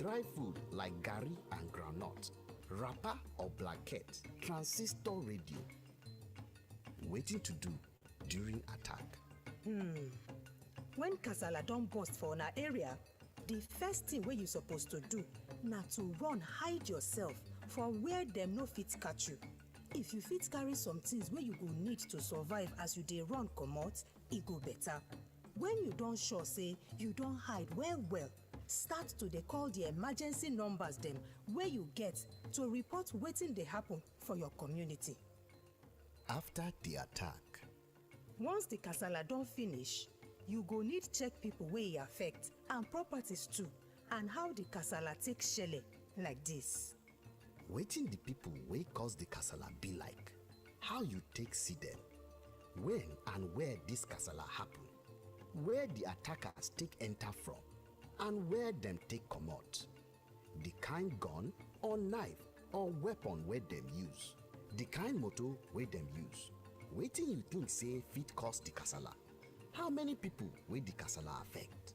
dry food like gari and groundnut, wrapper or blanket, transistor radio. Waiting to do during attack. When kasala don burst for una area, the first thing wey you supposed to do na to run hide yourself from where dem no fit catch you. If you fit carry some things wey you go need to survive as you dey run comot, e go better. When you don sure say you don hide well well, start to dey call the emergency numbers dem wey you get to report wetin dey happen for your community. After the attack, Once the kasala don finish, you go need check people wey e affect and properties too, and how the kasala take shele like this. wetin the people wey cause the kasala be like, how you take see them, when and where this kasala happen, where the attackers take enter from, and where them take comot, the kind gun or knife or weapon wey them use, the kind motor wey them use, wetin you think say fit cause the kasala, how many people wey the kasala affect,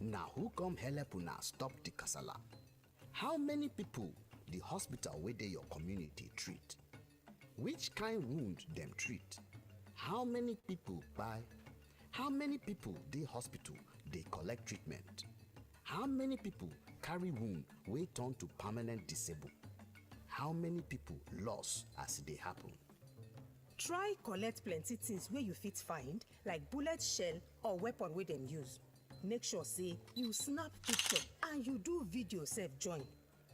na who come help una stop the kasala, how many people the hospital wey dey your community treat, which kind wound them treat, how many people buy, how many people dey hospital dey collect treatment, how many people carry wound wey turn to permanent disable, how many people lost as e dey happen. Try collect plenty things wey you fit find, like bullet shell or weapon wey dem use. Make sure say you snap picture and you do video sef join.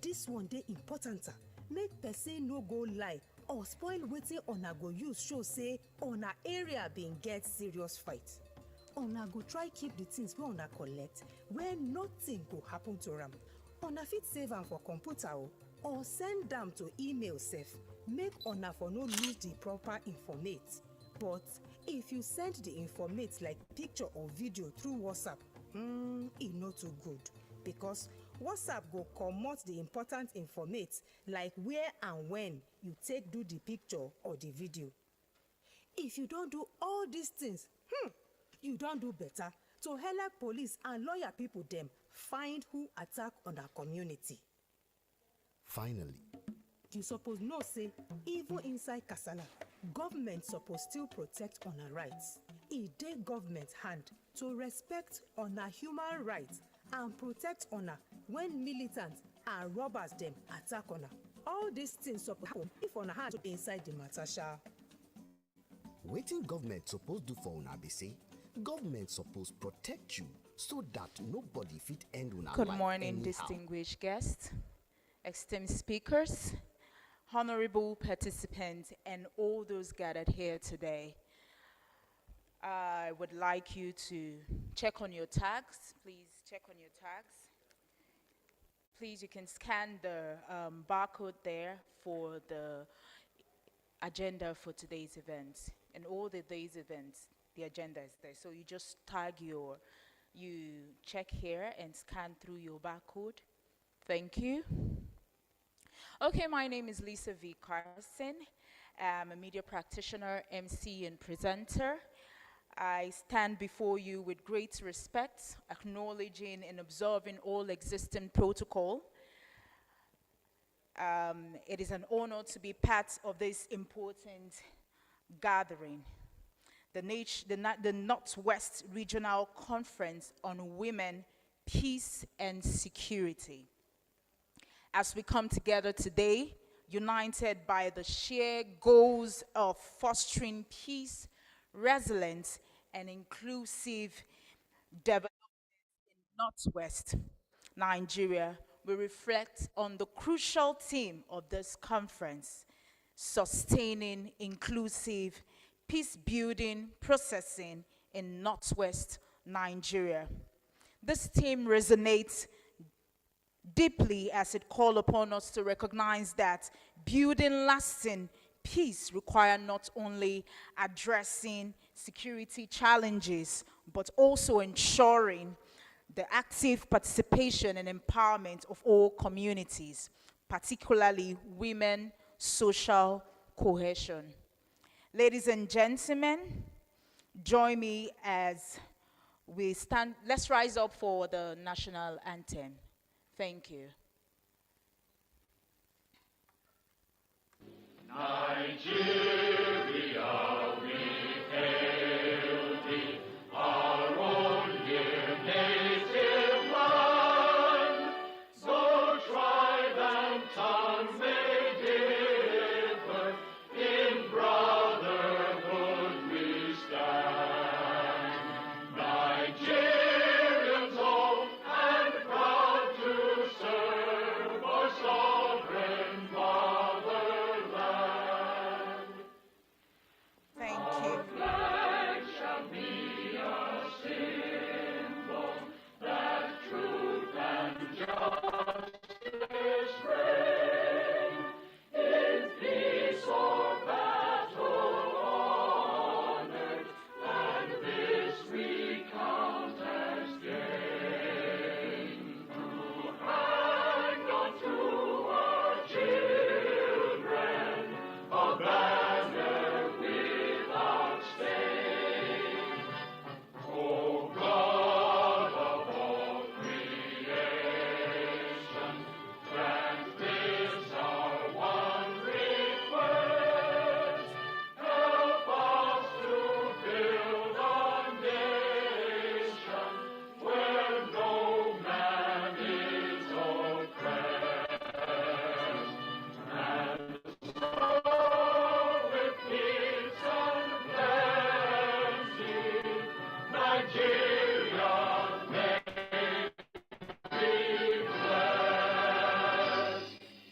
This one dey important, make person no go lie or spoil wetin una go use show say una area bin get serious fight. Una go try keep the things wey una collect where nothing go happen to am. Una fit save am for computer or send am to email sef, make una for no lose the proper informate. But if you send the informate like picture or video through WhatsApp, e no too good, because WhatsApp go comot the important informate like where and when you take do the picture or the video. If you don do all these things, you don do better to help police and lawyer people dem find who attack una community. Finally, You suppose know say even inside kasala, government suppose still protect una rights. E dey government hand to respect una human rights and protect una when militants and robbers dem attack una. All these things suppose happen if una hand dey inside the matter sha. wetin government suppose do for una be say, government suppose protect you so that nobody fit end una Good life morning, anyhow. distinguished guests, esteemed speakers, honorable participants, and all those gathered here today. I would like you to check on your tags. Please check on your tags. Please, you can scan the barcode there for the agenda for today's event. And all the day's events, the agenda is there. So you just you check here and scan through your barcode. Thank you. Okay, my name is Lisa V. Carson. I'm a media practitioner, MC, and presenter. I stand before you with great respect, acknowledging and observing all existing protocol. It is an honor to be part of this important gathering, the NorthWest Regional Conference on Women, Peace, and Security. As we come together today, united by the shared goals of fostering peace, resilience, and inclusive development in Northwest Nigeria, we reflect on the crucial theme of this conference: sustaining inclusive peace-building processing in Northwest Nigeria. This theme resonates deeply as it calls upon us to recognize that building lasting peace requires not only addressing security challenges, but also ensuring the active participation and empowerment of all communities, particularly women, social cohesion. Ladies and gentlemen, join me as we stand. Let's rise up for the national anthem. Thank you. Thank you.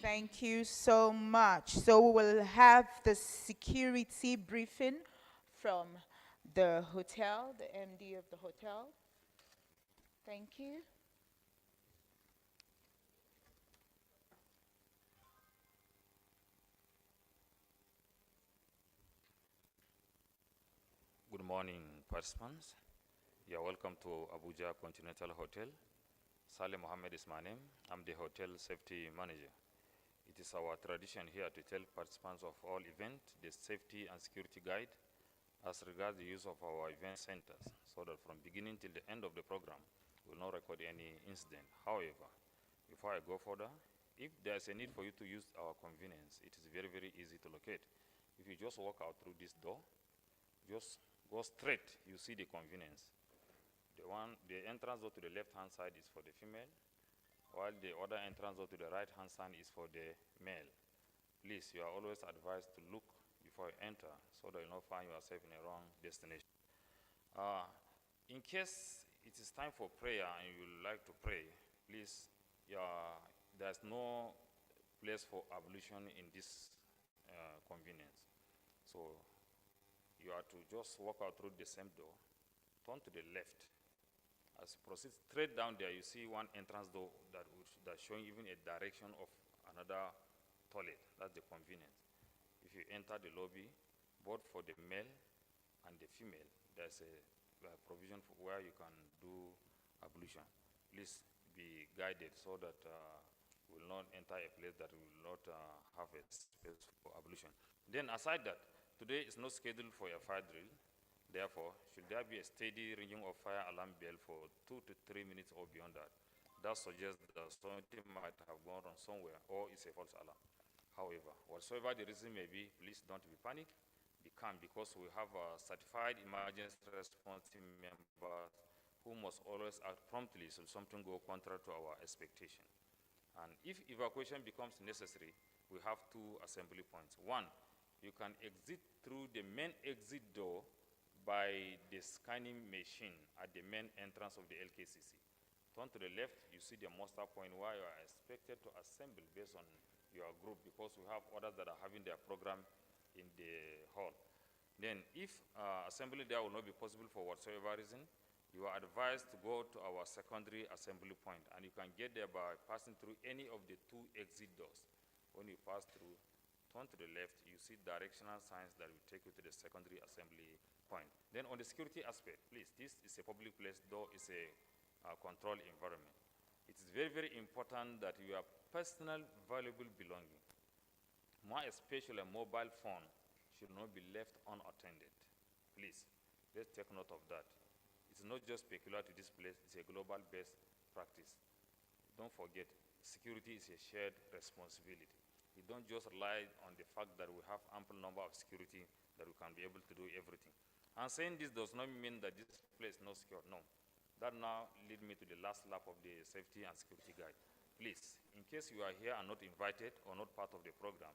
Thank you so much. So we will have the security briefing from the hotel, the MD of the hotel. Thank you. Good morning, participants. You are welcome to Abuja Continental Hotel. Saleh Mohammed is my name. I'm the hotel safety manager. It is our tradition here to tell participants of all events the safety and security guide as regards the use of our event centers, so that from beginning till the end of the program, we will not record any incident. However, before I go further, if there's a need for you to use our convenience, it is very, very easy to locate. If you just walk out through this door, just go straight, you see the convenience. The entrance door to the left-hand side is for the female, while the other entrance door to the right-hand side is for the male. Please, you are always advised to look before you enter, so that you not find yourself in a wrong destination. In case it is time for prayer and you would like to pray, please, there's no place for ablution in this convenience. So you are to just walk out through the same door, turn to the left. As you proceed straight down there, you see one entrance door that's showing even a direction of another toilet. That's the convenience. If you enter the lobby, both for the male and the female, there's a provision for where you can do ablution. Please be guided so that we will not enter a place that will not have a space for ablution. Then aside that, today is not scheduled for a fire drill. Therefore, should there be a steady ringing of fire alarm bell for 2 to 3 minutes or beyond that, that suggests that something might have gone wrong somewhere or it's a false alarm. However, whatsoever the reason may be, please don't be panicked, be calm, because we have a certified emergency response team members who must always act promptly should something go contrary to our expectation. And if evacuation becomes necessary, we have two assembly points. One, you can exit through the main exit door by the scanning machine at the main entrance of the LKCC. Turn to the left, you see the muster point where you are expected to assemble based on your group, because we have others that are having their program in the hall. Then if assembly there will not be possible for whatsoever reason, you are advised to go to our secondary assembly point, and you can get there by passing through any of the two exit doors. When you pass through, turn to the left, you see directional signs that will take you to the secondary assembly point. Then on the security aspect, please, this is a public place, though it's a controlled environment. It is very, very important that your personal valuable belonging, more especially a mobile phone, should not be left unattended. Please, let's take note of that. It's not just peculiar to this place, it's a global best practice. don't forget, security is a shared responsibility. We don't just rely on the fact that we have ample number of security that we can be able to do everything. And saying this does not mean that this place is not secure, no. That now lead me to the last lap of the safety and security guide. Please, in case you are here and not invited or not part of the program,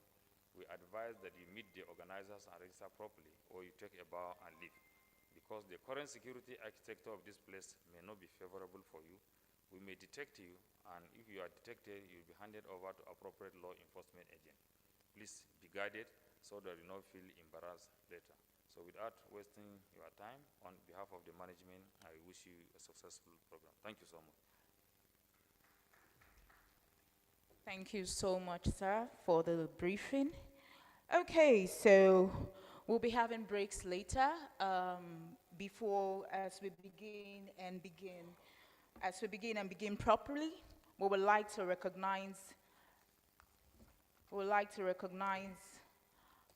we advise that you meet the organizers and register properly, or you take a bow and leave. Because the current security architecture of this place may not be favorable for you. We may detect you, and if you are detected, you'll be handed over to appropriate law enforcement agent. Please be guided so that you don't feel embarrassed later. So without wasting your time, on behalf of the management, I wish you a successful program. Thank you so much. Thank you so much, sir, for the briefing. Okay, so we'll be having breaks later. Before, as we begin and begin properly, we would like to recognize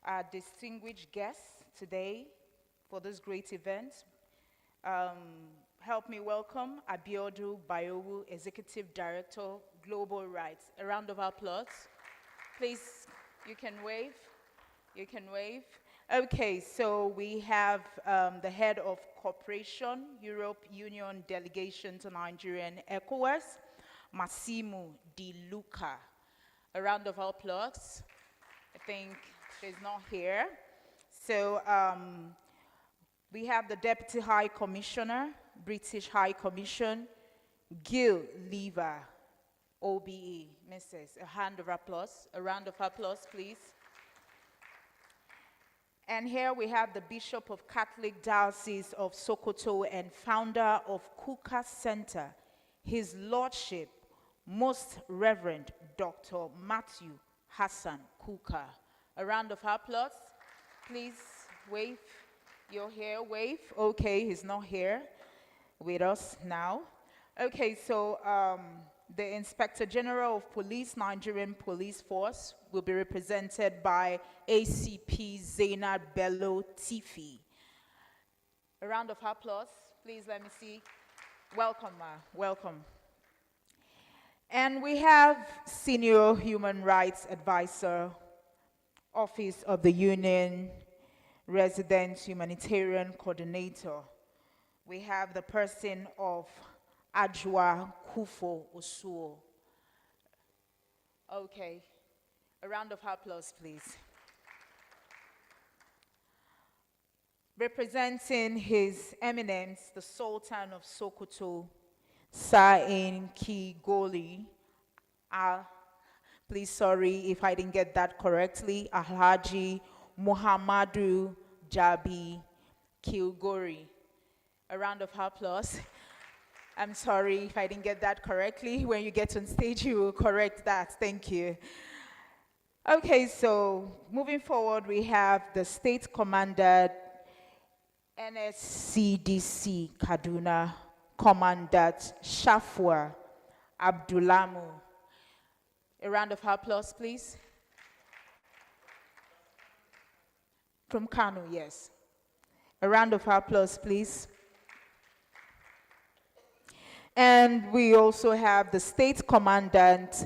our distinguished guests today for this great event. Help me welcome Abiodu Bayowu, Executive Director, Global Rights. A round of applause. Please, you can wave. You can wave. Okay, so we have the head of Cooperation, Europe Union Delegation to Nigeria and ECOWAS, Massimo Di Luca. A round of applause. I think he's not here. So we have the Deputy High Commissioner, British High Commission, Gil Lever, OBE. Mrs. A round of applause, please. And here we have the Bishop of Catholic Diocese of Sokoto and founder of Kuka Center, His Lordship, Most Reverend Dr. Matthew Hassan Kuka. A round of applause. Please wave. You're here, wave. Okay, he's not here with us now. Okay, so the Inspector General of Police, Nigerian Police Force, will be represented by ACP Zainab Bello Tifi. A round of applause, please. Let me see. Welcome, ma. Welcome. And we have Senior Human Rights Advisor, Office of the Union, Resident Humanitarian Coordinator. We have the person of Ajwa Kufo Osuo. Okay, a round of applause, please. Representing His Eminence, the Sultan of Sokoto, Sa'in Ki Goli, please, sorry if I didn't get that correctly, Alhaji Muhammadu Jabi Kilgori. A round of applause. I'm sorry if I didn't get that correctly. When you get on stage, you will correct that. Thank you. Okay, so moving forward, we have the State Commander, NSCDC Kaduna, Commandant Shafwa Abdulamu. A round of applause, please. From Kano, yes. A round of applause, please. And we also have the State Commandant,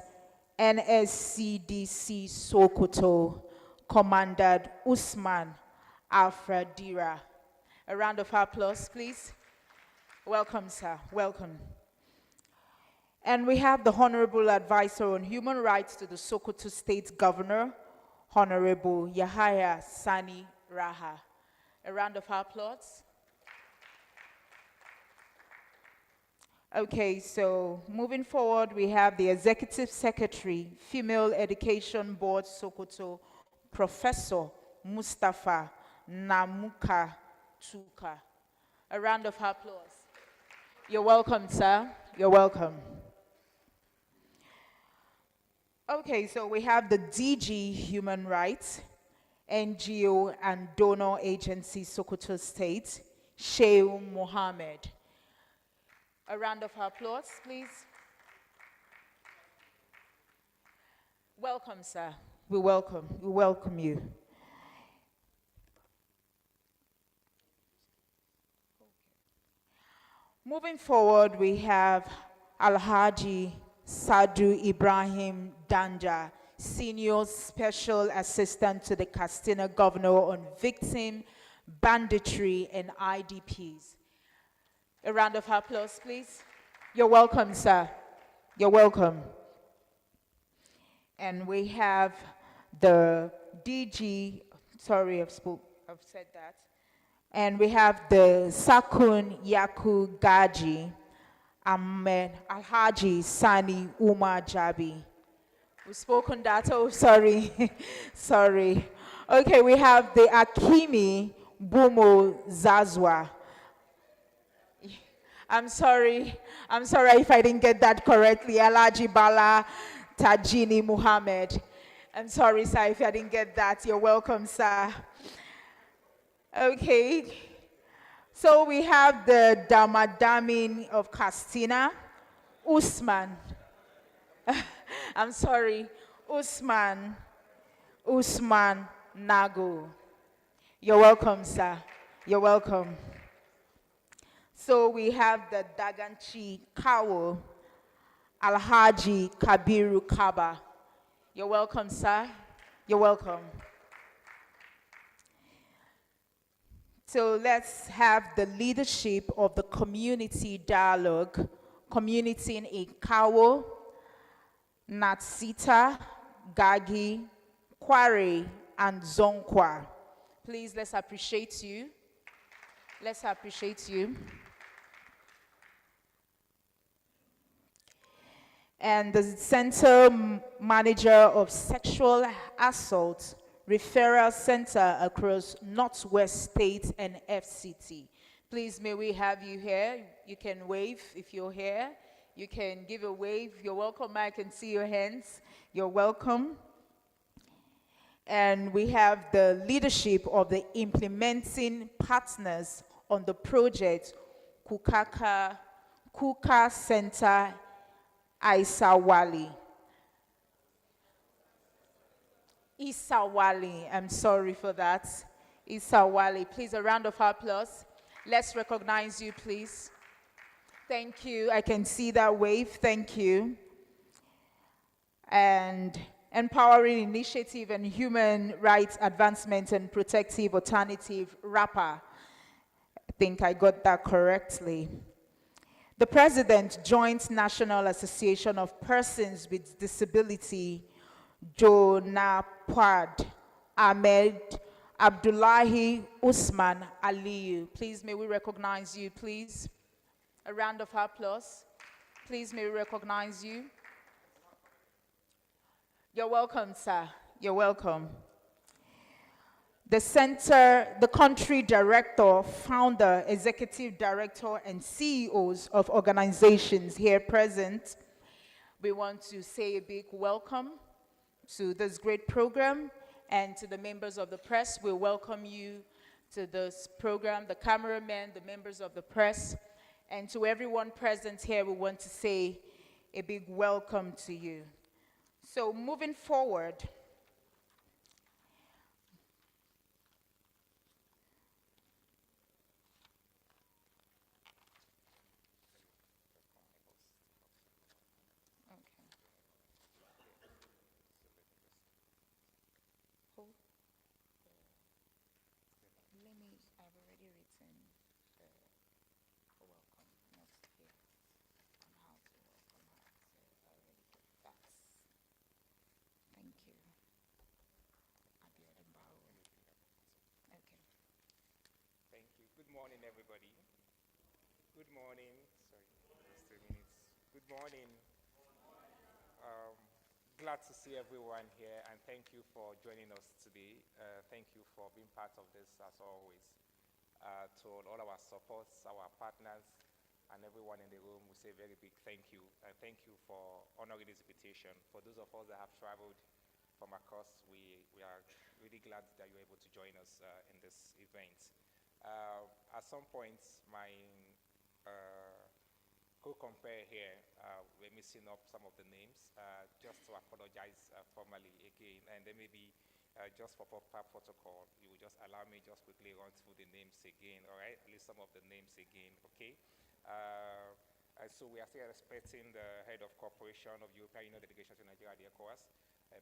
NSCDC Sokoto, Commandant Usman Alfredira. A round of applause, please. Welcome, sir. Welcome. And we have the Honorable Advisor on Human Rights to the Sokoto State Governor, Honorable Yahaya Sani Raha. A round of applause. Okay, so moving forward, we have the Executive Secretary, Female Education Board Sokoto, Professor Mustafa Namuka Tuka. A round of applause. You're welcome, sir. You're welcome. Okay, so we have the DG Human Rights, NGO and Donor Agency Sokoto State, Shehu Mohammed. A round of applause, please. Welcome, sir. We welcome you. Moving forward, we have Alhaji Sadu Ibrahim Danja, Senior Special Assistant to the Castina Governor on Victim, Banditry, and IDPs. A round of applause, please. You're welcome, sir. You're welcome. And we have the DG, sorry, I've said that. And we have the Sakun Yaku Gaji, Ahmed Alhaji Sani Umar Jabi. We've spoken that, oh, sorry, sorry. Okay, we have the Akimi Bumo Zazwa. I'm sorry if I didn't get that correctly. Alhaji Bala Tajini Muhammad. I'm sorry, sir, if I didn't get that. You're welcome, sir. Okay. So we have the Damadamin of Castina, Usman. I'm sorry, Usman Nago. You're welcome, sir. You're welcome. So we have the Daganchi Kawo, Alhaji Kabiru Kaba. You're welcome, sir. You're welcome. So let's have the leadership of the community dialogue, community in Ikawo, Natsita, Gagi, Kware, and Zonkwa. Please, let's appreciate you. Let's appreciate you. And the Center Manager of Sexual Assault Referral Center across NorthWest State and FCT. Please, may we have you here. You can wave if you're here. You can give a wave. You're welcome. I can see your hands. You're welcome. And we have the leadership of the implementing partners on the project, Kuka Center Isawali. Isawali, I'm sorry for that. Isawali, please, a round of applause. Let's recognize you, please. Thank you. I can see that wave. Thank you. And Empowering Initiative and Human Rights Advancement and Protective Alternative, RAPA. I think I got that correctly. The President, Joint National Association of Persons with Disability, Jonapad Ahmed Abdullahi Usman Aliyu. Please, may we recognize you, please. A round of applause. Please, may we recognize you. You're welcome, sir. You're welcome. The center, the country director, founder, executive director, and CEOs of organizations here present, we want to say a big welcome to this great program, and to the members of the press. We welcome you to this program, the cameramen, the members of the press, and to everyone present here, we want to say a big welcome to you. So moving forward, Good morning, everybody. Good morning. Sorry, just 2 minutes. Good morning. Glad to see everyone here, and thank you for joining us today. Thank you for being part of this, as always. To all our supports, our partners, and everyone in the room, we say a very big thank you. And thank you for honoring this invitation. For those of us that have traveled from across, we are really glad that you're able to join us in this event. At some point, my co-compare here, we're missing up some of the names, just to apologize formally again, and then maybe just for proper protocol, you will just allow me just quickly run through the names again, all right? At least some of the names again, okay? So we are still expecting the head of cooperation of European Union delegation to Nigeria, the ECOWAS,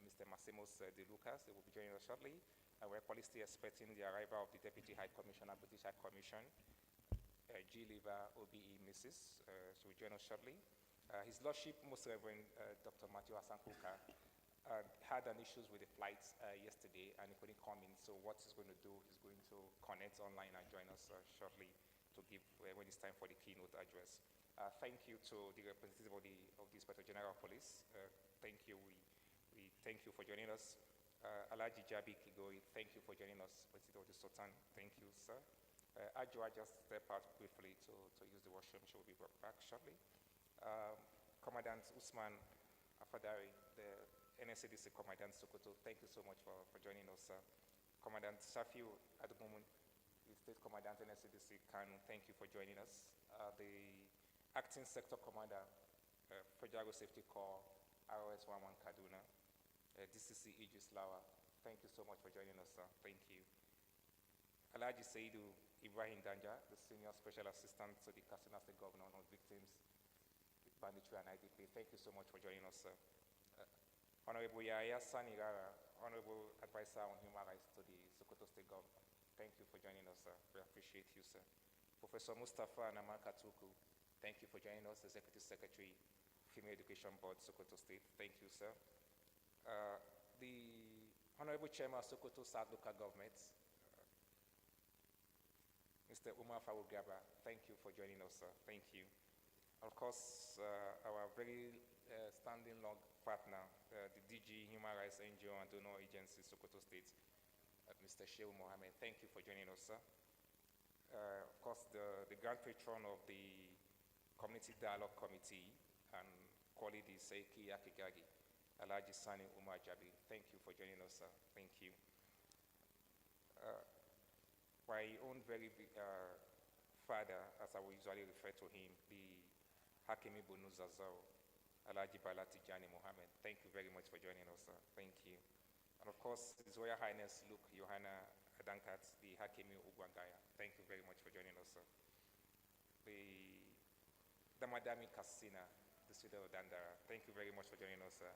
Mr. Massimos De Lucas. They will be joining us shortly. We're probably still expecting the arrival of the Deputy High Commissioner, British High Commission, G. Liver, OBE, Mrs. She will join us shortly. His Lordship, Most Reverend Dr. Matthew Asankuka, had an issues with the flights yesterday and he couldn't come in. So what he's going to do is going to connect online and join us shortly to give when it's time for the keynote address. Thank you to the representative of the Inspector General of Police. Thank you. We thank you for joining us. Alaji Jabi Kigori, thank you for joining us. Representative of the Sultan, thank you, sir. Ajua just step out briefly to use the washroom. She will be brought back shortly. Commandant Usman Afadari, the NSCDC Commandant Sokoto, thank you so much for joining us, sir. Commandant Safiu Adumumun, the State Commandant NSCDC Kanu, thank you for joining us. The Acting Sector Commander, Federal Safety Corps, ROS 11 Kaduna, DCC Idris Lawa, thank you so much for joining us, sir. Thank you. Alaji Saidu Ibrahim Danja, the Senior Special Assistant to the Katsina State Governor on Victims with Banditry and IDP. Thank you so much for joining us, sir. Honorable Yaya Sanigara, Honorable Advisor on Human Rights to the Sokoto State Governor. Thank you for joining us, sir. We appreciate you, sir. Professor Mustafa Namaka Tuku, thank you for joining us, Executive Secretary, Female Education Board, Sokoto State. Thank you, sir. The Honorable Chairman of Sokoto South Local Government, Mr. Umar Farugaba, thank you for joining us, sir. Thank you. Of course, our very standing long partner, the DG Human Rights NGO and Donor Agency, Sokoto State, Mr. Shehu Mohammed, thank you for joining us, sir. Of course, the Grand Patron of the Community Dialogue Committee and Quality Seiki Akigagi, Alaji Sani Umar Jabi, thank you for joining us, sir. Thank you. My own very father, as I will usually refer to him, the Hakimi Bunu Zazao, Alaji Balati Jani Mohammed, thank you very much for joining us, sir. Thank you. And of course, His Royal Highness Luke Johanna Adankat, the Hakimi Ugwangaya, thank you very much for joining us, sir. The Madami Kassina, the City of Dandara, thank you very much for joining us, sir.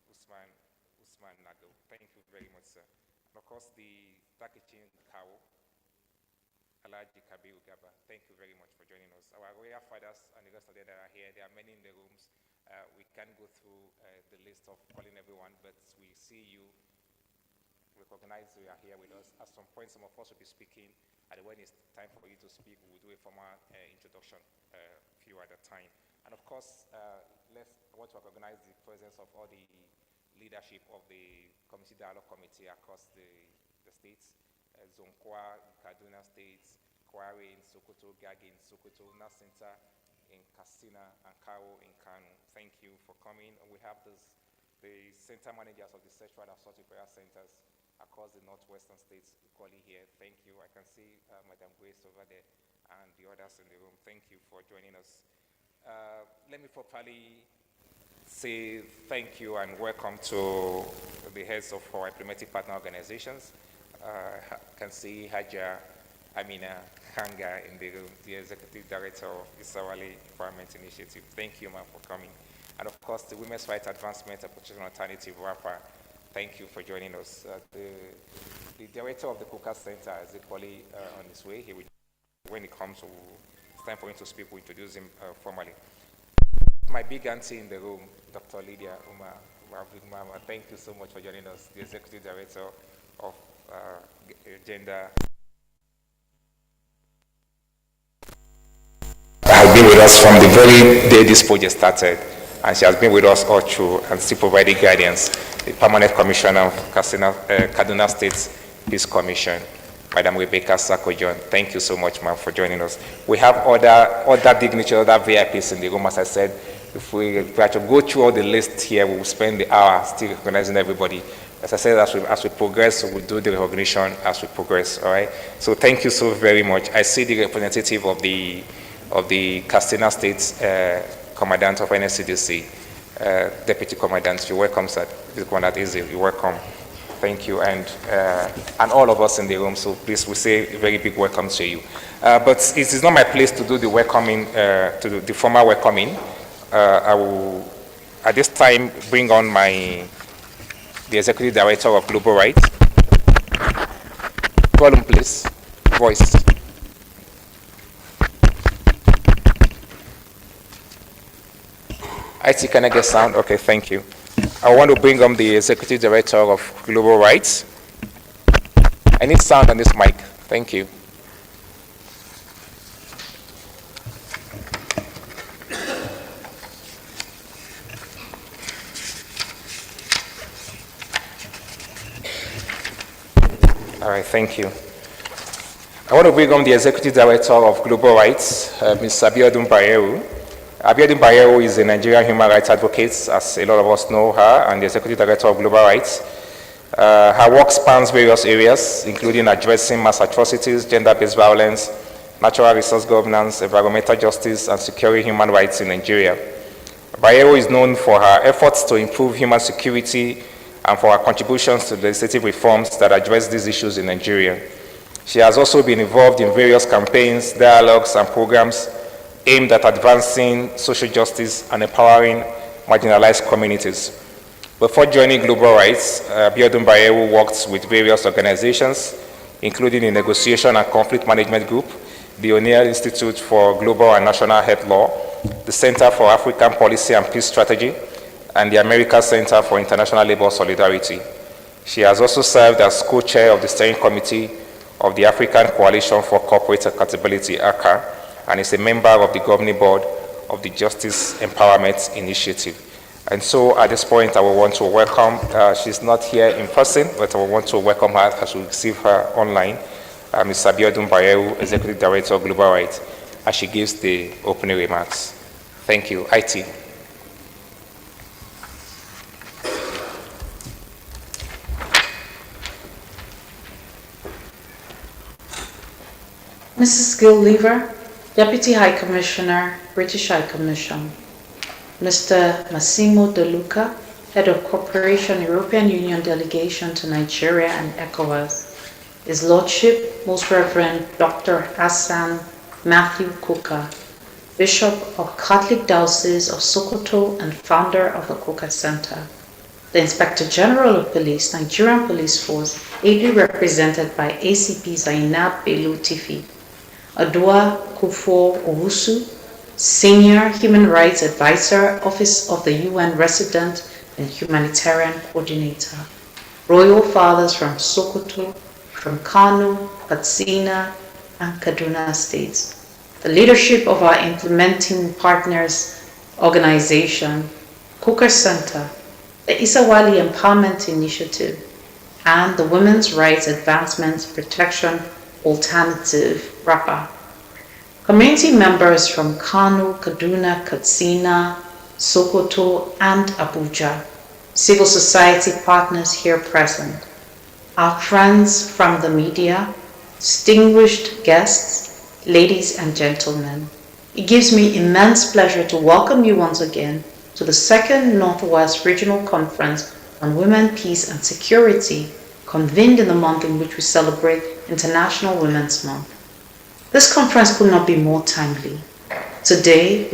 Usman Nago, thank you very much, sir. And of course, the Takichin Kao, Alaji Kabiru Gaba, thank you very much for joining us. Our royal fathers and the rest of them that are here, there are many in the rooms. We can't go through the list of calling everyone, but we see you, recognize you are here with us. At some point, some of us will be speaking, and when it's time for you to speak, we'll do a formal introduction few at a time. And of course, I want to recognize the presence of all the leadership of the Community Dialogue Committee across the states. Zonkwa in Kaduna State, Kware in Sokoto, Gagi in Sokoto, Nasinta in Katsina, and Karo in Kanu. Thank you for coming. And we have the center managers of the sexual assault repair centers across the northwestern states equally here. Thank you. I can see Madam Grace over there and the others in the room. Thank you for joining us. Let me properly say thank you and welcome to the heads of our implementing partner organizations. I can see Haja Amina Hanga in the room, the Executive Director of Isawali Environment Initiative. Thank you, ma'am, for coming. And of course, the Women's Rights Advancement and Protection Alternative, WAPA, thank you for joining us. The Director of the Kuka Center is equally on his way. When it comes, it's time for him to speak, we'll introduce him formally. My big auntie in the room, Dr. Lydia Umar, Mama, thank you so much for joining us, the Executive Director of Gender. Has been with us from the very day this project started, and she has been with us all through and still providing guidance. The Permanent Commissioner of Kaduna State Peace Commission, Madam Rebecca Sakojon, thank you so much, ma'am, for joining us. We have other dignitaries, other VIPs in the room. As I said, if we have to go through all the list here, we will spend the hour still recognizing everybody. As I said, as we progress, we'll do the recognition as we progress, all right? So thank you so very much. I see the representative of the Katsina State Commandant of NSCDC, Deputy Commandant. You're welcome, sir. This one that is you're welcome. Thank you, and all of us in the room. So please, we say a very big welcome to you. But it is not my place to do the welcoming, to the formal welcoming. I will, at this time, bring on the Executive Director of Global Rights. Volume, please. Voice. IT, can I get sound? Okay, thank you. I want to bring on the Executive Director of Global Rights. I need sound on this mic. Thank you. All right, thank you. I want to bring on the Executive Director of Global Rights, Ms. Abiodun Bayeru. Abiodun Bayeru is a Nigerian human rights advocate, as a lot of us know her, and the Executive Director of Global Rights. Her work spans various areas, including addressing mass atrocities, gender-based violence, natural resource governance, environmental justice, and securing human rights in Nigeria. Bayeru is known for her efforts to improve human security and for her contributions to legislative reforms that address these issues in Nigeria. She has also been involved in various campaigns, dialogues, and programs aimed at advancing social justice and empowering marginalized communities. Before joining Global Rights, Abiodun Bayeru worked with various organizations, including the Negotiation and Conflict Management Group, the O'Neill Institute for Global and National Health Law, the Center for African Policy and Peace Strategy, and the American Center for International Labor Solidarity. She has also served as co-chair of the steering committee of the African Coalition for Corporate Accountability, ACA, and is a member of the governing board of the Justice Empowerment Initiative. And so at this point, I will want to welcome, she's not here in person, but I will want to welcome her as we receive her online, Ms. Abiodun Bayeru, Executive Director of Global Rights, as she gives the opening remarks. Thank you. IT. Mrs. Gil Lever, Deputy High Commissioner, British High Commission. Mr. Massimo De Luca, Head of Cooperation European Union Delegation to Nigeria and ECOWAS. His Lordship, Most Reverend Dr. Hassan Matthew Kuka, Bishop of Catholic Diocese of Sokoto and founder of the Kuka Center. The Inspector General of Police, Nigerian Police Force, ably represented by ACP Zainab Bello Tifi. Adua Kufo Owusu, Senior Human Rights Advisor, Office of the UN Resident and Humanitarian Coordinator. Royal Fathers from Sokoto, from Kano, Katsina, and Kaduna states. The leadership of our implementing partners organization, Kuka Center, the Isawali Empowerment Initiative, and the Women's Rights Advancement Protection Alternative, RAPA. Community members from Kano, Kaduna, Katsina, Sokoto, and Abuja. Civil society partners here present. Our friends from the media, distinguished guests, ladies and gentlemen. It gives me immense pleasure to welcome you once again to the second Northwest Regional Conference on Women, Peace and Security, convened in the month in which we celebrate International Women's Month. This conference could not be more timely. Today,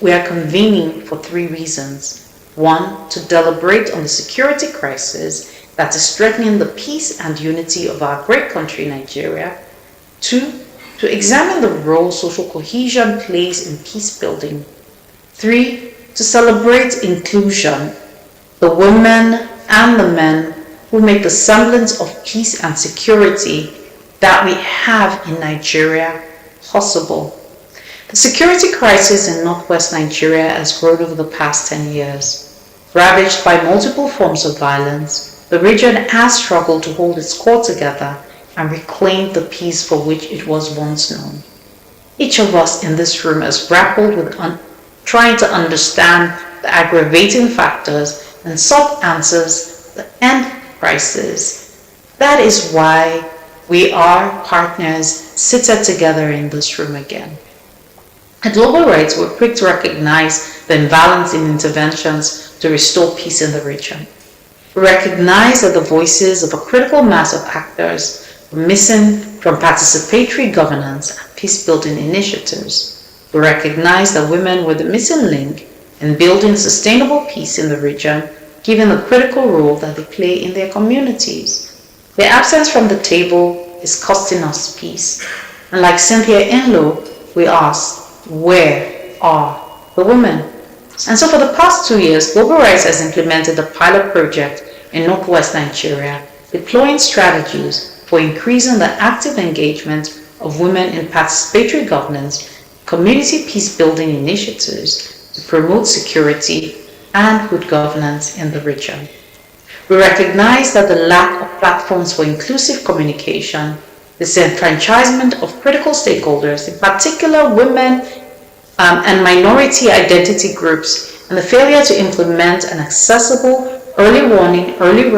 we are convening for three reasons. One, to deliberate on the security crisis that is threatening the peace and unity of our great country, Nigeria. Two, to examine the role social cohesion plays in peace building. Three, to celebrate inclusion, the women and the men who make the semblance of peace and security that we have in Nigeria possible. The security crisis in Northwest Nigeria has grown over the past 10 years. Ravaged by multiple forms of violence, the region has struggled to hold its core together and reclaim the peace for which it was once known. Each of us in this room has grappled with trying to understand the aggravating factors and sought answers to end crisis. That is why we are partners seated together in this room again. At Global Rights, we're quick to recognize the imbalance in interventions to restore peace in the region. We recognize that the voices of a critical mass of actors were missing from participatory governance and peace-building initiatives. We recognize that women were the missing link in building sustainable peace in the region, given the critical role that they play in their communities. Their absence from the table is costing us peace. And like Cynthia Enlow, we ask, where are the women? And so for the past 2 years, Global Rights has implemented a pilot project in Northwest Nigeria, deploying strategies for increasing the active engagement of women in participatory governance, community peace-building initiatives to promote security and good governance in the region. We recognize that the lack of platforms for inclusive communication, the disenfranchisement of critical stakeholders, in particular women and minority identity groups, and the failure to implement an accessible early warning, early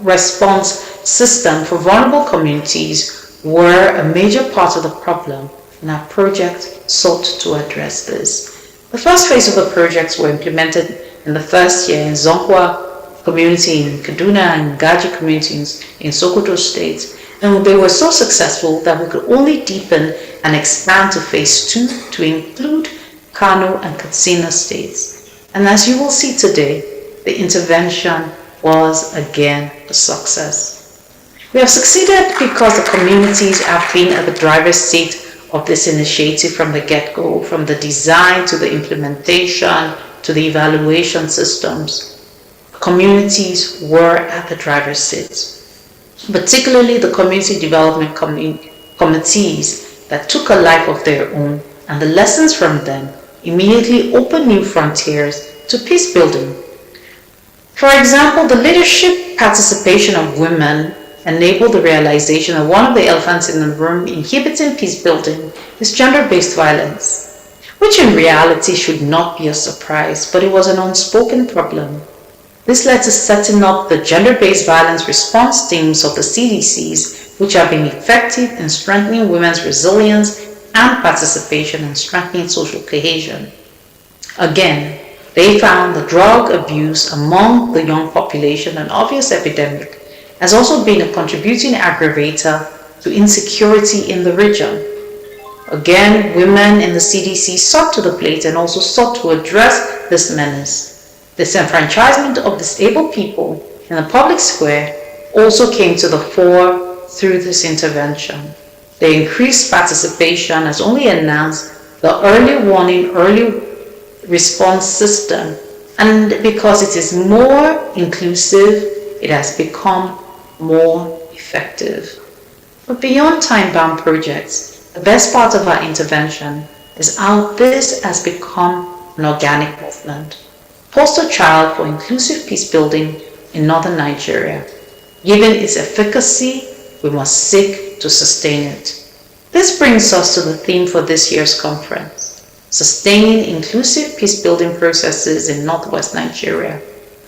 response system for vulnerable communities were a major part of the problem, and our project sought to address this. The first phase of the projects were implemented in the first year in Zonkwa community in Kaduna and Gaji communities in Sokoto State, and they were so successful that we could only deepen and expand to phase 2 to include Kano and Katsina states. And as you will see today, the intervention was again a success. We have succeeded because the communities have been at the driver's seat of this initiative from the get-go, from the design to the implementation to the evaluation systems. Communities were at the driver's seat, particularly the community development committees that took a life of their own, and the lessons from them immediately opened new frontiers to peace building. For example, the leadership participation of women enabled the realization that one of the elephants in the room inhibiting peace building is gender-based violence, which in reality should not be a surprise, but it was an unspoken problem. This led to setting up the gender-based violence response teams of the CDCs, which have been effective in strengthening women's resilience and participation in strengthening social cohesion. Again, they found the drug abuse among the young population, an obvious epidemic, has also been a contributing aggravator to insecurity in the region. Again, women in the CDC sought to the plate and also sought to address this menace. The disenfranchisement of disabled people in the public square also came to the fore through this intervention. The increased participation has only enhanced the early warning, early response system, and because it is more inclusive, it has become more effective. But beyond time-bound projects, the best part of our intervention is how this has become an organic movement. Poster child for inclusive peace building in northern Nigeria. Given its efficacy, we must seek to sustain it. This brings us to the theme for this year's conference: sustaining inclusive peace building processes in northwest Nigeria.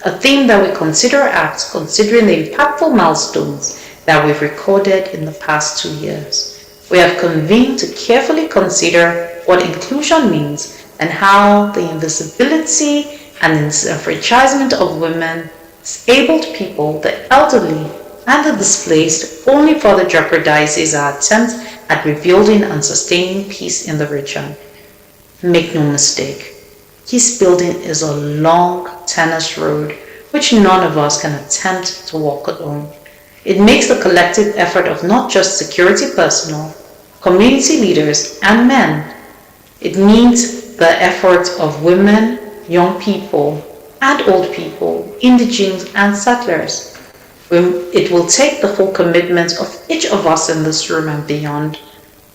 A theme that we consider apt considering the impactful milestones that we've recorded in the past 2 years. We have convened to carefully consider what inclusion means and how the invisibility and disenfranchisement of women, disabled people, the elderly, and the displaced only further jeopardizes our attempts at rebuilding and sustaining peace in the region. Make no mistake, peace building is a long, tenuous road which none of us can attempt to walk alone. It makes the collective effort of not just security personnel, community leaders, and men. It needs the effort of women, young people, and old people, indigenes, and settlers. It will take the full commitment of each of us in this room and beyond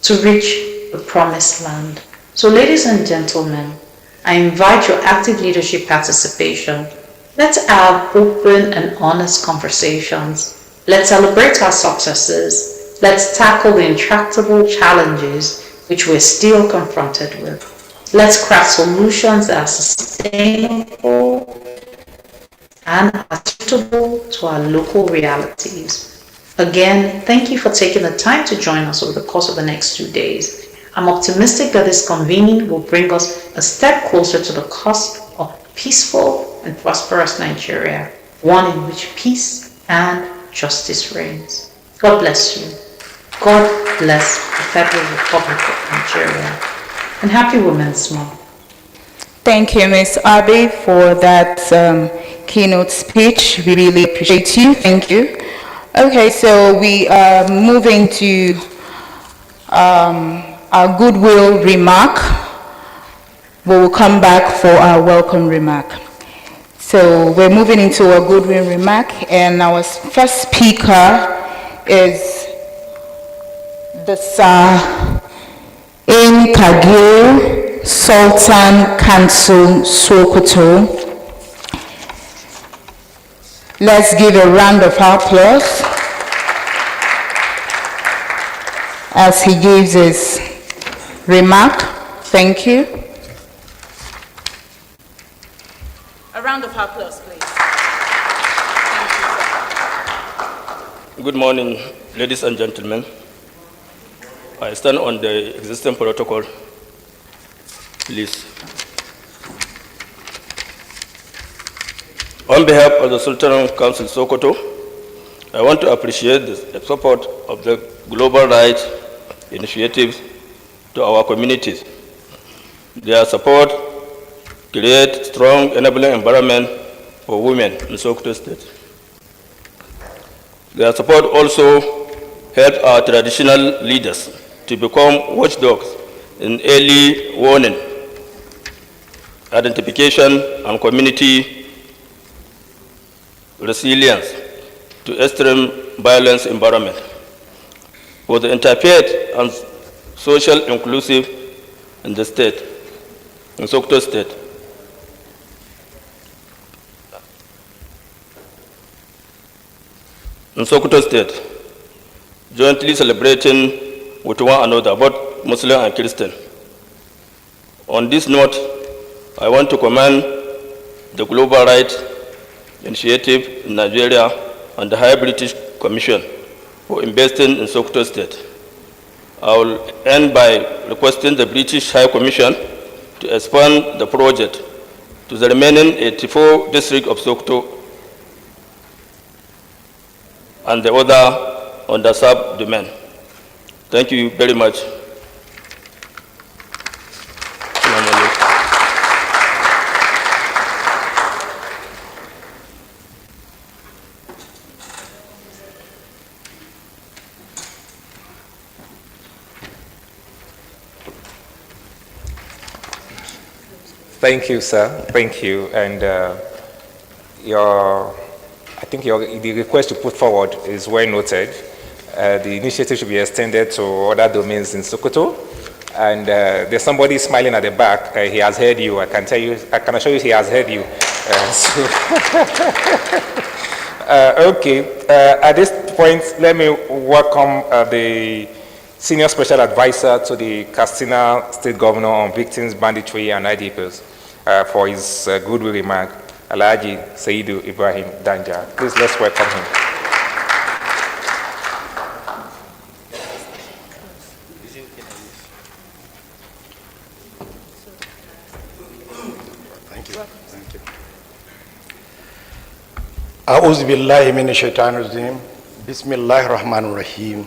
to reach the promised land. So, ladies and gentlemen, I invite your active leadership participation. Let's have open and honest conversations. Let's celebrate our successes. Let's tackle the intractable challenges which we're still confronted with. Let's craft solutions that are sustainable and are suitable to our local realities. Again, thank you for taking the time to join us over the course of the next 2 days. I'm optimistic that this convening will bring us a step closer to the cusp of peaceful and prosperous Nigeria. one in which peace and justice reigns. God bless you. God bless the Federal Republic of Nigeria. And happy Women's Month. Thank you, Ms. Abe, for that keynote speech. We really appreciate you. Thank you. Okay, so we are moving to our goodwill remark. We will come back for our welcome remark. So we're moving into our goodwill remark, and our first speaker is the Sir In Kagir Sultan Council Sokoto. Let's give a round of applause as he gives his remark. Thank you. A round of applause, please. Good morning, ladies and gentlemen. I stand on the existing protocol. Please. On behalf of the Sultan Council Sokoto, I want to appreciate the support of the Global Rights Initiative to our communities. Their support creates strong enabling environment for women in Sokoto State. Their support also helps our traditional leaders to become watchdogs in early warning, identification, and community resilience to extreme violence environment. For the interfaith and social inclusive in the state, in Sokoto State. In Sokoto State, jointly celebrating with one another, both Muslim and Christian. On this note, I want to commend the Global Rights Initiative in Nigeria and the High British Commission for investing in Sokoto State. I will end by requesting the British High Commission to expand the project to the remaining 84 districts of Sokoto and the other underserved domain. Thank you very much. Thank you, sir. Thank you. And I think the request you put forward is well noted. The initiative should be extended to other domains in Sokoto. And there's somebody smiling at the back. He has heard you. I can assure you he has heard you. Okay. At this point, let me welcome the Senior Special Advisor to the Katsina State Governor on Victims, Banditry, and IDPs for his goodwill remark, Alhaji Saidu Ibrahim Danja. Please, let's welcome him. أعوذ بالله من الشيطان الرجيم بسم الله الرحمن الرحيم.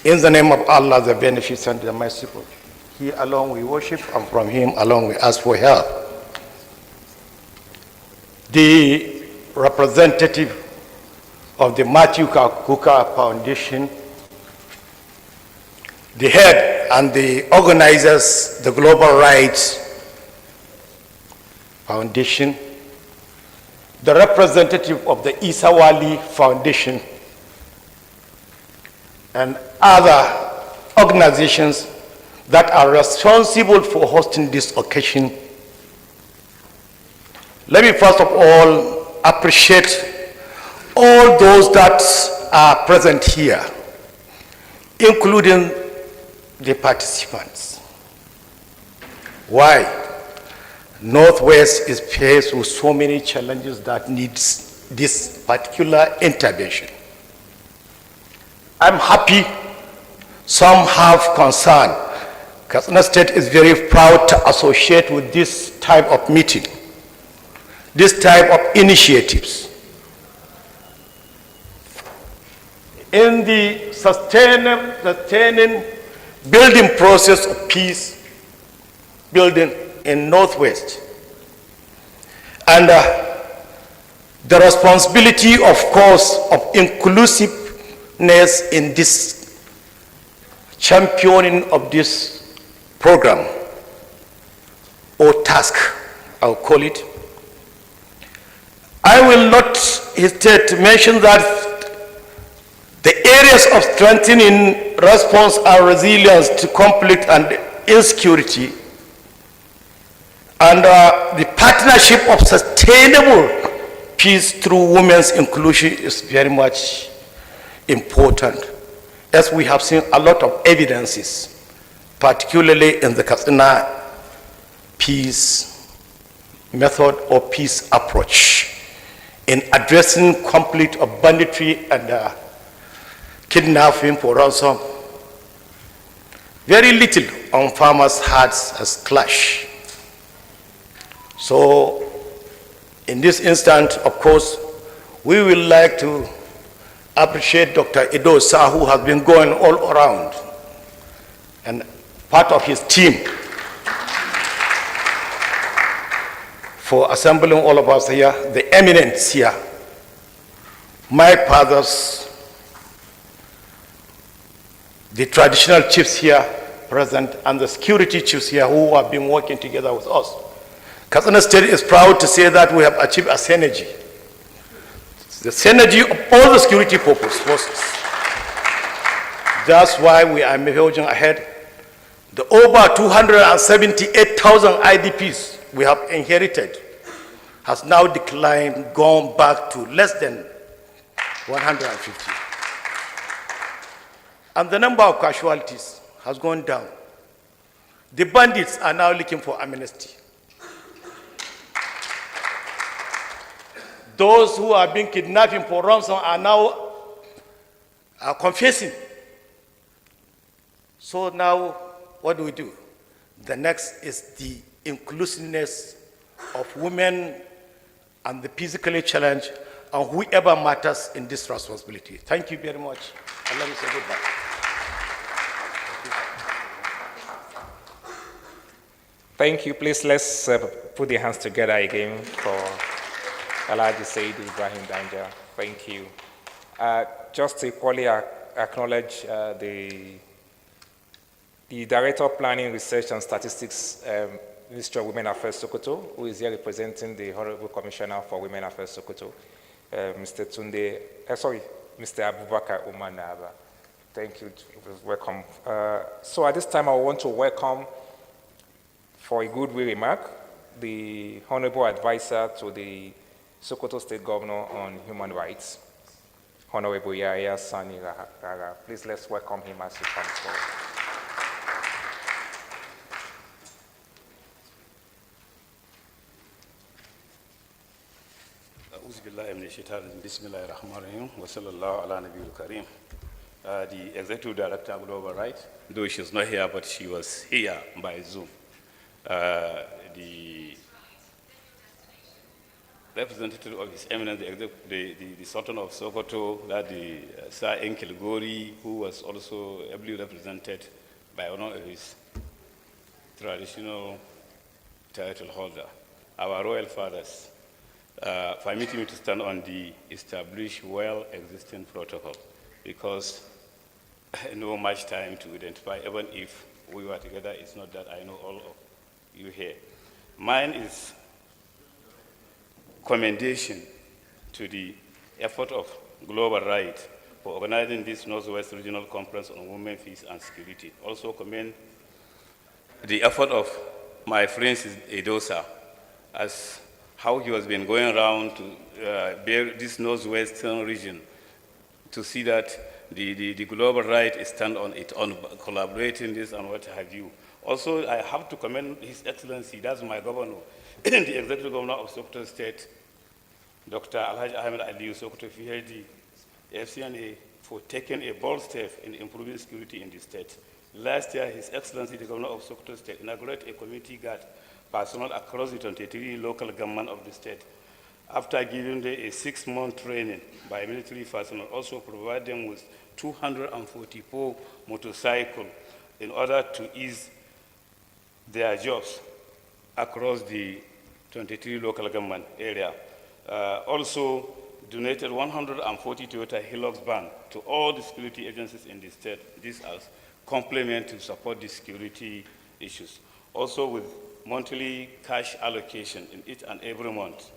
In the name of Allah, the Beneficent, the Merciful, He alone we worship, and from Him alone we ask for help. The representative of the Matthew Kuka Foundation, the head and the organizers, the Global Rights Foundation, the representative of the Isawali Foundation, and other organizations that are responsible for hosting this occasion. Let me first of all appreciate all those that are present here, including the participants. Why? NorthWest is faced with so many challenges that needs this particular intervention. I'm happy. Some have concern. Katsina State is very proud to associate with this type of meeting, this type of initiatives in the sustaining building process of peace building in Northwest. And the responsibility, of course, of inclusiveness in this championing of this program or task, I'll call it. I will not hesitate to mention that the areas of strengthening response and resilience to conflict and insecurity and the partnership of sustainable peace through women's inclusion is very much important, as we have seen a lot of evidences, particularly in the Katsina peace method or peace approach in addressing conflict of banditry and kidnapping for ransom. Very little on farmers' hearts has clashed. So in this instant, of course, we will like to appreciate Dr. Edosa, who has been going all around, and part of his team for assembling all of us here, the eminence here, my fathers, the traditional chiefs here present, and the security chiefs here who have been working together with us. Katsina State is proud to say that we have achieved a synergy. The synergy of all the security forces. That's why we are forging ahead. The over 278,000 IDPs we have inherited has now declined, gone back to less than 150. And the number of casualties has gone down. The bandits are now looking for amnesty. Those who are being kidnapped for ransom are now confessing. So now, what do? The next is the inclusiveness of women and the physically challenged and whoever matters in this responsibility. Thank you very much. And let me say goodbye. Thank you. Please let's put the hands together again for Alhaji Said Ibrahim Danja. Thank you. Just to equally acknowledge the Director of Planning, Research and Statistics, Ministry of Women Affairs Sokoto, who is here representing the Honorable Commissioner for Women Affairs Sokoto, Mr. Abubakar Umar Naba. Thank you. Welcome. So at this time, I want to welcome, for a goodwill remark, the Honorable Advisor to the Sokoto State Governor on Human Rights, Honorable Yahya Sani Rara. Please let's welcome him as he comes forward. The Executive Director of Global Rights, though she's not here, but she was here by Zoom. The representative of His Eminence, the Sultan of Sokoto, that the Sir Enkel Gori, who was also ably represented by one of his traditional title holder, our royal fathers, permitting me to stand on the established, well-existing protocol, because no much time to identify, even if we were together, it's not that I know all of you here. Mine is commendation to the effort of Global Right for organizing this Northwest Regional Conference on Women, Peace and Security. Also commend the effort of my friend Edosa, as how he has been going around to bear this Northwestern region to see that the Global Right is stand on it, on collaborating this and what have you. Also, I have to commend His Excellency, that's my governor, the Executive Governor of Sokoto State, Dr. Alhaji Ahmed Aliyu Sokoto PhD, FCNA, for taking a bold step in improving security in the state. Last year, His Excellency, the Governor of Sokoto State, inaugurated a community guard personnel across the 23 local government of the state. after giving them a 6-month training by military personnel, also provide them with 244 motorcycles in order to ease their jobs across the 23 local government area. Also donated 140 Toyota Hilux van to all the security agencies in the state. This as complement to support the security issues. Also with monthly cash allocation in each and every month.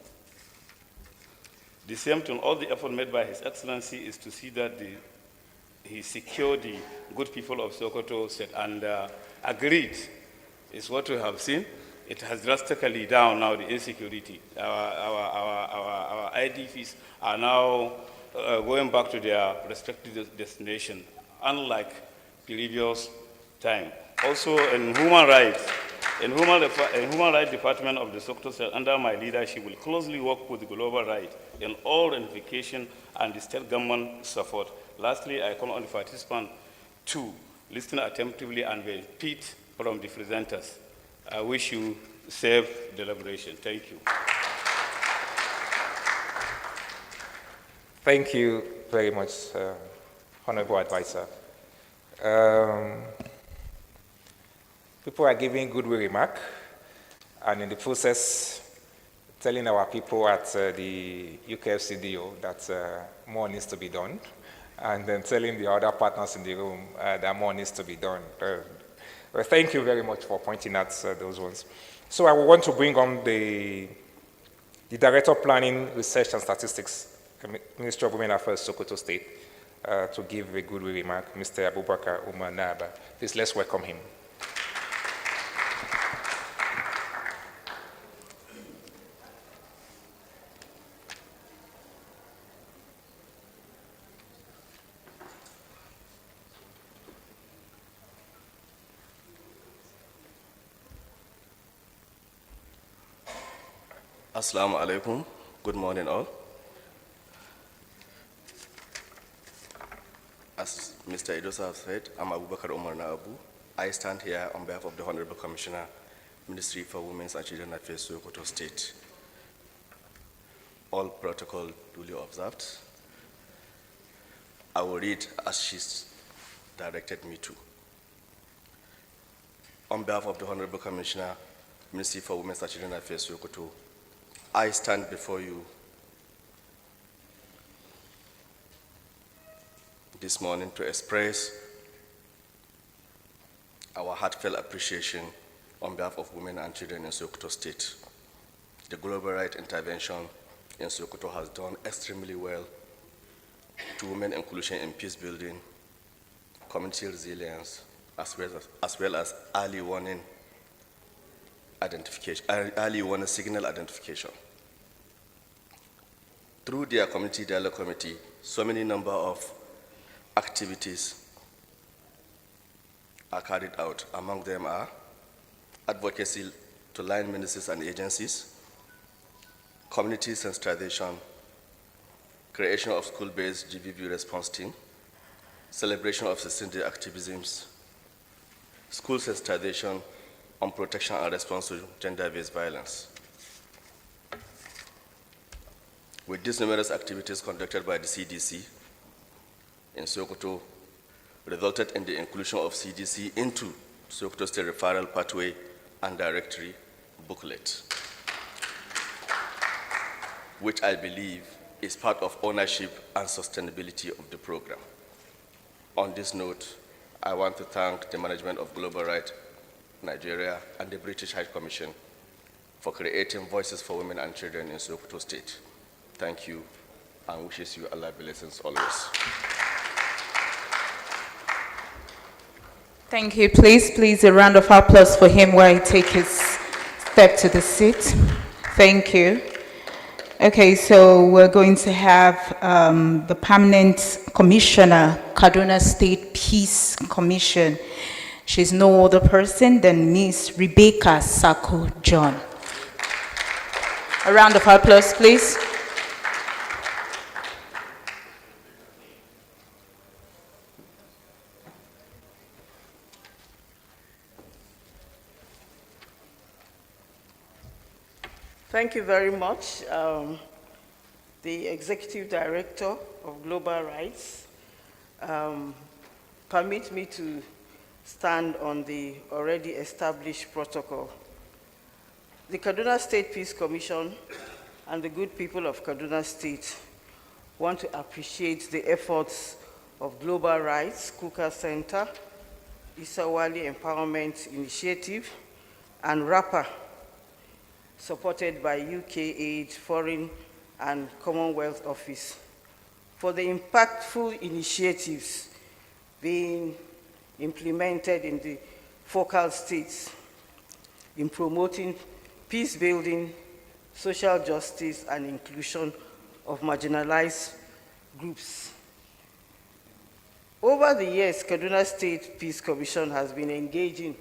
The same thing, all the effort made by His Excellency is to see that he secured the good people of Sokoto State, and agreed is what we have seen. It has drastically down now the insecurity. Our IDPs are now going back to their respective destination, unlike previous time. Also in human rights, in human rights department of the Sokoto State, under my leadership, will closely work with the global right in all ramifications and the state government support. Lastly, I call on the participants to listen attentively and repeat from the presenters. I wish you safe deliberation. Thank you. Thank you very much, Honorable Advisor. People are giving goodwill remark, and in the process, telling our people at the UKFCDO that more needs to be done, and then telling the other partners in the room that more needs to be done. Well, thank you very much for pointing out those ones. So I want to bring on the Director of Planning, Research and Statistics, Ministry of Women Affairs, Sokoto State, to give a good remark, Mr. Abubakar Umar Naba. Please, let's welcome him. Assalamu alaikum. Good morning, all. As Mr. Idosa said, I'm Abubakar Umar Naabu. I stand here on behalf of the Honorable Commissioner, Ministry for Women's and Children Affairs, Sokoto State. All protocol duly observed. I will read as she's directed me to. On behalf of the Honorable Commissioner, Ministry for Women's and Children Affairs, Sokoto, I stand before you this morning to express our heartfelt appreciation on behalf of women and children in Sokoto State. The Global Rights Intervention in Sokoto has done extremely well to women inclusion in peace building, community resilience, as well as early warning identification, early warning signal identification. Through their community dialogue committee, so many number of activities are carried out. Among them are advocacy to line ministries and agencies, community sensitization, creation of school-based GBV response team, celebration of 16-day activisms, school sensitization on protection and response to gender-based violence. With these numerous activities conducted by the CDC in Sokoto, resulted in the inclusion of CDC into Sokoto State Referral Pathway and Directory booklet, which I believe is part of ownership and sustainability of the program. On this note, I want to thank the management of Global Rights Nigeria and the British High Commission for creating Voices for Women and Children in Sokoto State. Thank you, and wishes you Allah blessings always. Thank you. Please, a round of applause for him while he takes his step to the seat. Thank you. Okay, so we're going to have the Permanent Commissioner, Kaduna State Peace Commission. She's no other person than Miss Rebecca Sako John. A round of applause, please. Thank you very much. the Executive Director of Global Rights, permit me to stand on the already established protocol. The Kaduna State Peace Commission and the good people of Kaduna State want to appreciate the efforts of Global Rights, Kuka Center, Isawali Empowerment Initiative, and RAPA, supported by UK Aid, Foreign and Commonwealth Office, for the impactful initiatives being implemented in the focal states in promoting peace building, social justice, and inclusion of marginalized groups. Over the years, Kaduna State Peace Commission has been engaging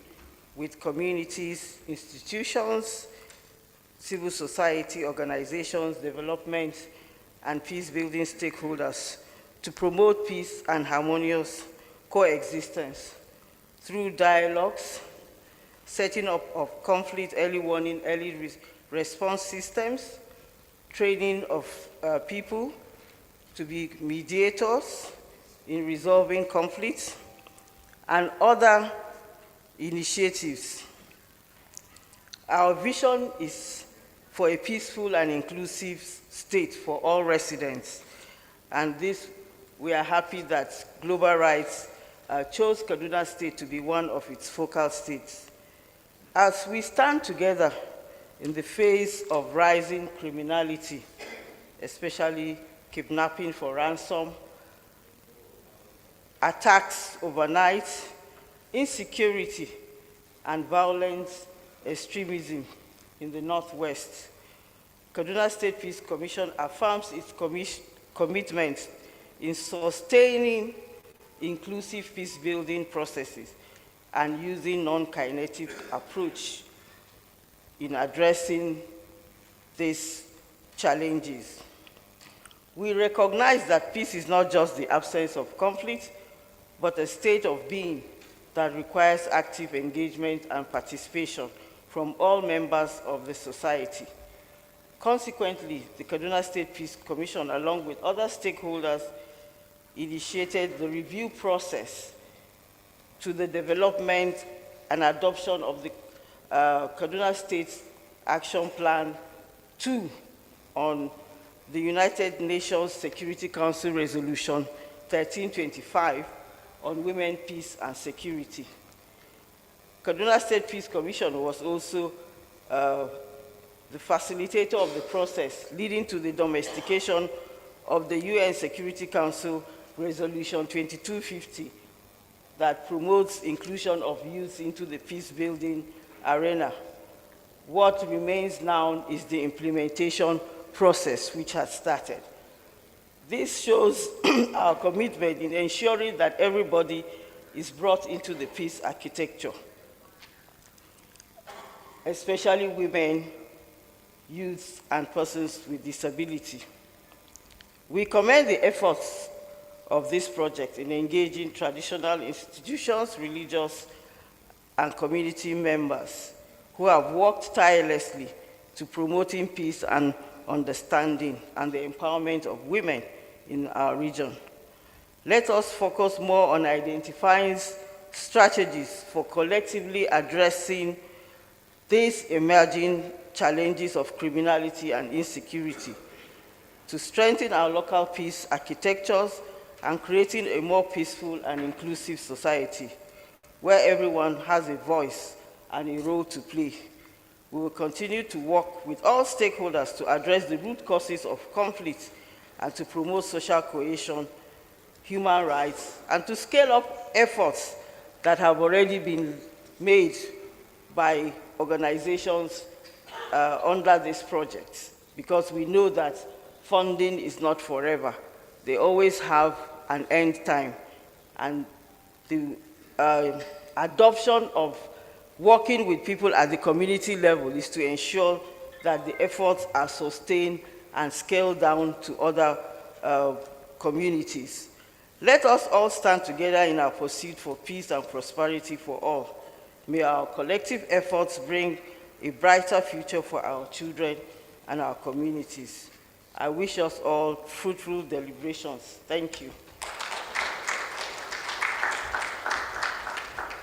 with communities, institutions, civil society organizations, development, and peace-building stakeholders to promote peace and harmonious coexistence through dialogues, setting up of conflict early warning, early response systems, training of people to be mediators in resolving conflicts, and other initiatives. Our vision is for a peaceful and inclusive state for all residents. And this, we are happy that Global Rights chose Kaduna State to be one of its focal states. As we stand together in the face of rising criminality, especially kidnapping for ransom, attacks overnight, insecurity, and violent extremism in the Northwest, Kaduna State Peace Commission affirms its commitment in sustaining inclusive peace-building processes and using non-kinetic approach in addressing these challenges. We recognize that peace is not just the absence of conflict, but a state of being that requires active engagement and participation from all members of the society. Consequently, the Kaduna State Peace Commission, along with other stakeholders, initiated the review process to the development and adoption of the Kaduna State Action Plan 2 on the United Nations Security Council Resolution 1325 on women, peace, and security. Kaduna State Peace Commission was also the facilitator of the process leading to the domestication of the UN Security Council Resolution 2250 that promotes inclusion of youth into the peace-building arena. What remains now is the implementation process which has started. This shows our commitment in ensuring that everybody is brought into the peace architecture, especially women, youth, and persons with disability. We commend the efforts of this project in engaging traditional institutions, religious, and community members who have worked tirelessly to promoting peace and understanding and the empowerment of women in our region. Let us focus more on identifying strategies for collectively addressing these emerging challenges of criminality and insecurity to strengthen our local peace architectures and creating a more peaceful and inclusive society where everyone has a voice and a role to play. We will continue to work with all stakeholders to address the root causes of conflict and to promote social cohesion, human rights, and to scale up efforts that have already been made by organizations under this project, because we know that funding is not forever. They always have an end time. And the adoption of working with people at the community level is to ensure that the efforts are sustained and scaled down to other communities. Let us all stand together in our pursuit for peace and prosperity for all. May our collective efforts bring a brighter future for our children and our communities. I wish us all fruitful deliberations. Thank you.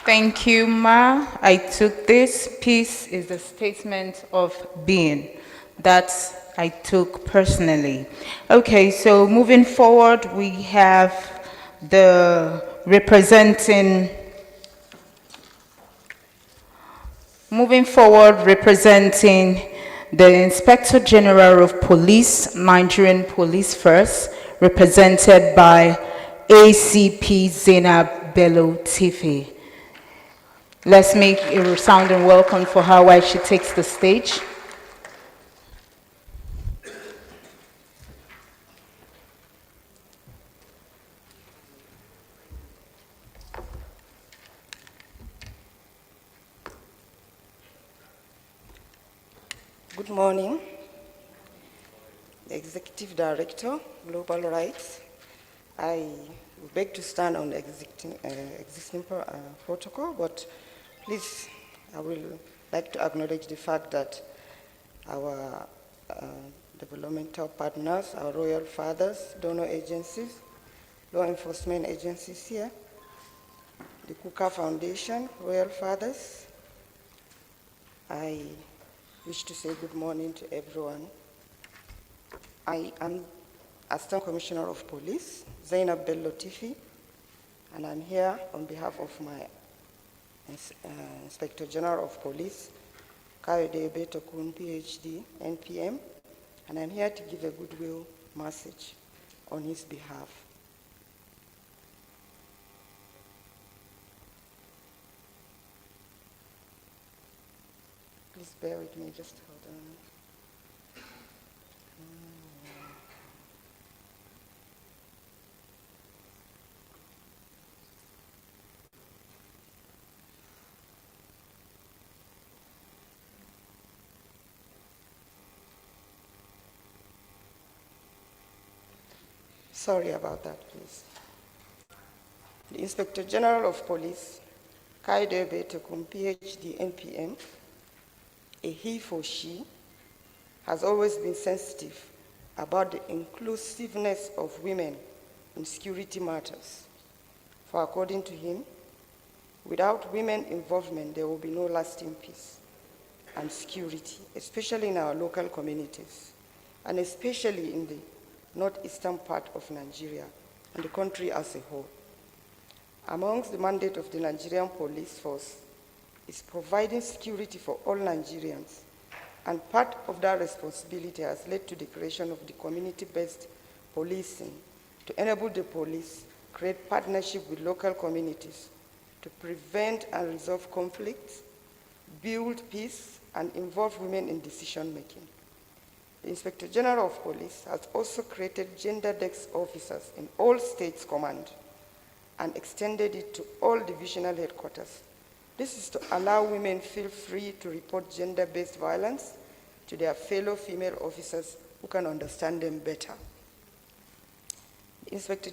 Thank you, Ma. I took this. Peace is a statement of being. That I took personally. Okay, so moving forward, we have the representing the Inspector General of Police, Nigerian Police Force, represented by ACP Zainab Bello Tifi. Let's make a resounding welcome for her while she takes the stage. Good morning. The Executive Director, Global Rights. I beg to stand on the existing protocol, but please, I will like to acknowledge the fact that our developmental partners, our royal fathers, donor agencies, law enforcement agencies here, the Kuka Foundation, royal fathers. I wish to say good morning to everyone. I am Assistant Commissioner of Police, Zainab Bello Tifi, and I'm here on behalf of my Inspector General of Police, Kayode Betokun, PhD, NPM, and I'm here to give a goodwill message on his behalf. Please bear with me, just hold on. Sorry about that, please. The Inspector General of Police, Kayode Betokun, PhD, NPM, a he for she, has always been sensitive about the inclusiveness of women in security matters. For according to him, without women involvement, there will be no lasting peace and security, especially in our local communities, and especially in the northeastern part of Nigeria and the country as a whole. Amongst the mandate of the Nigerian Police Force is providing security for all Nigerians, and part of that responsibility has led to the creation of the community-based policing to enable the police create partnership with local communities to prevent and resolve conflicts, build peace, and involve women in decision-making. The Inspector General of Police has also created gender desk officers in all states command and extended it to all divisional headquarters. This is to allow women feel free to report gender-based violence to their fellow female officers who can understand them better. The Inspector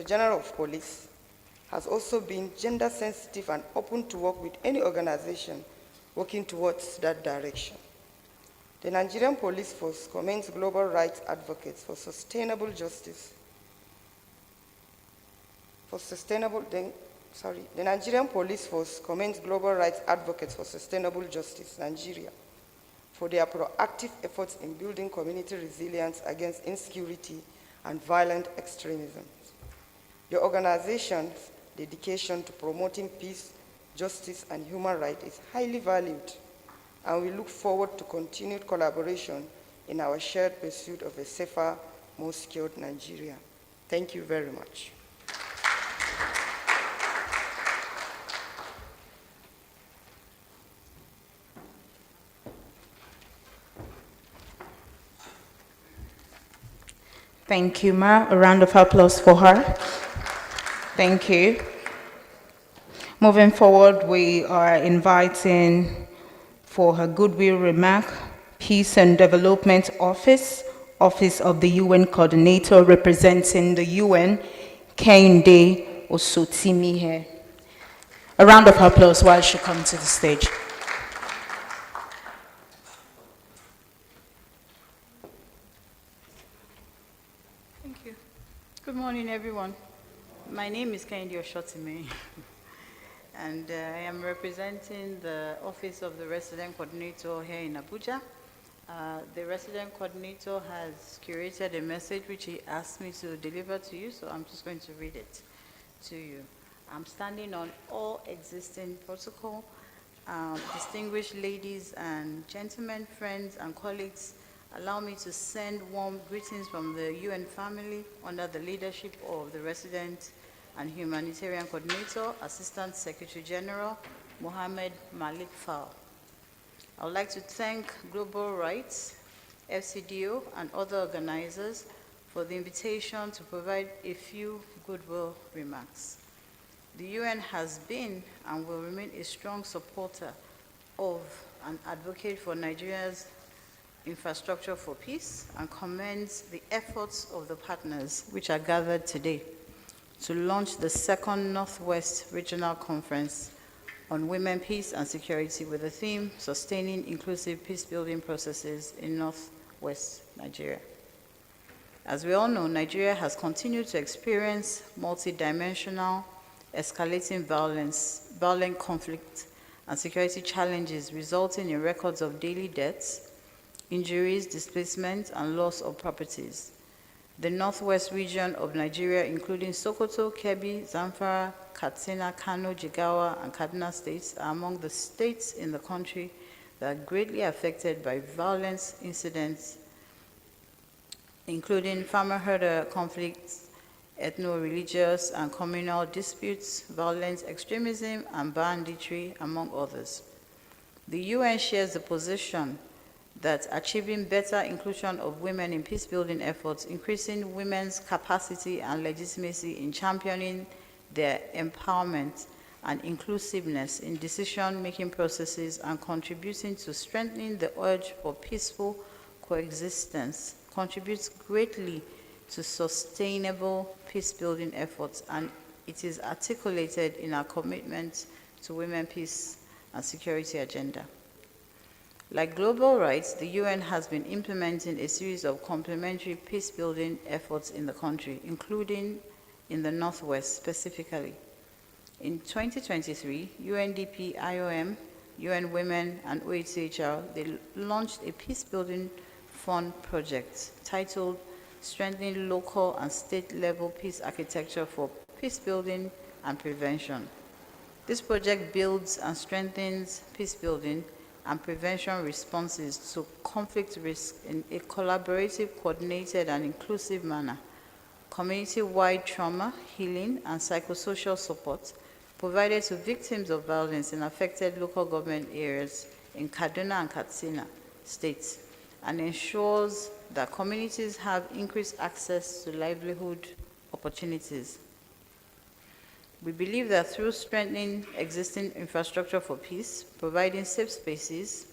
General of Police has also been gender sensitive and open to work with any organization working towards that direction. The Nigerian Police Force commends global rights advocates for sustainable justice. The Nigerian Police Force commends global rights advocates for sustainable justice, Nigeria, for their proactive efforts in building community resilience against insecurity and violent extremism. The organization's dedication to promoting peace, justice, and human rights is highly valued, and we look forward to continued collaboration in our shared pursuit of a safer, more secured Nigeria. Thank you very much. Thank you, Ma. A round of applause for her. Thank you. Moving forward, we are inviting for her goodwill remark, Peace and Development Office, Office of the UN Coordinator representing the UN, Kehinde Osotimihe. A round of applause while she comes to the stage. Thank you. Good morning, everyone. My name is Kendi Oshotime, and I am representing the Office of the Resident Coordinator here in Abuja. The Resident Coordinator has curated a message which he asked me to deliver to you, so I'm just going to read it to you. I'm standing on all existing protocol. Distinguished ladies and gentlemen, friends and colleagues, allow me to send warm greetings from the UN family under the leadership of the Resident and Humanitarian Coordinator, Assistant Secretary General, Mohammed Malik Fall. I would like to thank Global Rights, FCDO, and other organizers for the invitation to provide a few goodwill remarks. The UN has been and will remain a strong supporter of and advocate for Nigeria's infrastructure for peace and commends the efforts of the partners which are gathered today to launch the second NorthWest Regional Conference on Women, Peace and Security with the theme Sustaining Inclusive Peace-Building Processes in Northwest Nigeria. As we all know, Nigeria has continued to experience multidimensional, escalating violence, violent conflict, and security challenges resulting in records of daily deaths, injuries, displacement, and loss of properties. The Northwest region of Nigeria, including Sokoto, Kebbi, Zamfara, Katsina, Kano, Jigawa, and Kaduna states, are among the states in the country that are greatly affected by violence incidents, including farmer-herder conflicts, ethno-religious and communal disputes, violent extremism, and banditry, among others. The UN shares the position that achieving better inclusion of women in peace-building efforts, increasing women's capacity and legitimacy in championing their empowerment and inclusiveness in decision-making processes and contributing to strengthening the urge for peaceful coexistence contributes greatly to sustainable peace-building efforts, and it is articulated in our commitment to women, peace, and security agenda. Like global rights, the UN has been implementing a series of complementary peace-building efforts in the country, including in the Northwest specifically. In 2023, UNDP, IOM, UN Women, and OHCHR, they launched a peace-building fund project titled Strengthening Local and State-Level Peace Architecture for Peace-Building and Prevention. This project builds and strengthens peace-building and prevention responses to conflict risk in a collaborative, coordinated, and inclusive manner. Community-wide trauma, healing, and psychosocial support provided to victims of violence in affected local government areas in Kaduna and Katsina states, and ensures that communities have increased access to livelihood opportunities. We believe that through strengthening existing infrastructure for peace, providing safe spaces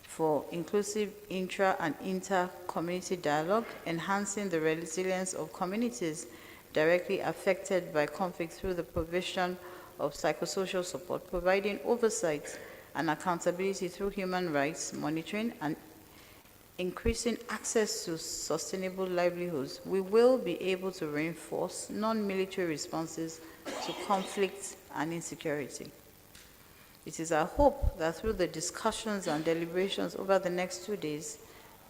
for inclusive intra- and inter-community dialogue, enhancing the resilience of communities directly affected by conflict through the provision of psychosocial support, providing oversight and accountability through human rights monitoring, and increasing access to sustainable livelihoods, we will be able to reinforce non-military responses to conflict and insecurity. It is our hope that through the discussions and deliberations over the next 2 days,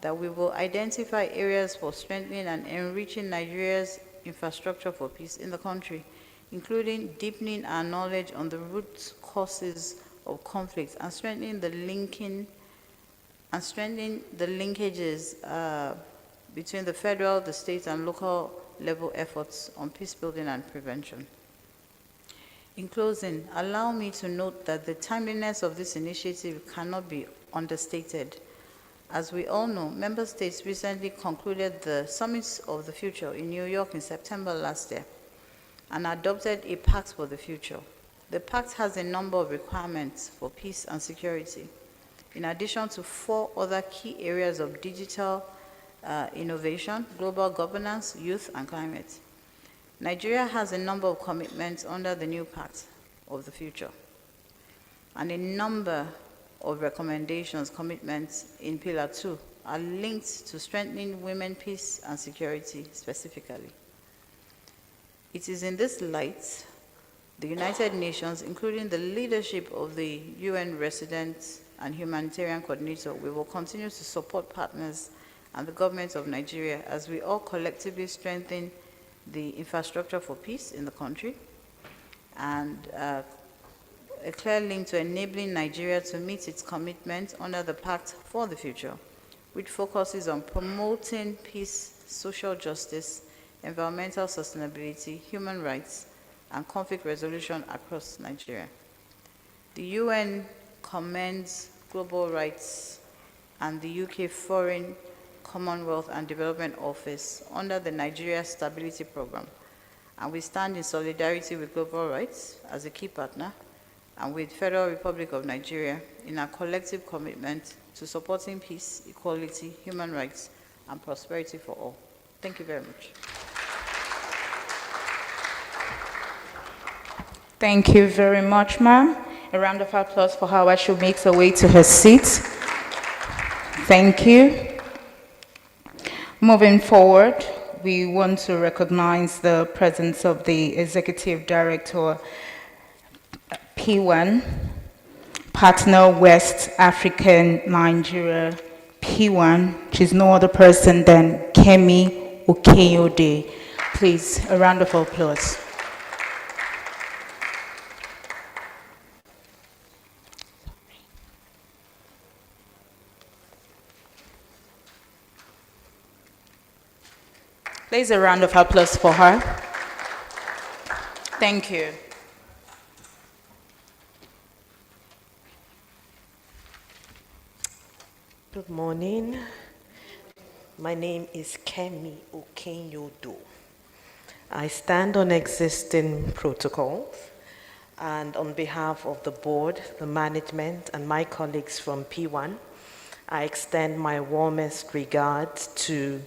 that we will identify areas for strengthening and enriching Nigeria's infrastructure for peace in the country, including deepening our knowledge on the root causes of conflict and strengthening the linkages between the federal, the state, and local level efforts on peace building and prevention. In closing, allow me to note that the timeliness of this initiative cannot be understated. As we all know, member states recently concluded the Summits of the Future in New York in September last year and adopted a Pact for the Future. The Pact has a number of requirements for peace and security, in addition to 4 other key areas of digital innovation, global governance, youth, and climate. Nigeria has a number of commitments under the new Pact of the Future, and a number of recommendations, commitments in Pillar 2 are linked to strengthening women, peace, and security specifically. It is in this light the United Nations, including the leadership of the UN Resident and Humanitarian Coordinator, we will continue to support partners and the government of Nigeria as we all collectively strengthen the infrastructure for peace in the country and a clear link to enabling Nigeria to meet its commitment under the Pact for the Future, which focuses on promoting peace, social justice, environmental sustainability, human rights, and conflict resolution across Nigeria. The UN commends Global Rights and the UK Foreign, Commonwealth and Development Office under the Nigeria Stability Program, and we stand in solidarity with Global Rights as a key partner and with Federal Republic of Nigeria in our collective commitment to supporting peace, equality, human rights, and prosperity for all. Thank you very much. Thank you very much, ma'am. A round of applause for her as she makes her way to her seat. Thank you. Moving forward, we want to recognize the presence of the Executive Director, P1, Partner West African Nigeria, P1, which is no other person than Kemi Okeyode. Please, a round of applause. Please, a round of applause for her. Thank you. Good morning. My name is Kemi Okenyodo. I stand on existing protocols, and on behalf of the board, the management, and my colleagues from P1, I extend my warmest regards to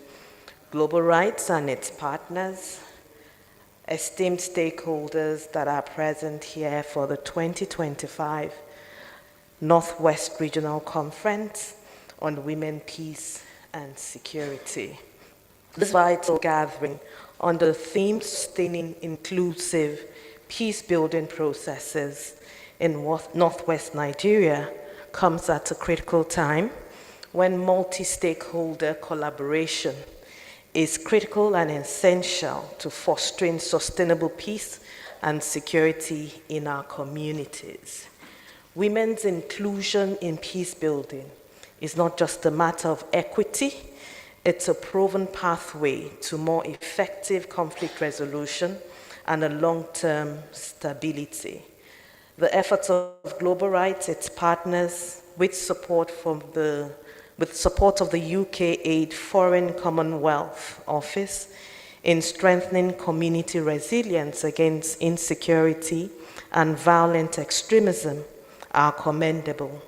Global Rights and its partners, esteemed stakeholders that are present here for the 2025 NorthWest Regional Conference on Women, Peace, and Security. This vital gathering under the theme Sustaining Inclusive Peace-Building Processes in Northwest Nigeria comes at a critical time when multi-stakeholder collaboration is critical and essential to fostering sustainable peace and security in our communities. Women's inclusion in peace building is not just a matter of equity, it's a proven pathway to more effective conflict resolution and a long-term stability. The efforts of Global Rights, its partners, with support of the UK Aid Foreign Commonwealth Office in strengthening community resilience against insecurity and violent extremism are commendable.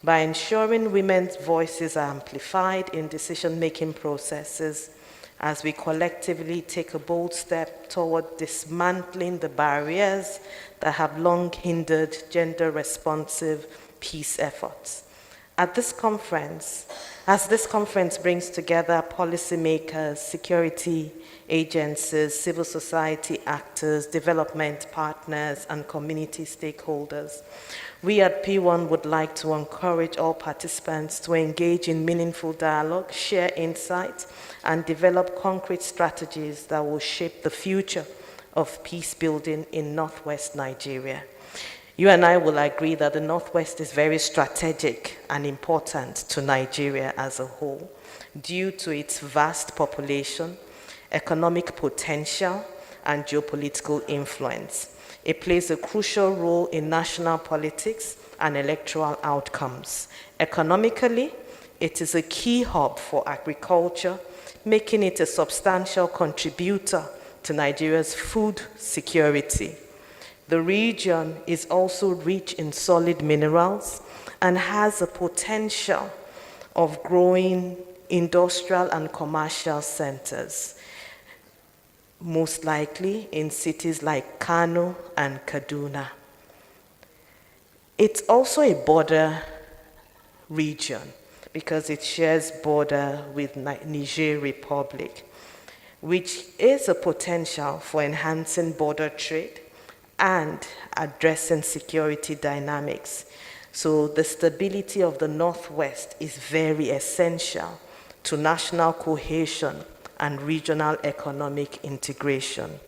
By ensuring women's voices are amplified in decision-making processes, as we collectively take a bold step toward dismantling the barriers that have long hindered gender-responsive peace efforts. As this conference brings together policymakers, security agencies, civil society actors, development partners, and community stakeholders, we at P1 would like to encourage all participants to engage in meaningful dialogue, share insights, and develop concrete strategies that will shape the future of peace building in Northwest Nigeria. You and I will agree that the Northwest is very strategic and important to Nigeria as a whole due to its vast population, economic potential, and geopolitical influence. It plays a crucial role in national politics and electoral outcomes. Economically, it is a key hub for agriculture, making it a substantial contributor to Nigeria's food security. The region is also rich in solid minerals and has a potential of growing industrial and commercial centers, most likely in cities like Kano and Kaduna. It's also a border region, because it shares border with Niger Republic, which is a potential for enhancing border trade and addressing security dynamics. So the stability of the Northwest is very essential to national cohesion and regional economic integration.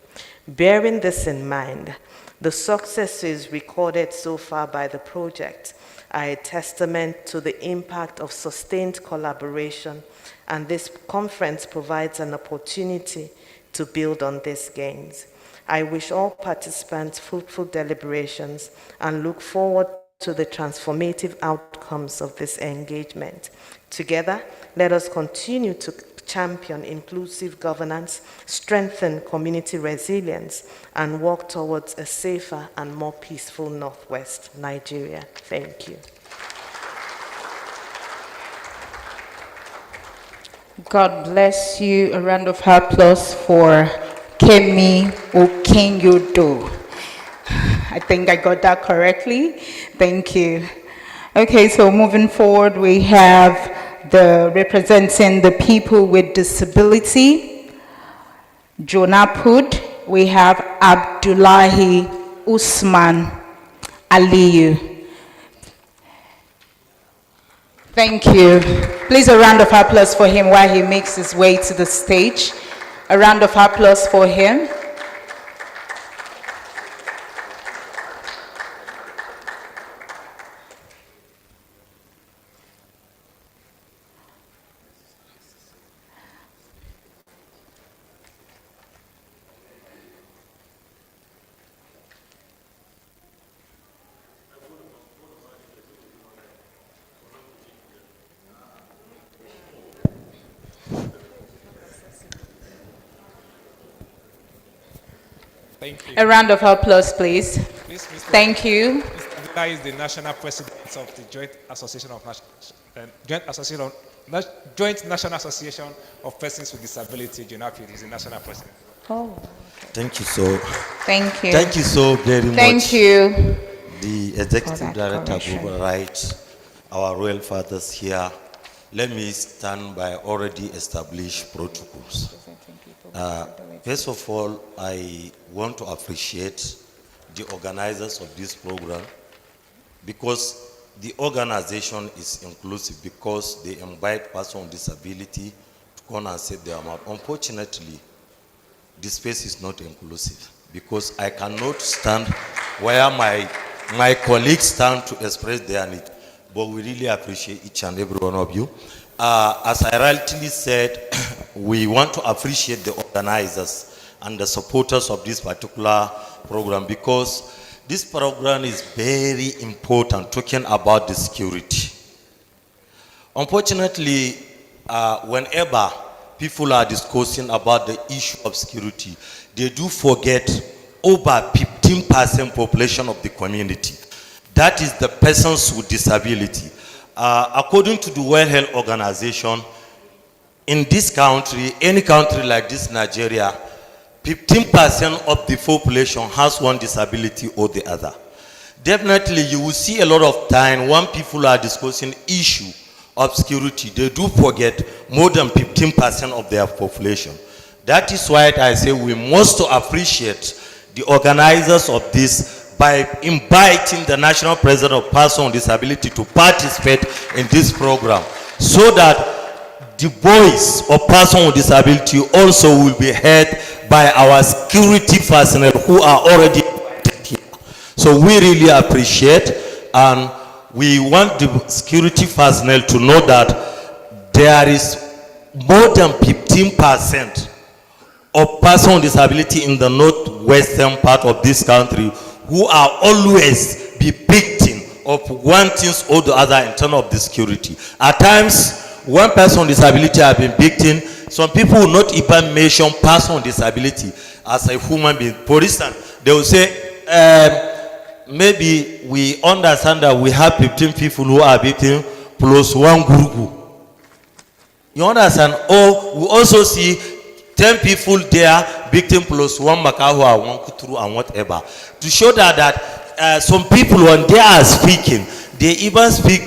Bearing this in mind, the successes recorded so far by the project are a testament to the impact of sustained collaboration, and this conference provides an opportunity to build on these gains. I wish all participants fruitful deliberations and look forward to the transformative outcomes of this engagement. Together, let us continue to champion inclusive governance, strengthen community resilience, and work towards a safer and more peaceful Northwest Nigeria. Thank you. God bless you. A round of applause for Kemi Okenyodo. I think I got that correctly. Thank you. Okay, so moving forward, we have the representing the people with disability, Jonapud. We have Abdullahi Usman Aliyu. Thank you. Please a round of applause for him while he makes his way to the stage. A round of applause for him. Thank you. A round of applause, please. Please, Mr. Thank you. Mr. Abdullah is the National President of the Joint National Association of Persons with Disability. Jonapud is the National President. Oh. Thank you so. Thank you. Thank you so very much. Thank you. The Executive Director of Global Rights, our royal fathers here. Let me stand by already established protocols. First of all, I want to appreciate the organizers of this program, because the organization is inclusive, because they invite persons with disability to come and say their mouth. Unfortunately, the space is not inclusive, because I cannot stand where my colleagues stand to express their need. But we really appreciate each and every one of you. As I rightly said, we want to appreciate the organizers and the supporters of this particular program, because this program is very important, talking about the security. Unfortunately, whenever people are discussing about the issue of security, they do forget over 15% population of the community. That is the persons with disability. According to the World Health Organization, in this country, any country like this, Nigeria, 15% of the population has one disability or the other. Definitely, you will see a lot of time when people are discussing issue of security, they do forget more than 15% of their population. That is why I say we must appreciate the organizers of this by inviting the National President of Persons with Disability to participate in this program, so that the voice of persons with disability also will be heard by our security personnel who are already here. So we really appreciate, and we want the security personnel to know that there is more than 15% of persons with disability in the northwestern part of this country who are always be victim of one thing or the other in terms of the security. At times, one person with disability have been victim. Some people will not even mention person with disability as a human being. For instance, they will say, maybe we understand that we have 15 people who are victim plus one group. You understand? Or we also see 10 people there, victim plus one makahu or one kuturu and whatever. To show that some people, when they are speaking, They even speak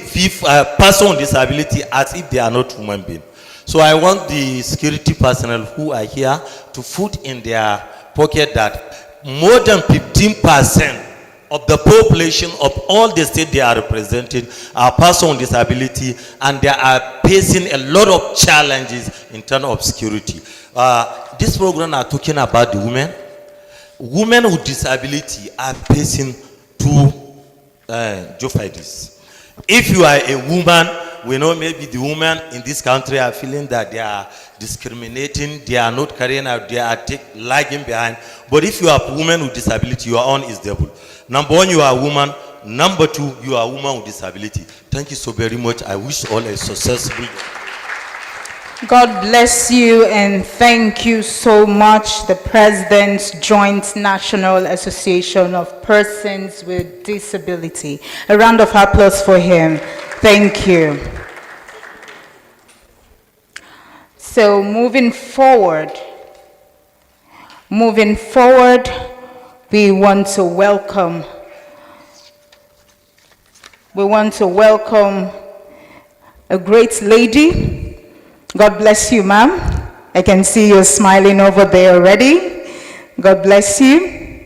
person with disability as if they are not human beings. So I want the security personnel who are here to put in their pocket that more than 15% of the population of all the states they are representing are persons with disability, and they are facing a lot of challenges in terms of security. This program are talking about the women. Women with disability are facing two jeopardies. If you are a woman, we know maybe the women in this country are feeling that they are discriminating, they are not carrying out, they are lagging behind. But if you are a woman with disability, your own is double. Number one, you are a woman. Number two, you are a woman with disability. Thank you so very much. I wish all a successful. God bless you and thank you so much, the President's Joint National Association of Persons with Disability. A round of applause for him. Thank you. So moving forward, we want to welcome a great lady. God bless you, ma'am. I can see you smiling over there already. God bless you.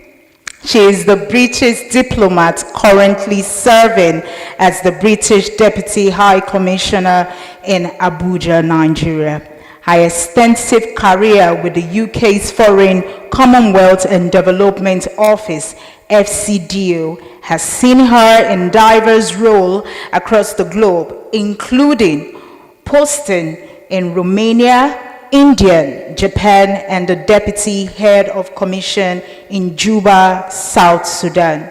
She is the British diplomat currently serving as the British Deputy High Commissioner in Abuja, Nigeria. Her extensive career with the UK's Foreign, Commonwealth and Development Office, FCDO, has seen her in diverse roles across the globe, including posting in Romania, India, Japan, and the Deputy Head of Commission in Juba, South Sudan.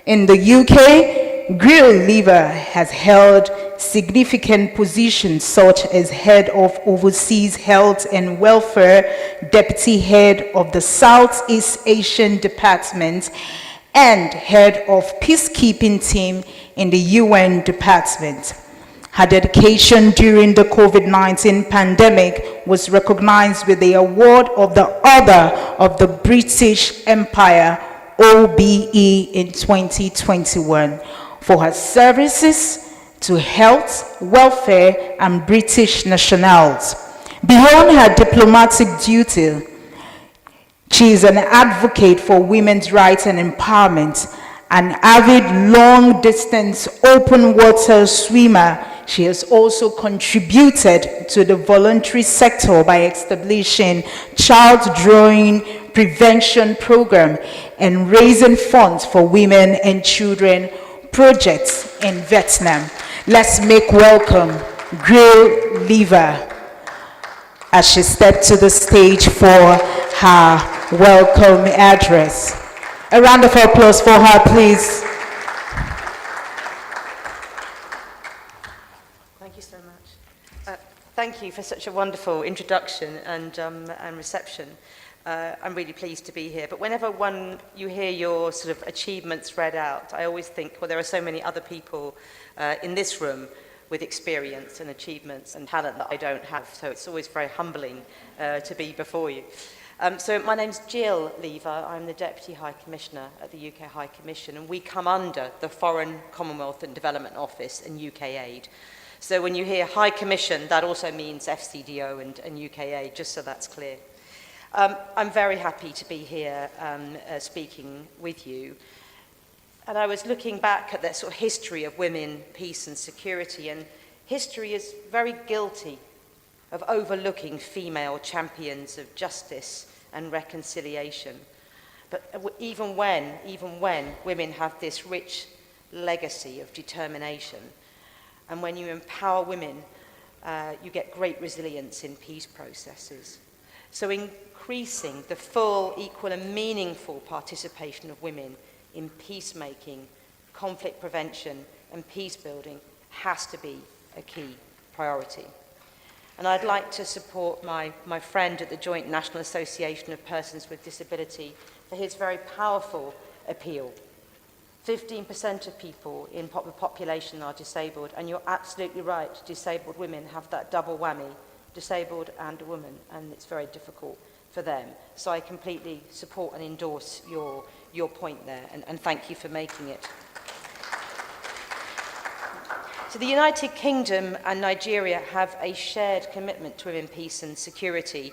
In the UK, Grill-Lever has held significant positions such as Head of Overseas Health and Welfare, Deputy Head of the Southeast Asian Department, and Head of Peacekeeping Team in the UN Department. Her dedication during the COVID-19 pandemic was recognized with the award of the Order of the British Empire, OBE, in 2021 for her services to health, welfare, and British nationals. Beyond her diplomatic duty, she is an advocate for women's rights and empowerment, an avid long-distance open water swimmer. She has also contributed to the voluntary sector by establishing child drowning prevention program and raising funds for women and children projects in Vietnam. Let's make welcome Grill-Lever as she steps to the stage for her welcome address. A round of applause for her, please. Thank you for such a wonderful introduction and reception. I'm really pleased to be here. But whenever you hear your sort of achievements read out, I always think, well, there are so many other people in this room with experience and achievements and talent that I don't have. So it's always very humbling to be before you. So my name's Jill Lever. I'm the Deputy High Commissioner at the UK High Commission, and we come under the Foreign, Commonwealth and Development Office and UK Aid. So when you hear High Commission, that also means FCDO and UK Aid, just so that's clear. I'm very happy to be here speaking with you. And I was looking back at the sort of history of women, peace and security, and history is very guilty of overlooking female champions of justice and reconciliation. But even when women have this rich legacy of determination, and when you empower women, you get great resilience in peace processes. So increasing the full, equal and meaningful participation of women in peacemaking, conflict prevention and peace building has to be a key priority. And I'd like to support my friend at the Joint National Association of Persons with Disability for his very powerful appeal. 15% of people in the population are disabled, and you're absolutely right, disabled women have that double whammy, disabled and a woman, and it's very difficult for them. So I completely support and endorse your point there, and thank you for making it. So the United Kingdom and Nigeria have a shared commitment to women, peace and security.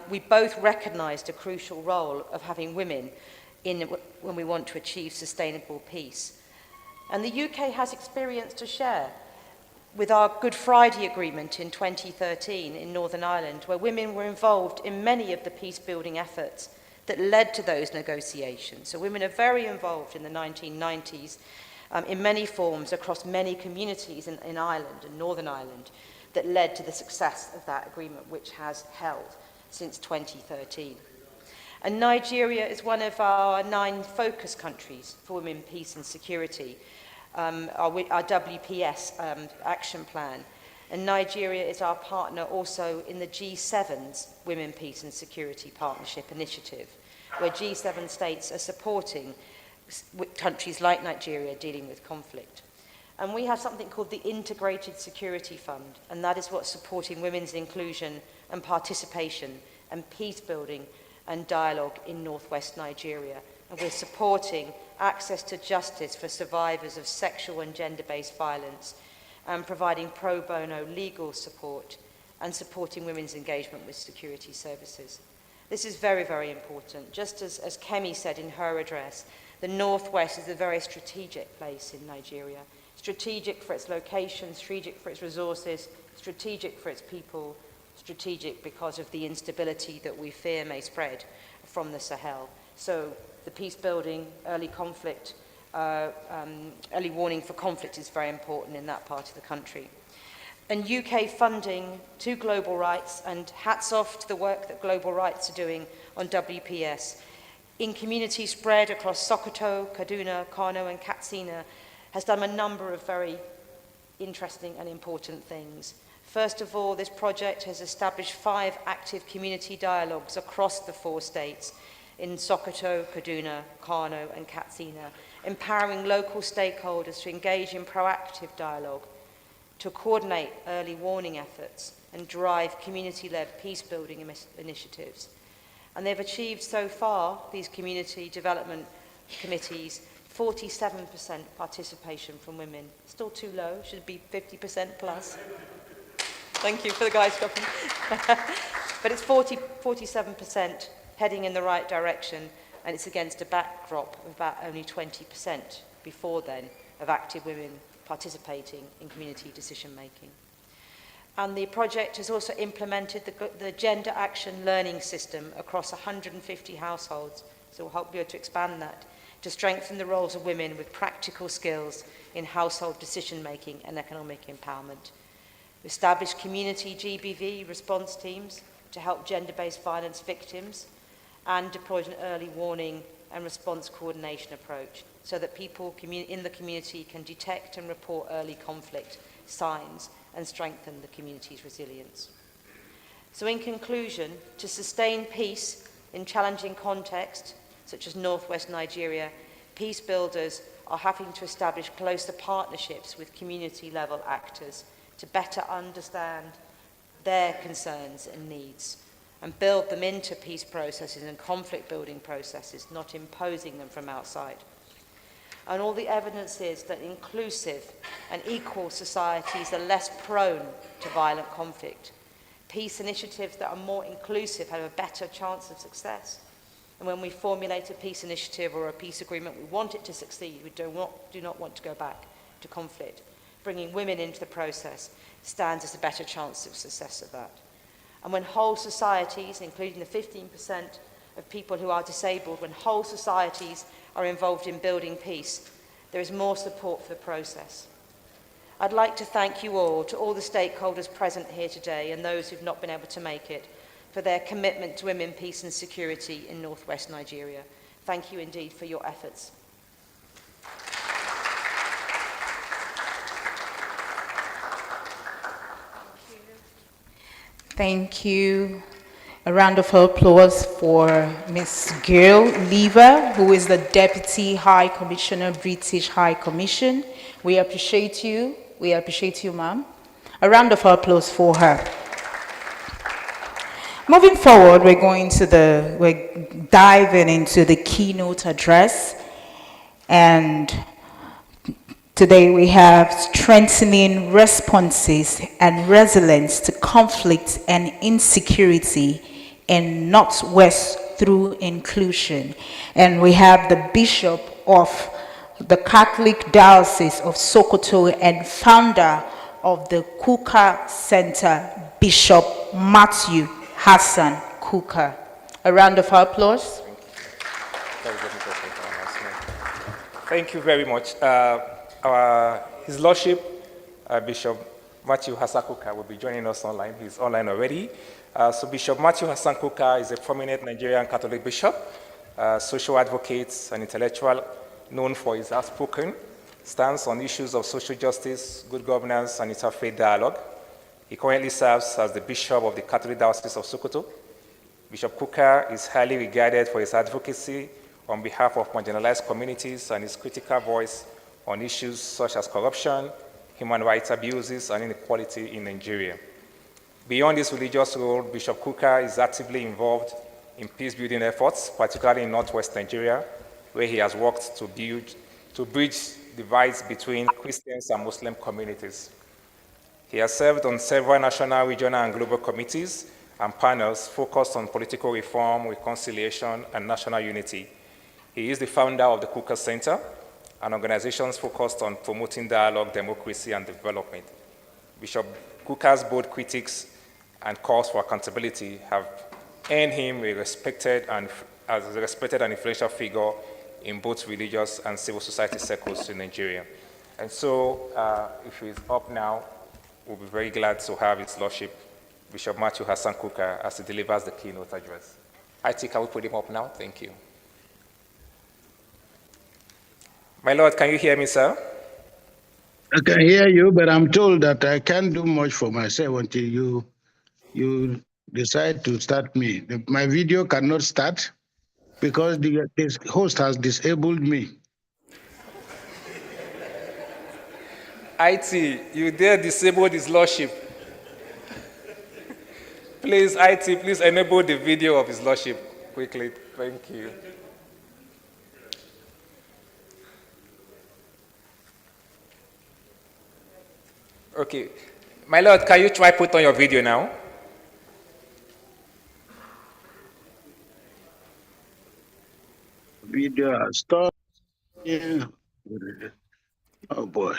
We both recognise the crucial role of having women when we want to achieve sustainable peace. And the UK has experience to share with our Good Friday Agreement in 2013 in Northern Ireland, where women were involved in many of the peace-building efforts that led to those negotiations. So women are very involved in the 1990s in many forms across many communities in Ireland and Northern Ireland that led to the success of that agreement, which has held since 2013. And Nigeria is one of our 9 focus countries for women, peace and security, our WPS action plan. And Nigeria is our partner also in the G7's Women, Peace and Security Partnership Initiative, where G7 states are supporting countries like Nigeria dealing with conflict. And we have something called the Integrated Security Fund, and that is what's supporting women's inclusion and participation and peace building and dialogue in northwest Nigeria. And we're supporting access to justice for survivors of sexual and gender-based violence, and providing pro bono legal support and supporting women's engagement with security services. This is very, very important. Just as Kemi said in her address, the Northwest is a very strategic place in Nigeria. Strategic for its location, strategic for its resources, strategic for its people, strategic because of the instability that we fear may spread from the Sahel. So the peace building, early conflict, early warning for conflict is very important in that part of the country. And UK funding to Global Rights, and hats off to the work that Global Rights are doing on WPS, in communities spread across Sokoto, Kaduna, Kano and Katsina, has done a number of very interesting and important things. First of all, this project has established 5 active community dialogues across the 4 states in Sokoto, Kaduna, Kano and Katsina, empowering local stakeholders to engage in proactive dialogue, to coordinate early warning efforts and drive community-led peace-building initiatives. And they've achieved so far, these community development committees, 47% participation from women. Still too low, should be 50% plus. Thank you for the guys dropping. But it's 47% heading in the right direction, and it's against a backdrop of about only 20% before then of active women participating in community decision-making. And the project has also implemented the Gender Action Learning System across 150 households, so we'll help you to expand that, to strengthen the roles of women with practical skills in household decision-making and economic empowerment. We established community GBV response teams to help gender-based violence victims, and deployed an early warning and response coordination approach so that people in the community can detect and report early conflict signs and strengthen the community's resilience. So in conclusion, to sustain peace in challenging contexts, such as northwest Nigeria, peace builders are having to establish closer partnerships with community-level actors to better understand their concerns and needs, and build them into peace processes and conflict-building processes, not imposing them from outside. And all the evidence is that inclusive and equal societies are less prone to violent conflict. Peace initiatives that are more inclusive have a better chance of success. And when we formulate a peace initiative or a peace agreement, we want it to succeed. We do not want to go back to conflict. Bringing women into the process stands as a better chance of success of that. And when whole societies, including the 15% of people who are disabled, when whole societies are involved in building peace, there is more support for the process. I'd like to thank you all, to all the stakeholders present here today and those who've not been able to make it, for their commitment to women, peace and security in northwest Nigeria. Thank you indeed for your efforts. Thank you. A round of applause for Ms. Gail Lever, who is the Deputy High Commissioner, British High Commission. We appreciate you. We appreciate you, ma'am. A round of applause for her. Moving forward, we're diving into the keynote address, and Today we have strengthening responses and resilience to conflict and insecurity in Northwest through inclusion. And we have the Bishop of the Catholic Diocese of Sokoto and founder of the Kuka Center, Bishop Matthew Hassan Kuka. A round of applause. Thank you very much. His Lordship, Bishop Matthew Hassan Kuka, will be joining us online. He's online already. So Bishop Matthew Hassan Kuka is a prominent Nigerian Catholic bishop, social advocate, and intellectual known for his outspoken stance on issues of social justice, good governance, and interfaith dialogue. He currently serves as the Bishop of the Catholic Diocese of Sokoto. Bishop Kuka is highly regarded for his advocacy on behalf of marginalized communities and his critical voice on issues such as corruption, human rights abuses, and inequality in Nigeria. Beyond his religious role, Bishop Kuka is actively involved in peace-building efforts, particularly in Northwest Nigeria, where he has worked to bridge divides between Christians and Muslim communities. He has served on several national, regional, and global committees and panels focused on political reform, reconciliation, and national unity. He is the founder of the Kuka Center, an organization focused on promoting dialogue, democracy, and development. Bishop Kuka's bold critics and calls for accountability have earned him as a respected and influential figure in both religious and civil society circles in Nigeria. And so, if he's up now, we'll be very glad to have His Lordship, Bishop Matthew Hassan Kuka, as he delivers the keynote address. Can we put him up now? Thank you. My Lord, can you hear me, sir? I can hear you, but I'm told that I can't do much for myself until you decide to start me. My video cannot start because the host has disabled me. IT, you dare disable His Lordship. Please, IT, please enable the video of His Lordship quickly. Thank you. Okay. My Lord, can you try put on your video now? Video has stopped. Yeah. Oh boy.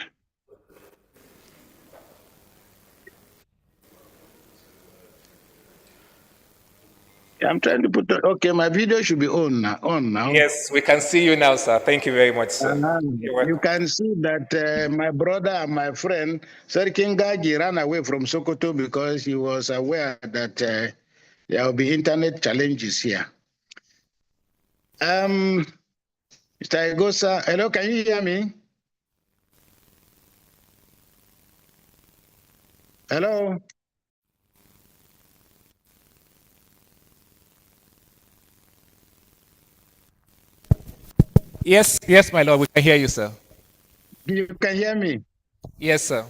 I'm trying to put okay, my video should be on now. Yes, we can see you now, sir. Thank you very much, sir. You can see that my brother and my friend Serkin Gaji ran away from Sokoto because he was aware that there will be internet challenges here. Mr. Egosa, hello, can you hear me? Hello? Yes, my Lord, we can hear you, sir. You can hear me? Yes, sir.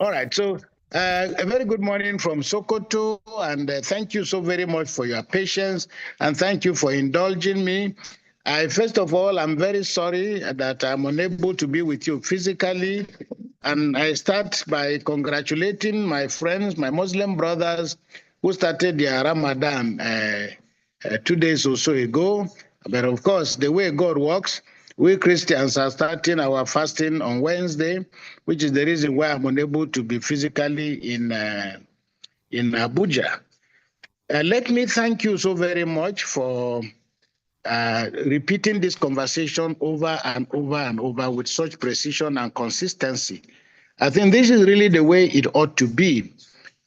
All right, so a very good morning from Sokoto, and thank you so very much for your patience, and thank you for indulging me. First of all, I'm very sorry that I'm unable to be with you physically, and I start by congratulating my friends, my Muslim brothers, who started their Ramadan 2 days or so ago. But of course, the way God works, we Christians are starting our fasting on Wednesday, which is the reason why I'm unable to be physically in Abuja. Let me thank you so very much for repeating this conversation over and over and over with such precision and consistency. I think this is really the way it ought to be.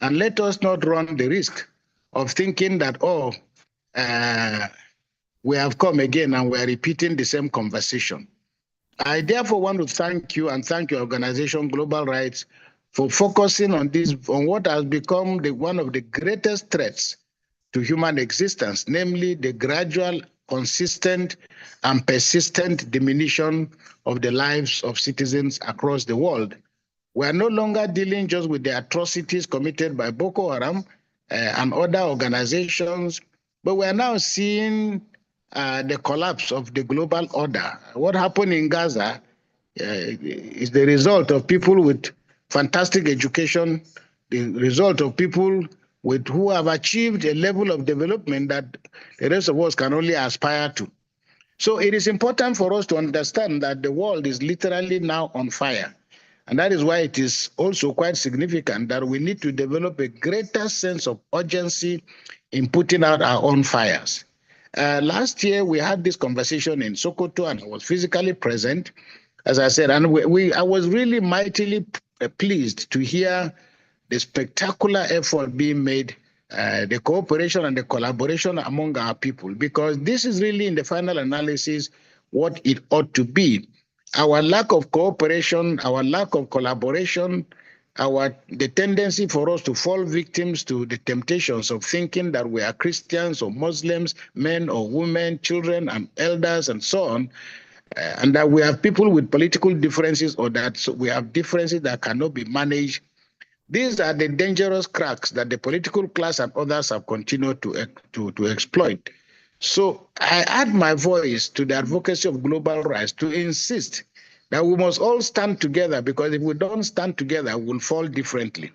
And let us not run the risk of thinking that, we have come again and we are repeating the same conversation. I therefore want to thank you and thank your organization, Global Rights, for focusing on what has become one of the greatest threats to human existence, namely the gradual, consistent, and persistent diminution of the lives of citizens across the world. We are no longer dealing just with the atrocities committed by Boko Haram and other organizations, but we are now seeing the collapse of the global order. What happened in Gaza is the result of people with fantastic education, the result of people who have achieved a level of development that the rest of us can only aspire to. So it is important for us to understand that the world is literally now on fire. And that is why it is also quite significant that we need to develop a greater sense of urgency in putting out our own fires. Last year, we had this conversation in Sokoto, and I was physically present, as I said, and I was really mightily pleased to hear the spectacular effort being made, the cooperation and the collaboration among our people, because this is really, in the final analysis, what it ought to be. Our lack of cooperation, our lack of collaboration, the tendency for us to fall victims to the temptations of thinking that we are Christians or Muslims, men or women, children and elders and so on, and that we have people with political differences, or that we have differences that cannot be managed. These are the dangerous cracks that the political class and others have continued to exploit. So I add my voice to the advocacy of global rights to insist that we must all stand together, because if we don't stand together, we'll fall differently.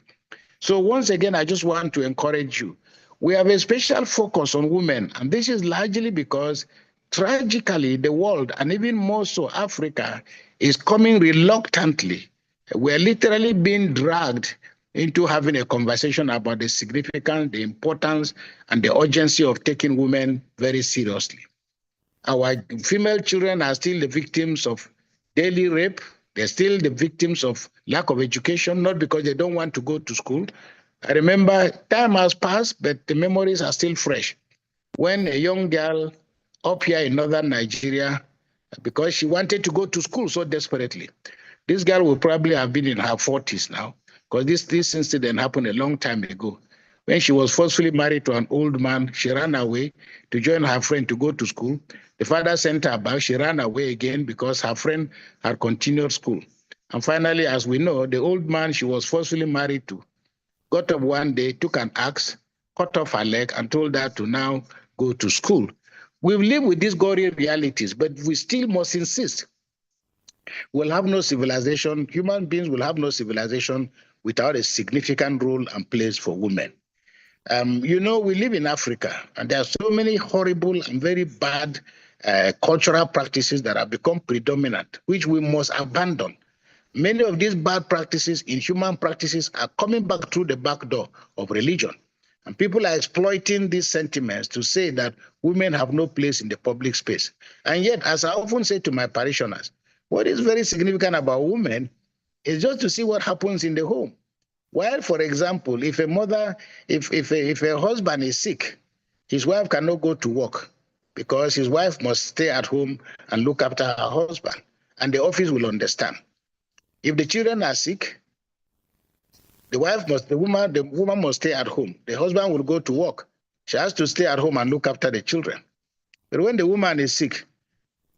So once again, I just want to encourage you. We have a special focus on women, and this is largely because tragically the world, and even more so Africa, is coming reluctantly. We're literally being dragged into having a conversation about the significance, the importance, and the urgency of taking women very seriously. Our female children are still the victims of daily rape. They're still the victims of lack of education, not because they don't want to go to school. I remember time has passed, but the memories are still fresh. When a young girl up here in northern Nigeria, because she wanted to go to school so desperately, this girl will probably have been in her 40s now, because this incident happened a long time ago. When she was forcefully married to an old man, she ran away to join her friend to go to school. The father sent her back. She ran away again because her friend had continued school. And finally, as we know, the old man she was forcefully married to got up one day, took an axe, cut off her leg, and told her to now go to school. We live with these gory realities, but we still must insist. We'll have no civilization, human beings will have no civilization without a significant role and place for women. We live in Africa, and there are so many horrible and very bad cultural practices that have become predominant, which we must abandon. Many of these bad practices, inhuman practices, are coming back through the back door of religion. And people are exploiting these sentiments to say that women have no place in the public space. And yet, as I often say to my parishioners, what is very significant about women is just to see what happens in the home. While, for example, if a husband is sick, his wife cannot go to work because his wife must stay at home and look after her husband, and the office will understand. If the children are sick, the woman must stay at home. The husband will go to work. She has to stay at home and look after the children. But when the woman is sick,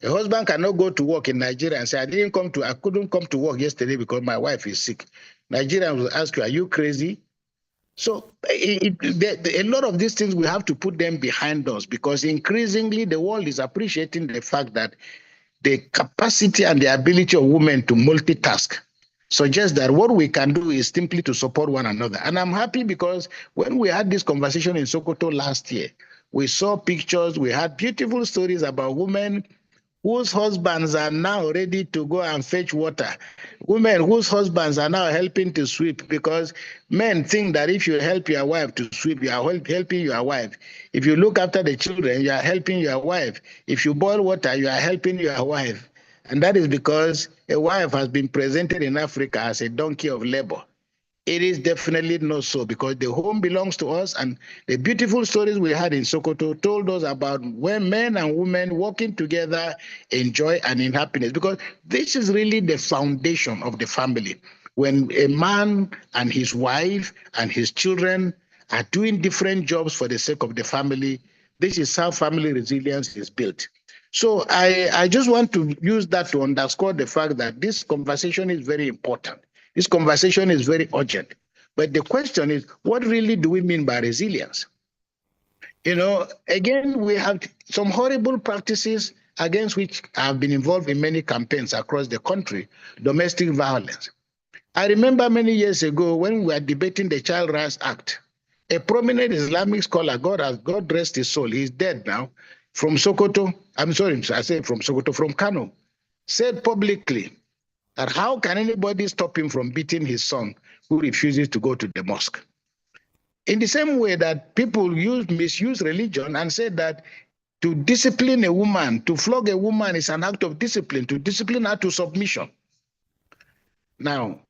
the husband cannot go to work in Nigeria and say, I couldn't come to work yesterday because my wife is sick. Nigerians will ask you, are you crazy? So a lot of these things, we have to put them behind us, because increasingly the world is appreciating the fact that the capacity and the ability of women to multitask suggests that what we can do is simply to support one another. And I'm happy because when we had this conversation in Sokoto last year, we saw pictures, we had beautiful stories about women whose husbands are now ready to go and fetch water. Women whose husbands are now helping to sweep, because men think that if you help your wife to sweep, you are helping your wife. If you look after the children, you are helping your wife. If you boil water, you are helping your wife. And that is because a wife has been presented in Africa as a donkey of labor. It is definitely not so, because the home belongs to us, and the beautiful stories we had in Sokoto told us about when men and women working together in joy and in happiness, because this is really the foundation of the family. When a man and his wife and his children are doing different jobs for the sake of the family, this is how family resilience is built. So I just want to use that to underscore the fact that this conversation is very important. This conversation is very urgent. But the question is, what really do we mean by resilience? Again, we have some horrible practices against which I've been involved in many campaigns across the country, domestic violence. I remember many years ago when we were debating the Child Rights Act, a prominent Islamic scholar, God rest his soul, he's dead now, from Sokoto, I'm sorry, I say from Sokoto, from Kano, said publicly that how can anybody stop him from beating his son who refuses to go to the mosque? In the same way that people misuse religion and say that to discipline a woman, to flog a woman is an act of discipline, to discipline her to submission. Now,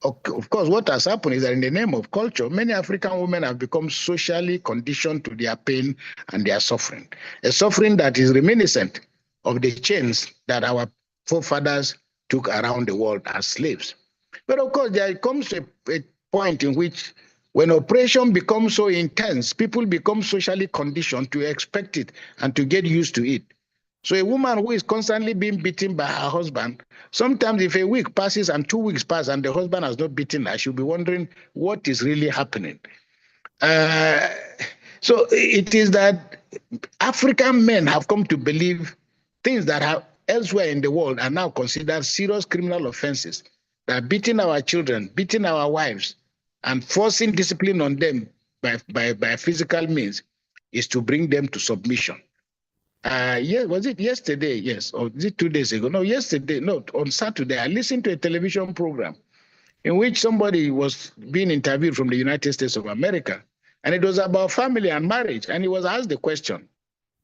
of course, what has happened is that in the name of culture, many African women have become socially conditioned to their pain and their suffering, a suffering that is reminiscent of the chains that our forefathers took around the world as slaves. But of course, there comes a point in which when oppression becomes so intense, people become socially conditioned to expect it and to get used to it. So a woman who is constantly being beaten by her husband, sometimes if a week passes and 2 weeks pass and the husband has not beaten her, she'll be wondering what is really happening. So it is that African men have come to believe things that are elsewhere in the world are now considered serious criminal offenses. That beating our children, beating our wives, and forcing discipline on them by physical means is to bring them to submission. Yeah, was it yesterday? Yes, or is it 2 days ago? No, yesterday. No, on Saturday, I listened to a television program in which somebody was being interviewed from the United States of America, and it was about family and marriage. And he was asked the question,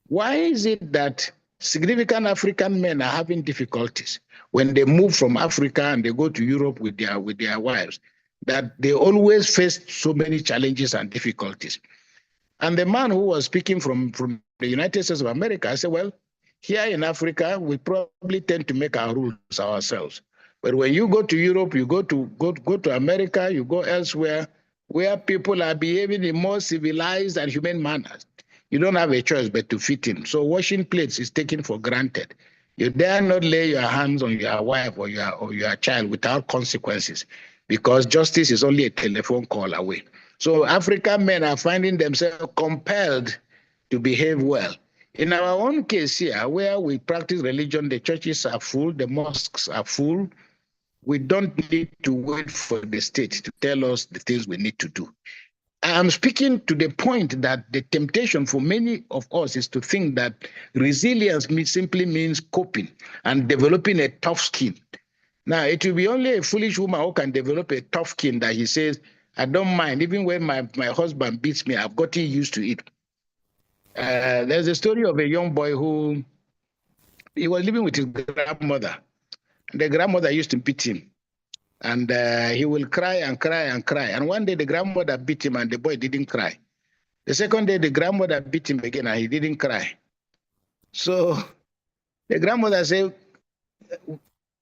why is it that significant African men are having difficulties when they move from Africa and they go to Europe with their wives, that they always face so many challenges and difficulties? And the man who was speaking from the United States of America, I said, well, here in Africa, we probably tend to make our rules ourselves. But when you go to Europe, you go to America, you go elsewhere, where people are behaving in more civilized and humane manners, you don't have a choice but to fit in. So washing plates is taken for granted. You dare not lay your hands on your wife or your child without consequences, because justice is only a telephone call away. So African men are finding themselves compelled to behave well. In our own case here, where we practice religion, the churches are full, the mosques are full. We don't need to wait for the state to tell us the things we need to do. I'm speaking to the point that the temptation for many of us is to think that resilience simply means coping and developing a tough skin. Now, it will be only a foolish woman who can develop a tough skin that he says, I don't mind, even when my husband beats me, I've gotten used to it. There's a story of a young boy who, he was living with his grandmother. The grandmother used to beat him. And he will cry and cry and cry. And one day the grandmother beat him and the boy didn't cry. The second day the grandmother beat him again and he didn't cry. So the grandmother said,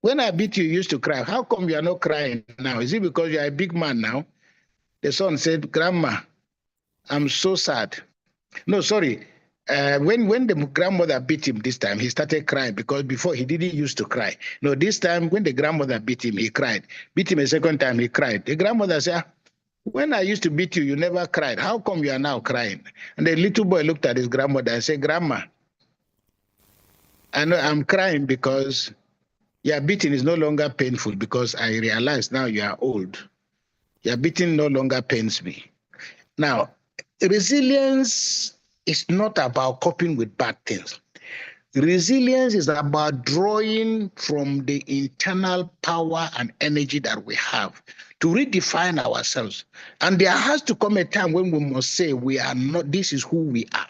when I beat you, you used to cry. How come you are not crying now? Is it because you are a big man now? The son said, Grandma, I'm so sad. No, sorry. When the grandmother beat him this time, he started crying because before he didn't used to cry. No, this time when the grandmother beat him, he cried. Beat him a second time, he cried. The grandmother said, when I used to beat you, you never cried. How come you are now crying? And the little boy looked at his grandmother and said, Grandma, I know I'm crying because your beating is no longer painful because I realize now you are old. Your beating no longer pains me. Now, resilience is not about coping with bad things. Resilience is about drawing from the internal power and energy that we have to redefine ourselves. And there has to come a time when we must say we are not, this is who we are.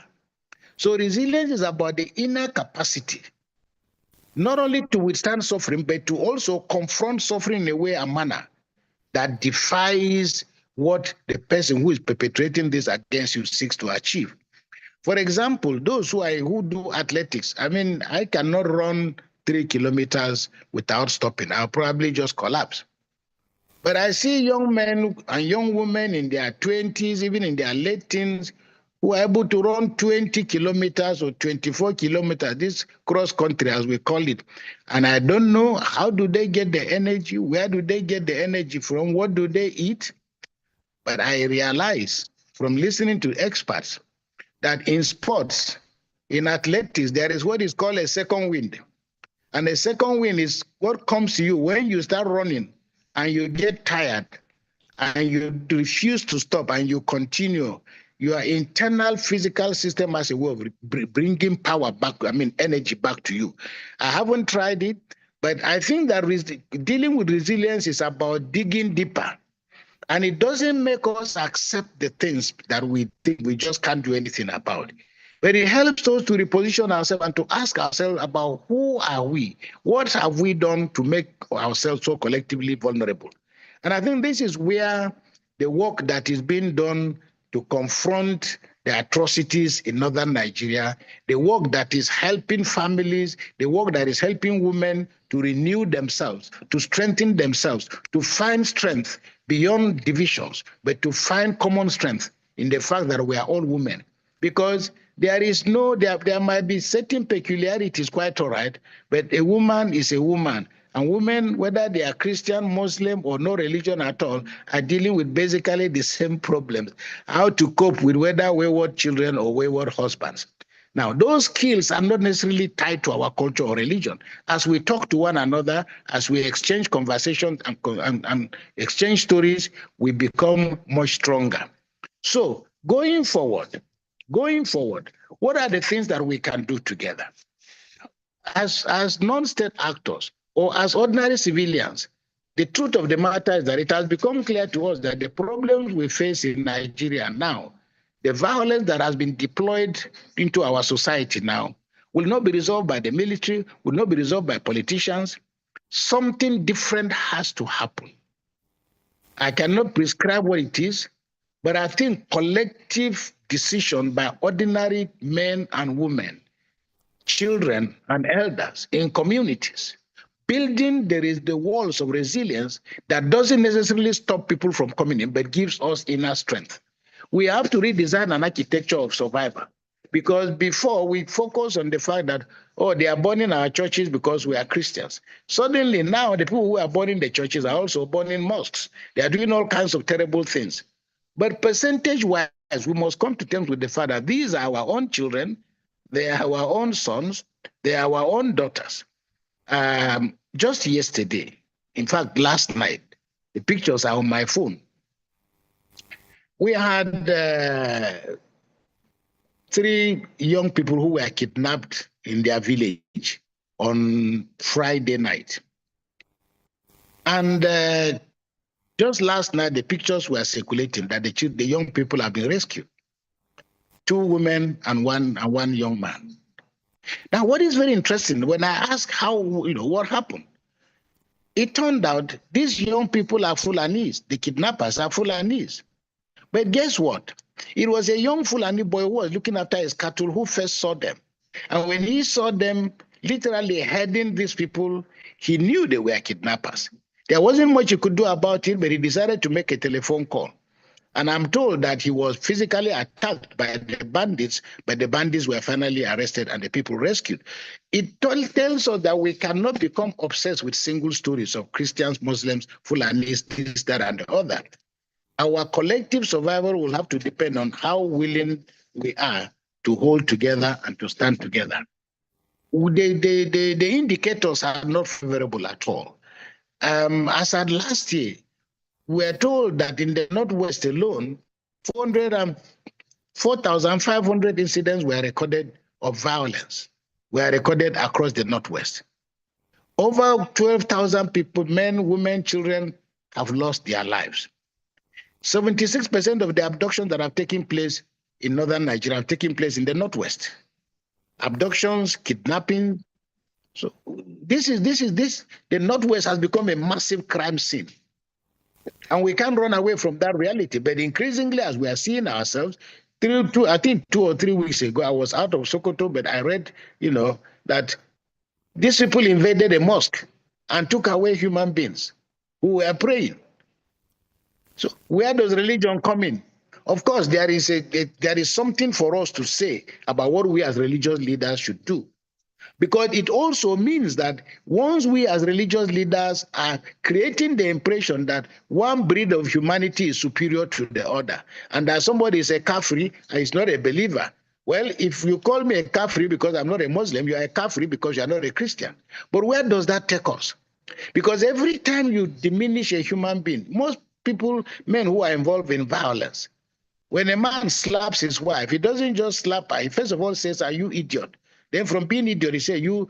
So resilience is about the inner capacity, not only to withstand suffering, but to also confront suffering in a way and manner that defies what the person who is perpetrating this against you seeks to achieve. For example, those who do athletics, I mean, I cannot run 3 kilometers without stopping. I'll probably just collapse. But I see young men and young women in their 20s, even in their late teens, who are able to run 20 kilometers or 24 kilometers, this cross country as we call it. And I don't know, how do they get the energy? Where do they get the energy from? What do they eat? But I realize from listening to experts that in sports, In athletics, there is what is called a second wind. And a second wind is what comes to you when you start running and you get tired and you refuse to stop and you continue. Your internal physical system has a way of bringing power back, energy back to you. I haven't tried it, but I think that dealing with resilience is about digging deeper. And it doesn't make us accept the things that we think we just can't do anything about. But it helps us to reposition ourselves and to ask ourselves about who are we? What have we done to make ourselves so collectively vulnerable? And I think this is where the work that is being done to confront the atrocities in northern Nigeria, the work that is helping families, the work that is helping women to renew themselves, to strengthen themselves, to find strength beyond divisions, but to find common strength in the fact that we are all women. Because there might be certain peculiarities, quite all right, but a woman is a woman. And women, whether they are Christian, Muslim, or no religion at all, are dealing with basically the same problems. How to cope with whether wayward children or wayward husbands. Now, those skills are not necessarily tied to our culture or religion. As we talk to one another, as we exchange conversations and exchange stories, we become much stronger. So, going forward, what are the things that we can do together? As non-state actors or as ordinary civilians, the truth of the matter is that it has become clear to us that the problems we face in Nigeria now, the violence that has been deployed into our society now, will not be resolved by the military, will not be resolved by politicians. Something different has to happen. I cannot prescribe what it is, but I think collective decision by ordinary men and women, children and elders in communities, building the walls of resilience that doesn't necessarily stop people from coming in, but gives us inner strength. We have to redesign an architecture of survival, because before we focus on the fact that, oh, they are burning our churches because we are Christians. Suddenly now the people who are burning the churches are also burning mosques. They are doing all kinds of terrible things. But percentage-wise, we must come to terms with the fact that these are our own children, they are our own sons, they are our own daughters. Just yesterday, in fact, last night, the pictures are on my phone. We had 3 young people who were kidnapped in their village on Friday night. And just last night, the pictures were circulating that the young people have been rescued. 2 women and one young man. Now, what is very interesting, when I ask what happened, it turned out these young people are Fulanis. The kidnappers are Fulanis. But guess what? It was a young Fulani boy who was looking after his cattle who first saw them. And when he saw them literally heading these people, he knew they were kidnappers. There wasn't much he could do about it, but he decided to make a telephone call. And I'm told that he was physically attacked by the bandits, but the bandits were finally arrested and the people rescued. It tells us that we cannot become obsessed with single stories of Christians, Muslims, Fulanis, this, that, and the other. Our collective survival will have to depend on how willing we are to hold together and to stand together. The indicators are not favorable at all. As at last year, we are told that in the Northwest alone, 4,500 incidents were recorded of violence, were recorded across the Northwest. Over 12,000 people, men, women, children, have lost their lives. 76% of the abductions that have taken place in northern Nigeria have taken place in the Northwest. Abductions, kidnapping. So the Northwest has become a massive crime scene. And we can't run away from that reality. But increasingly, as we are seeing ourselves, I think 2 or 3 weeks ago, I was out of Sokoto, but I read, that these people invaded a mosque and took away human beings who were praying. So where does religion come in? Of course, there is something for us to say about what we as religious leaders should do. Because it also means that once we as religious leaders are creating the impression that one breed of humanity is superior to the other, and that somebody is a kafiri and is not a believer, Well, if you call me a kafiri because I'm not a Muslim, you are a kafiri because you are not a Christian. But where does that take us? Because every time you diminish a human being, most people, men who are involved in violence, when a man slaps his wife, he doesn't just slap her. He first of all says, "Are you idiot?" Then from being idiot, he says, you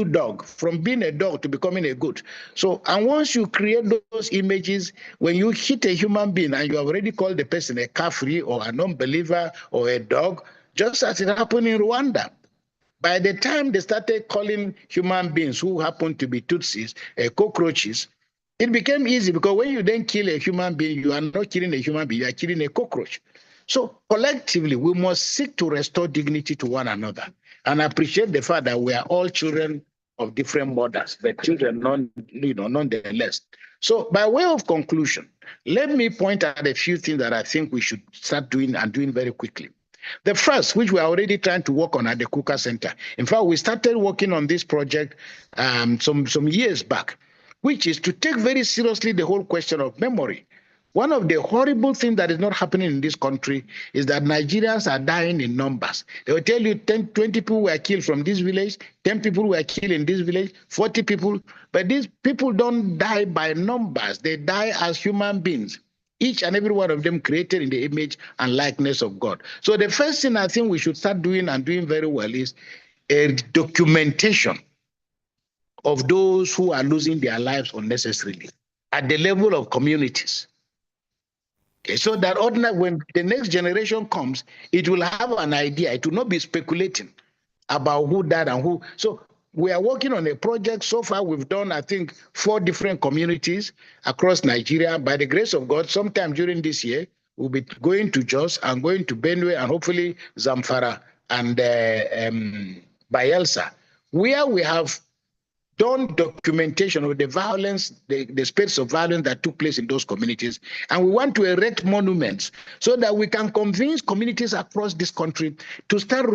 dog. From being a dog to becoming a goat. So, and once you create those images, when you hit a human being and you have already called the person a kafiri or a non-believer or a dog, just as it happened in Rwanda. By the time they started calling human beings who happen to be Tutsis cockroaches, it became easy because when you then kill a human being, you are not killing a human being, you are killing a cockroach. So collectively, we must seek to restore dignity to one another and appreciate the fact that we are all children of different mothers, but children nonetheless. So by way of conclusion, let me point out a few things that I think we should start doing and doing very quickly. The first, which we are already trying to work on at the Kuka Center. In fact, we started working on this project some years back, which is to take very seriously the whole question of memory. One of the horrible things that is not happening in this country is that Nigerians are dying in numbers. They will tell you 10, 20 people were killed from this village, 10 people were killed in this village, 40 people. But these people don't die by numbers. They die as human beings. Each and every one of them created in the image and likeness of God. So the first thing I think we should start doing and doing very well is a documentation of those who are losing their lives unnecessarily at the level of communities. Okay, so that when the next generation comes, it will have an idea. It will not be speculating about who died and who. So we are working on a project. So far, we've done, I think, 4 different communities across Nigeria. By the grace of God, sometime during this year, we'll be going to Jos and going to Benue and hopefully Zamfara and Bayelsa, where we have done documentation of the violence, the spades of violence that took place in those communities. And we want to erect monuments so that we can convince communities across this country to start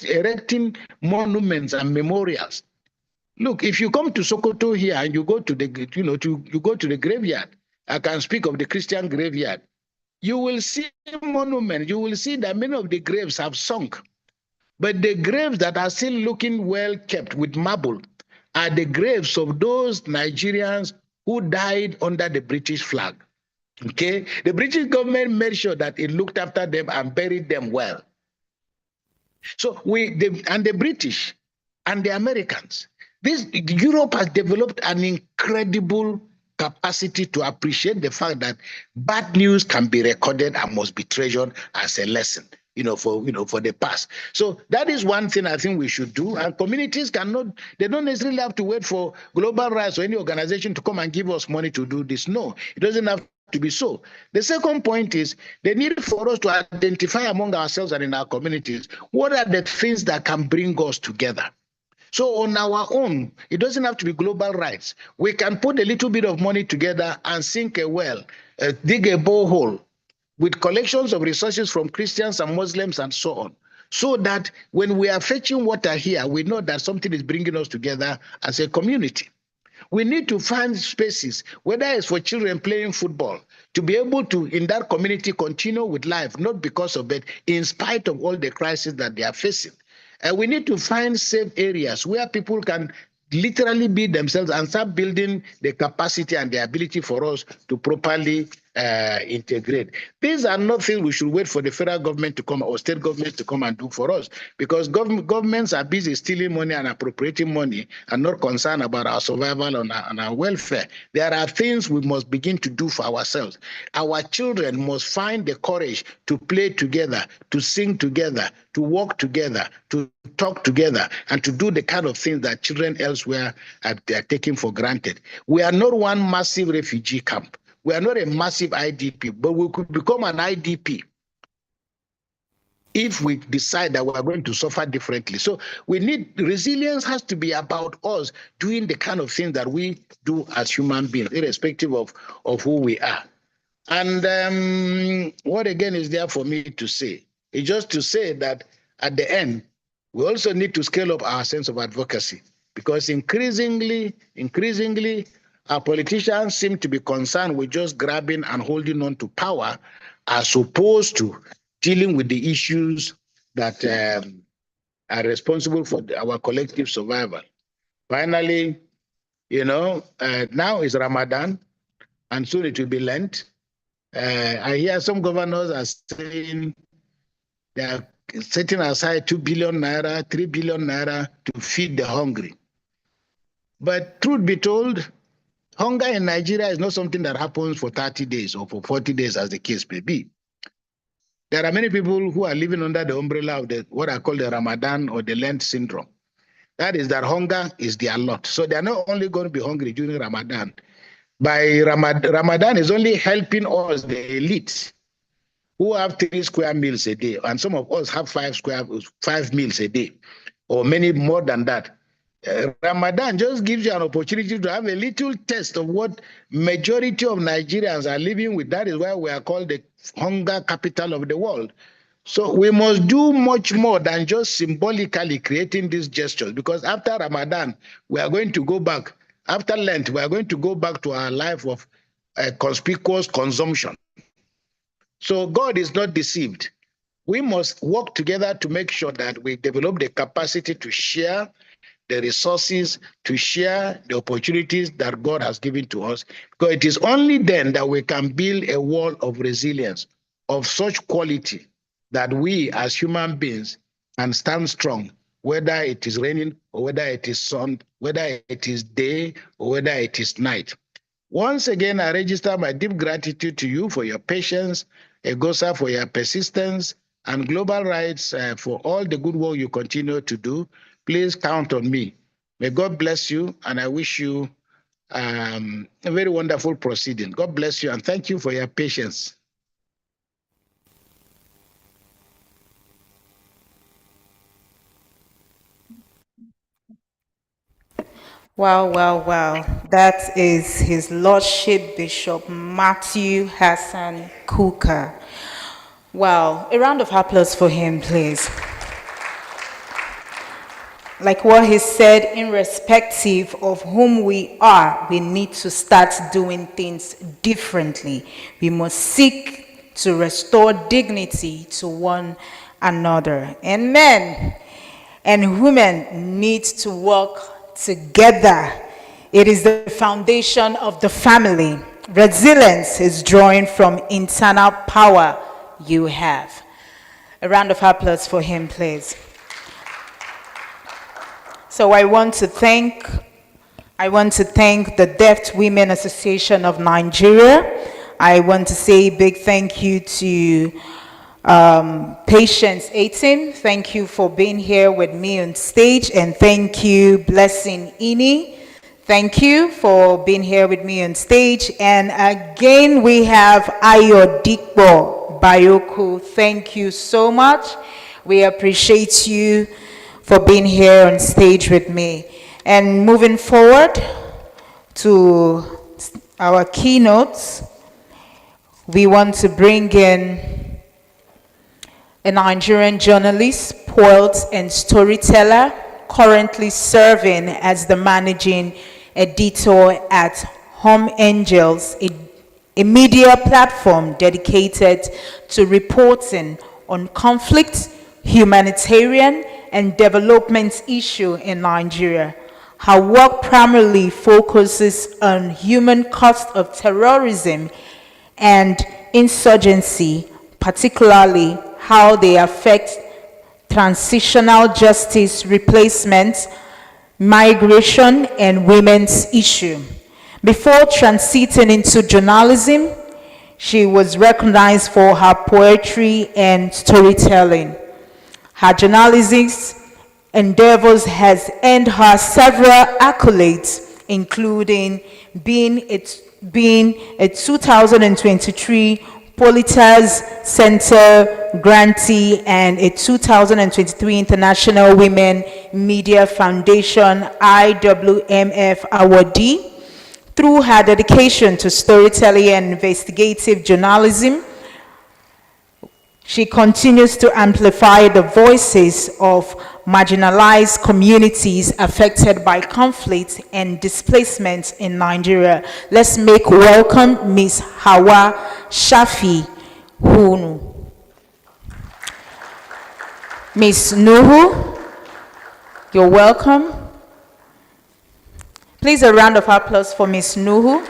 erecting monuments and memorials. Look, if you come to Sokoto here and you go to the, you go to the graveyard, I can speak of the Christian graveyard, you will see monuments. You will see that many of the graves have sunk. But the graves that are still looking well kept with marble are the graves of those Nigerians who died under the British flag. Okay? The British government made sure that it looked after them and buried them well. So the British and the Americans, Europe has developed an incredible capacity to appreciate the fact that bad news can be recorded and must be treasured as a lesson, for the past. So that is one thing I think we should do. And communities they don't necessarily have to wait for global rights or any organization to come and give us money to do this. No, it doesn't have to be so. The second point is the need for us to identify among ourselves and in our communities what are the things that can bring us together. So on our own, it doesn't have to be global rights. We can put a little bit of money together and sink a well, dig a borehole with collections of resources from Christians and Muslims and so on, so that when we are fetching water here, we know that something is bringing us together as a community. We need to find spaces, whether it's for children playing football, to be able to, in that community, continue with life, not because of it, in spite of all the crises that they are facing. And we need to find safe areas where people can literally be themselves and start building the capacity and the ability for us to properly integrate. These are not things we should wait for the federal government to come or state government to come and do for us, because governments are busy stealing money and appropriating money and not concerned about our survival and our welfare. There are things we must begin to do for ourselves. Our children must find the courage to play together, to sing together, to walk together, to talk together, and to do the kind of things that children elsewhere are taking for granted. We are not one massive refugee camp. We are not a massive IDP, but we could become an IDP if we decide that we are going to suffer differently. So resilience has to be about us doing the kind of things that we do as human beings, irrespective of who we are. And what again is there for me to say? It's just to say that at the end, we also need to scale up our sense of advocacy, because increasingly, our politicians seem to be concerned with just grabbing and holding on to power as opposed to dealing with the issues that are responsible for our collective survival. Finally, now is Ramadan, and soon it will be Lent. I hear some governors are saying they are setting aside 2 billion naira, 3 billion naira to feed the hungry. But truth be told, hunger in Nigeria is not something that happens for 30 days or for 40 days, as the case may be. There are many people who are living under the umbrella of what I call the Ramadan or the Lent syndrome. That is that hunger is their lot. So they're not only going to be hungry during Ramadan. By Ramadan is only helping us, the elite, who have 3 square meals a day, and some of us have 5 meals a day, or many more than that. Ramadan just gives you an opportunity to have a little taste of what majority of Nigerians are living with. That is why we are called the hunger capital of the world. So we must do much more than just symbolically creating these gestures, because after Ramadan, we are going to go back. After Lent, we are going to go back to our life of conspicuous consumption. So God is not deceived. We must work together to make sure that we develop the capacity to share the resources, to share the opportunities that God has given to us, because it is only then that we can build a wall of resilience of such quality that we as human beings can stand strong, whether it is raining or whether it is sun, whether it is day or whether it is night. Once again, I register my deep gratitude to you for your patience, EGOSA for your persistence, and Global Rights for all the good work you continue to do. Please count on me. May God bless you, and I wish you a very wonderful proceeding. God bless you, and thank you for your patience. Wow, wow, wow. That is His Lordship Bishop Matthew Hassan Kuka. Wow. A round of applause for him, please. Like what he said, irrespective of whom we are, we need to start doing things differently. We must seek to restore dignity to one another. And men and women need to work together. It is the foundation of the family. Resilience is drawing from internal power you have. A round of applause for him, please. So I want to thank the Deaf Women Association of Nigeria. I want to say a big thank you to Patience 18. Thank you for being here with me on stage, and thank you, Blessing Ini. Thank you for being here with me on stage. And again, we have Ayodikbo Bayoko. Thank you so much. We appreciate you for being here on stage with me. And moving forward to our keynotes, we want to bring in a Nigerian journalist, poet, and storyteller, currently serving as the managing editor at Home Angels, a media platform dedicated to reporting on conflict, humanitarian, and development issue in Nigeria. Her work primarily focuses on human cost of terrorism and insurgency, particularly how they affect transitional justice replacement, migration, and women's issue. Before transiting into journalism, she was recognized for her poetry and storytelling. Her journalistic endeavors has earned her several accolades, including being a 2023 Pulitzer Center grantee and a 2023 International Women Media Foundation IWMF awardee. Through her dedication to storytelling and investigative journalism, she continues to amplify the voices of marginalized communities affected by conflict and displacement in Nigeria. Let's make welcome Ms. Hawa Shafi Hunu. Miss Nuhu, you're welcome. Please a round of applause for Miss Nuhu.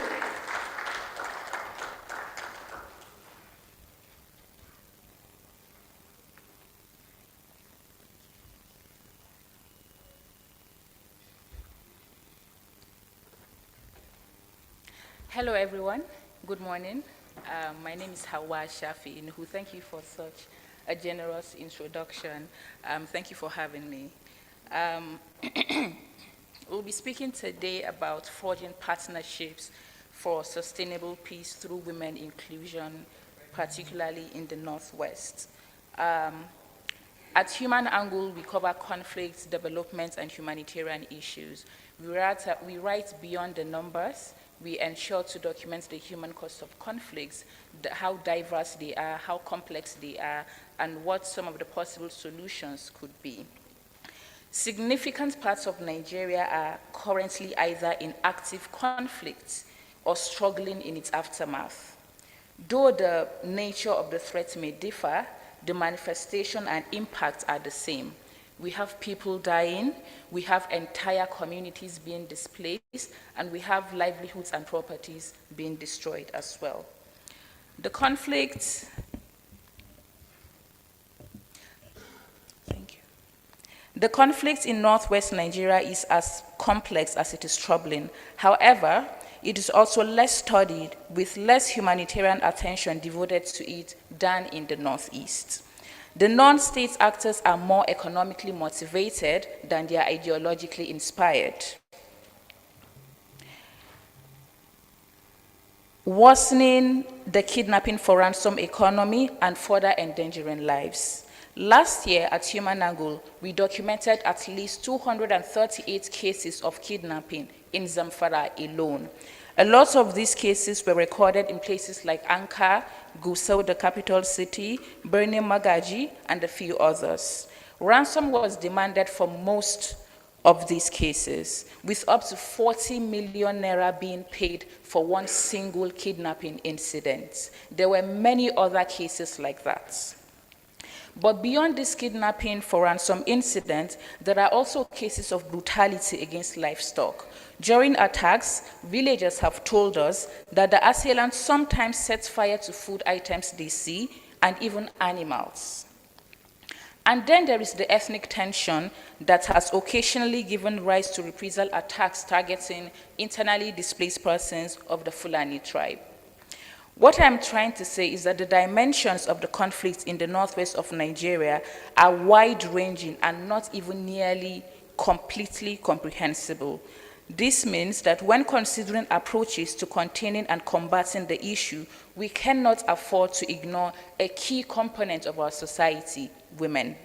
Hello, everyone. Good morning. My name is Hawa Shafi Nuhu. Thank you for such a generous introduction. Thank you for having me. We'll be speaking today about forging partnerships for sustainable peace through women inclusion, particularly in the Northwest. At Human Angle, we cover conflicts, development, and humanitarian issues. We write beyond the numbers. We ensure to document the human cost of conflicts, how diverse they are, how complex they are, and what some of the possible solutions could be. Significant parts of Nigeria are currently either in active conflict or struggling in its aftermath. Though the nature of the threat may differ, the manifestation and impact are the same. We have people dying, we have entire communities being displaced, and we have livelihoods and properties being destroyed as well. The conflict, The conflict in northwest Nigeria is as complex as it is troubling. However, it is also less studied, with less humanitarian attention devoted to it than in the northeast. The non-state actors are more economically motivated than they are ideologically inspired. Worsening the kidnapping for ransom economy and further endangering lives. Last year at Human Angle, we documented at least 238 cases of kidnapping in Zamfara alone. A lot of these cases were recorded in places like Anka, Gusau, the capital city, Birnin Magaji, and a few others. Ransom was demanded for most of these cases, with up to 40 million naira being paid for one single kidnapping incident. There were many other cases like that. But beyond this kidnapping for ransom incident, there are also cases of brutality against livestock. During attacks, villagers have told us that the assailants sometimes set fire to food items they see and even animals. And then there is the ethnic tension that has occasionally given rise to reprisal attacks targeting internally displaced persons of the Fulani tribe. What I'm trying to say is that the dimensions of the conflict in the northwest of Nigeria are wide-ranging and not even nearly completely comprehensible. This means that when considering approaches to containing and combating the issue, we cannot afford to ignore a key component of our society, women.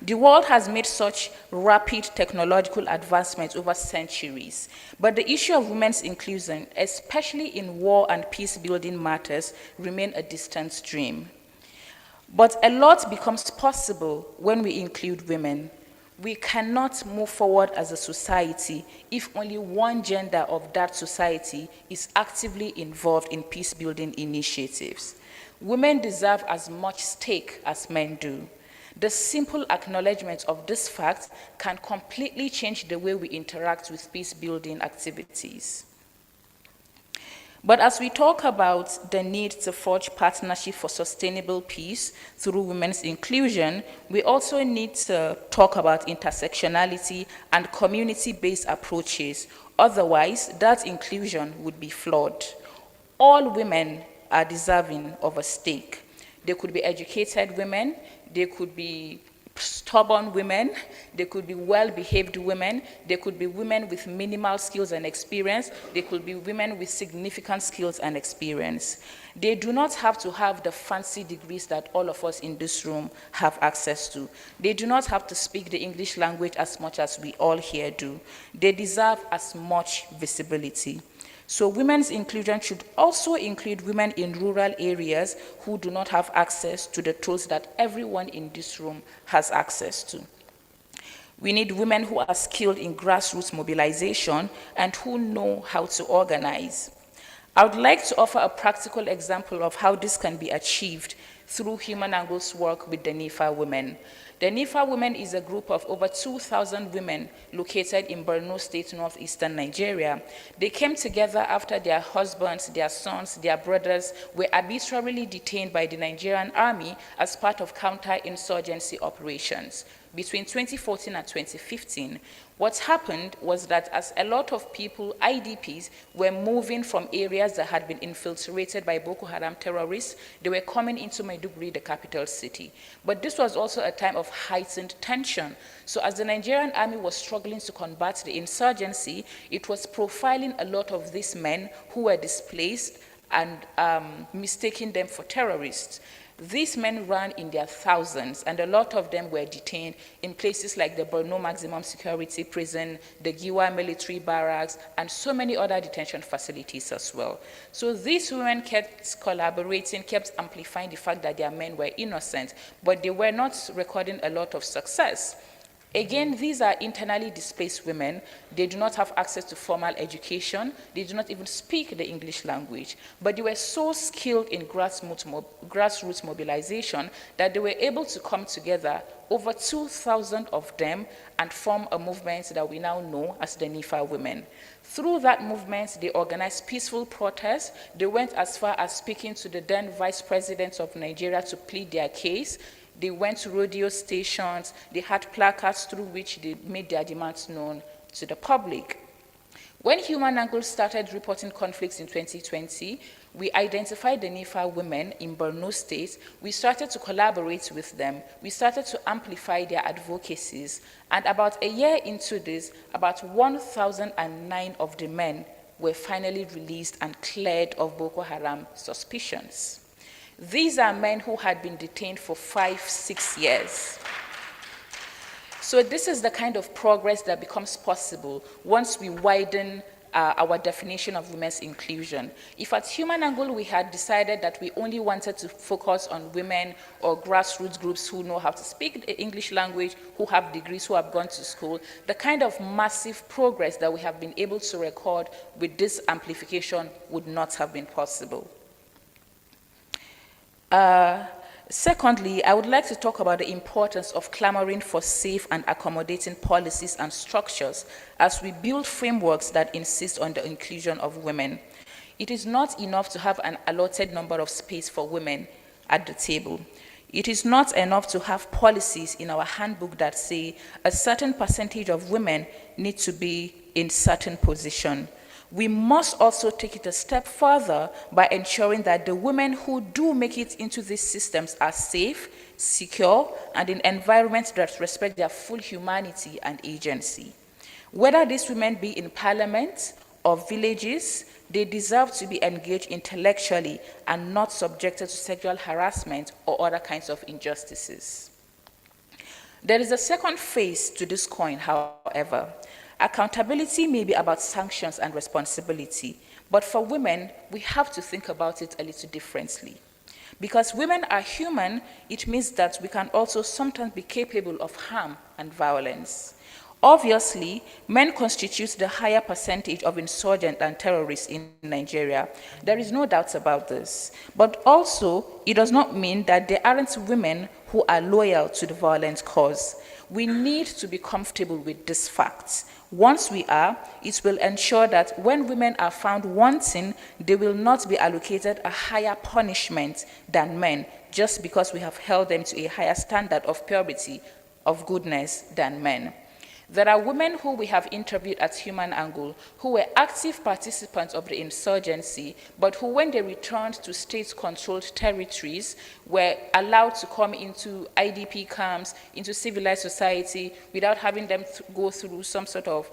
The world has made such rapid technological advancements over centuries, but the issue of women's inclusion, especially in war and peace-building matters, remain a distant dream. But a lot becomes possible when we include women. We cannot move forward as a society if only one gender of that society is actively involved in peace-building initiatives. Women deserve as much stake as men do. The simple acknowledgement of this fact can completely change the way we interact with peace-building activities. But as we talk about the need to forge partnership for sustainable peace through women's inclusion, we also need to talk about intersectionality and community-based approaches. Otherwise, that inclusion would be flawed. All women are deserving of a stake. They could be educated women, they could be stubborn women, they could be well-behaved women, they could be women with minimal skills and experience, they could be women with significant skills and experience. They do not have to have the fancy degrees that all of us in this room have access to. They do not have to speak the English language as much as we all here do. They deserve as much visibility. So women's inclusion should also include women in rural areas who do not have access to the tools that everyone in this room has access to. We need women who are skilled in grassroots mobilization and who know how to organize. I would like to offer a practical example of how this can be achieved through Human Angle's work with the NIFA women. The NIFA Women is a group of over 2,000 women located in Borno State, northeastern Nigeria. They came together after their husbands, their sons, their brothers were arbitrarily detained by the Nigerian army as part of counter-insurgency operations. Between 2014 and 2015, what happened was that as a lot of people, IDPs, were moving from areas that had been infiltrated by Boko Haram terrorists, they were coming into Maiduguri, the capital city. But this was also a time of heightened tension. So as the Nigerian army was struggling to combat the insurgency, it was profiling a lot of these men who were displaced and mistaking them for terrorists. These men ran in their thousands, and a lot of them were detained in places like the Borno Maximum Security Prison, the Giwa Military Barracks, and so many other detention facilities as well. So these women kept collaborating, kept amplifying the fact that their men were innocent, but they were not recording a lot of success. Again, these are internally displaced women. They do not have access to formal education. They do not even speak the English language. But they were so skilled in grassroots mobilization that they were able to come together, over 2,000 of them, and form a movement that we now know as the NIFA Women. Through that movement, they organized peaceful protests. They went as far as speaking to the then Vice President of Nigeria to plead their case. They went to radio stations, they had placards through which they made their demands known to the public. When Human Angle started reporting conflicts in 2020, we identified the NIFA women in Borno State. We started to collaborate with them. We started to amplify their advocacies. And about a year into this, about 1,009 of the men were finally released and cleared of Boko Haram suspicions. These are men who had been detained for 5-6 years. So this is the kind of progress that becomes possible once we widen our definition of women's inclusion. If at Human Angle we had decided that we only wanted to focus on women or grassroots groups who know how to speak the English language, who have degrees, who have gone to school, the kind of massive progress that we have been able to record with this amplification would not have been possible. Secondly, I would like to talk about the importance of clamoring for safe and accommodating policies and structures as we build frameworks that insist on the inclusion of women. It is not enough to have an allotted number of space for women at the table. It is not enough to have policies in our handbook that say a certain percentage of women need to be in certain position. We must also take it a step further by ensuring that the women who do make it into these systems are safe, secure, and in environments that respect their full humanity and agency. Whether these women be in parliament or villages, they deserve to be engaged intellectually and not subjected to sexual harassment or other kinds of injustices. There is a second face to this coin, however. Accountability may be about sanctions and responsibility, but for women, we have to think about it a little differently. Because women are human, it means that we can also sometimes be capable of harm and violence. Obviously, men constitute the higher percentage of insurgents and terrorists in Nigeria. There is no doubt about this. But also, it does not mean that there aren't women who are loyal to the violent cause. We need to be comfortable with these facts. Once we are, it will ensure that when women are found wanting, they will not be allocated a higher punishment than men, just because we have held them to a higher standard of purity, of goodness than men. There are women who we have interviewed at Human Angle who were active participants of the insurgency, but who, when they returned to state-controlled territories, were allowed to come into IDP camps, into civilized society, without having them go through some sort of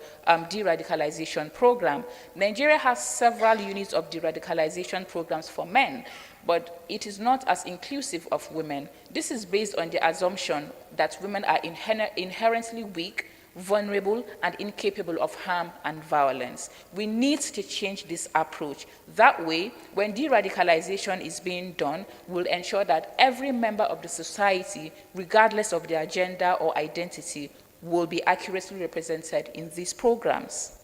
de-radicalization program. Nigeria has several units of de-radicalization programs for men, but it is not as inclusive of women. This is based on the assumption that women are inherently weak, vulnerable, and incapable of harm and violence. We need to change this approach. That way, when de-radicalization is being done, we'll ensure that every member of the society, regardless of their gender or identity, will be accurately represented in these programs.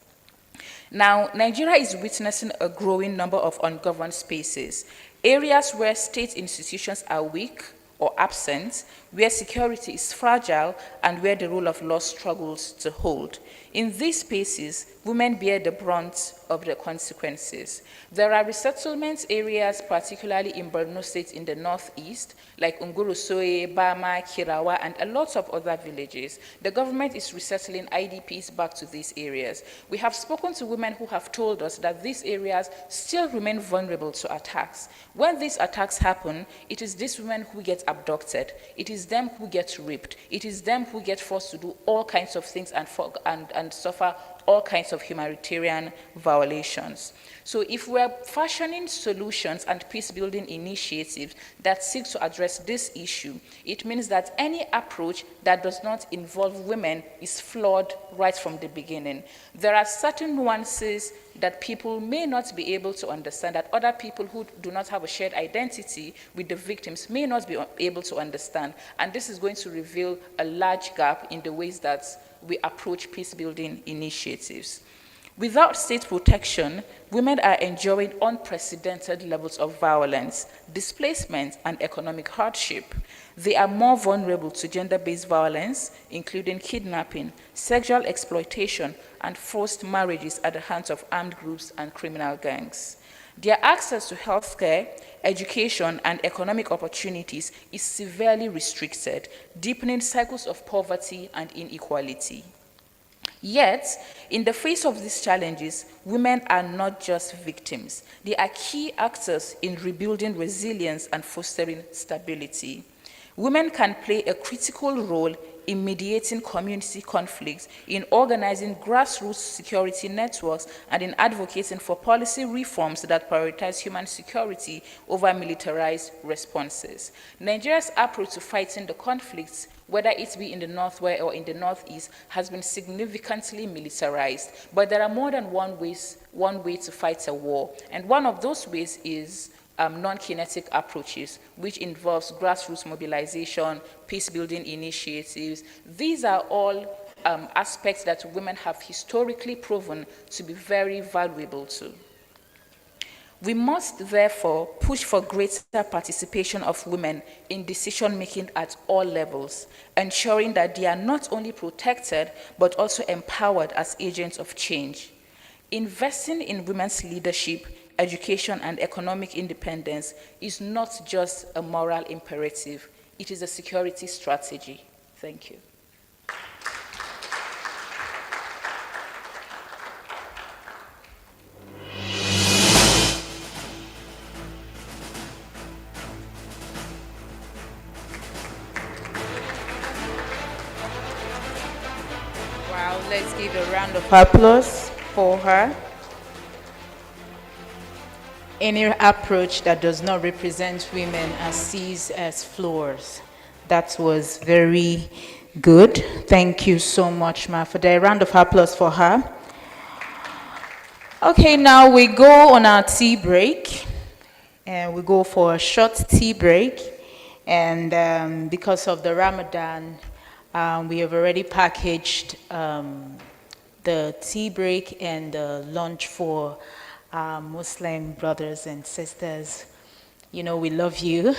Now, Nigeria is witnessing a growing number of ungoverned spaces, areas where state institutions are weak or absent, where security is fragile and where the rule of law struggles to hold. In these spaces, women bear the brunt of the consequences. There are resettlement areas, particularly in Borno State in the northeast, like Ungurusoe, Bama, Kirawa, and a lot of other villages. The government is resettling IDPs back to these areas. We have spoken to women who have told us that these areas still remain vulnerable to attacks. When these attacks happen, it is these women who get abducted. It is them who get raped. It is them who get forced to do all kinds of things and suffer all kinds of humanitarian violations. So if we're fashioning solutions and peace-building initiatives that seek to address this issue, it means that any approach that does not involve women is flawed right from the beginning. There are certain nuances that people may not be able to understand, that other people who do not have a shared identity with the victims may not be able to understand. And this is going to reveal a large gap in the ways that we approach peace-building initiatives. Without state protection, women are enduring unprecedented levels of violence, displacement, and economic hardship. They are more vulnerable to gender-based violence, including kidnapping, sexual exploitation, and forced marriages at the hands of armed groups and criminal gangs. Their access to healthcare, education, and economic opportunities is severely restricted, deepening cycles of poverty and inequality. Yet, in the face of these challenges, women are not just victims. They are key actors in rebuilding resilience and fostering stability. Women can play a critical role in mediating community conflicts, in organizing grassroots security networks, and in advocating for policy reforms that prioritize human security over militarized responses. Nigeria's approach to fighting the conflicts, whether it be in the northwest or in the northeast, has been significantly militarized. But there are more than one way to fight a war, and one of those ways is non-kinetic approaches, which involves grassroots mobilization, peace-building initiatives. These are all aspects that women have historically proven to be very valuable to. We must therefore push for greater participation of women in decision-making at all levels, ensuring that they are not only protected, but also empowered as agents of change. Investing in women's leadership, education, and economic independence is not just a moral imperative, it is a security strategy. Thank you. Wow, let's give a round of applause for her. Any approach that does not represent women as sees as flaws. That was very good. Thank you so much, Ma, for that. A round of applause for her. Okay, now we go on our tea break. And we go for a short tea break. And because of the Ramadan, we have already packaged the tea break and the lunch for Muslim brothers and sisters. You know, we love you.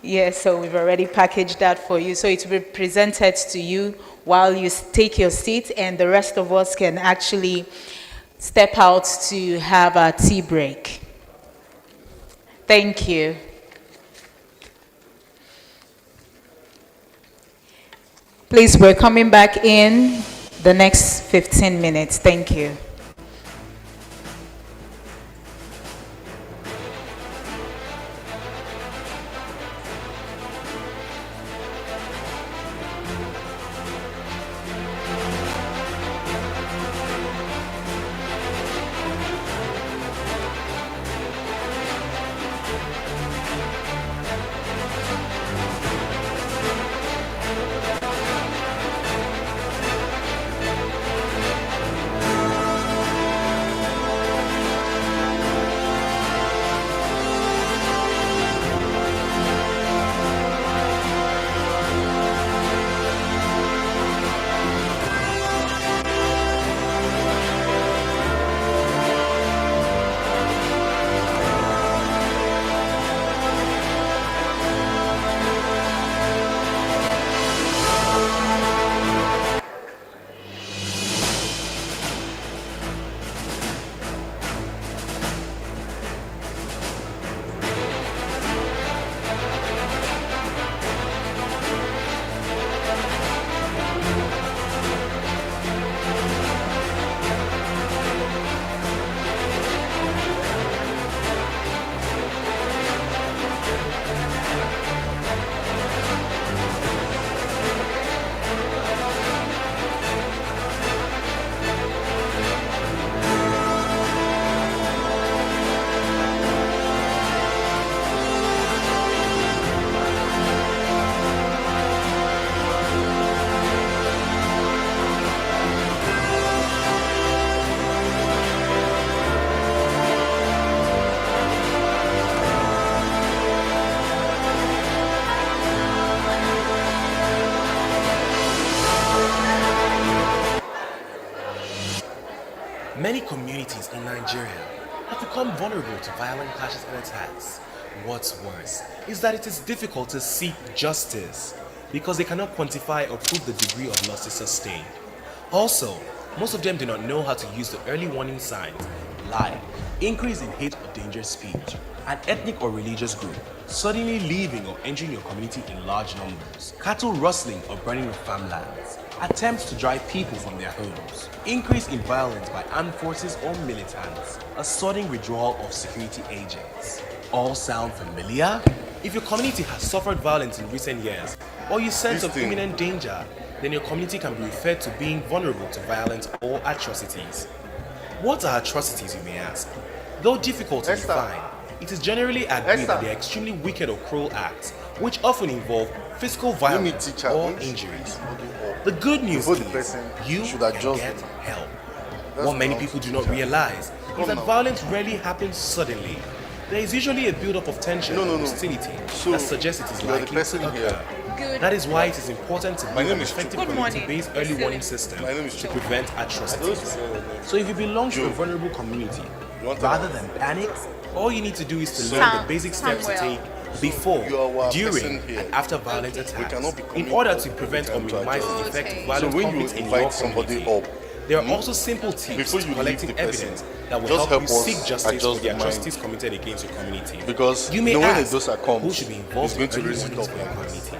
Yeah, so we've already packaged that for you. So it will be presented to you while you take your seat, and the rest of us can actually step out to have a tea break. Thank you. Please, we're coming back in the next 15 minutes. Thank you. Many communities in Nigeria have become vulnerable to violent clashes and attacks. What's worse is that it is difficult to seek justice because they cannot quantify or prove the degree of losses sustained. Also, most of them do not know how to use the early warning signs like increase in hate or dangerous speech, an ethnic or religious group suddenly leaving or entering your community in large numbers, cattle rustling or burning of farmlands, attempts to drive people from their homes, increase in violence by armed forces or militants, a sudden withdrawal of security agents. All sound familiar? If your community has suffered violence in recent years, or you sense of imminent danger, then your community can be referred to being vulnerable to violence or atrocities. What are atrocities, you may ask? Though difficult to define, it is generally agreed that they are extremely wicked or cruel acts, which often involve physical violence or injuries. The good news is you can get help. What many people do not realize is that violence rarely happens suddenly. There is usually a build-up of tension and hostility that suggests it is likely to occur. That is why it is important to build an effective community-based early warning system to prevent atrocities. So if you belong to a vulnerable community, rather than panic, all you need to do is to learn the basic steps to take before, during, and after violent attacks in order to prevent or minimize the effect of violent conflicts in your community. There are also simple tips to collecting evidence that will help you seek justice for the atrocities committed against your community. Because you may ask who should be involved in early warnings for your community.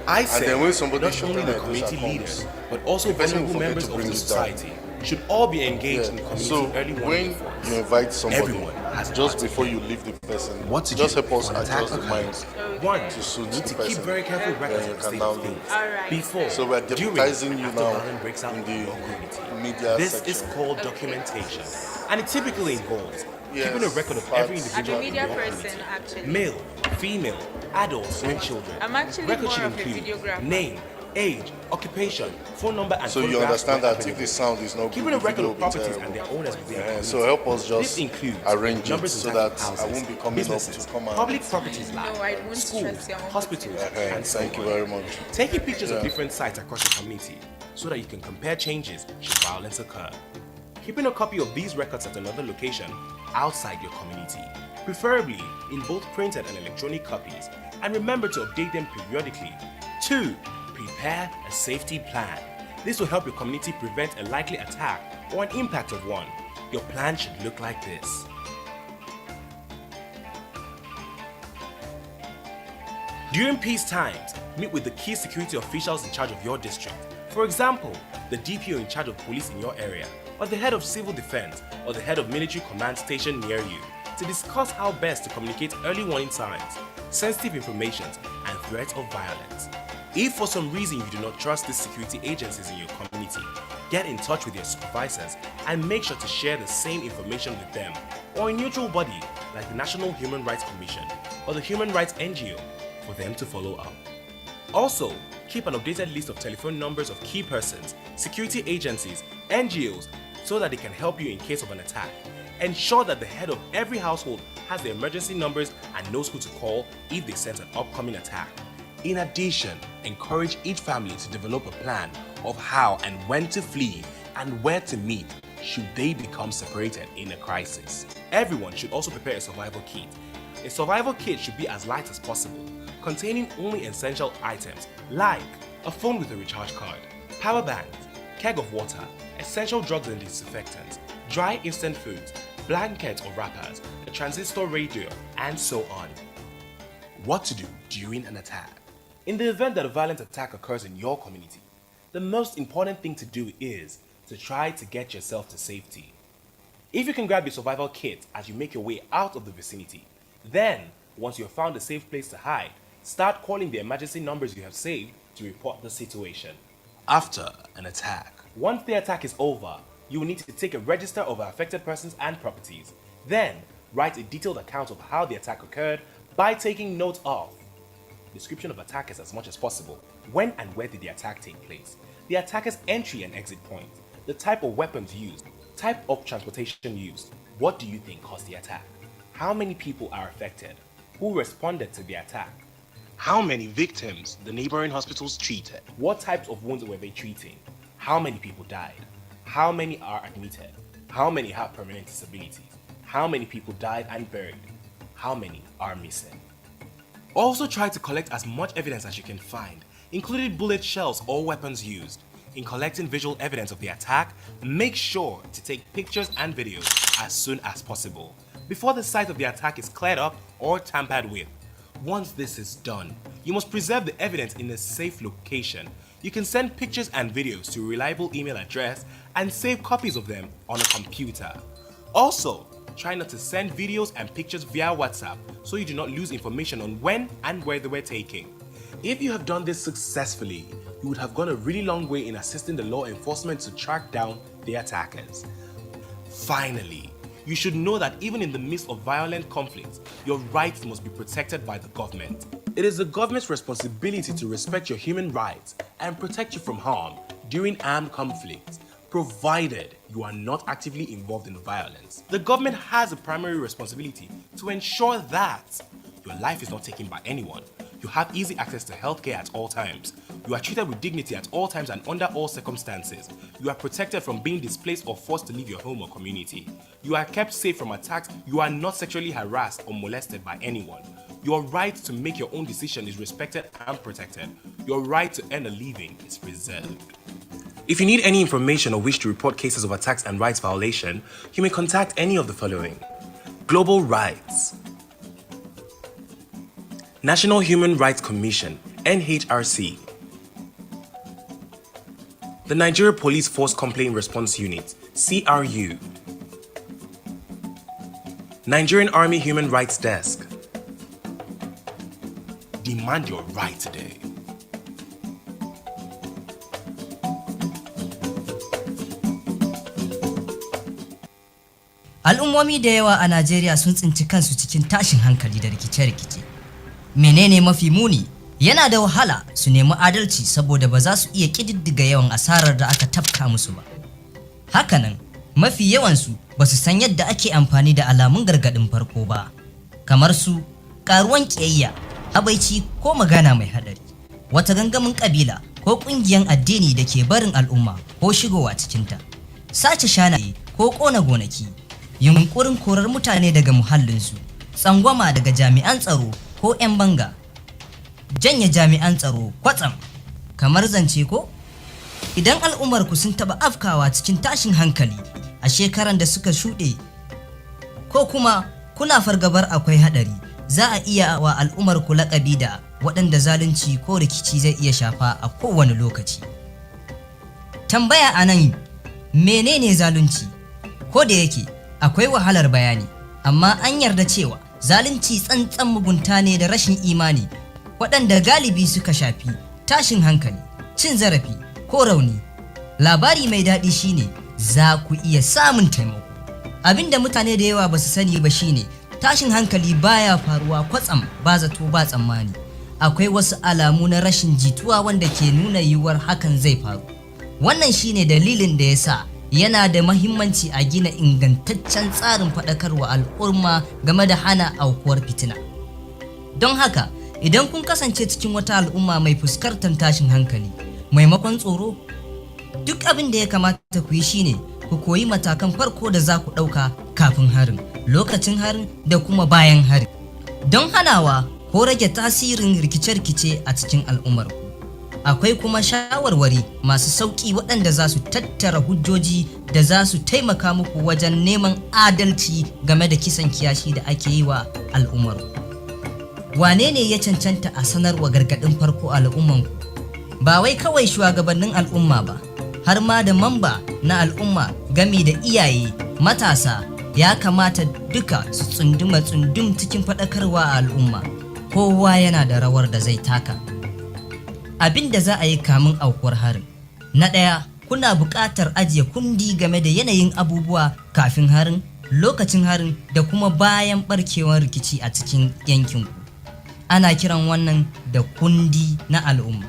I say not only the community leaders, but also vulnerable members of the society should all be engaged in community early warning efforts. You invite somebody, everyone has just before you leave the person, what to just do help us adjust the mind. One, to suit you need the to person. keep very careful records of the state of things. Before, so we are deputizing during, you after now violence breaks out in the your community. media This section. is called documentation, and it typically involves keeping a record of but every individual in your community, male, female, adults, and children. Records should include name, age, occupation, phone number, and so you understand that if the sound is not keeping good, a record the of video properties will and be their owners within terrible. the So help us just this includes arrange it numbers so and that types of houses, I won't be coming businesses, up to come and public properties like schools, hospitals, and so thank you on. very much. Taking pictures of different sites across your community so that you can compare changes should violence occur. Keeping a copy of these records at another location outside your community, preferably in both printed and electronic copies, and remember to update them periodically. 2. Prepare a safety plan. This will help your community prevent a likely attack or an impact of one. Your plan should look like this. During peace times, meet with the key security officials in charge of your district. For example, the DPO in charge of police in your area, or the head of civil defense, or the head of military command station near you, to discuss how best to communicate early warning signs, sensitive information, and threats of violence. If for some reason you do not trust these security agencies in your community, get in touch with your supervisors and make sure to share the same information with them or a neutral body like the National Human Rights Commission or the Human Rights NGO for them to follow up. Also, keep an updated list of telephone numbers of key persons, security agencies, NGOs so that they can help you in case of an attack. Ensure that the head of every household has the emergency numbers and knows who to call if they sense an upcoming attack. In addition, encourage each family to develop a plan of how and when to flee and where to meet should they become separated in a crisis. Everyone should also prepare a survival kit. A survival kit should be as light as possible, containing only essential items like a phone with a recharge card, power banks, keg of water, essential drugs and disinfectants, dry instant foods, blankets or wrappers, a transistor radio, and so on. What to do during an attack? In the event that a violent attack occurs in your community, the most important thing to do is to try to get yourself to safety. If you can grab your survival kit as you make your way out of the vicinity, then, once you have found a safe place to hide, start calling the emergency numbers you have saved to report the situation. After an attack. Once the attack is over, you will need to take a register of affected persons and properties. Then, write a detailed account of how the attack occurred by taking note of description of attackers as much as possible. When and where did the attack take place? The attacker's entry and exit point. The type of weapons used. Type of transportation used. What do you think caused the attack? How many people are affected? Who responded to the attack? How many victims the neighboring hospitals treated? What types of wounds were they treating? How many people died? How many are admitted? How many have permanent disabilities? How many people died and buried? How many are missing? Also try to collect as much evidence as you can find, including bullet shells or weapons used. In collecting visual evidence of the attack, make sure to take pictures and videos as soon as possible, before the site of the attack is cleared up or tampered with. Once this is done, you must preserve the evidence in a safe location. You can send pictures and videos to a reliable email address and save copies of them on a computer. Also, try not to send videos and pictures via WhatsApp so you do not lose information on when and where they were taken. If you have done this successfully, you would have gone a really long way in assisting the law enforcement to track down the attackers. Finally, you should know that even in the midst of violent conflicts, your rights must be protected by the government. It is the government's responsibility to respect your human rights and protect you from harm during armed conflicts, provided you are not actively involved in violence. The government has a primary responsibility to ensure that your life is not taken by anyone. You have easy access to healthcare at all times. You are treated with dignity at all times and under all circumstances. You are protected from being displaced or forced to leave your home or community. You are kept safe from attacks. You are not sexually harassed or molested by anyone. Your right to make your own decision is respected and protected. Your right to earn a living is preserved. If you need any information or wish to report cases of attacks and rights violation, you may contact any of the following: Global Rights, National Human Rights Commission, NHRC, the Nigeria Police Force Complaint Response Unit, CRU, Nigerian Army Human Rights Desk. Demand your right today. Al'ummomi da yawa a Najeriya sun tsinci kansu cikin tashin hankali da rikice-rikice. Menene mafi muni? Yana da wahala su nemi adalci saboda ba za su iya ƙididdiga yawan asarar da aka tafka musu ba. Hakanan, mafi yawansu ba su san yadda ake amfani da alamun gargaɗin farko ba, kamar su ƙaruwan ƙiyayya, habaici ko magana mai haɗari, wata gangamin ƙabila ko ƙungiyar addini da ke barin al'umma ko shigowa cikinta, sace shanaye ko ƙona gonaki, yunkurin korar mutane daga muhallinsu, tsangwama daga jami'an tsaro ko 'yan banga, janye jami'an tsaro kwatsam, kamar zance ko? Idan al'ummarku sun taɓa afkawa cikin tashin hankali a shekaran da suka shuɗe, ko kuma kuna fargabar akwai haɗari, za a iya wa al'ummarku laƙabi da waɗanda zalunci ko rikici zai iya shafa a kowane lokaci. Tambaya a nan, menene zalunci? Ko da yake akwai wahalar bayani, amma an yarda cewa zalunci tsantsan mugunta ne da rashin imani waɗanda galibi suka shafi tashin hankali, cin zarafi ko rauni. Labari mai daɗi shine za ku iya samun taimako. Abinda mutane da yawa ba su sani ba shine tashin hankali baya faruwa kwatsam ba zato ba tsammani. Akwai wasu alamu na rashin jituwa wanda ke nuna yiwuwar hakan zai faru. Wannan shine dalilin da yasa yana da mahimmanci a gina ingantaccen tsarin faɗakarwa al'umma game da hana aukuwar fitina. Don haka, idan kun kasance cikin wata al'umma mai fuskantar tashin hankali, maimakon tsoro, duk abin da ya kamata ku yi shine ku koyi matakan farko da za ku ɗauka kafin harin, lokacin harin da kuma bayan harin, don hanawa ko rage tasirin rikice-rikice a cikin al'ummarku. Akwai kuma shawarwari masu sauƙi waɗanda za su tattara hujjoji da za su taimaka muku wajen neman adalci game da kisan kiyashi da ake yi wa al'ummar. Wane ne ya cancanta a sanarwa gargaɗin farko al'ummanku? Ba wai kawai shugabannin al'umma ba, har ma da mamba na al'umma gami da iyaye, matasa, ya kamata duka su tsundum cikin faɗakarwa a al'umma. Kowa yana da rawar da zai taka. Abin da za a yi kamun aukuwar harin. Na ɗaya, kuna buƙatar ajiye kundi game da yanayin abubuwa kafin harin, lokacin harin da kuma bayan ɓarkewar rikici a cikin yankinku. Ana kiran wannan da kundi na al'umma.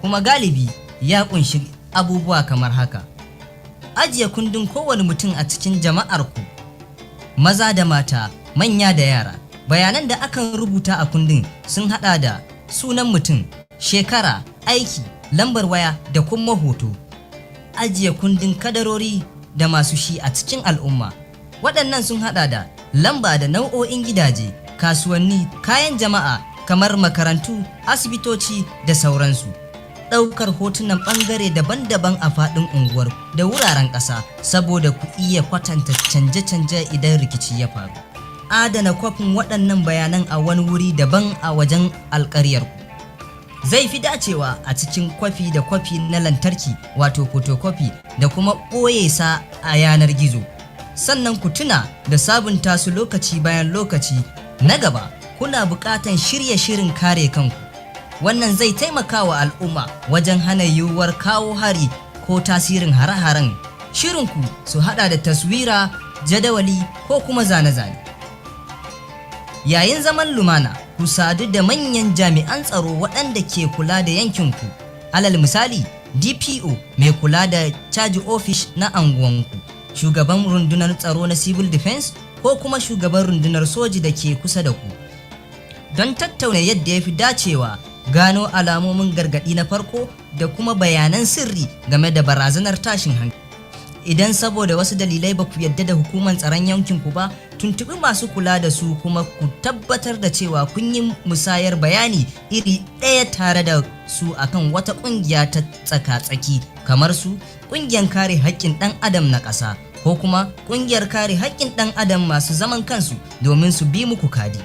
Kuma galibi ya ƙunshi abubuwa kamar haka: ajiye kundin kowane mutum a cikin jama'arku, maza da mata, manya da yara. Bayanan da akan rubuta a kundin sun haɗa da sunan mutum, shekara, aiki, lambar waya da kuma hoto. Ajiye kundin kadarori da masu shi a cikin al'umma. Waɗannan sun haɗa da lamba da nau'o'in gidaje, kasuwanni, kayan jama'a kamar makarantu, asibitoci da sauransu. Ɗaukar hotunan ɓangare daban-daban a faɗin unguwar da wuraren ƙasa saboda ku iya kwatanta canje-canje idan rikici ya faru. Adana kwafin waɗannan bayanan a wani wuri daban a wajen alƙaryarku. Zai fi dacewa a cikin kwafi da kwafi na lantarki wato photocopy da kuma ɓoye sa a yanar gizo. Sannan ku tuna da sabunta su lokaci bayan lokaci. Na gaba, kuna buƙatan shirye shirin kare kanku. Wannan zai taimaka wa al'umma wajen hana yiwuwar kawo hari ko tasirin hare-haren. Shirinku su haɗa da taswira, jadawali ko kuma zane-zane. Yayin zaman lumana, ku sadu da manyan jami'an tsaro waɗanda ke kula da yankinku. Alal misali, DPO mai kula da caji office na anguwanku, shugaban rundunar tsaro na civil defense ko kuma shugaban rundunar soji da ke kusa da ku. Don tattauna yadda ya fi dacewa gano alamomin gargaɗi na farko da kuma bayanan sirri game da barazanar tashin hankali. Idan saboda wasu dalilai ba ku yadda da hukumar tsaron yankinku ba, tuntuɓi masu kula da su kuma ku tabbatar da cewa kun yi musayar bayani iri ɗaya tare da su akan wata ƙungiya ta tsaka-tsaki kamar su ƙungiyar kare haƙƙin ɗan adam na ƙasa ko kuma ƙungiyar kare haƙƙin ɗan adam masu zaman kansu domin su bi muku kadi.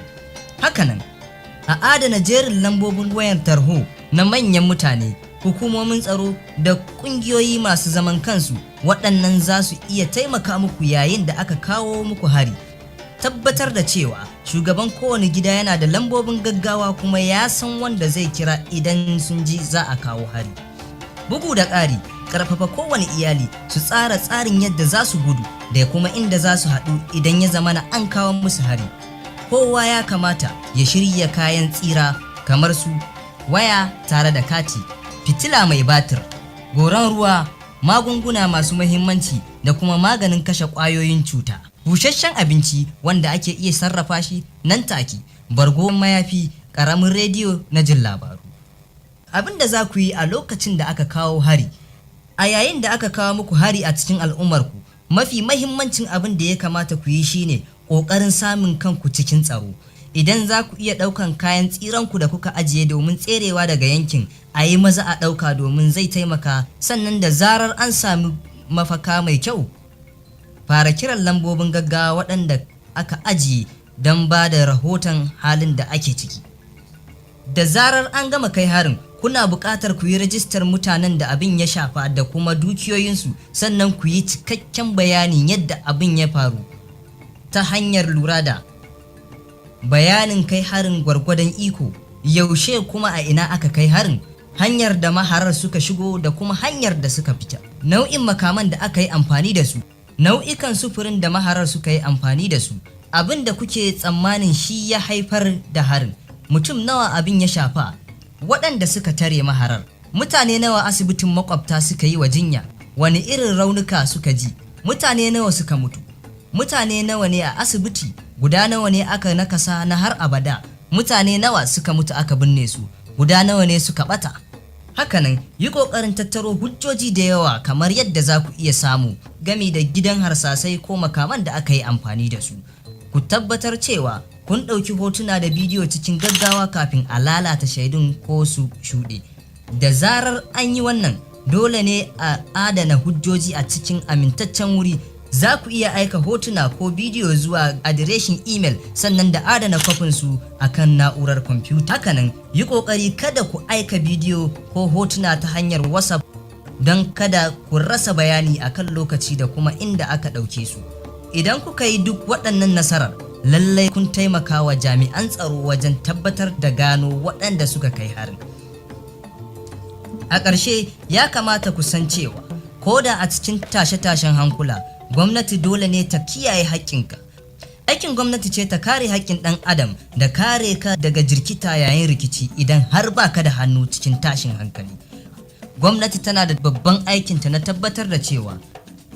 Hakanan, a adana jerin lambobin wayar tarho na manyan mutane, hukumomin tsaro da ƙungiyoyi masu zaman kansu. Waɗannan za su iya taimaka muku yayin da aka kawo muku hari. Tabbatar da cewa shugaban kowane gida yana da lambobin gaggawa kuma ya san wanda zai kira idan sun ji za a kawo hari. Bugu da ƙari, ƙarfafa kowane iyali su tsara tsarin yadda za su gudu da kuma inda za su haɗu idan ya zama na an kawo musu hari. Kowa ya kamata ya shirya kayan tsira kamar su waya tare da kati, fitila mai batir, goran ruwa, magunguna masu muhimmanci da kuma maganin kashe ƙwayoyin cuta. Busasshen abinci wanda ake iya sarrafa shi nan take, bargo mayafi, ƙaramin rediyo na jin labaru. Abin da za ku yi a lokacin da aka kawo hari. A yayin da aka kawo muku hari a cikin al'ummarku, mafi mahimmancin abin da ya kamata ku yi shine ƙoƙarin samun kanku cikin tsaro. Idan za ku iya ɗaukan kayan tsiranku da kuka ajiye domin tserewa daga yankin, a yi maza a ɗauka domin zai taimaka. Sannan da zarar an sami mafaka mai kyau, fara kiran lambobin gaggawa waɗanda aka ajiye don ba da rahoton halin da ake ciki. Da zarar an gama kai harin, kuna buƙatar ku yi rajistar mutanen da abin ya shafa da kuma dukiyoyinsu, sannan ku yi cikakken bayanin yadda abin ya faru ta hanyar lura da bayanin kai harin gwargwadon iko, yaushe kuma a ina aka kai harin, hanyar da maharar suka shigo da kuma hanyar da suka fita, nau'in makaman da aka yi amfani da su, nau'ikan sufurin da maharar suka yi amfani da su, abin da kuke tsammanin shi ya haifar da harin, mutum nawa abin ya shafa, waɗanda suka tare maharar, mutane nawa asibitin makwabta suka yi wa jinya, wani irin raunuka suka ji, mutane nawa suka mutu, mutane nawa ne a asibiti, guda nawa ne aka nakasa na har abada, mutane nawa suka mutu aka binne su, guda nawa ne suka bata. Hakanan yi ƙoƙarin tattaro hujjoji da yawa kamar yadda za ku iya samu gami da gidan harsasai ko makaman da aka yi amfani da su. Ku tabbatar cewa kun ɗauki hotuna da bidiyo cikin gaggawa kafin a lalata shaidun ko su shuɗe. Da zarar an yi wannan, dole ne a adana hujjoji a cikin amintaccen wuri. Za ku iya aika hotuna ko bidiyo zuwa adireshin email sannan da adana kwafinsu a kan na'urar kwamfuta. Hakanan yi ƙoƙari kada ku aika bidiyo ko hotuna ta hanyar WhatsApp don kada ku rasa bayani akan lokaci da kuma inda aka ɗauke su. Idan kuka yi duk waɗannan nasarar, lallai kun taimaka wa jami'an tsaro wajen tabbatar da gano waɗanda suka kai harin. A ƙarshe, ya kamata ku san cewa ko da a cikin tashe-tashen hankula, gwamnati dole ne ta kiyaye haƙƙinka. Aikin gwamnati ce ta kare haƙƙin ɗan adam da kare ka daga jirkita yayin rikici idan har baka da hannu cikin tashin hankali. Gwamnati tana da babban aikinta na tabbatar da cewa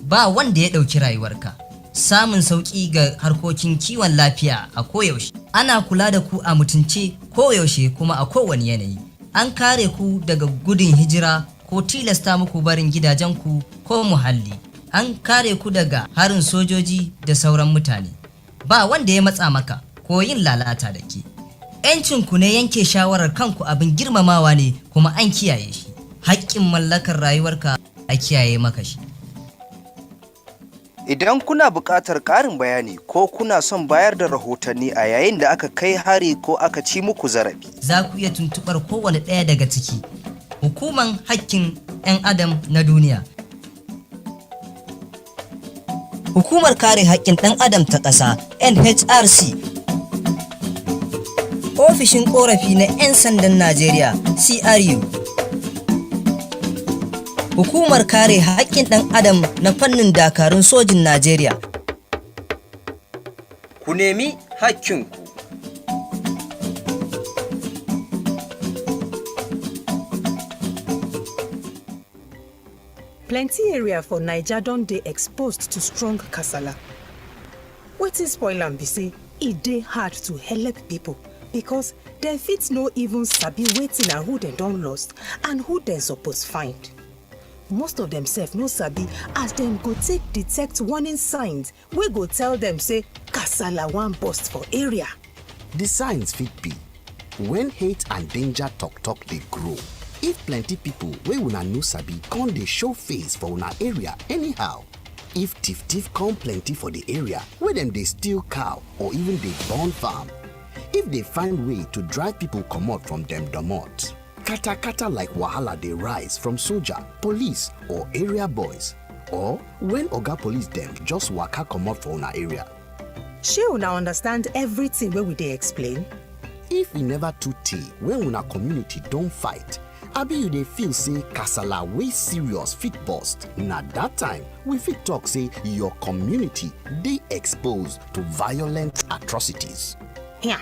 ba wanda ya ɗauki rayuwarka. Samun sauƙi ga harkokin kiwon lafiya a koyaushe. Ana kula da ku a mutunce koyaushe kuma a kowane yanayi. An kare ku daga gudun hijira ko tilasta muku barin gidajenku ko muhalli. an kare ku daga harin sojoji da sauran mutane. Ba wanda ya matsa maka ko yin lalata da ke. 'Yancinku ne yanke shawarar kanku abin girmamawa ne kuma an kiyaye shi. Haƙƙin mallakar rayuwarka a kiyaye maka shi. Idan kuna buƙatar ƙarin bayani ko kuna son bayar da rahotanni a yayin da aka kai hari ko aka ci muku zarafi, za ku iya tuntuɓar kowane ɗaya daga ciki. Hukuman haƙƙin 'yan adam na duniya. Hukumar kare haƙƙin ɗan adam ta ƙasa NHRC. Ofishin ƙorafi na 'yan sandan Najeriya CRU. Hukumar kare haƙƙin ɗan adam na fannin dakarun sojin Najeriya. Ku nemi haƙƙinku. Plenty area for Naija don dey exposed to strong kasala. Wetin spoil am be say e dey hard to help people because dem fit no even sabi wetin and who dem don lost and who dem suppose find. Most of dem sef no sabi as dem go take detect warning signs wey go tell dem say kasala wan burst for area. The signs fit be when hate and danger talk dey grow. If plenty people wey una no sabi come dey show face for una area anyhow. If thief come plenty for the area wey dem dey steal cow or even dey burn farm. If they find way to drive people comot from dem domot. Kata like wahala dey rise from soldier, police or area boys. Or when oga police dem just waka comot for una area. Shey una understand everything wey we dey explain? If e never too tey when una community don fight, abi you dey feel say kasala wey serious fit burst, na that time we fit talk say your community dey exposed to violent atrocities. Yeah.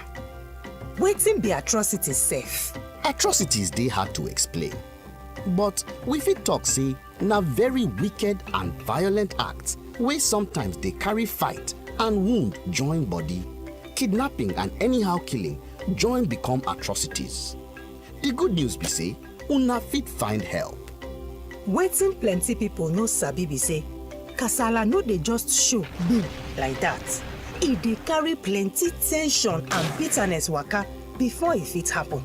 Wetin be atrocities sef? Atrocities dey hard to explain, but we fit talk say na very wicked and violent acts wey sometimes dey carry fight and wound join body. Kidnapping and anyhow killing join become atrocities. The good news be say una fit find help. Wetin plenty people no sabi be say kasala no dey just show boom like that. E dey carry plenty tension and bitterness waka before e fit happen.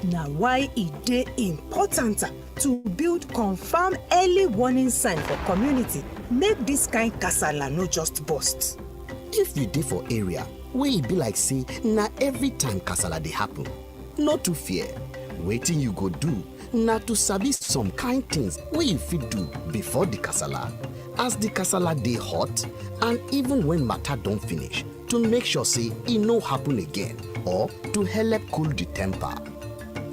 Na why e dey important to build confirm early warning sign for community make this kind kasala no just burst. If you dey for area wey e be like say na every time kasala dey happen, no too fear. Wetin you go do na to sabi some kind things wey you fit do before the kasala, as the kasala dey hot, and even when matter don finish, to make sure say e no happen again or to help cool the temper.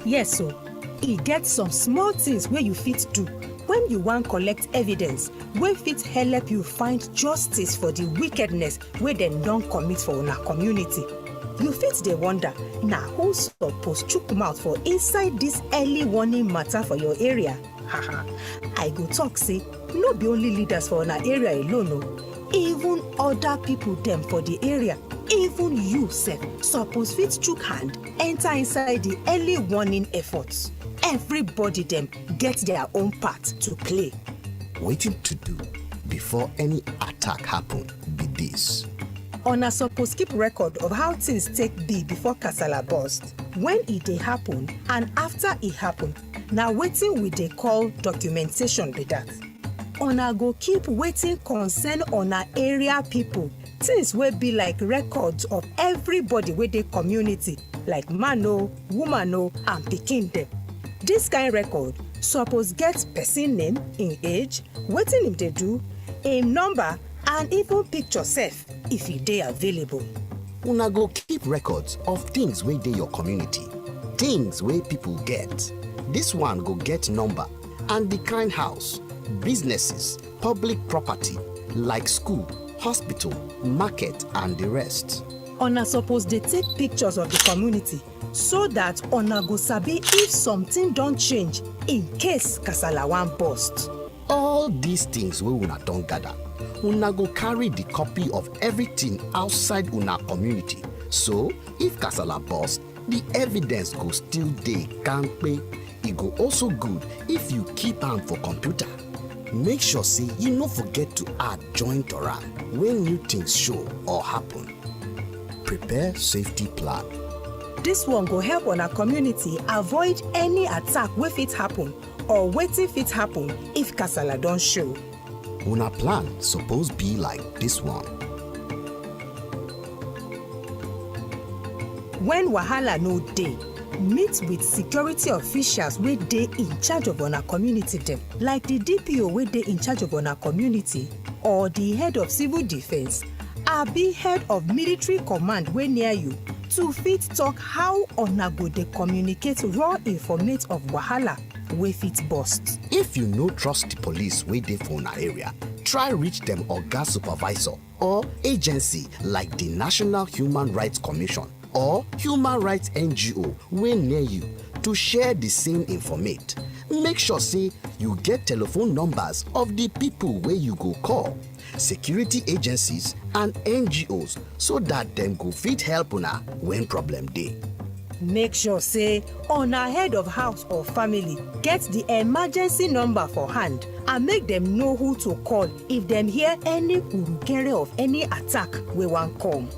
Yes, so e get some small things wey you fit do when you wan collect evidence wey fit help you find justice for the wickedness wey dem don commit for una community. You fit dey wonder, na who suppose chook mouth for inside this early warning matter for your area? Haha, I go talk say no be only leaders for una area alone o, even other people dem for the area, even you sef suppose fit chook hand enter inside the early warning efforts. Everybody dem get their own part to play. Wetin to do before any attack happen be this. Una suppose keep record of how things take be before kasala burst, when e dey happen and after e happen. Na wetin we dey call documentation be that. Una go keep wetin concern una area people, things wey be like records of everybody wey dey community, like man o, woman o, and pikin dem. This kind record suppose get person name, im age, wetin im dey do, im number, and even picture sef if e dey available. Una go keep records of things wey dey your community, things wey people get. This one go get number and the kind house, businesses, public property like school, hospital, market, and the rest. Una suppose dey take pictures of the community so that una go sabi if something don change in case kasala wan burst. All these things wey una don gather, una go carry the copy of everything outside una community. So if kasala burst, the evidence go still dey kampe. E go also good if you keep am for computer. Make sure say you no forget to add join Toran when new things show or happen. Prepare safety plan. This one go help on our community avoid any attack wey fit happen or wetin fit happen if kasala don show. Una plan suppose be like this one. When wahala no dey, meet with security officials wey dey in charge of una community dem, like the DPO wey dey in charge of una community or the head of civil defense, abi head of military command wey near you, to fit talk how una go dey communicate raw informate of wahala wey fit burst. If you no trust the police wey dey for una area, try reach dem oga supervisor or agency like the National Human Rights Commission or Human Rights NGO wey near you to share the same informate. Make sure say you get telephone numbers of the people wey you go call, security agencies and NGOs, so that dem go fit help una when problem dey. Make sure say una head of house or family get the emergency number for hand and make them know who to call if them hear any urukere of any attack wey wan come.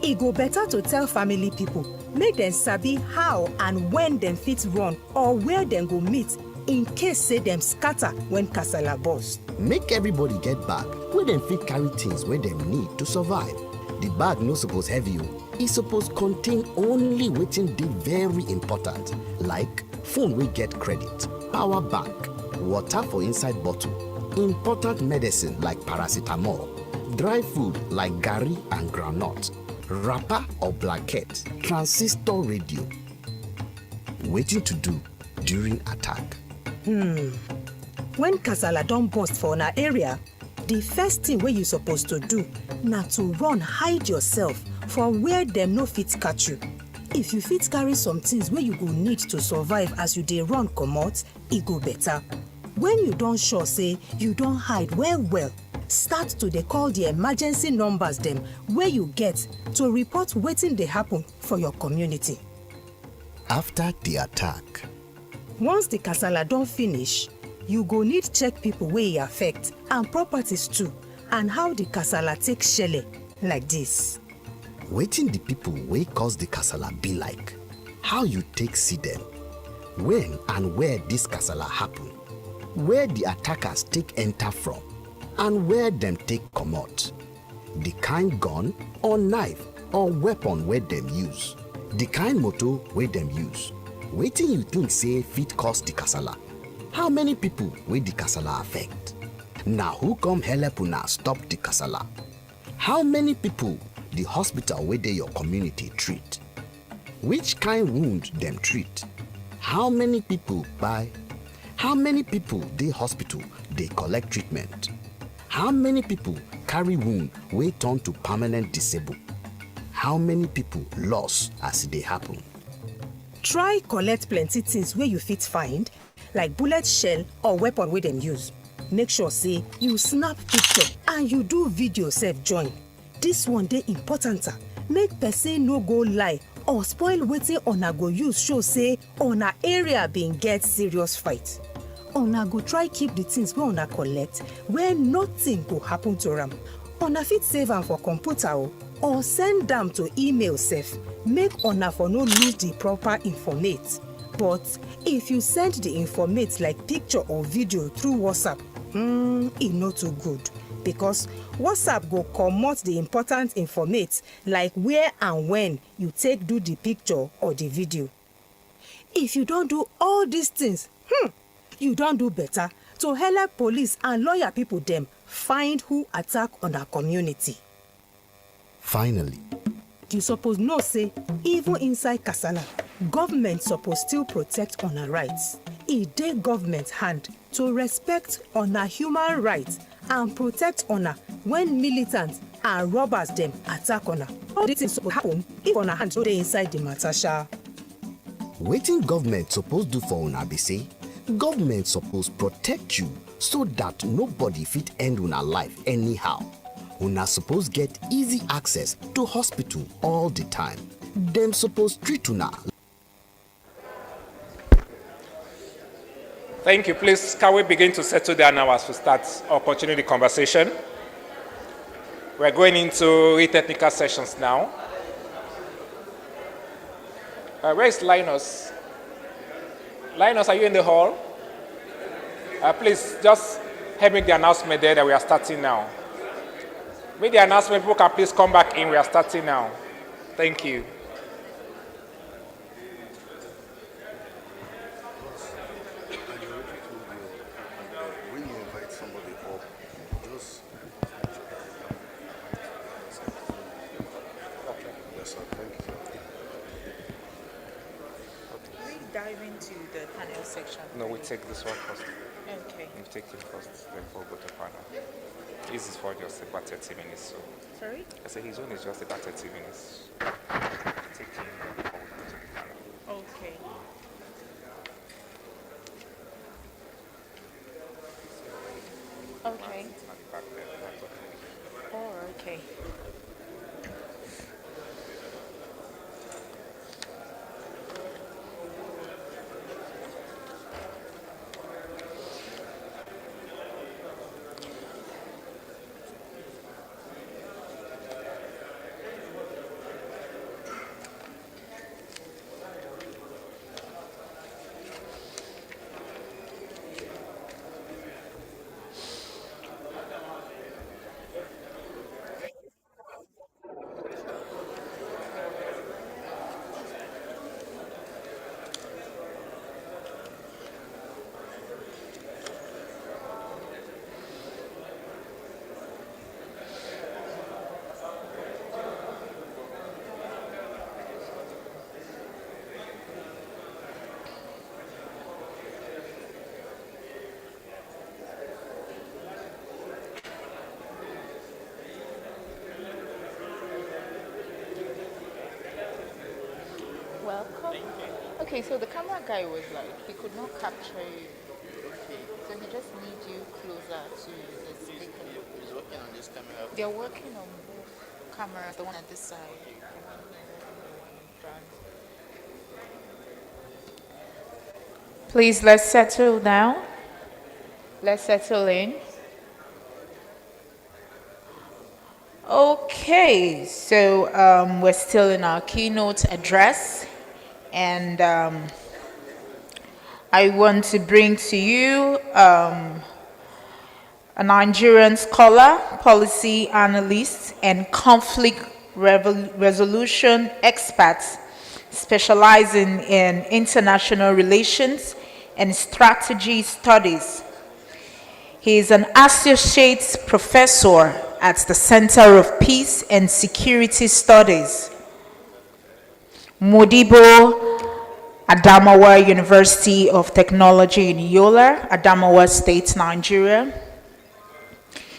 E go better to tell family people make them sabi how and when them fit run or where them go meet in case say them scatter when kasala burst. Make everybody get bag wey dem fit carry things wey dem need to survive. The bag no suppose heavy o. E suppose contain only wetin dey very important, like phone wey get credit, power bank, water for inside bottle, important medicine like paracetamol, dry food like garri and groundnut, wrapper or blanket, transistor radio. Wetin to do during attack? When kasala don burst for una area, the first thing wey you suppose to do na to run hide yourself from where dem no fit catch you. If you fit carry some things wey you go need to survive as you dey run comot, e go better. When you don sure say you don hide well, start to dey call the emergency numbers dem wey you get to report wetin dey happen for your community. After the attack, once the kasala don finish, you go need check people wey e affect and properties too, and how the kasala take shele like this. Wetin the people wey cause the kasala be like, how you take see them, when and where this kasala happen, where the attackers take enter from, and where them take comot, the kind gun or knife or weapon wey them use, the kind motor wey them use, wetin you think say fit cause the kasala, how many people wey the kasala affect, na who come help una stop the kasala, how many people the hospital wey dey your community treat, which kind wound them treat, how many people kpai, how many people dey hospital dey collect treatment, how many people carry wound wey turn to permanent disable, how many people lost as e dey happen. Try collect plenty things wey you fit find, like bullet shell or weapon wey dem use. Make sure say you snap picture and you do video sef join. This one dey important, make person no go lie or spoil wetin una go use show say una area bin get serious fight. Una go try keep the things wey una collect where nothing go happen to am. Una fit save am for computer or send am to email sef, make una for no lose the proper informate. But if you send the informate like picture or video through WhatsApp, e no too good, because WhatsApp go comot the important informate like where and when you take do the picture or the video. If you don do all these things, you don do better to help police and lawyer people dem find who attack una community. Finally, you suppose know say even inside kasala, government suppose still protect una rights. E dey government hand to respect una human rights and protect una when militants and robbers dem attack una. All these things suppose happen if una hand no dey inside the matter sha. Wetin government suppose do for una be say, government suppose protect you so that nobody fit end una life anyhow. Una suppose get easy access to hospital all the time. Dem suppose treat una. Thank you. Please, can we begin to settle down now as we start or continue the conversation? We're going into technical sessions now. Where is Linus? Linus, are you in the hall? Please, just help make the announcement there that we are starting now. Make the announcement, people can please come back in. We are starting now. Thank you. When you invite somebody up, just yes, sir. Thank you, sir. Can we dive into the panel section? No, we take this one first. Okay. We take it first, then we'll go to panel. This is for just about 30 minutes. So. Sorry? I said his own is just about 30 minutes. Take him before we go to the panel. Okay. Okay. Oh, okay. Welcome. Okay, so the camera guy was like, he could not capture you. Okay. So he just needs you closer to the speaker. He's working on this camera. They're working on both cameras, the one at this side. Please, let's settle down. Let's settle in. Okay, so we're still in our keynote address, and I want to bring to you a Nigerian scholar, policy analyst, and conflict resolution expert specializing in international relations and strategy studies. He is an associate professor at the Center of Peace and Security Studies, Modibo Adamawa University of Technology in Yola, Adamawa State, Nigeria.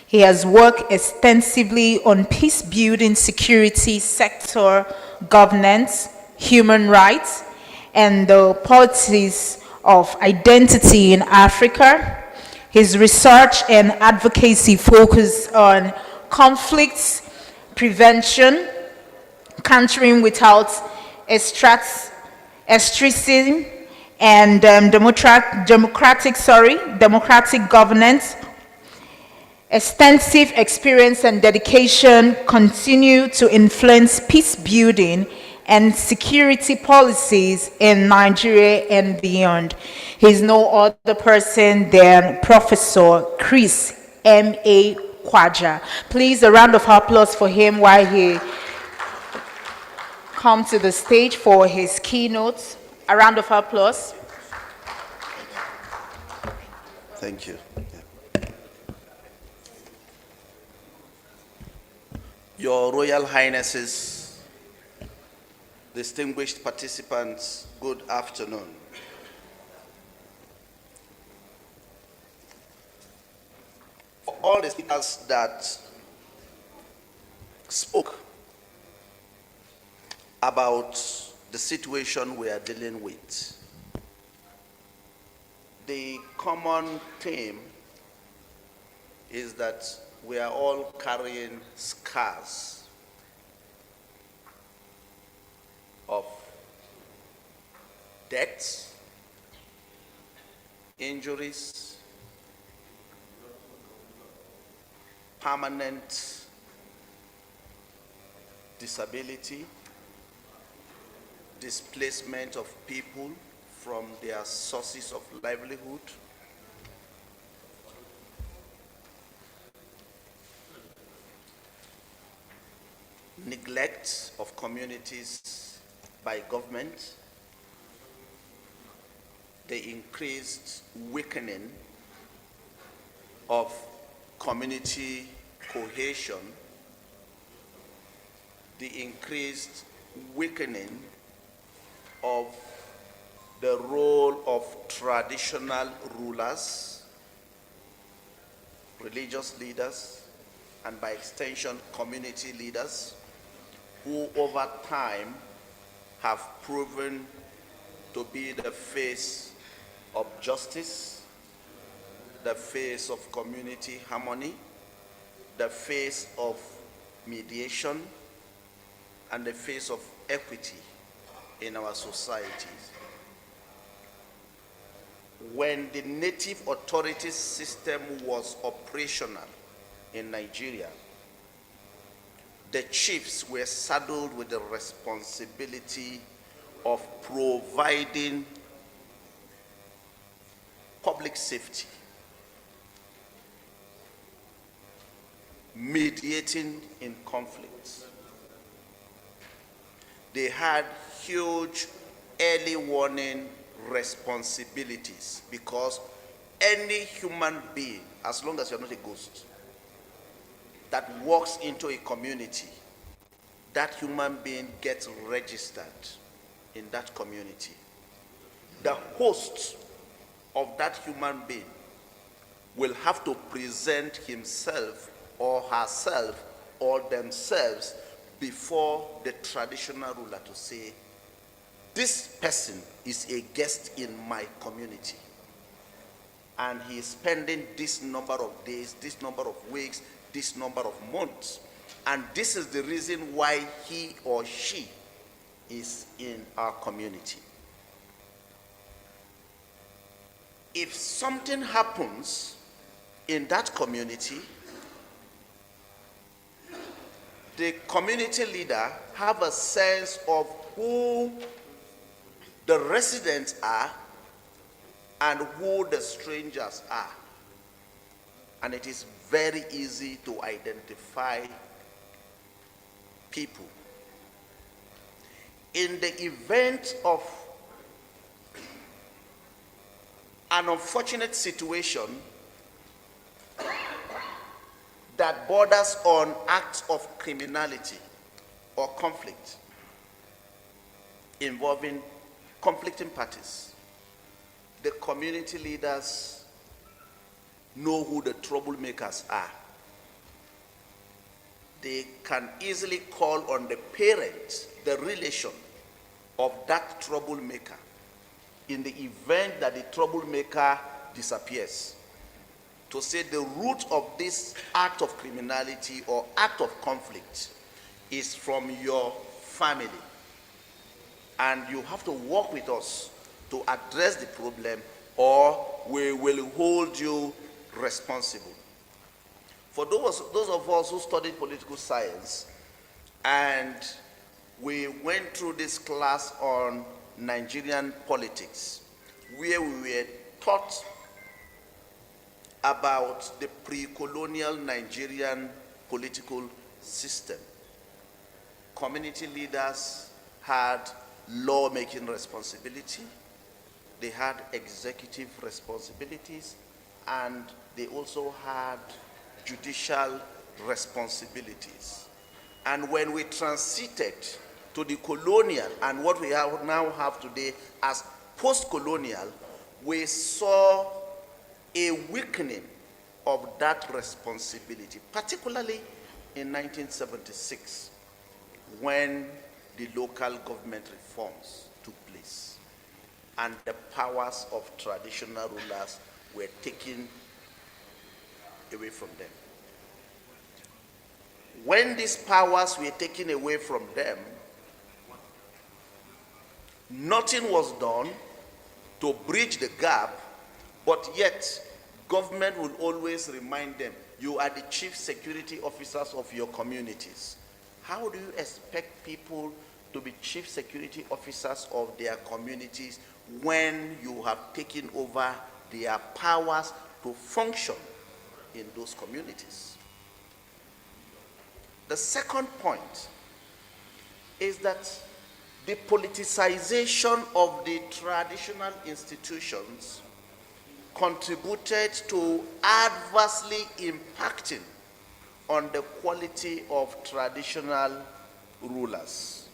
He has worked extensively on peace building, security sector governance, human rights, and the policies of identity in Africa. His research and advocacy focus on conflicts prevention, countering without extremism, and democratic governance. Extensive experience and dedication continue to influence peace building and security policies in Nigeria and beyond. He is no other person than Professor Chris M.A. Kwaja. Please, a round of applause for him while he comes to the stage for his keynote. A round of applause. Thank you. Your Royal Highnesses, distinguished participants, good afternoon. For all the speakers that spoke about the situation we are dealing with, the common theme is that we are all carrying scars of deaths, injuries, permanent disability, displacement of people from their sources of livelihood, neglect of communities by government, the increased weakening of community cohesion, the increased weakening of the role of traditional rulers, religious leaders, and by extension, community leaders, who over time have proven to be the face of justice, the face of community harmony, the face of mediation, and the face of equity in our societies. When the native authorities system was operational in Nigeria, the chiefs were saddled with the responsibility of providing public safety, mediating in conflicts. They had huge early warning responsibilities because any human being, as long as you're not a ghost, that walks into a community, that human being gets registered in that community. The host of that human being will have to present himself or herself or themselves before the traditional ruler to say, this person is a guest in my community, and he is spending this number of days, this number of weeks, this number of months, and this is the reason why he or she is in our community. If something happens in that community, the community leader have a sense of who the residents are and who the strangers are. And it is very easy to identify people. In the event of an unfortunate situation that borders on acts of criminality or conflict involving conflicting parties, the community leaders know who the troublemakers are. They can easily call on the parents, the relation of that troublemaker in the event that the troublemaker disappears, to say the root of this act of criminality or act of conflict is from your family. And you have to work with us to address the problem, or we will hold you responsible. For those of us who studied political science, and we went through this class on Nigerian politics, where we were taught about the pre-colonial Nigerian political system. Community leaders had law-making responsibility, they had executive responsibilities, and they also had judicial responsibilities. And when we transited to the colonial and what we now have today as post-colonial, we saw a weakening of that responsibility, particularly in 1976, when the local government reforms took place and the powers of traditional rulers were taken away from them. When these powers were taken away from them, nothing was done to bridge the gap But yet, government will always remind them, you are the chief security officers of your communities. How do you expect people to be chief security officers of their communities when you have taken over their powers to function in those communities? The second point is that the politicization of the traditional institutions contributed to adversely impacting on the quality of traditional rulers.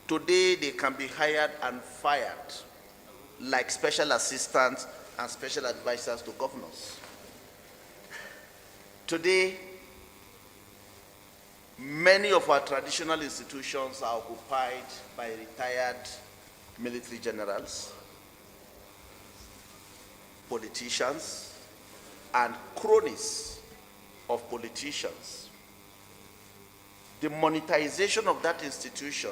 Today, they can be hired and fired like special assistants and special advisors to governors. Today, many of our traditional institutions are occupied by retired military generals, politicians, and cronies of politicians. The monetization of that institution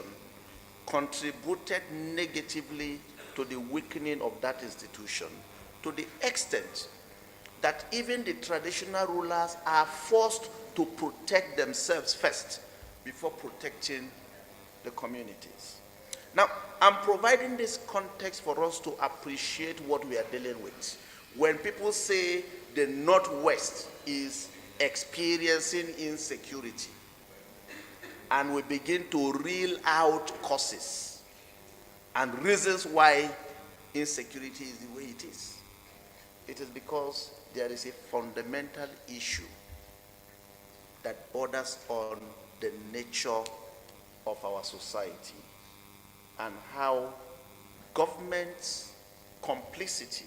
contributed negatively to the weakening of that institution, to the extent that even the traditional rulers are forced to protect themselves first before protecting the communities. Now, I'm providing this context for us to appreciate what we are dealing with. When people say the Northwest is experiencing insecurity, and we begin to reel out causes and reasons why insecurity is the way it is because there is a fundamental issue that borders on the nature of our society and how government's complicity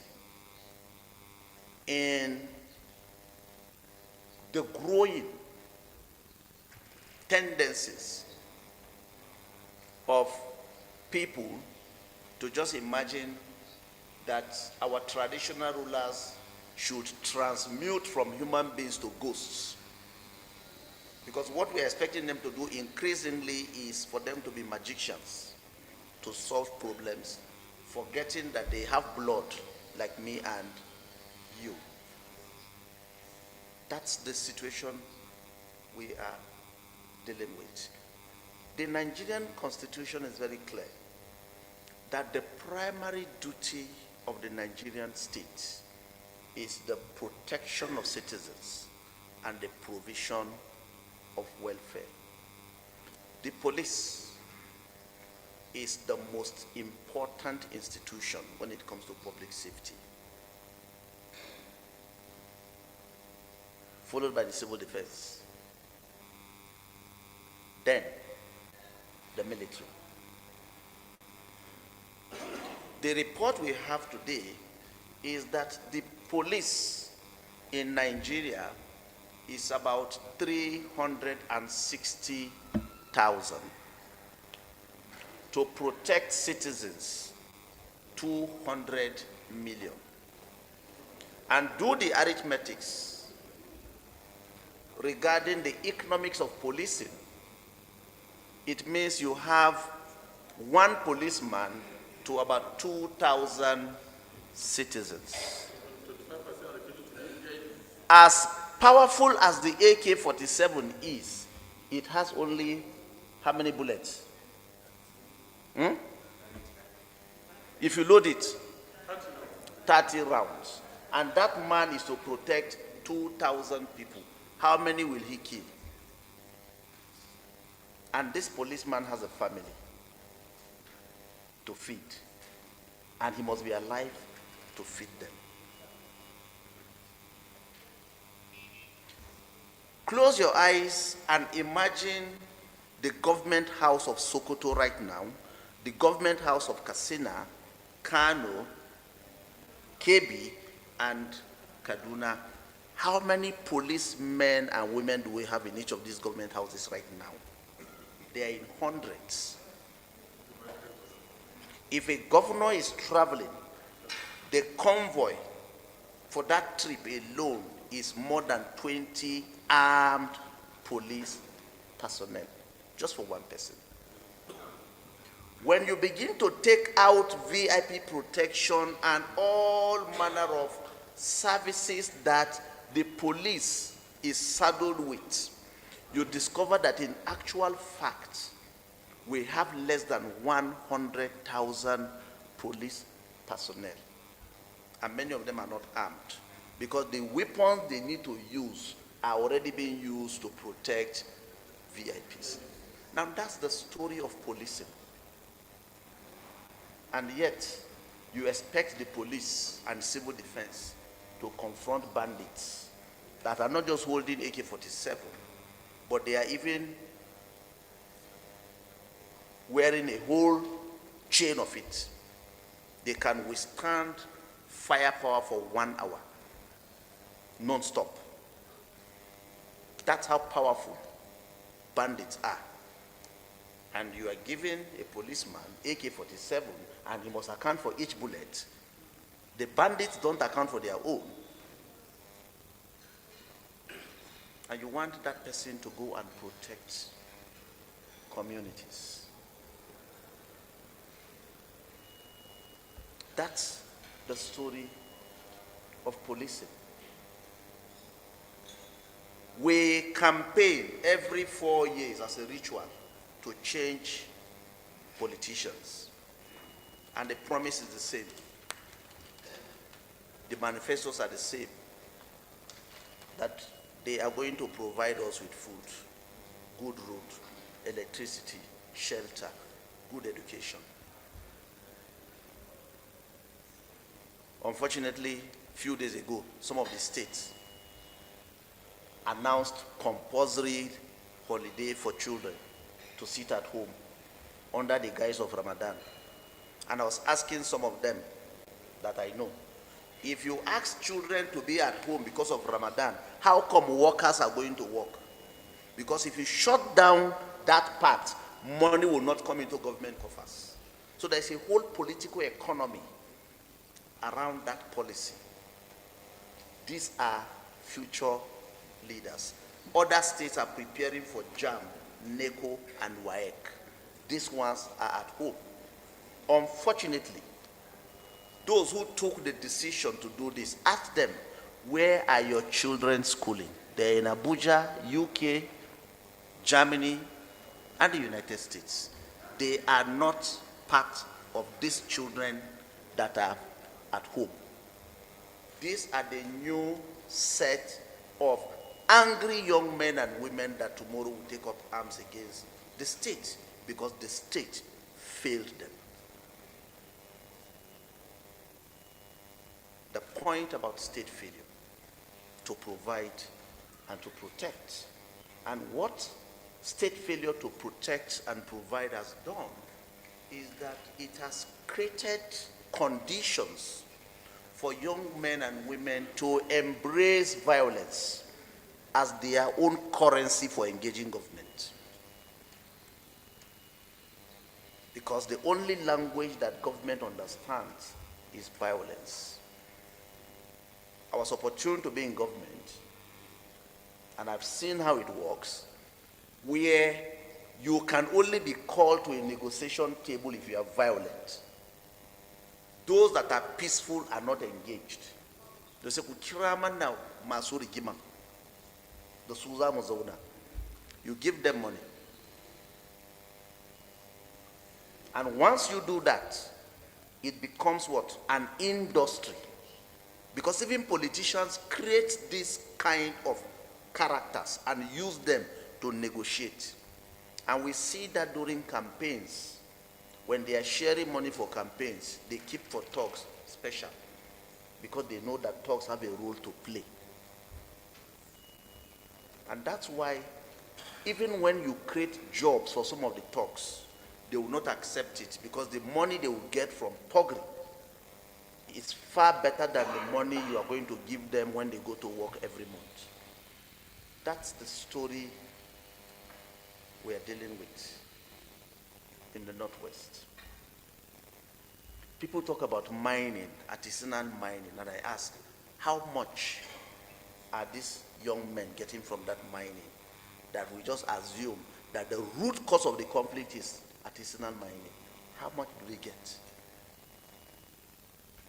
in the growing tendencies of people to just imagine that our traditional rulers should transmute from human beings to ghosts. Because what we're expecting them to do increasingly is for them to be magicians, to solve problems, forgetting that they have blood like me and you. That's the situation we are dealing with. The Nigerian Constitution is very clear that the primary duty of the Nigerian state is the protection of citizens and the provision of welfare. The police is the most important institution when it comes to public safety, followed by the civil defense, then the military. The report we have today is that the police in Nigeria is about 360,000. To protect citizens, 200 million. And do the arithmetics regarding the economics of policing. It means you have one policeman to about 2,000 citizens. As powerful as the AK-47 is, it has only how many bullets? If you load it, 30 rounds. And that man is to protect 2,000 people. How many will he kill? And this policeman has a family to feed. And he must be alive to feed them. Close your eyes and imagine the government house of Sokoto right now, the government house of Katsina, Kano, Kebbi, and Kaduna. How many policemen and women do we have in each of these government houses right now? They are in hundreds. If a governor is traveling, the convoy for that trip alone is more than 20 armed police personnel, just for one person. When you begin to take out VIP protection and all manner of services that the police is saddled with, you discover that in actual fact, we have less than 100,000 police personnel. And many of them are not armed because the weapons they need to use are already being used to protect VIPs. Now that's the story of policing. And yet, you expect the police and civil defense to confront bandits that are not just holding AK-47, but they are even wearing a whole chain of it. They can withstand firepower for 1 hour, non-stop. That's how powerful bandits are. And you are giving a policeman AK-47 and he must account for each bullet. The bandits don't account for their own. And you want that person to go and protect communities. That's the story of policing. We campaign every 4 years as a ritual to change politicians. And the promise is the same. The manifestos are the same. That they are going to provide us with food, good road, electricity, shelter, good education. Unfortunately, a few days ago, some of the states announced compulsory holiday for children to sit at home under the guise of Ramadan. And I was asking some of them that I know, if you ask children to be at home because of Ramadan, how come workers are going to work? Because if you shut down that part, money will not come into government coffers. So there's a whole political economy around that policy. These are future leaders. Other states are preparing for JAM, NECO, and WAEC. These ones are at home. Unfortunately, those who took the decision to do this, ask them, where are your children schooling? They're in Abuja, UK, Germany, and the United States. They are not part of these children that are at home. These are the new set of angry young men and women that tomorrow will take up arms against the state because the state failed them. The point about state failure, to provide and to protect. And what state failure to protect and provide has done is that it has created conditions for young men and women to embrace violence as their own currency for engaging government. Because the only language that government understands is violence. I was opportune to be in government, and I've seen how it works, where you can only be called to a negotiation table if you are violent. Those that are peaceful are not engaged. They say, now, Masuri Gimam, the Suza Mozauna. You give them money. And once you do that, it becomes what? An industry. Because even politicians create this kind of characters and use them to negotiate. And we see that during campaigns, when they are sharing money for campaigns, they keep for talks special because they know that talks have a role to play. And that's why even when you create jobs for some of the talks, they will not accept it because the money they will get from talking is far better than the money you are going to give them when they go to work every month. That's the story we are dealing with in the Northwest. People talk about mining, artisanal mining, and I ask, how much are these young men getting from that mining that we just assume that the root cause of the conflict is artisanal mining? How much do they get?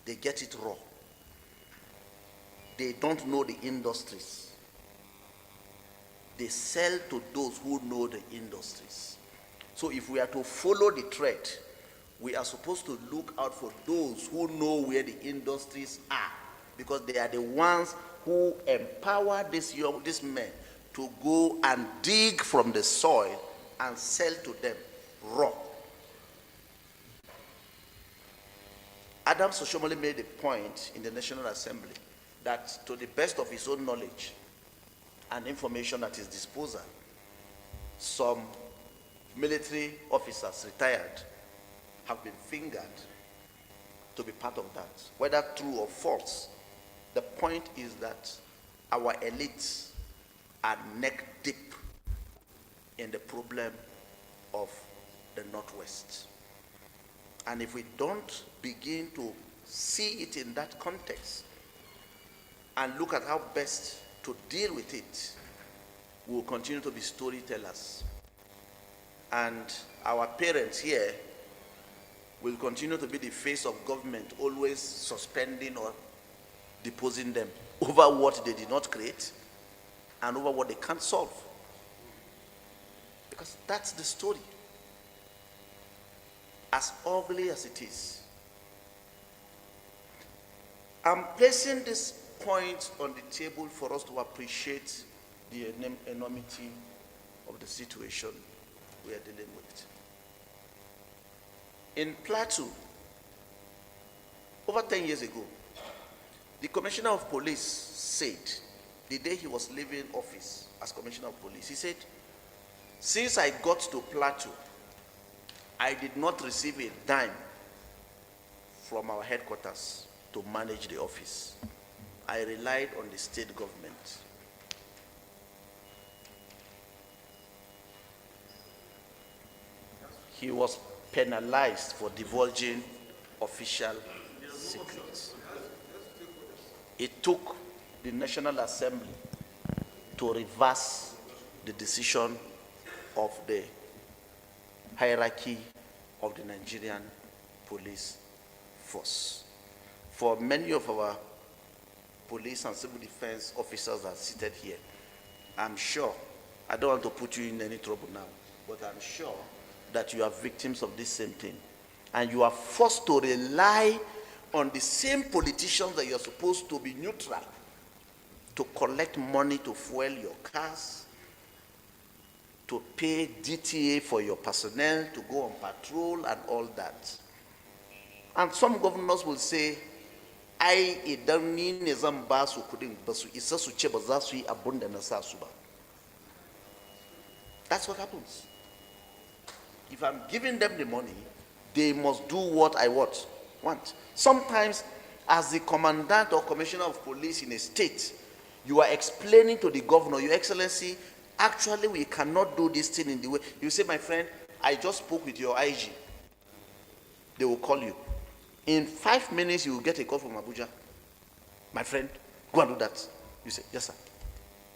They get it raw. they don't know the industries. They sell to those who know the industries. So if we are to follow the trend, we are supposed to look out for those who know where the industries are, because they are the ones who empower these men to go and dig from the soil and sell to them raw. Adam Soshomole made a point in the National Assembly that to the best of his own knowledge and information at his disposal, some military officers retired have been fingered to be part of that. Whether true or false, the point is that our elites are neck deep in the problem of the Northwest. And if we don't begin to see it in that context and look at how best to deal with it, we will continue to be storytellers. And our parents here will continue to be the face of government, always suspending or deposing them over what they did not create and over what they can't solve. Because that's the story. As ugly as it is. I'm placing this point on the table for us to appreciate the enormity of the situation we are dealing with. In Plateau, over 10 years ago, the Commissioner of Police said, the day he was leaving office as Commissioner of Police, he said, since I got to Plateau, I did not receive a dime from our headquarters to manage the office. I relied on the state government. He was penalized for divulging official secrets. It took the National Assembly to reverse the decision of the hierarchy of the Nigerian police force. For many of our police and civil defense officers that are seated here, I'm sure, I don't want to put you in any trouble now, but I'm sure that you are victims of this same thing. And you are forced to rely on the same politicians that you're supposed to be neutral to collect money to fuel your cars, to pay DTA for your personnel, to go on patrol and all that. And some governors will say, I idan ni ne zan ba su kudin ba su isa su ce ba za su yi abun da na sa su ba. That's what happens. If I'm giving them the money, they must do what I want. Sometimes, as the commandant or commissioner of police in a state, you are explaining to the governor, Your Excellency, actually we cannot do this thing in the way. You say, my friend, I just spoke with your IG. They will call you. In 5 minutes, you will get a call from Abuja. My friend, go and do that. You say, yes, sir.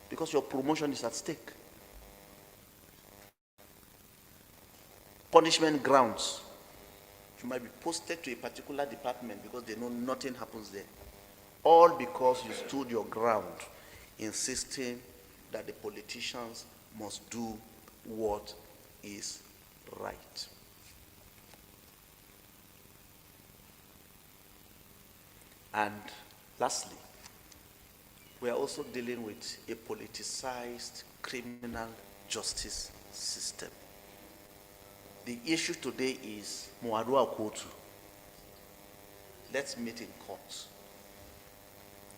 Because your promotion is at stake. Punishment grounds. You might be posted to a particular department because they know nothing happens there. All because you stood your ground, insisting that the politicians must do what is right. And lastly, we are also dealing with a politicized criminal justice system. The issue today is Muadua Kotu. Let's meet in court.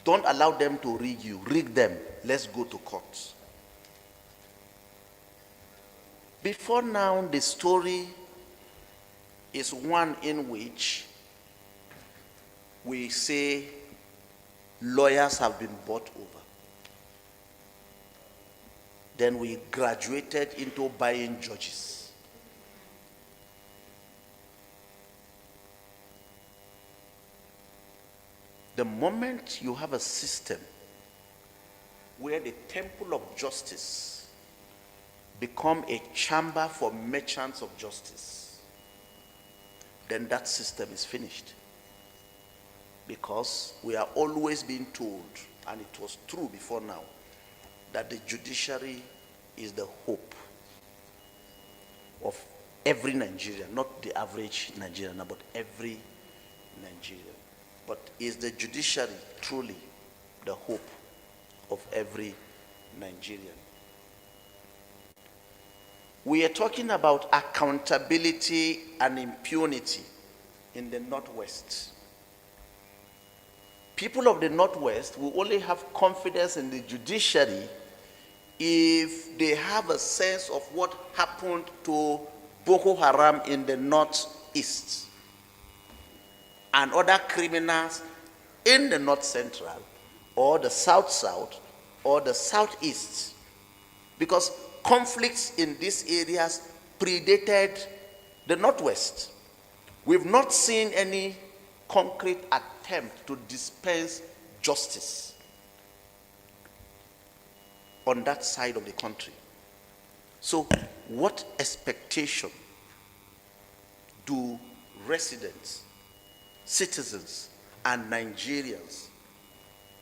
Don't allow them to rig you. Rig them. Let's go to court. Before now, the story is one in which we say lawyers have been bought over. Then we graduated into buying judges. The moment you have a system where the temple of justice become a chamber for merchants of justice, then that system is finished. Because we are always being told and it was true before now, that the judiciary is the hope of every Nigerian, not the average Nigerian, but every Nigerian. But is the judiciary truly the hope of every Nigerian? We are talking about accountability and impunity in the Northwest. People of the Northwest will only have confidence in the judiciary if they have a sense of what happened to Boko Haram in the Northeast and other criminals in the North Central or the South or the Southeast, because conflicts in these areas predated the Northwest. We've not seen any concrete attempt to dispense justice on that side of the country. So what expectation do residents, citizens, and Nigerians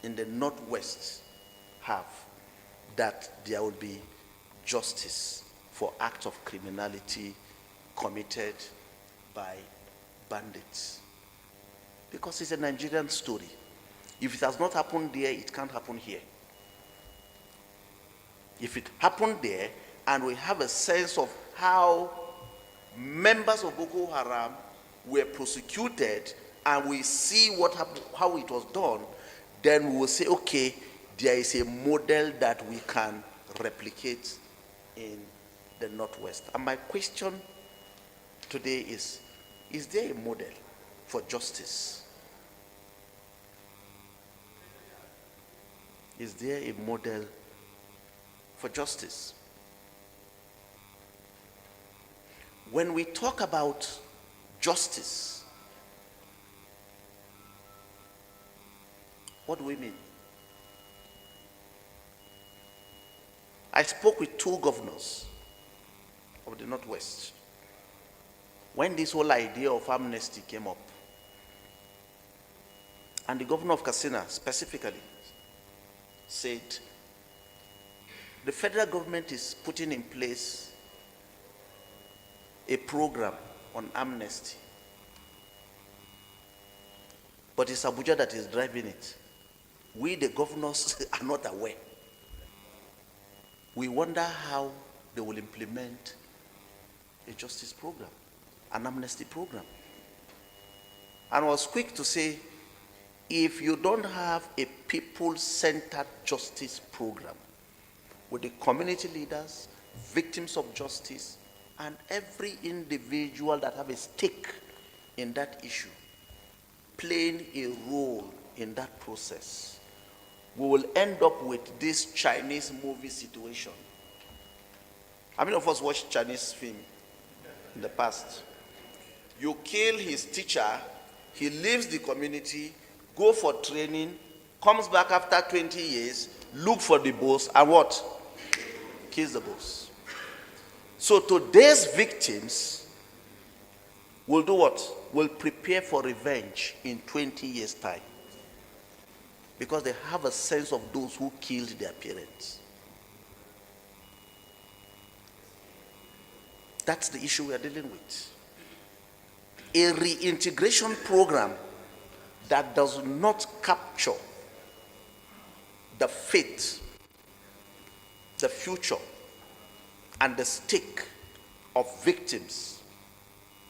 in the Northwest have that there will be justice for acts of criminality committed by bandits? Because it's a Nigerian story. If it has not happened there, it can't happen here. If it happened there, and we have a sense of how members of Boko Haram were prosecuted, and we see what happened, how it was done, then we will say, okay, there is a model that we can replicate in the Northwest. And my question today is there a model for justice? Is there a model for justice? When we talk about justice, what do we mean? I spoke with two governors of the Northwest when this whole idea of amnesty came up. And the governor of Katsina specifically said, the federal government is putting in place a program on amnesty, but it's Abuja that is driving it. We, the governors, are not aware. We wonder how they will implement a justice program, an amnesty program. And I was quick to say, if you don't have a people-centered justice program with the community leaders, victims of justice, and every individual that have a stake in that issue playing a role in that process, we will end up with this Chinese movie situation. How many of us watched Chinese film in the past? You kill his teacher, he leaves the community, go for training, comes back after 20 years, look for the boss, and what? Kills the boss. So today's victims will do what? Will prepare for revenge in 20 years' time, because they have a sense of those who killed their parents. That's the issue we are dealing with. A reintegration program that does not capture the fate, the future, and the stake of victims,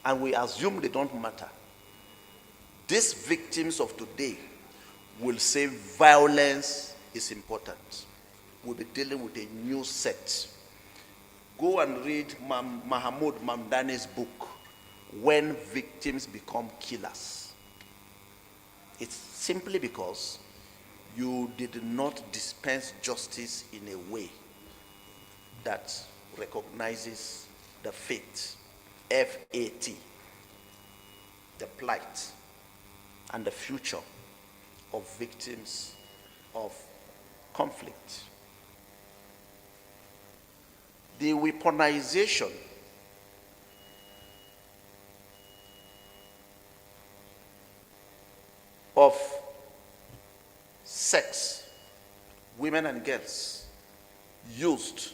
and we assume they don't matter. These victims of today will say violence is important. We'll be dealing with a new set. Go and read Mahmoud Mamdani's book, When Victims Become Killers. It's simply because you did not dispense justice in a way that recognizes the fate, F-A-T, the plight, and the future of victims of conflict. The weaponization of sex women and girls used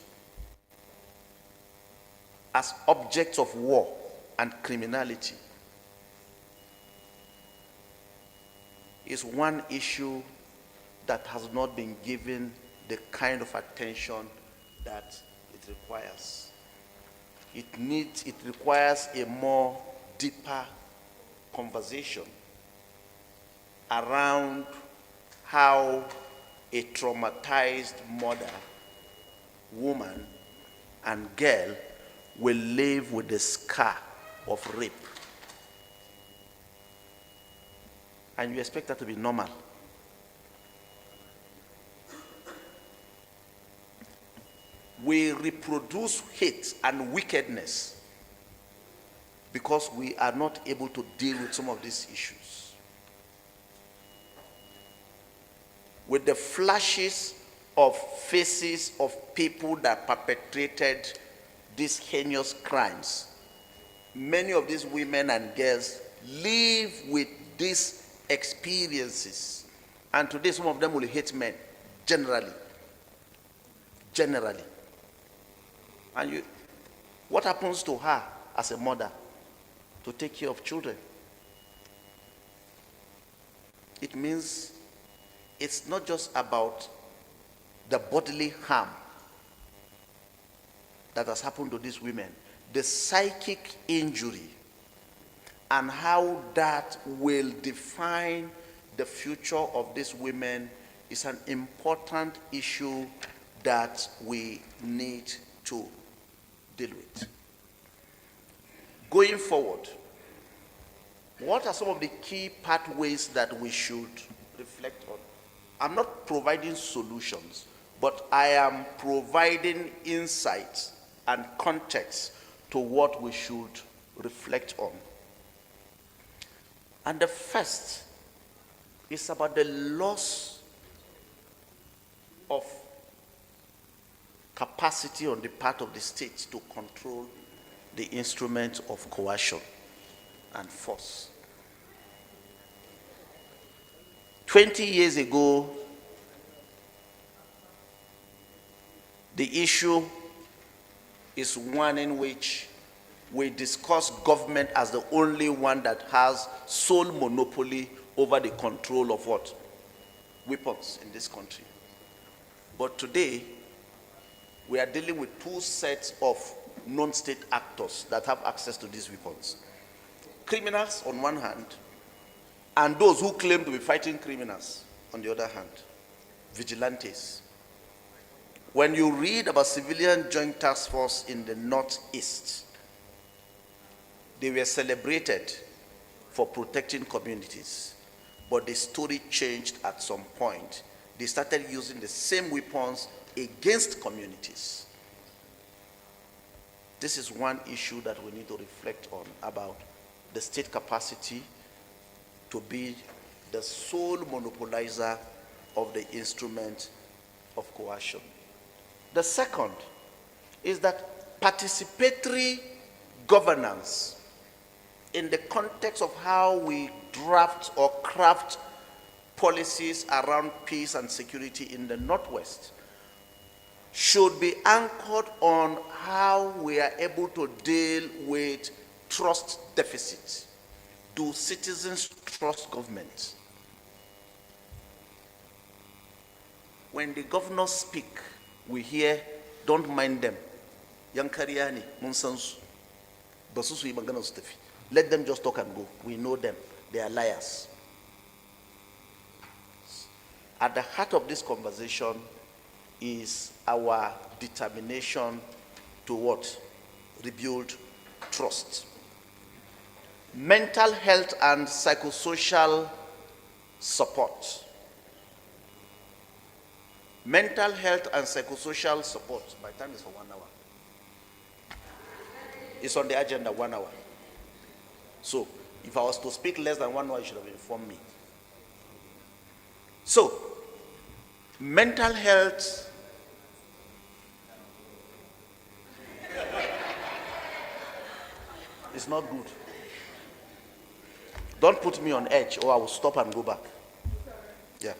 as objects of war and criminality is one issue that has not been given the kind of attention that it requires. It requires a more deeper conversation around how a traumatized mother, woman, and girl will live with the scar of rape. And you expect that to be normal. We reproduce hate and wickedness because we are not able to deal with some of these issues. With the flashes of faces of people that perpetrated these heinous crimes, many of these women and girls live with these experiences. And today some of them will hate men, generally. And what happens to her as a mother to take care of children? It means it's not just about the bodily harm that has happened to these women, the psychic injury and how that will define the future of these women is an important issue that we need to deal with. Going forward, what are some of the key pathways that we should reflect on? I'm not providing solutions, but I am providing insights and context to what we should reflect on. And the first is about the loss of capacity on the part of the state to control the instrument of coercion and force. 20 years ago, the issue is one in which we discuss government as the only one that has sole monopoly over the control of what? Weapons in this country. But today, we are dealing with two sets of non-state actors that have access to these weapons. Criminals on one hand, and those who claim to be fighting criminals on the other hand, vigilantes. When you read about civilian joint task force in the Northeast, they were celebrated for protecting communities, but the story changed at some point. They started using the same weapons against communities. This is one issue that we need to reflect on, about the state capacity to be the sole monopolizer of the instrument of coercion. The second is that participatory governance in the context of how we draft or craft policies around peace and security in the Northwest should be anchored on how we are able to deal with trust deficits. Do citizens trust government? When the governors speak, we hear, don't mind them. Yankariani, Monsansu, Basusu Ibangana Stefi. Let them just talk and go. We know them. They are liars. At the heart of this conversation is our determination to what? Rebuild trust. Mental health and psychosocial support. Mental health and psychosocial support. My time is for 1 hour. It's on the agenda, 1 hour. So, if I was to speak less than 1 hour, you should have informed me. So, mental health is not good. Don't put me on edge or I will stop and go back. Yeah.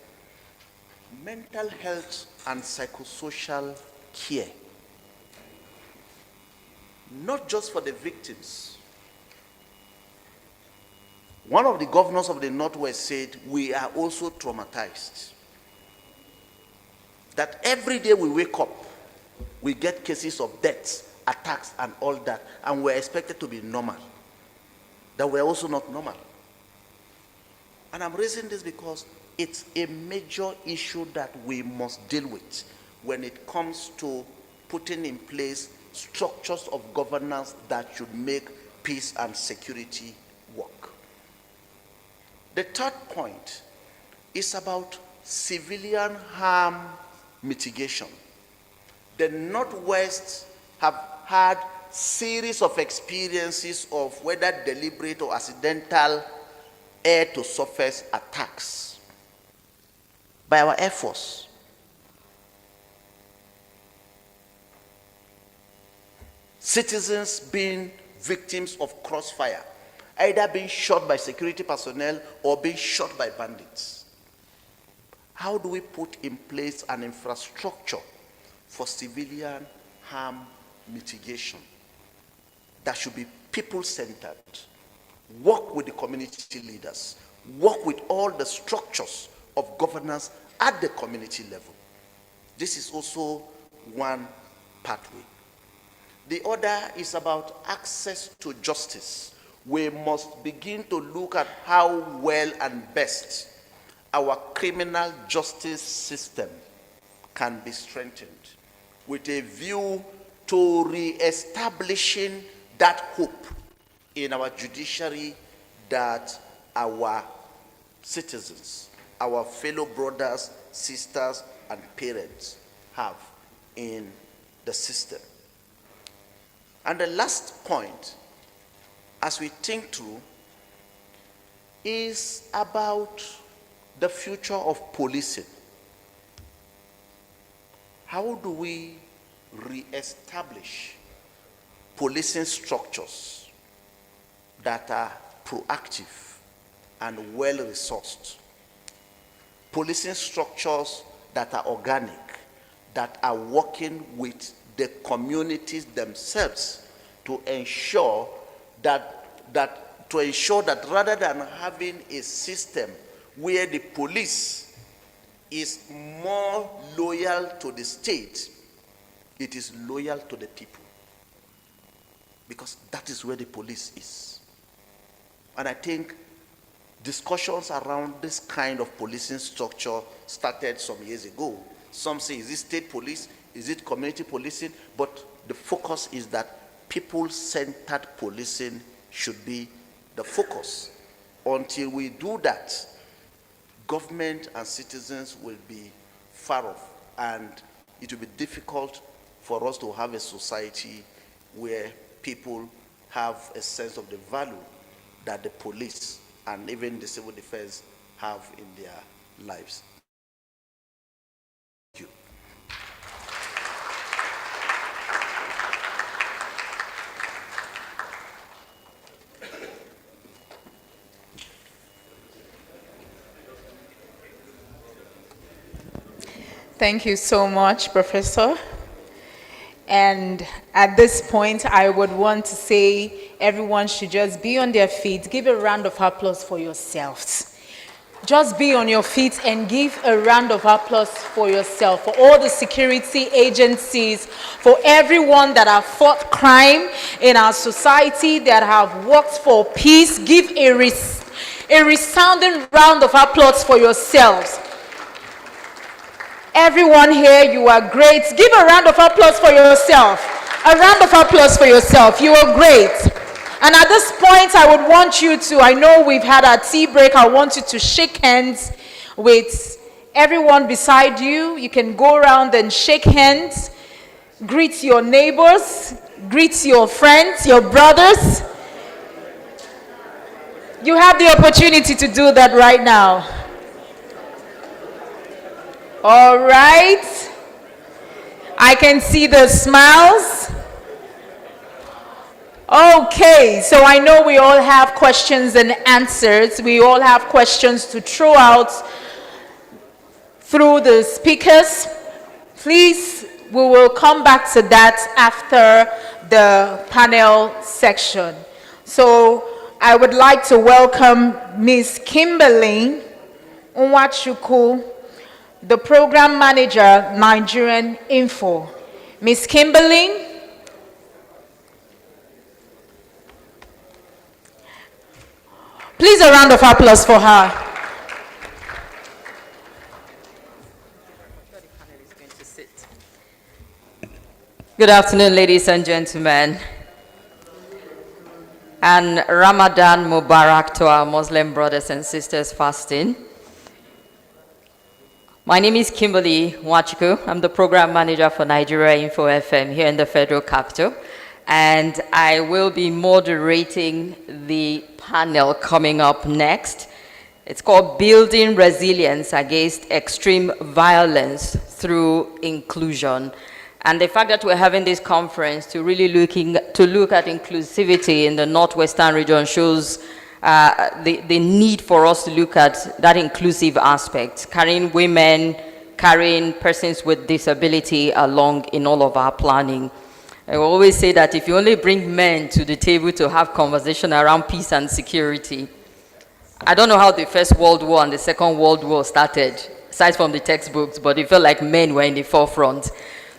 mental health and psychosocial care, not just for the victims. One of the governors of the Northwest said, we are also traumatized. That every day we wake up, we get cases of deaths, attacks, and all that, and we're expected to be normal. That we're also not normal. And I'm raising this because it's a major issue that we must deal with when it comes to putting in place structures of governance that should make peace and security work. The third point is about civilian harm mitigation. The Northwest have had series of experiences of whether deliberate or accidental air-to-surface attacks by our Air Force. Citizens being victims of crossfire, either being shot by security personnel or being shot by bandits. How do we put in place an infrastructure for civilian harm mitigation that should be people-centered? Work with the community leaders, work with all the structures of governance at the community level. This is also one pathway. The other is about access to justice. We must begin to look at how well and best our criminal justice system can be strengthened with a view to re-establishing that hope in our judiciary that our citizens, our fellow brothers, sisters, and parents have in the system. And the last point, as we think through, is about the future of policing. How do we re-establish policing structures that are proactive and well-resourced? Policing structures that are organic, that are working with the communities themselves to ensure that rather than having a system where the police is more loyal to the state, it is loyal to the people. Because that is where the police is. And I think discussions around this kind of policing structure started some years ago. Some say, is it state police? Is it community policing? But the focus is that people-centered policing should be the focus. Until we do that, government and citizens will be far off, and it will be difficult for us to have a society where people have a sense of the value that the police and even the civil defense have in their lives. Thank you. Thank you so much, Professor. And at this point, I would want to say everyone should just be on their feet. Give a round of applause for yourselves. Just be on your feet and give a round of applause for yourself, for all the security agencies, for everyone that have fought crime in our society, that have worked for peace. Give a resounding round of applause for yourselves. Everyone here, you are great. Give a round of applause for yourself. A round of applause for yourself. You are great. And at this point, I would want you to, I know we've had our tea break, I want you to shake hands with everyone beside you. You can go around and shake hands. Greet your neighbors. Greet your friends, your brothers. You have the opportunity to do that right now. All right. I can see the smiles. Okay, so I know we all have questions and answers. We all have questions to throw out through the speakers. Please, we will come back to that after the panel section. So I would like to welcome Ms. Kimberly Nwachukwu, the Program Manager, Nigerian Info. Ms. Kimberly. Please a round of applause for her. Good afternoon, ladies and gentlemen. And Ramadan Mubarak to our Muslim brothers and sisters fasting. My name is Kimberly Nwachukwu. I'm the program manager for Nigeria Info FM here in the Federal Capital. And I will be moderating the panel coming up next. It's called Building Resilience Against Extreme Violence Through Inclusion. And the fact that we're having this conference to really look at inclusivity in the Northwestern region shows the need for us to look at that inclusive aspect, carrying women, carrying persons with disability along in all of our planning. I always say that if you only bring men to the table to have conversation around peace and security, I don't know how the First World War and the Second World War started, aside from the textbooks, but it felt like men were in the forefront.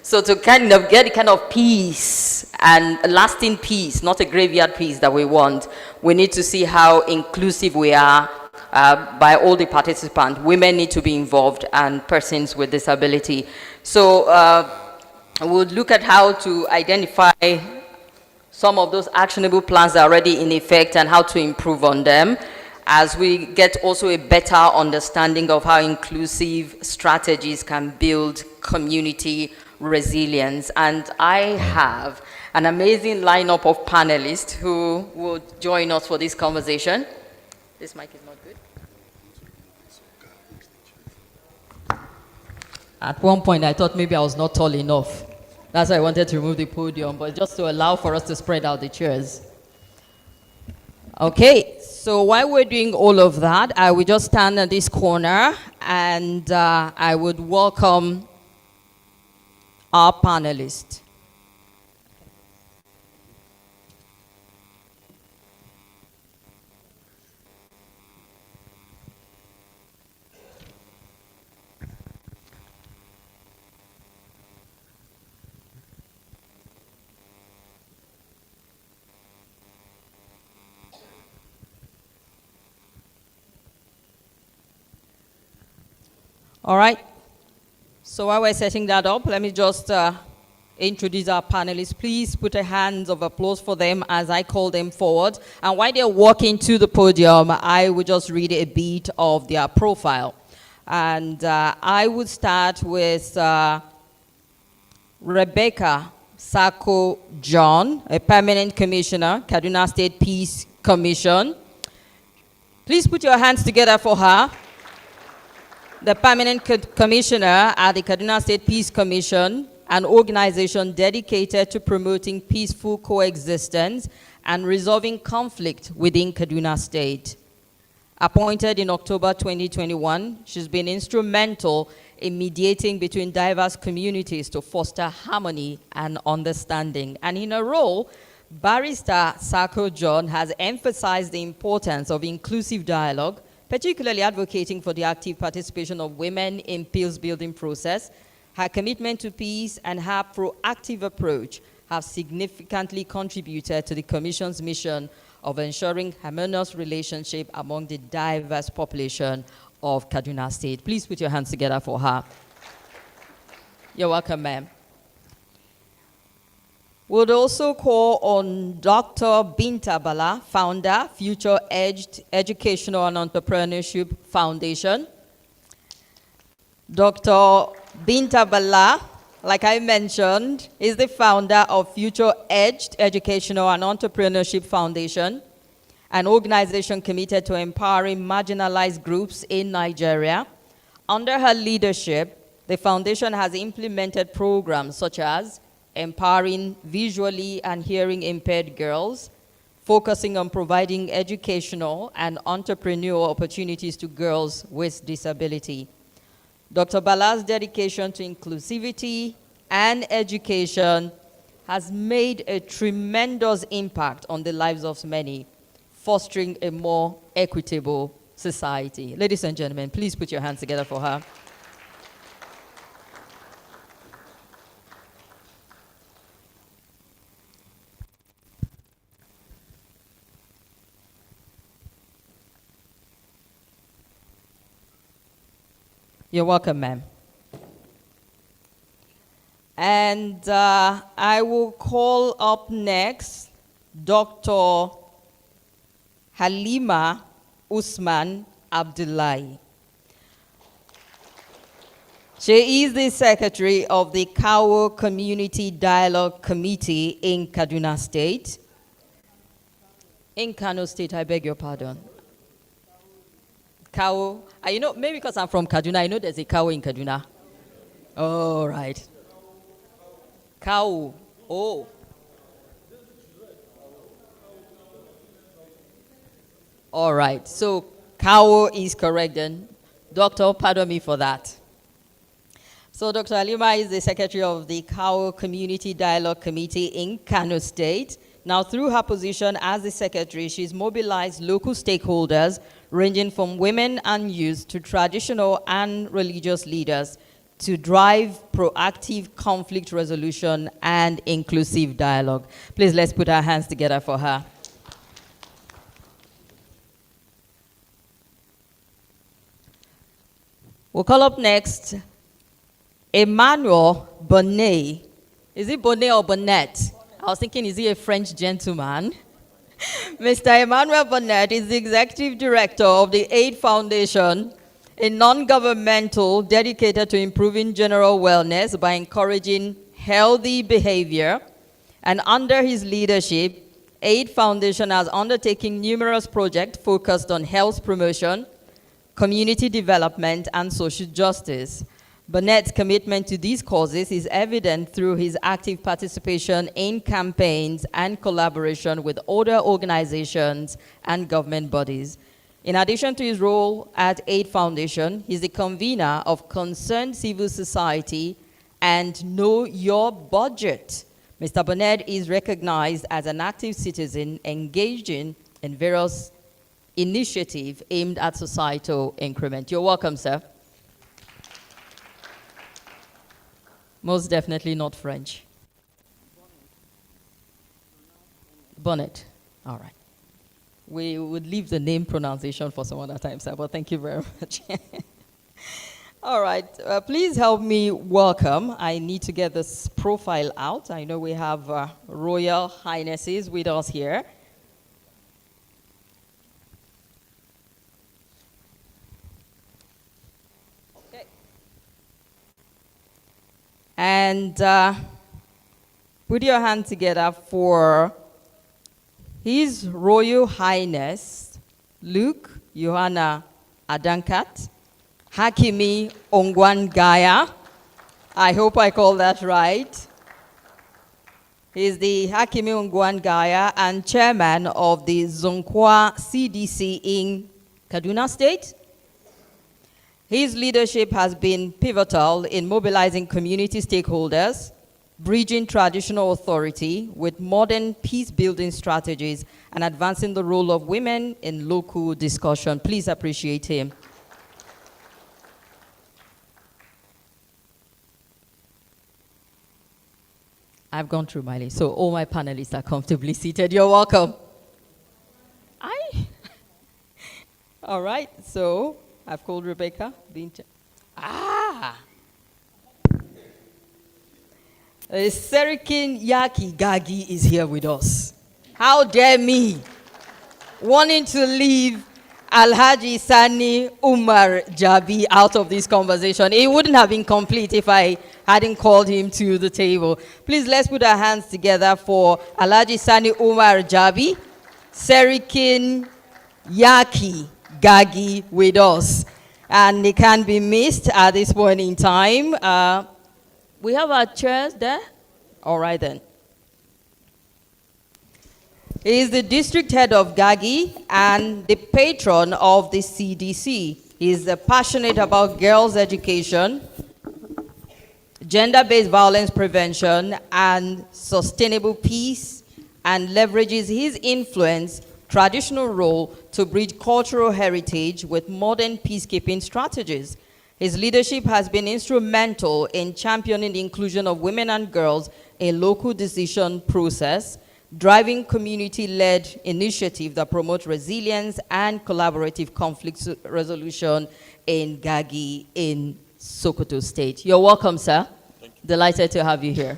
So to kind of get the kind of peace and lasting peace, not a graveyard peace that we want, we need to see how inclusive we are by all the participants. Women need to be involved and persons with disability. So we'll look at how to identify some of those actionable plans that are already in effect and how to improve on them, as we get also a better understanding of how inclusive strategies can build community resilience. And I have an amazing lineup of panelists who will join us for this conversation. This mic is not good. At one point, I thought maybe I was not tall enough. That's why I wanted to remove the podium, but just to allow for us to spread out the chairs. Okay, so while we're doing all of that, I will just stand at this corner and I would welcome our panelists. All right. So while we're setting that up, let me just introduce our panelists. Please put a hand of applause for them as I call them forward. And while they're walking to the podium, I will just read a bit of their profile. And I would start with Rebecca Sako John, a permanent commissioner, Kaduna State Peace Commission. Please put your hands together for her. The permanent commissioner at the Kaduna State Peace Commission, an organization dedicated to promoting peaceful coexistence and resolving conflict within Kaduna State. Appointed in October 2021, she's been instrumental in mediating between diverse communities to foster harmony and understanding. And in her role, Barrister Sako John has emphasized the importance of inclusive dialogue, particularly advocating for the active participation of women in peace-building process. Her commitment to peace and her proactive approach have significantly contributed to the Commission's mission of ensuring harmonious relationship among the diverse population of Kaduna State. Please put your hands together for her. You're welcome, ma'am. Would also call on Dr. Binta Bala, founder, Future Edged Educational and Entrepreneurship Foundation. Dr. Binta Bala, like I mentioned, is the founder of Future Edged Educational and Entrepreneurship Foundation, an organization committed to empowering marginalized groups in Nigeria. Under her leadership, the foundation has implemented programs such as empowering visually and hearing impaired girls, focusing on providing educational and entrepreneurial opportunities to girls with disability. Dr. Bala's dedication to inclusivity and education has made a tremendous impact on the lives of many, fostering a more equitable society. Ladies and gentlemen, please put your hands together for her. You're welcome, ma'am. And I will call up next Dr. Halima Usman Abdullahi. She is the secretary of the Kawo Community Dialogue Committee in Kaduna State. In Kano State, I beg your pardon. Kawo, you know, maybe because I'm from Kaduna, I know there's a Kawo in Kaduna. All right. Kawo, oh. All right, so Kawo is correct then. Doctor, pardon me for that. So Dr. Halima is the secretary of the Kawo Community Dialogue Committee in Kano State. Now, through her position as the secretary, she's mobilized local stakeholders ranging from women and youth to traditional and religious leaders to drive proactive conflict resolution and inclusive dialogue. Please, let's put our hands together for her. We'll call up next Emmanuel Bonnet. Is it Bonnet or Bonnet? I was thinking, is he a French gentleman? Mr. Emmanuel Bonnet is the executive director of the AIDS Foundation, a non-governmental dedicated to improving general wellness by encouraging healthy behavior. And under his leadership, AIDS Foundation has undertaken numerous projects focused on health promotion, community development, and social justice. Bonnett's commitment to these causes is evident through his active participation in campaigns and collaboration with other organizations and government bodies. In addition to his role at AIDS Foundation, he's the convener of Concerned Civil Society and Know Your Budget. Mr. Bonnet is recognized as an active citizen engaging in various initiatives aimed at societal increment. You're welcome, sir. Most definitely not French. Bonnet. All right. We would leave the name pronunciation for some other time, sir, but thank you very much. All right. Please help me welcome. I need to get this profile out. I know we have Royal Highnesses with us here. And put your hand together for His Royal Highness Luke Yohana Adankat Hakimi Ongwangaya. I hope I called that right. He's the Hakimi Ongwangaya and chairman of the Zonkwa CDC in Kaduna State. His leadership has been pivotal in mobilizing community stakeholders, bridging traditional authority with modern peace-building strategies, and advancing the role of women in local discussion. Please appreciate him. I've gone through my list, so all my panelists are comfortably seated. You're welcome. All right, so I've called Rebecca. Serikin Yaki Gagi is here with us. How dare me, wanting to leave Alhaji Sani Umar Jabi out of this conversation. It wouldn't have been complete if I hadn't called him to the table. Please, let's put our hands together for Alhaji Sani Umar Jabi, Serikin Yaki Gagi with us. And they can't be missed at this point in time. We have our chairs there? All right then. He is the district head of Gagi and the patron of the CDC. He's passionate about girls' education, gender-based violence prevention, and sustainable peace, and leverages his influence, traditional role to bridge cultural heritage with modern peacekeeping strategies. His leadership has been instrumental in championing the inclusion of women and girls in local decision process, driving community-led initiatives that promote resilience and collaborative conflict resolution in Gagi in Sokoto State. You're welcome, sir. Delighted to have you here.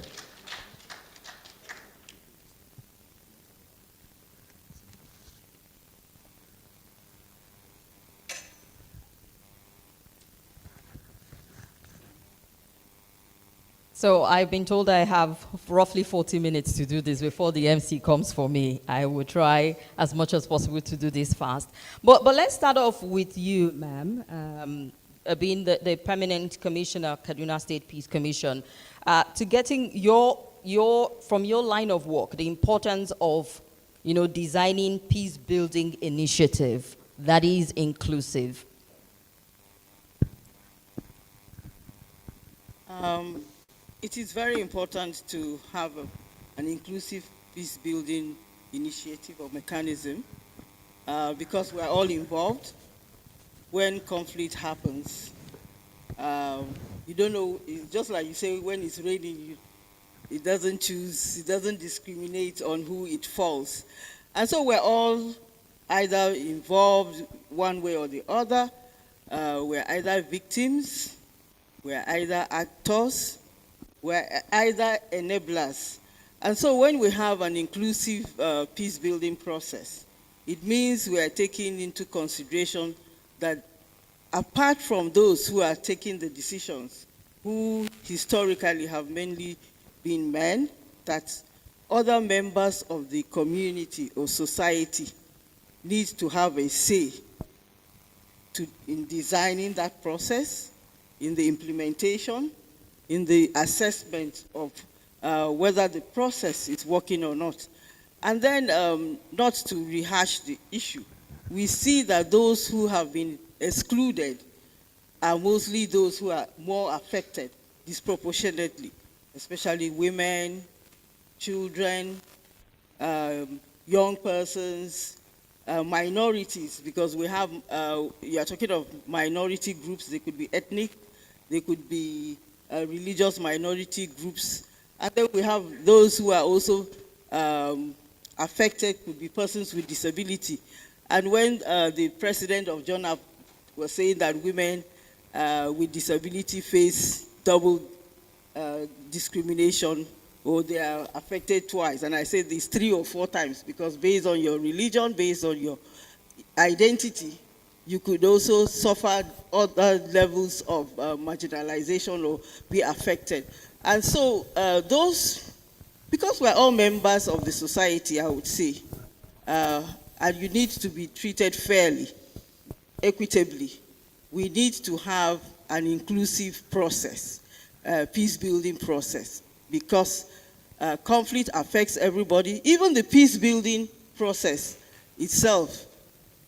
So I've been told I have roughly 40 minutes to do this before the MC comes for me. I will try as much as possible to do this fast. But let's start off with you, ma'am, being the permanent commissioner, Kaduna State Peace Commission, to getting from your line of work, the importance of, designing peace-building initiative that is inclusive. It is very important to have an inclusive peace-building initiative or mechanism because we're all involved. When conflict happens, you don't know, it's just like you say, when it's raining, it doesn't choose, it doesn't discriminate on who it falls. And so we're all either involved one way or the other. We're either victims, we're either actors, we're either enablers. And so when we have an inclusive peace-building process, it means we are taking into consideration that apart from those who are taking the decisions, who historically have mainly been men, that other members of the community or society need to have a say in designing that process, in the implementation, in the assessment of whether the process is working or not. And then, not to rehash the issue, we see that those who have been excluded are mostly those who are more affected disproportionately, especially women, children, young persons, minorities, because we have, you are talking of minority groups, they could be ethnic, they could be religious minority groups. And then we have those who are also affected, could be persons with disability. And when the president of JONAP was saying that women with disability face double discrimination, or they are affected twice. And I say this 3 or 4 times, because based on your religion, based on your identity, you could also suffer other levels of marginalization or be affected. And so because we're all members of the society, I would say, and you need to be treated fairly, equitably, we need to have an inclusive process, peace-building process, because conflict affects everybody. Even the peace-building process itself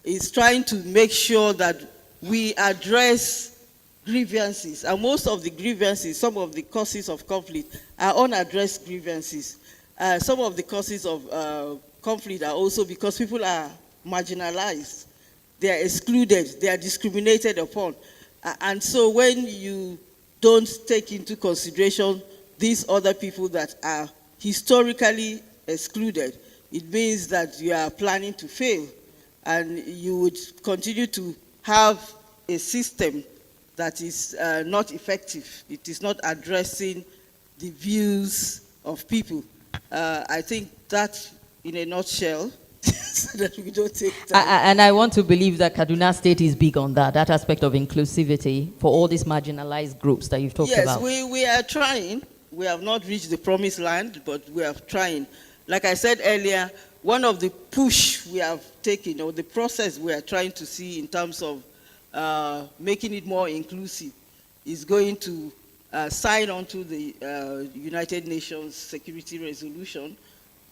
is trying to make sure that we address grievances. And most of the grievances, some of the causes of conflict are unaddressed grievances. Some of the causes of conflict are also because people are marginalized. They are excluded, they are discriminated upon. And so when you don't take into consideration these other people that are historically excluded, it means that you are planning to fail. And you would continue to have a system that is not effective. It is not addressing the views of people. I think that, in a nutshell, so that we don't take time. And I want to believe that Kaduna State is big on that aspect of inclusivity for all these marginalized groups that you've talked about. Yes, we are trying. We have not reached the promised land, but we are trying. Like I said earlier, one of the push we have taken, or the process we are trying to see in terms of making it more inclusive, is going to sign on to the United Nations Security Resolution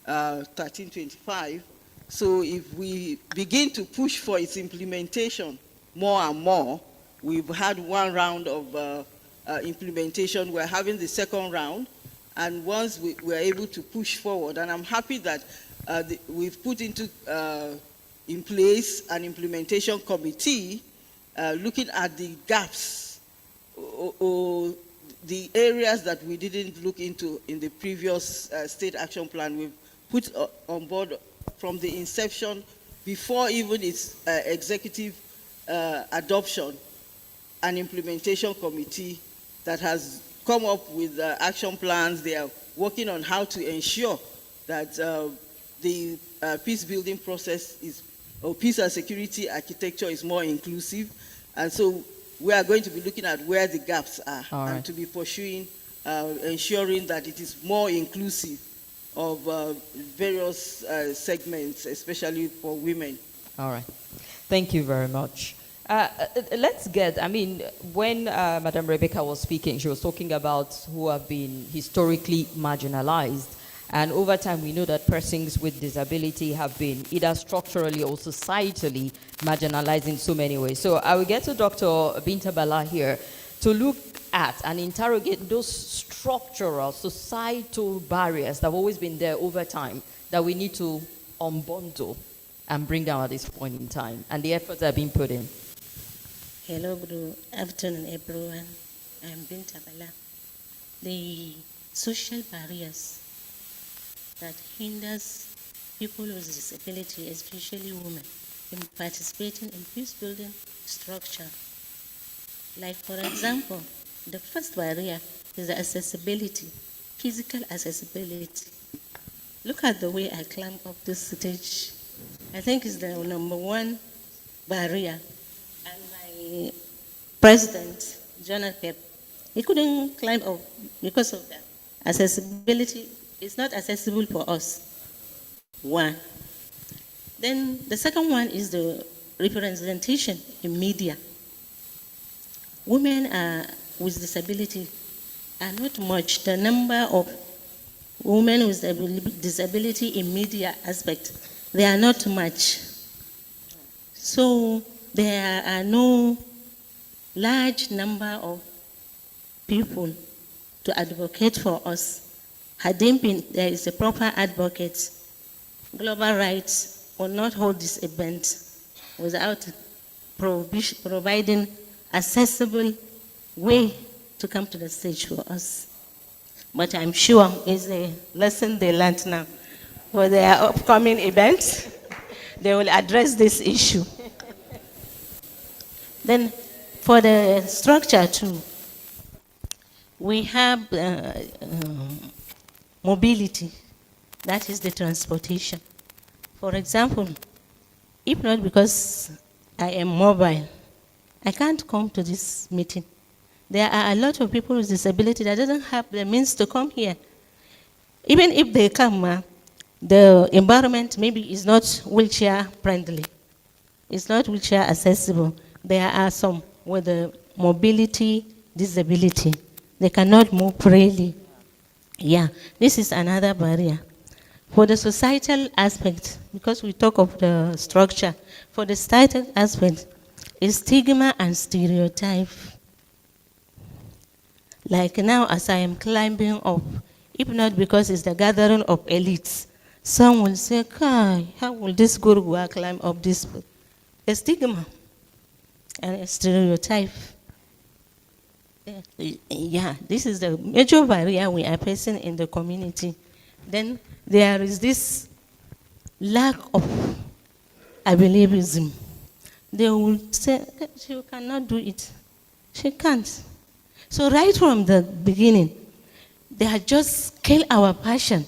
1325. So if we begin to push for its implementation more and more, we've had one round of implementation. We're having the second round. And once we're able to push forward, and I'm happy that we've put in place an implementation committee looking at the gaps or the areas that we didn't look into in the previous state action plan. We've put on board from the inception, before even its executive adoption, an implementation committee that has come up with action plans. They are working on how to ensure that the peace building process or peace and security architecture is more inclusive. And so we are going to be looking at where the gaps are and to be pursuing, ensuring that it is more inclusive of various segments, especially for women. All right. Thank you very much. Let's get, I mean, when Madam Rebecca was speaking, she was talking about who have been historically marginalized. And over time, we know that persons with disability have been either structurally or societally marginalized in so many ways. So I will get to Dr. Binta Bala here to look at and interrogate those structural, societal barriers that have always been there over time that we need to unbundle and bring down at this point in time, and the efforts that are being put in. Hello, good afternoon, everyone. I'm Binta Bala. The social barriers that hinders people with disability, especially women, in participating in peace-building structure. Like, for example, the first barrier is the accessibility, physical accessibility. Look at the way I climb up this stage. I think it's the number one barrier. And my president, John Pep, he couldn't climb up because of that. Accessibility is not accessible for us. One. Then the second one is the representation in media. Women with disability are not much. The number of women with disability in media aspect, they are not much. So there are no large number of people to advocate for us. Had there been, there is a proper advocate, Global Rights will not hold this event without providing accessible way to come to the stage for us. But I'm sure it's a lesson they learned now. For their upcoming events, they will address this issue. Then for the structure too, we have mobility, that is the transportation. For example, if not because I am mobile, I can't come to this meeting. There are a lot of people with disability that doesn't have the means to come here. Even if they come, the environment maybe is not wheelchair friendly. It's not wheelchair accessible. There are some with a mobility disability. They cannot move freely. Yeah, this is another barrier. For the societal aspect, because we talk of the structure, for the societal aspect, is stigma and stereotype. Like now, as I am climbing up, if not because it's the gathering of elites, some will say, Kai, how will this guru climb up this? A stigma and a stereotype. Yeah, this is the major barrier we are facing in the community. Then there is this lack of abilityism. They will say, she cannot do it. She can't. So right from the beginning, they had just killed our passion.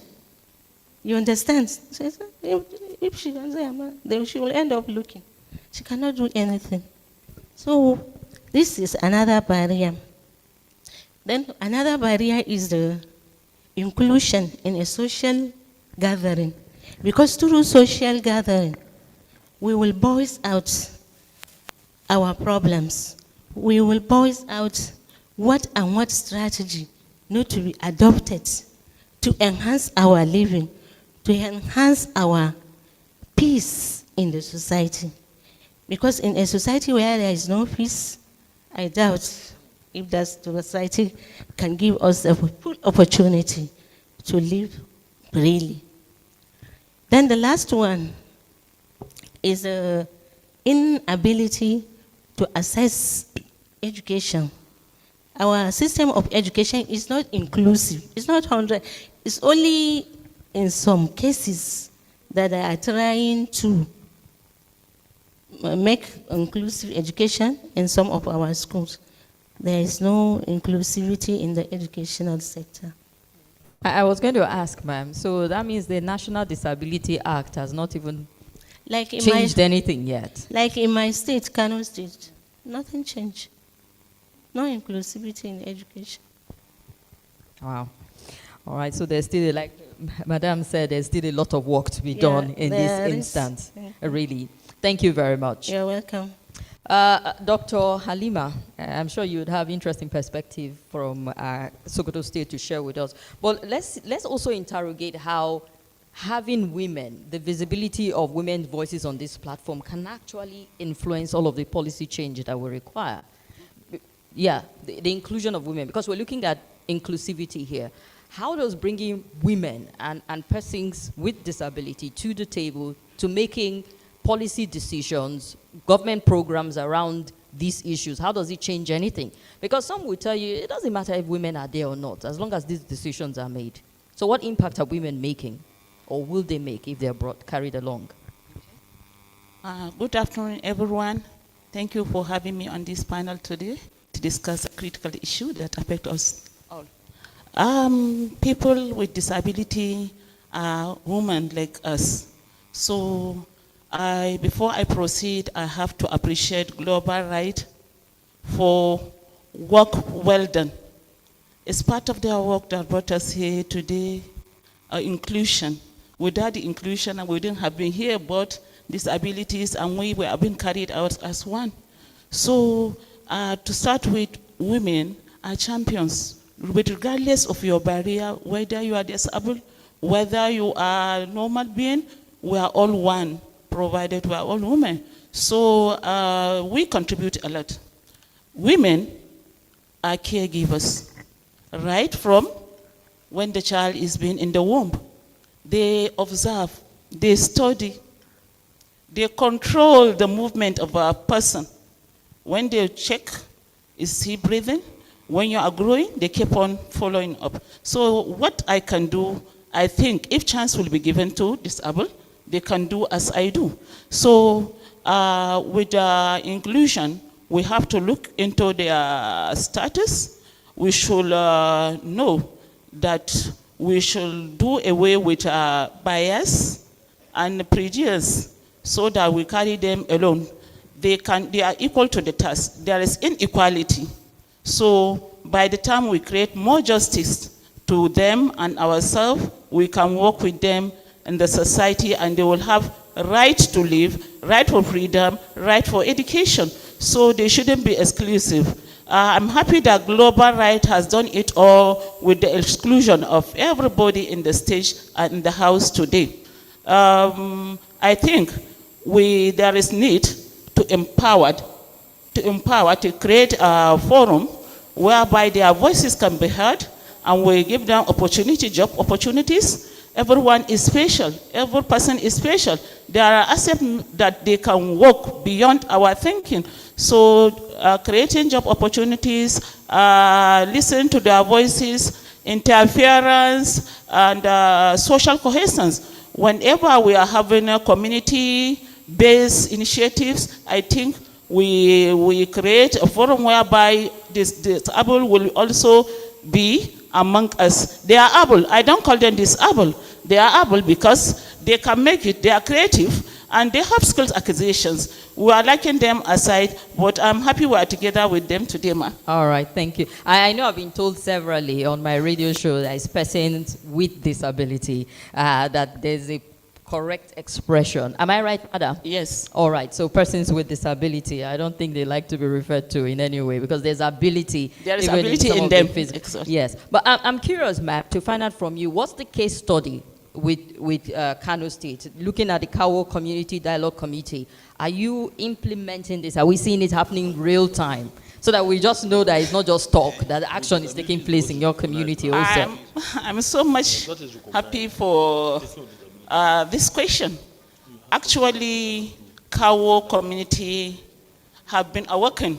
You understand? So if she can say, then she will end up looking. She cannot do anything. So this is another barrier. Then another barrier is the inclusion in a social gathering. Because through social gathering, we will voice out our problems. We will voice out what strategy need to be adopted to enhance our living, to enhance our peace in the society. Because in a society where there is no peace, I doubt if the society can give us a full opportunity to live freely. Then the last one is inability to access education. Our system of education is not inclusive. It's not 100. It's only in some cases that they are trying to make inclusive education in some of our schools. There is no inclusivity in the educational sector. I was going to ask, ma'am, so that means the National Disability Act has not even changed anything yet? Like in my state, Kano State, nothing changed. No inclusivity in education. Wow. All right, so there's still, like Madam said, there's still a lot of work to be done in this instance. Really. Thank you very much. You're welcome. Dr. Halima, I'm sure you would have interesting perspective from Sokoto State to share with us. But let's also interrogate how having women, the visibility of women's voices on this platform can actually influence all of the policy change that we require. Yeah, the inclusion of women, because we're looking at inclusivity here. How does bringing women and persons with disability to the table to making policy decisions, government programs around these issues, how does it change anything? Because some will tell you it doesn't matter if women are there or not, as long as these decisions are made. So what impact are women making, or will they make if they're carried along? Good afternoon, everyone. Thank you for having me on this panel today to discuss a critical issue that affects us all. People with disability are women like us. So before I proceed, I have to appreciate Global Right for work well done. It's part of their work that brought us here today, inclusion. Without the inclusion, we wouldn't have been here, but disabilities, and we were being carried out as one. So to start with, women are champions, regardless of your barrier, whether you are disabled, whether you are a normal being, we are all one, provided we are all women. So we contribute a lot. Women are caregivers, right from when the child is being in the womb. They observe, they study, they control the movement of a person. When they check, is he breathing? When you are growing, they keep on following up. So what I can do, I think if chance will be given to disabled, they can do as I do. So with inclusion, we have to look into their status. We should know that we should do away with bias and prejudice so that we carry them alone. They are equal to the task. There is inequality. So by the time we create more justice to them and ourselves, we can work with them in the society, and they will have right to live, right for freedom, right for education. So they shouldn't be exclusive. I'm happy that Global Right has done it all with the exclusion of everybody in the stage and in the house today. I think there is need to empower, to create a forum whereby their voices can be heard, and we give them job opportunities. Everyone is special. Every person is special. There are aspects that they can work beyond our thinking. So creating job opportunities, listening to their voices, interference, and social cohesion. Whenever we are having a community-based initiatives, I think we create a forum whereby disabled will also be among us. They are able. I don't call them disabled. They are able because they can make it. They are creative and they have skills acquisitions. We are liking them aside, but I'm happy we are together with them today, ma. All right, thank you. I know I've been told severally on my radio show that it's persons with disability, that there's a correct expression. Am I right, madam? Yes. All right, so persons with disability, I don't think they like to be referred to in any way because there's ability. There is ability in them. Yes, but I'm curious, ma'am, to find out from you, what's the case study with Kano State, looking at the Kawo Community Dialogue Committee? Are you implementing this? Are we seeing it happening real time? so that we just know that it's not just talk, that action is taking place in your community also. I'm so much happy for this question. Actually, Kawo community have been awakened.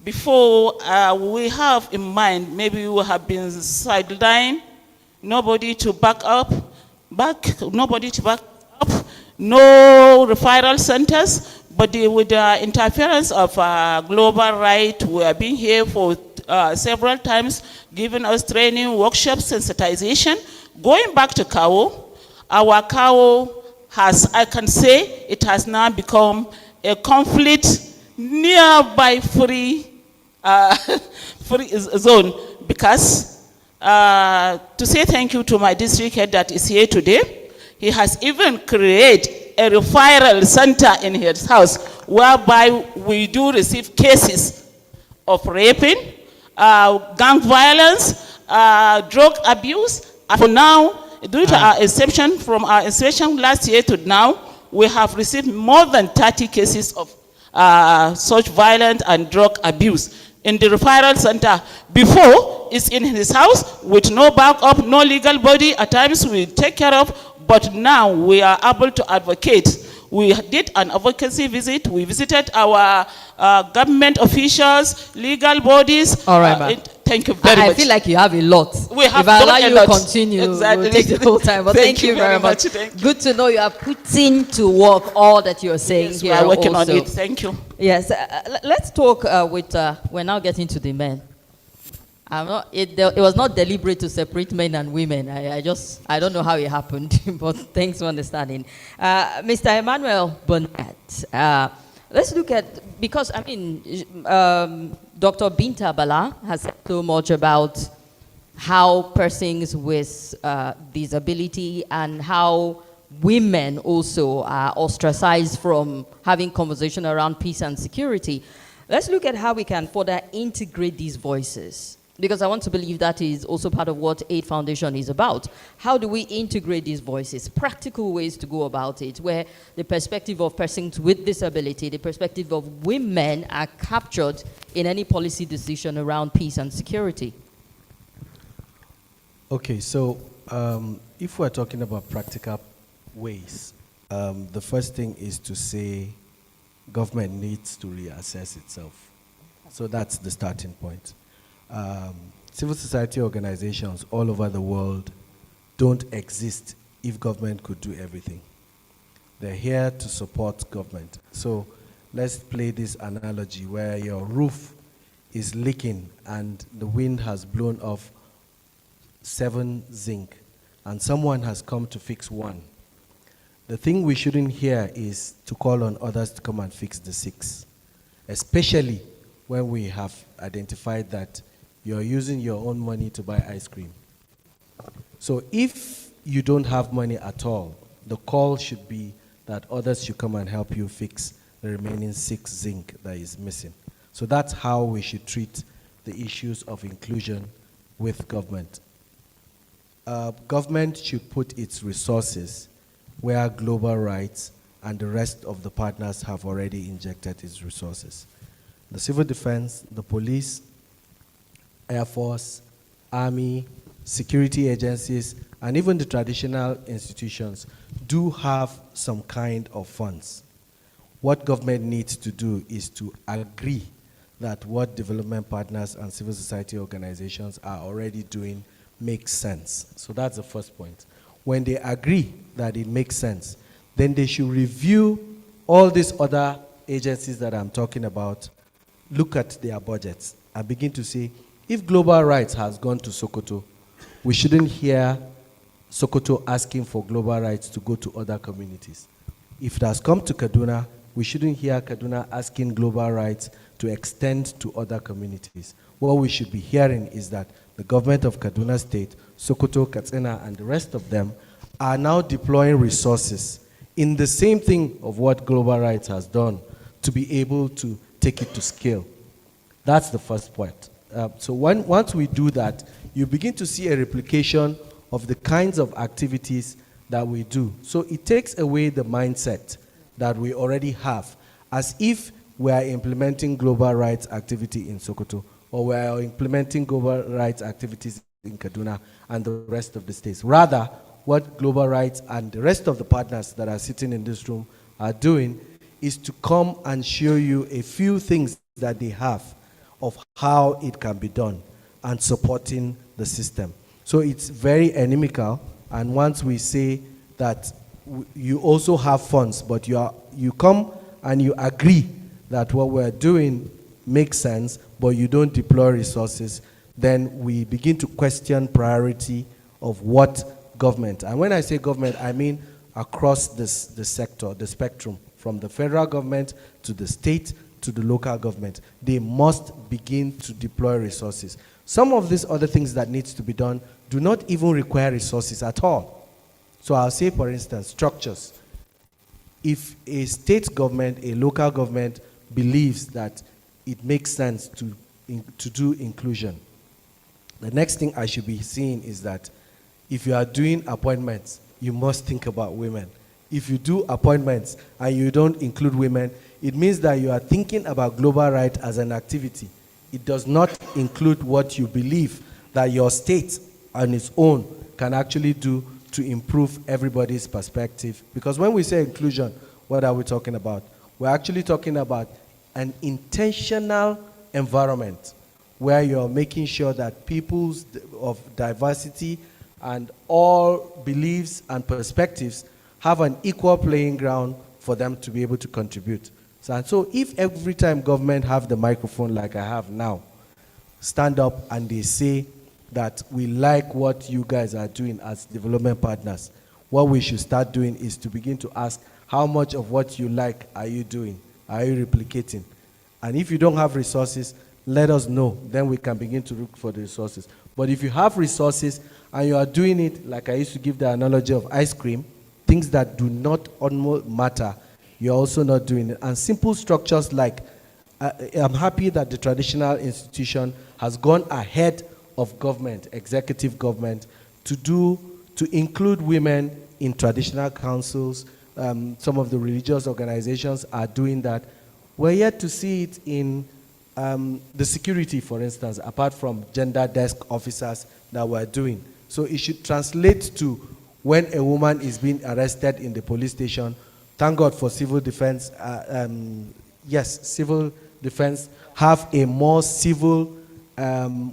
Before we have in mind, maybe we have been sidelined, nobody to back up, no referral centers, but with the interference of Global Right, we have been here for several times, giving us training, workshops, sensitization. Going back to Kawo, our Kawo has, I can say, it has now become a conflict nearby free zone, because to say thank you to my district head that is here today, he has even created a referral center in his house whereby we do receive cases of raping, gang violence, drug abuse. And for now, due to our exception, from our inspection last year to now, we have received more than 30 cases of such violence and drug abuse in the referral center. Before, it's in his house with no backup, no legal body. At times we take care of, but now we are able to advocate. We did an advocacy visit. We visited our government officials, legal bodies. All right, thank you very much. I feel like you have a lot. We have if I allow done a you lot. to continue, Exactly. we'll take the whole time. But thank you very much. Good to know you are putting to work all that you are saying Yes, here. we are working also. on it. Thank you. Yes, let's talk with, we're now getting to the men. It was not deliberate to separate men and women. I don't know how it happened, but thanks for understanding. Mr. Emmanuel Burnett, let's look at, because I mean, Dr. Binta Bala has said so much about how persons with disability and how women also are ostracized from having conversation around peace and security. Let's look at how we can further integrate these voices, because I want to believe that is also part of what Aid Foundation is about. How do we integrate these voices? Practical ways to go about it, where the perspective of persons with disability, the perspective of women are captured in any policy decision around peace and security. Okay, so if we're talking about practical ways, the first thing is to say government needs to reassess itself. So that's the starting point. Civil society organizations all over the world don't exist if government could do everything. They're here to support government. So let's play this analogy where your roof is leaking and the wind has blown off 7 zinc and someone has come to fix 1. The thing we shouldn't hear is to call on others to come and fix the 6, especially when we have identified that you're using your own money to buy ice cream. So if you don't have money at all, the call should be that others should come and help you fix the remaining 6 zinc that is missing. So that's how we should treat the issues of inclusion with government. Government should put its resources where global rights and the rest of the partners have already injected its resources. The civil defense, the police, Air Force, Army, security agencies, and even the traditional institutions do have some kind of funds. What government needs to do is to agree that what development partners and civil society organizations are already doing makes sense. So that's the first point. When they agree that it makes sense, then they should review all these other agencies that I'm talking about, look at their budgets, and begin to say, if global rights has gone to Sokoto, we shouldn't hear Sokoto asking for global rights to go to other communities. If it has come to Kaduna, we shouldn't hear Kaduna asking global rights to extend to other communities. What we should be hearing is that the government of Kaduna State, Sokoto, Katsina, and the rest of them are now deploying resources in the same thing of what global rights has done to be able to take it to scale. That's the first point. So once we do that, you begin to see a replication of the kinds of activities that we do. So it takes away the mindset that we already have, as if we are implementing global rights activity in Sokoto, or we are implementing global rights activities in Kaduna and the rest of the states. Rather, what global rights and the rest of the partners that are sitting in this room are doing is to come and show you a few things that they have of how it can be done and supporting the system. So it's very inimical, and once we say that you also have funds, but you come and you agree that what we're doing makes sense, but you don't deploy resources, then we begin to question priority of what government, and when I say government, I mean across the sector, the spectrum, from the federal government to the state to the local government. They must begin to deploy resources. Some of these other things that needs to be done do not even require resources at all. So I'll say, for instance, structures. If a state government, a local government believes that it makes sense to do inclusion, the next thing I should be seeing is that if you are doing appointments, you must think about women. If you do appointments and you don't include women, it means that you are thinking about global rights as an activity. It does not include what you believe that your state on its own can actually do to improve everybody's perspective. Because when we say inclusion, what are we talking about? We're actually talking about an intentional environment where you're making sure that peoples of diversity and all beliefs and perspectives have an equal playing ground for them to be able to contribute. So if every time government have the microphone like I have now, stand up and they say that we like what you guys are doing as development partners, what we should start doing is to begin to ask, how much of what you like are you doing? Are you replicating? And if you don't have resources, let us know. Then we can begin to look for the resources. But if you have resources and you are doing it, like I used to give the analogy of ice cream, things that do not almost matter, you're also not doing it. And simple structures like, I'm happy that the traditional institution has gone ahead of government, executive government, to include women in traditional councils. Some of the religious organizations are doing that. We're yet to see it in the security, for instance, apart from gender desk officers that we're doing. So it should translate to when a woman is being arrested in the police station. Thank God for civil defense. Yes, civil defense have a more civil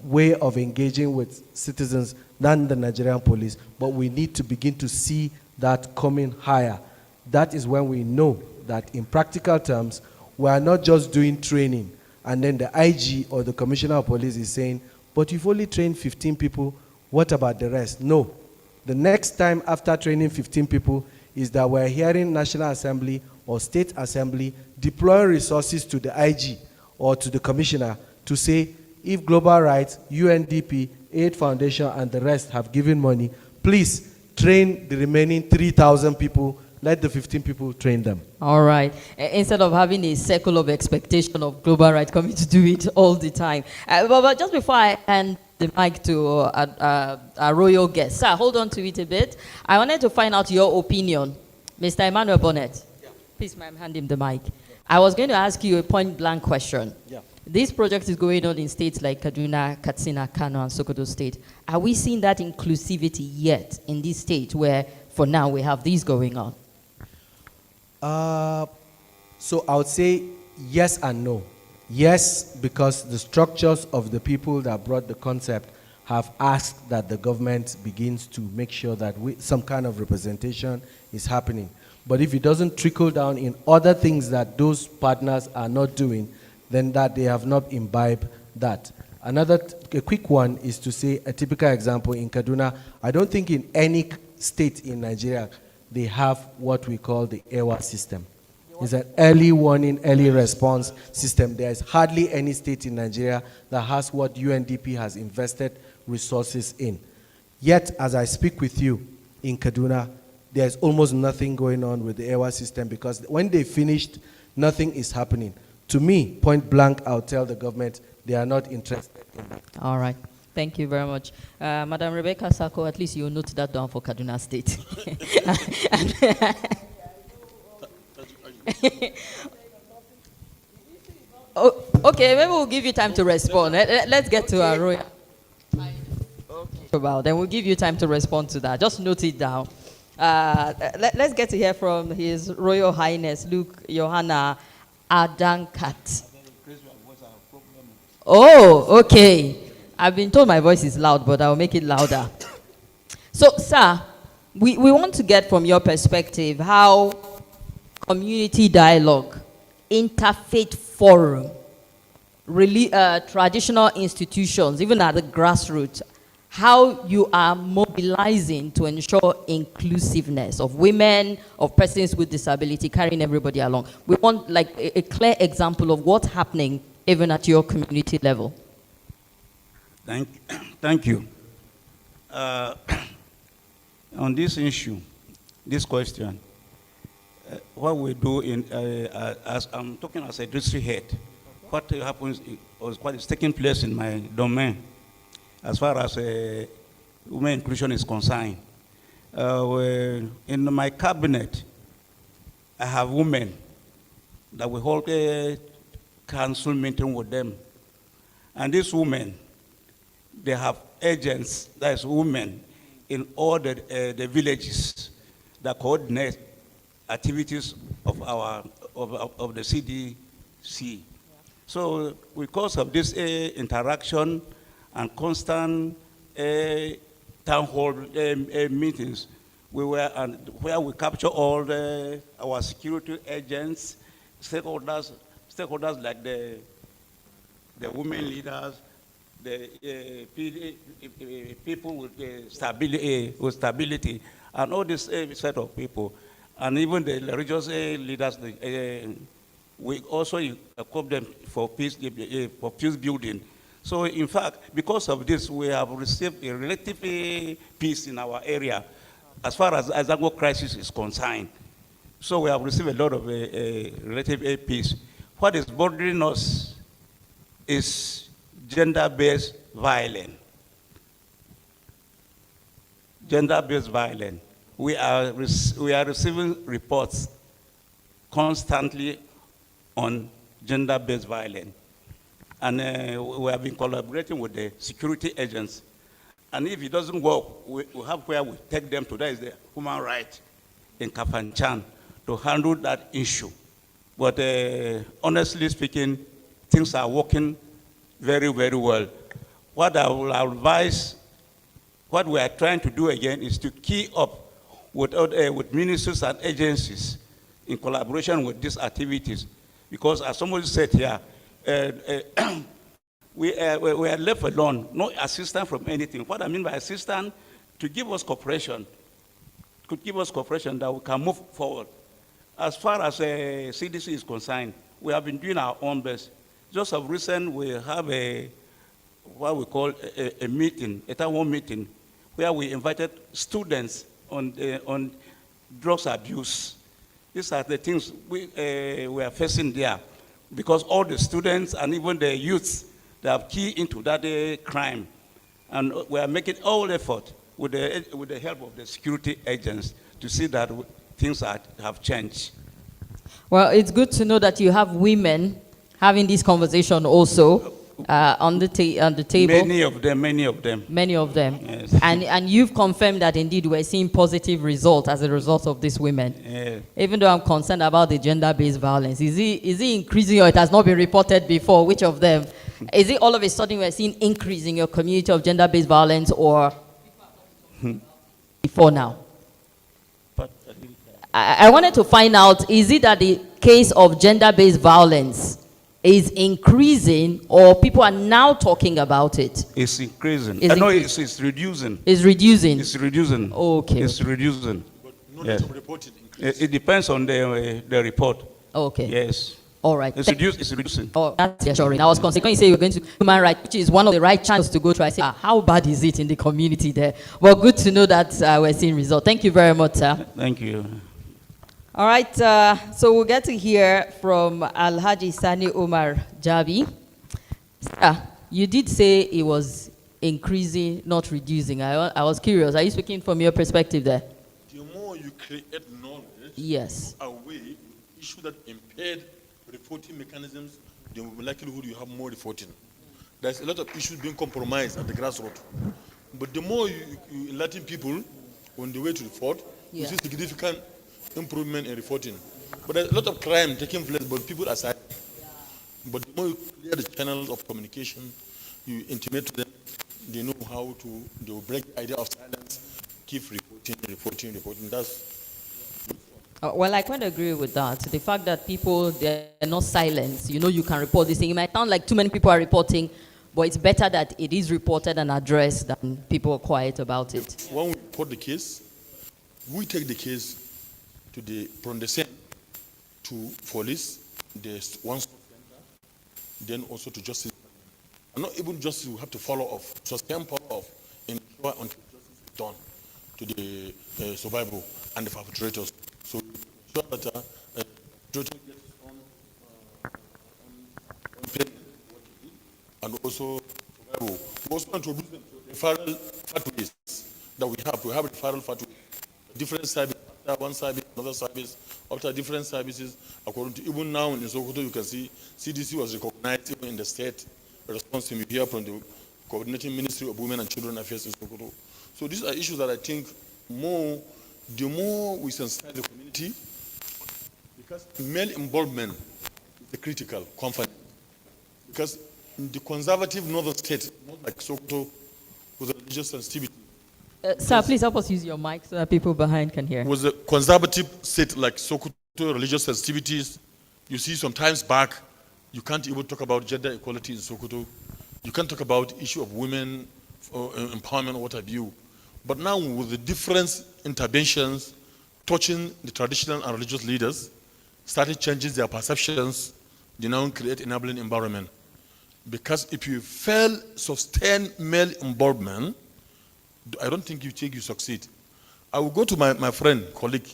way of engaging with citizens than the Nigerian police, but we need to begin to see that coming higher. That is when we know that in practical terms, we are not just doing training, and then the IG or the Commissioner of Police is saying, but you've only trained 15 people, what about the rest? No. The next time after training 15 people is that we're hearing National Assembly or State Assembly deploy resources to the IG or to the Commissioner to say, if Global Rights, UNDP, Aid Foundation, and the rest have given money, please train the remaining 3,000 people. Let the 15 people train them. All right. Instead of having a circle of expectation of global rights coming to do it all the time. But just before I hand the mic to our royal guest, sir, hold on to it a bit. I wanted to find out your opinion. Mr. Emmanuel Bonnet. Yeah. Please, ma'am, hand him the mic. I was going to ask you a point-blank question. Yeah. This project is going on in states like Kaduna, Katsina, Kano, and Sokoto State. Are we seeing that inclusivity yet in these states where, for now, we have these going on? So I would say yes and no. Yes, because the structures of the people that brought the concept have asked that the government begins to make sure that some kind of representation is happening. But if it doesn't trickle down in other things that those partners are not doing, then that they have not imbibed that. A quick one is to say a typical example in Kaduna. I don't think in any state in Nigeria they have what we call the EWA system. It's an early warning, early response system. There's hardly any state in Nigeria that has what UNDP has invested resources in. Yet, as I speak with you, in Kaduna, there's almost nothing going on with the EWA system because when they finished, nothing is happening. To me, point blank, I'll tell the government they are not interested in that. All right. Thank you very much. Madam Rebecca Sako, at least you'll note that down for Kaduna State. Oh, okay, maybe we'll give you time to respond. Let's get to our royal. About, then we'll give you time to respond to that. Just note it down. Let's get to hear from His Royal Highness Luke Johanna Adankat. Oh, okay. I've been told my voice is loud, but I'll make it louder. So, sir, we want to get from your perspective how community dialogue, interfaith forum, really, traditional institutions, even at the grassroots, how you are mobilizing to ensure inclusiveness of women, of persons with disability, carrying everybody along. We want like a clear example of what's happening even at your community level. Thank you. On this issue, this question, what we do as I'm talking as a district head, what happens or what is taking place in my domain as far as women inclusion is concerned. In my cabinet, I have women that we hold a council meeting with them. And these women, they have agents, that is women, in all the villages that coordinate activities of the CDC. So because of this interaction and constant town hall meetings, where we capture all our security agents, stakeholders like the women leaders, the people with stability, and all this set of people, and even the religious leaders. We also equip them for peace building. So in fact, because of this, we have received a relative peace in our area as far as Azango crisis is concerned. So we have received a lot of relative peace. What is bothering us is gender-based violence. Gender-based violence. We are receiving reports constantly on gender-based violence. And we have been collaborating with the security agents. And if it doesn't work, we have where we take them to, that is the human rights in Kafanchan, to handle that issue. But honestly speaking, things are working very, very well. What I will advise, what we are trying to do again is to key up with ministries and agencies in collaboration with these activities. Because as somebody said here, we are left alone, no assistance from anything. What I mean by assistance, to give us cooperation, that we can move forward. As far as CDC is concerned, we have been doing our own best. Just of recent, we have what we call a meeting, a town hall meeting, where we invited students on drugs abuse. These are the things we are facing there, because all the students and even the youths, they have key into that crime. And we are making all effort with the help of the security agents to see that things have changed. Well, it's good to know that you have women having this conversation also on the table. Many of them. Many of them. Yes. And you've confirmed that indeed we're seeing positive results as a result of these women. Yeah. Even though I'm concerned about the gender-based violence, is it increasing, or it has not been reported before? Which of them? Is it all of a sudden we're seeing increase in your community of gender-based violence, or before now? I wanted to find out, is it that the case of gender-based violence is increasing, or people are now talking about it? It's increasing. It's No, it's reducing. It's reducing? It's reducing. Okay. It's reducing. But no Yes. need to report it increase. It depends on the report. Okay. Yes. All right. It's reducing. Oh, that's reassuring. I was concerned when you say you're going to human rights, which is one of the right channels to go through. I say, how bad is it in the community there? Well, good to know that we're seeing results. Thank you very much, sir. Thank you. All right, so we'll get to hear from Alhaji Sani Umar Jabi. You did say it was increasing, not reducing. I was curious. Are you speaking from your perspective there? The more you create knowledge, yes, away issue that impaired reporting mechanisms the likelihood you have more reporting. There's a lot of issues being compromised at the grassroots. But the more you enlighten people on the way to report, you see significant improvement in reporting. But there's a lot of crime taking place, but people are silent. But the more you clear the channels of communication, you intimate to them, they know how to, they will break the idea of silence, keep reporting. That's Well, I quite agree with that. The fact that people, they're not silent, you can report this thing. It might sound like too many people are reporting, but it's better that it is reported and addressed than people are quiet about it. When we report the case, we take the case from the scene to police, there's one center, then also to justice. And not even justice, we have to follow up, sustain follow up, ensure until justice is done to the survivor and the perpetrators. So ensure that perpetrator gets on payment and also survivor. We also introduce them to referral pathways that we have. We have referral pathways, different services, after one service, another service, after different services. According to even now in Sokoto, you can see CDC was recognized even in the state response team. You hear from the coordinating Ministry of Women and Children Affairs in Sokoto. So these are issues that I think the more we sensitize the community, because male involvement is a critical component. Because in the conservative northern state, not like Sokoto, with religious sensitivity. Sir, please help us use your mic so that people behind can hear. Was a conservative state like Sokoto, religious sensitivities. You see, sometimes back, you can't even talk about gender equality in Sokoto. You can't talk about issue of women empowerment or what have you. But now with the different interventions touching the traditional and religious leaders, started changing their perceptions, they now create enabling environment. Because if you fail sustain male involvement, I don't think you succeed. I will go to my friend, colleague,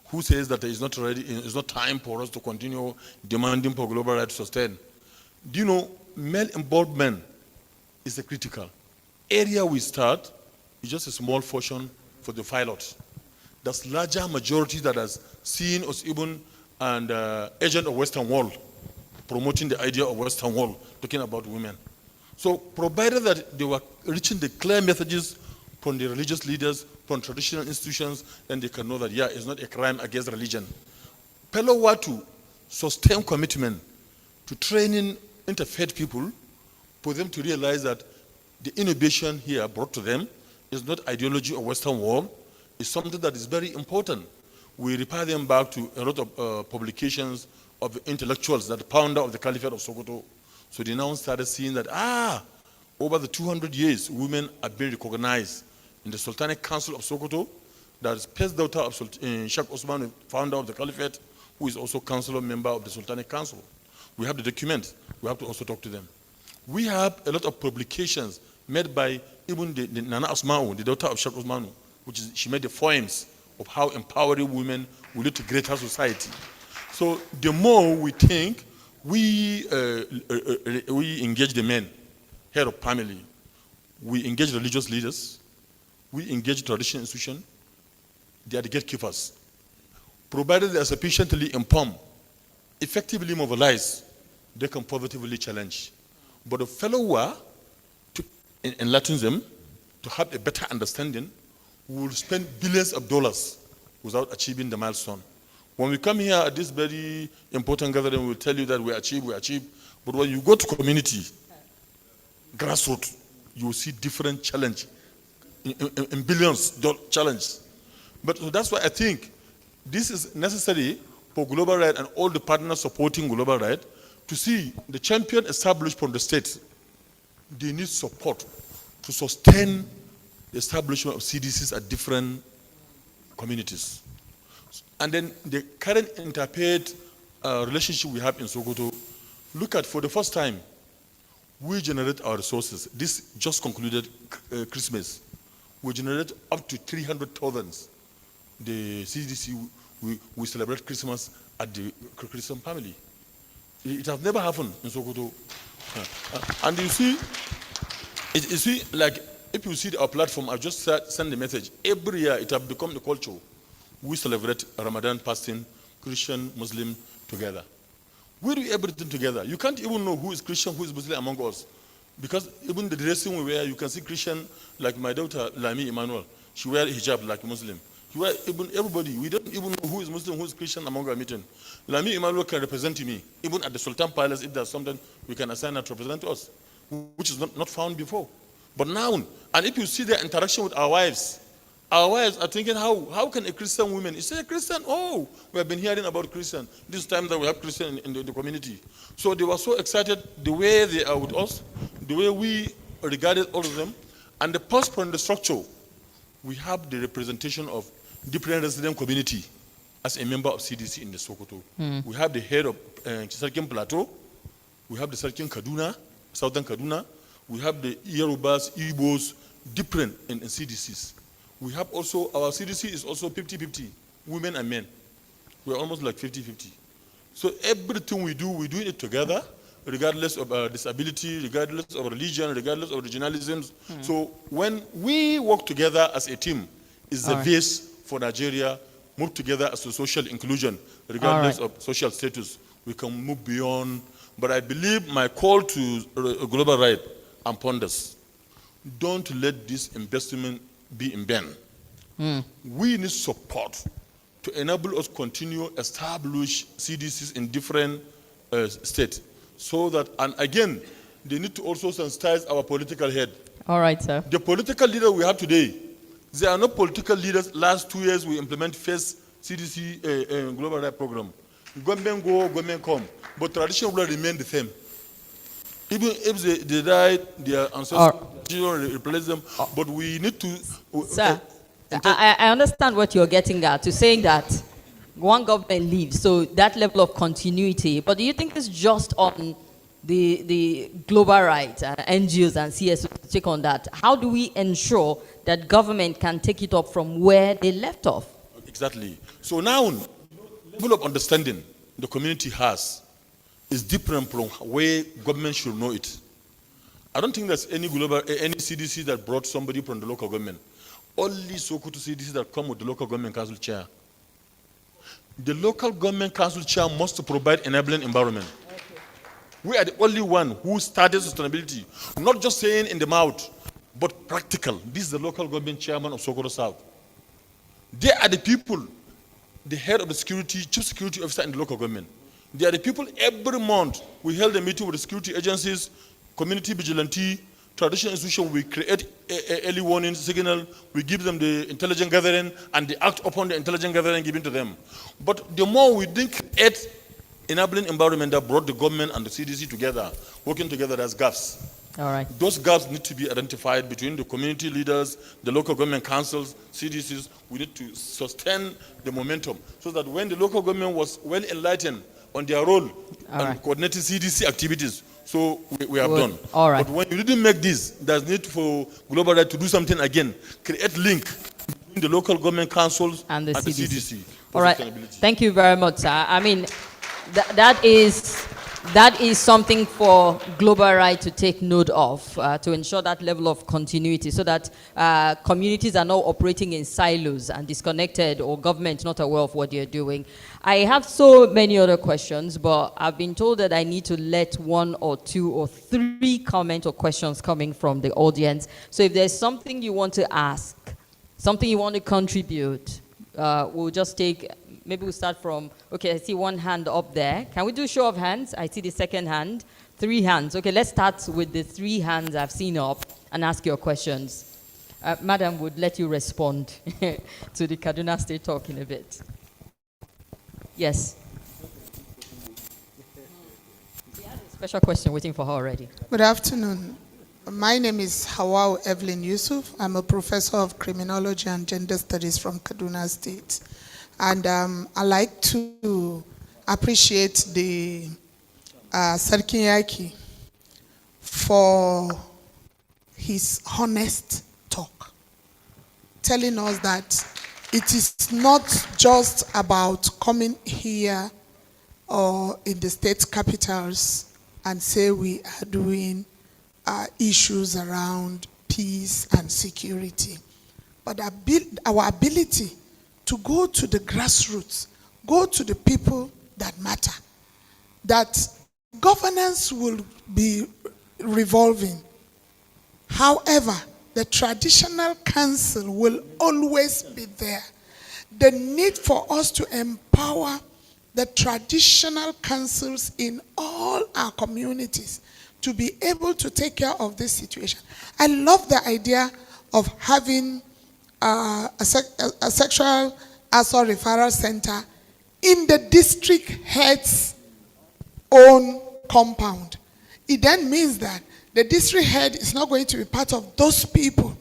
who says that it's not ready, it's not time for us to continue demanding for global rights to sustain. Do you know, male involvement is a critical area. We start is just a small portion for the pilot. There's larger majority that has seen us even and agent of Western world promoting the idea of Western world, talking about women. So provided that they were reaching the clear messages from the religious leaders, from traditional institutions, then they can know that, yeah, it's not a crime against religion. Pelo Watu sustain commitment to training interfaith people for them to realize that the innovation here brought to them is not ideology of Western world, it's something that is very important. We refer them back to a lot of publications of intellectuals, that the founder of the Caliphate of Sokoto. So they now started seeing that, over the 200 years, women have been recognized in the Sultanic Council of Sokoto. That is first daughter of Sheikh Osman, founder of the Caliphate, who is also councillor member of the Sultanic Council. We have the documents. We have to also talk to them. We have a lot of publications made by even the Nana Asma'u, the daughter of Sheikh Osman, which is, she made the poems of how empowering women will lead to greater society. So the more we think, we engage the men, head of family, we engage religious leaders, we engage traditional institutions, they are the gatekeepers. Provided they are sufficiently informed, effectively mobilized, they can positively challenge. But the fellow who are to enlighten them, to have a better understanding, will spend billions of dollars without achieving the milestone. When we come here at this very important gathering, we'll tell you that we achieve. But when you go to community, grassroots, you will see different challenge, in billions challenge. But so that's why I think this is necessary for global right and all the partners supporting global right to see the champion established from the state. They need support to sustain the establishment of CDCs at different communities. And then the current interfaith relationship we have in Sokoto, look at, for the first time, we generate our resources. This just concluded Christmas. We generate up to 300,000. The CDC, we celebrate Christmas at the Christian family. It has never happened in Sokoto. And you see, like, if you see our platform, I just send the message. Every year, it has become the culture. We celebrate Ramadan fasting, Christian, Muslim together. We do everything together. You can't even know who is Christian, who is Muslim among us. Because even the dressing we wear, you can see Christian, like my daughter, Lami Emmanuel. She wear hijab like a Muslim. You wear, even everybody, we don't even know who is Muslim, who is Christian among our meeting. Lami Emmanuel can represent me. Even at the Sultan Palace, if there's something, we can assign her to represent us, which is not found before. But now, and if you see their interaction with our wives are thinking, how can a Christian woman, is she a Christian? Oh, we have been hearing about Christian. This time that we have Christian in the community. So they were so excited the way they are with us, the way we regarded all of them. And the post from the structure, we have the representation of different resident community as a member of CDC in the Sokoto. We have the head of Sarkin Plateau, we have the Sarkin Kaduna, Southern Kaduna, we have the Yorubas, Igbos, different in CDCs. We have also, our CDC is also 50-50, women and men. We're almost like 50-50. So everything we do it together, regardless of disability, regardless of religion, regardless of regionalisms. So when we work together as a team, is the base for Nigeria, move together as a social inclusion, regardless of social status. We can move beyond. But I believe my call to Global Right and Ponders, don't let this investment be in vain. We need support to enable us continue establish CDCs in different states, so that, and again, they need to also sensitize our political head. All right, sir. The political leader we have today, they are not political leaders. Last 2 years, we implement first CDC Global Right Program. Government go, government come, but tradition will remain the same. Even if they die, their ancestors replace them, but we need to... Sir, I understand what you're getting at, to saying that one government leaves, so that level of continuity, but do you think it's just on the global rights, NGOs and CSOs to take on that? How do we ensure that government can take it up from where they left off? Exactly. So now, level of understanding the community has is different from where government should know it. I don't think there's any CDC that brought somebody from the local government. Only Sokoto CDC that come with the local government council chair. The local government council chair must provide enabling environment. Okay. We are the only one who started sustainability, not just saying in the mouth, but practical. This is the local government chairman of Sokoto South. They are the people, the head of the security, chief security officer in the local government. They are the people every month we held a meeting with the security agencies, community vigilante, traditional institution. We create a early warning signal, we give them the intelligence gathering, and they act upon the intelligence gathering given to them. But the more we didn't create enabling environment that brought the government and the CDC together, working together, there's gaps. All right. Those gaps need to be identified between the community leaders, the local government councils, CDCs. We need to sustain the momentum so that when the local government was well enlightened on their role and coordinating CDC activities, so we have done. All right. But when you didn't make this, there's need for Global Right to do something again. Create link between the local government councils and the CDC. All right. Thank you very much, sir. I mean, that is something for Global Right to take note of, to ensure that level of continuity, so that communities are not operating in silos and disconnected, or government not aware of what they're doing. I have so many other questions, but I've been told that I need to let 1 or 2 or 3 comments or questions coming from the audience. So if there's something you want to ask, something you want to contribute, we'll just take... Maybe we'll start from, okay, I see one hand up there. Can we do a show of hands? I see the second hand. 3 hands. Okay, let's start with the 3 hands I've seen up and ask your questions. Madam would let you respond to the Kaduna State talk in a bit. Yes. We have a special question waiting for her already. Good afternoon. My name is Hawau Evelyn Yusuf. I'm a professor of criminology and gender studies from Kaduna State. And I like to appreciate the Sarkin Yaki for his honest talk, telling us that it is not just about coming here or in the state capitals and say we are doing issues around peace and security, but our ability to go to the grassroots, go to the people that matter, that governance will be revolving. However, the traditional council will always be there. The need for us to empower the traditional councils in all our communities to be able to take care of this situation. I love the idea of having a sexual assault referral center in the district head's own compound. It then means that the district head is not going to be part of those people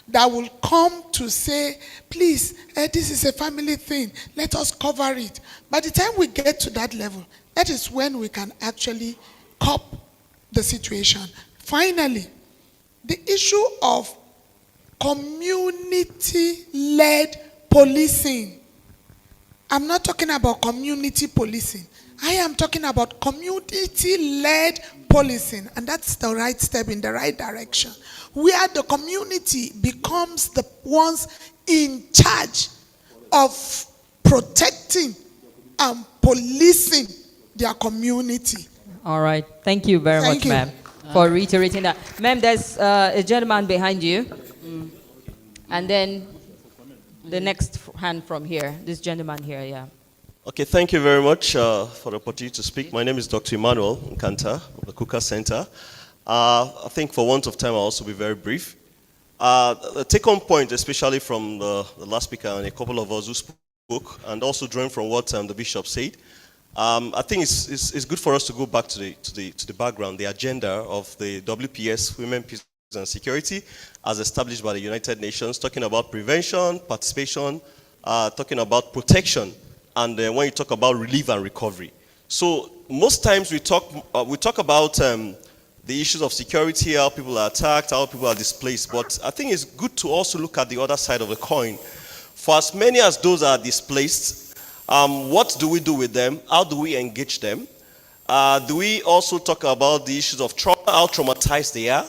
that will come to say, please, this is a family thing, let us cover it. By the time we get to that level, that is when we can actually cop the situation. Finally, the issue of community-led policing. I'm not talking about community policing. I am talking about community-led policing, and that's the right step in the right direction, where the community becomes the ones in charge of protecting and policing their community. All right. Thank you very much, ma'am, for reiterating that. Ma'am, there's a gentleman behind you. And then the next hand from here, this gentleman here, yeah. Okay, thank you very much for the opportunity to speak. My name is Dr. Emmanuel Nkanta of the Kuka Center. I think for want of time, I'll also be very brief. The take-home point, especially from the last speaker and a couple of us who spoke, and also drawing from what the bishop said, I think it's good for us to go back to the background, the agenda of the WPS, Women, Peace and Security, as established by the United Nations, talking about prevention, participation, talking about protection, and when you talk about relief and recovery. So most times we talk about the issues of security, how people are attacked, how people are displaced, but I think it's good to also look at the other side of the coin. For as many as those are displaced, what do we do with them? How do we engage them? Do we also talk about the issues of trauma, how traumatized they are?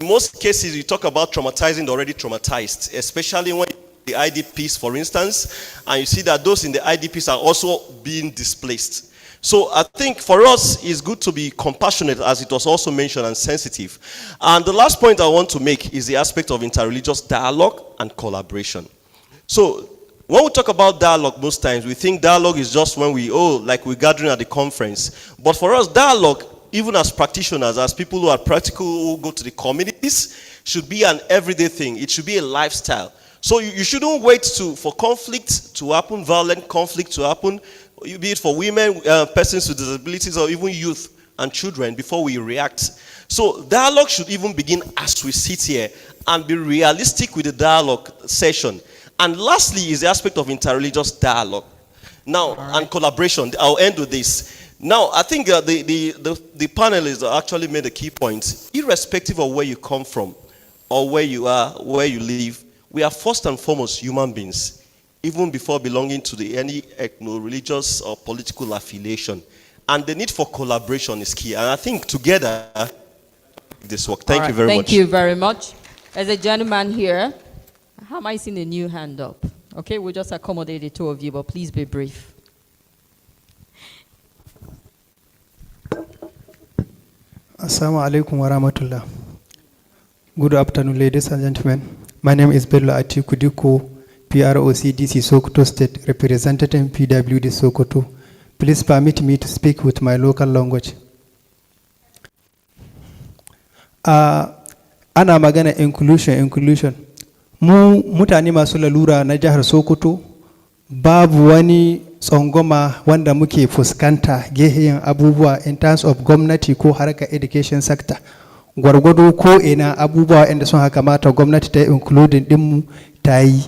In most cases, you talk about traumatizing the already traumatized, especially when the IDPs, for instance, and you see that those in the IDPs are also being displaced. So I think for us, it's good to be compassionate, as it was also mentioned, and sensitive. And the last point I want to make is the aspect of interreligious dialogue and collaboration. So when we talk about dialogue, most times we think dialogue is just when we're gathering at the conference. But for us, dialogue, even as practitioners, as people who are practical, who go to the communities, should be an everyday thing. It should be a lifestyle. So you shouldn't wait for conflict to happen, violent conflict to happen, be it for women, persons with disabilities, or even youth and children, before we react. So dialogue should even begin as we sit here and be realistic with the dialogue session. And lastly is the aspect of interreligious dialogue. Now, and collaboration. I'll end with this. Now, I think the panelists actually made a key point. Irrespective of where you come from, or where you are, where you live, we are first and foremost human beings, even before belonging to any ethno-religious or political affiliation. And the need for collaboration is key. And I think together, this work. Thank you very much. Thank you very much. There's a gentleman here. How am I seeing a new hand up? Okay, we'll just accommodate the two of you, but please be brief. Assalamu alaikum wa rahmatullah. Good afternoon, ladies and gentlemen. My name is Bello Atikudiko, PROCDC Sokoto State, representative PWD Sokoto. Please permit me to speak with my local language. Ana magana inclusion. Mu mutane masu lalura na jihar Sokoto babu wani tsangwama wanda muke fuskanta geheyin abubuwa in terms of gwamnati ko harkar education sector. Gwargwado ko ina abubuwa inda sun haka mata gwamnati ta including dinmu ta yi.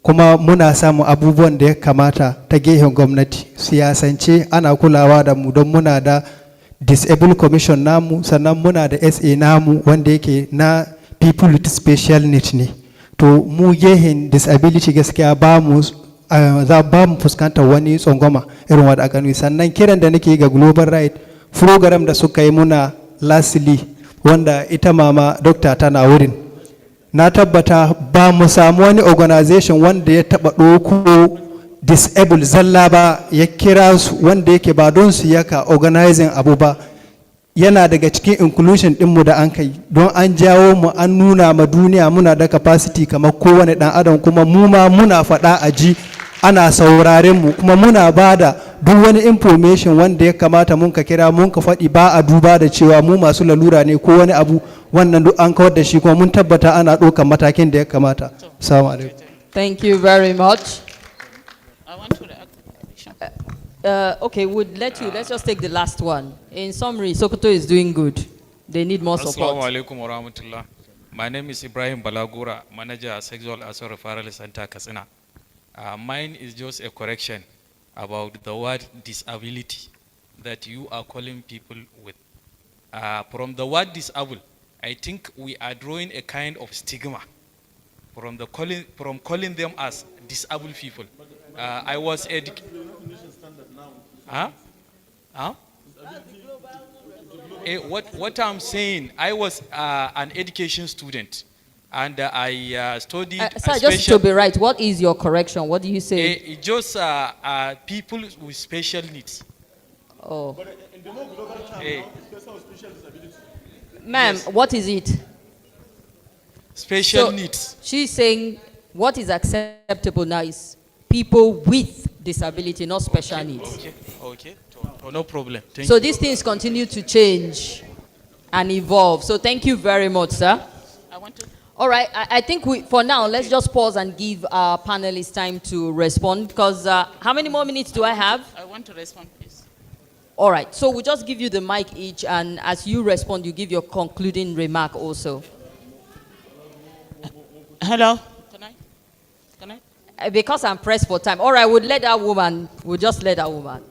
Kuma muna samun abubuwan da ya kamata ta gehen gwamnati. Siyasance ana kulawa da mu don muna da Disabled Commission namu, sannan muna da SA namu wanda yake na people with special need ne. To mu gehen disability gaskiya ba mu fuskantar wani tsangwama irin wadda aka nuna. Sannan kiran da nake ga Global Right program da suka yi muna lastly wanda ita mama dokta tana wurin. Na tabbata ba mu samu wani organization wanda ya taba ɗauko disabled zalla ba, ya kira su wanda yake ba don su yaka organizing abu ba. Yana daga cikin inclusion ɗinmu da an kai, don an jawo mu an nuna ma duniya muna da capacity kamar kowane ɗan adam, kuma mu ma muna faɗa a ji, ana sauraren mu, kuma muna ba da duk wani information wanda ya kamata mun ka kira mun ka faɗi, ba a duba da cewa mu masu lalura ne ko wani abu, wannan duk an kawar da shi, kuma mun tabbata ana ɗaukar matakin da ya kamata. Assalamu alaikum. Thank you very much. Okay, let's just take the last one. In summary, Sokoto is doing good. They need more support. Assalamu alaikum wa rahmatullah. My name is Ibrahim Balagura, manager Sexual Assault Referral Center, Katsina. Mine is just a correction about the word disability that you are calling people with. From the word disabled, I think we are drawing a kind of stigma from calling them as disabled people. I was what I'm saying, I was an education student, and I studied. Sir, just to be right, what is your correction? What do you say? Just people with special needs. Oh. Ma'am, what is it? Special needs. She's saying what is acceptable now is people with disability, not special needs. Okay. No problem. Thank So you. these things continue to change and evolve. So thank you very much, sir. All right, I think for now, let's just pause and give our panelists time to respond, because how many more minutes do I have? I want to respond, please. All right, so we'll just give you the mic each, and as you respond, you give your concluding remark also. Hello? Can I? Because I'm pressed for time. All right, we'll just let that woman.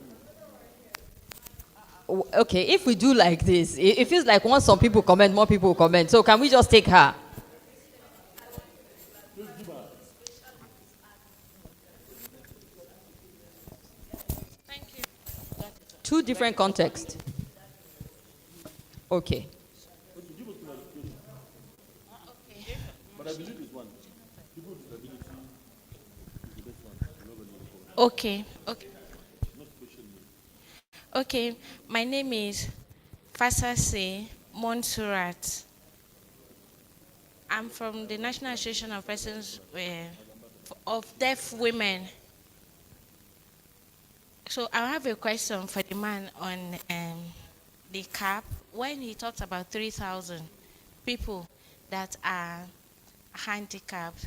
Okay, if we do like this, it feels like once some people comment, more people will comment. So can we just take her? Thank you. Two different contexts. Okay. Okay. Okay, my name is Fasase Monsurat. I'm from the National Association of Persons of Deaf Women. So I have a question for the man on the cap. When he talks about 3,000 people that are handicapped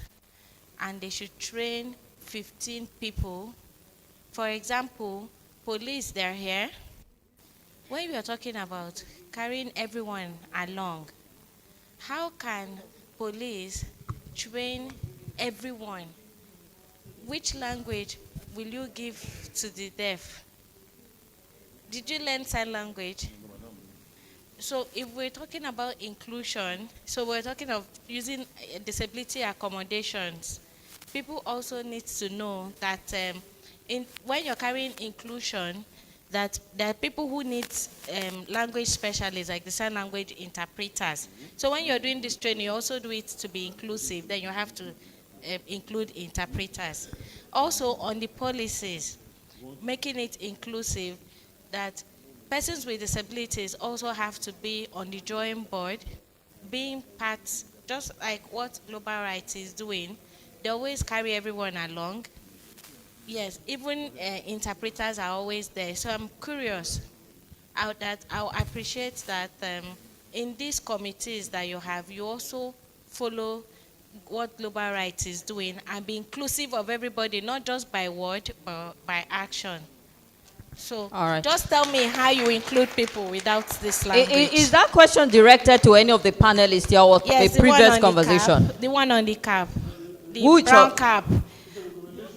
and they should train 15 people, for example, police, they're here. When we are talking about carrying everyone along, how can police train everyone? Which language will you give to the deaf? Did you learn sign language? So if we're talking about inclusion, so we're talking of using disability accommodations, people also need to know that when you're carrying inclusion, that there are people who need language specialists, like the sign language interpreters. So when you're doing this training, you also do it to be inclusive, then you have to include interpreters. Also on the policies, making it inclusive, that persons with disabilities also have to be on the drawing board, being part, just like what Global Rights is doing. They always carry everyone along. Yes, even interpreters are always there. So I'm curious. I appreciate that in these committees that you have, you also follow what Global Rights is doing and be inclusive of everybody, not just by word, but by action. So All right. just tell me how you include people without this language. Is that question directed to any of the panelists here or Yes, the previous conversation? The one on the cap. The Which brown of- cap.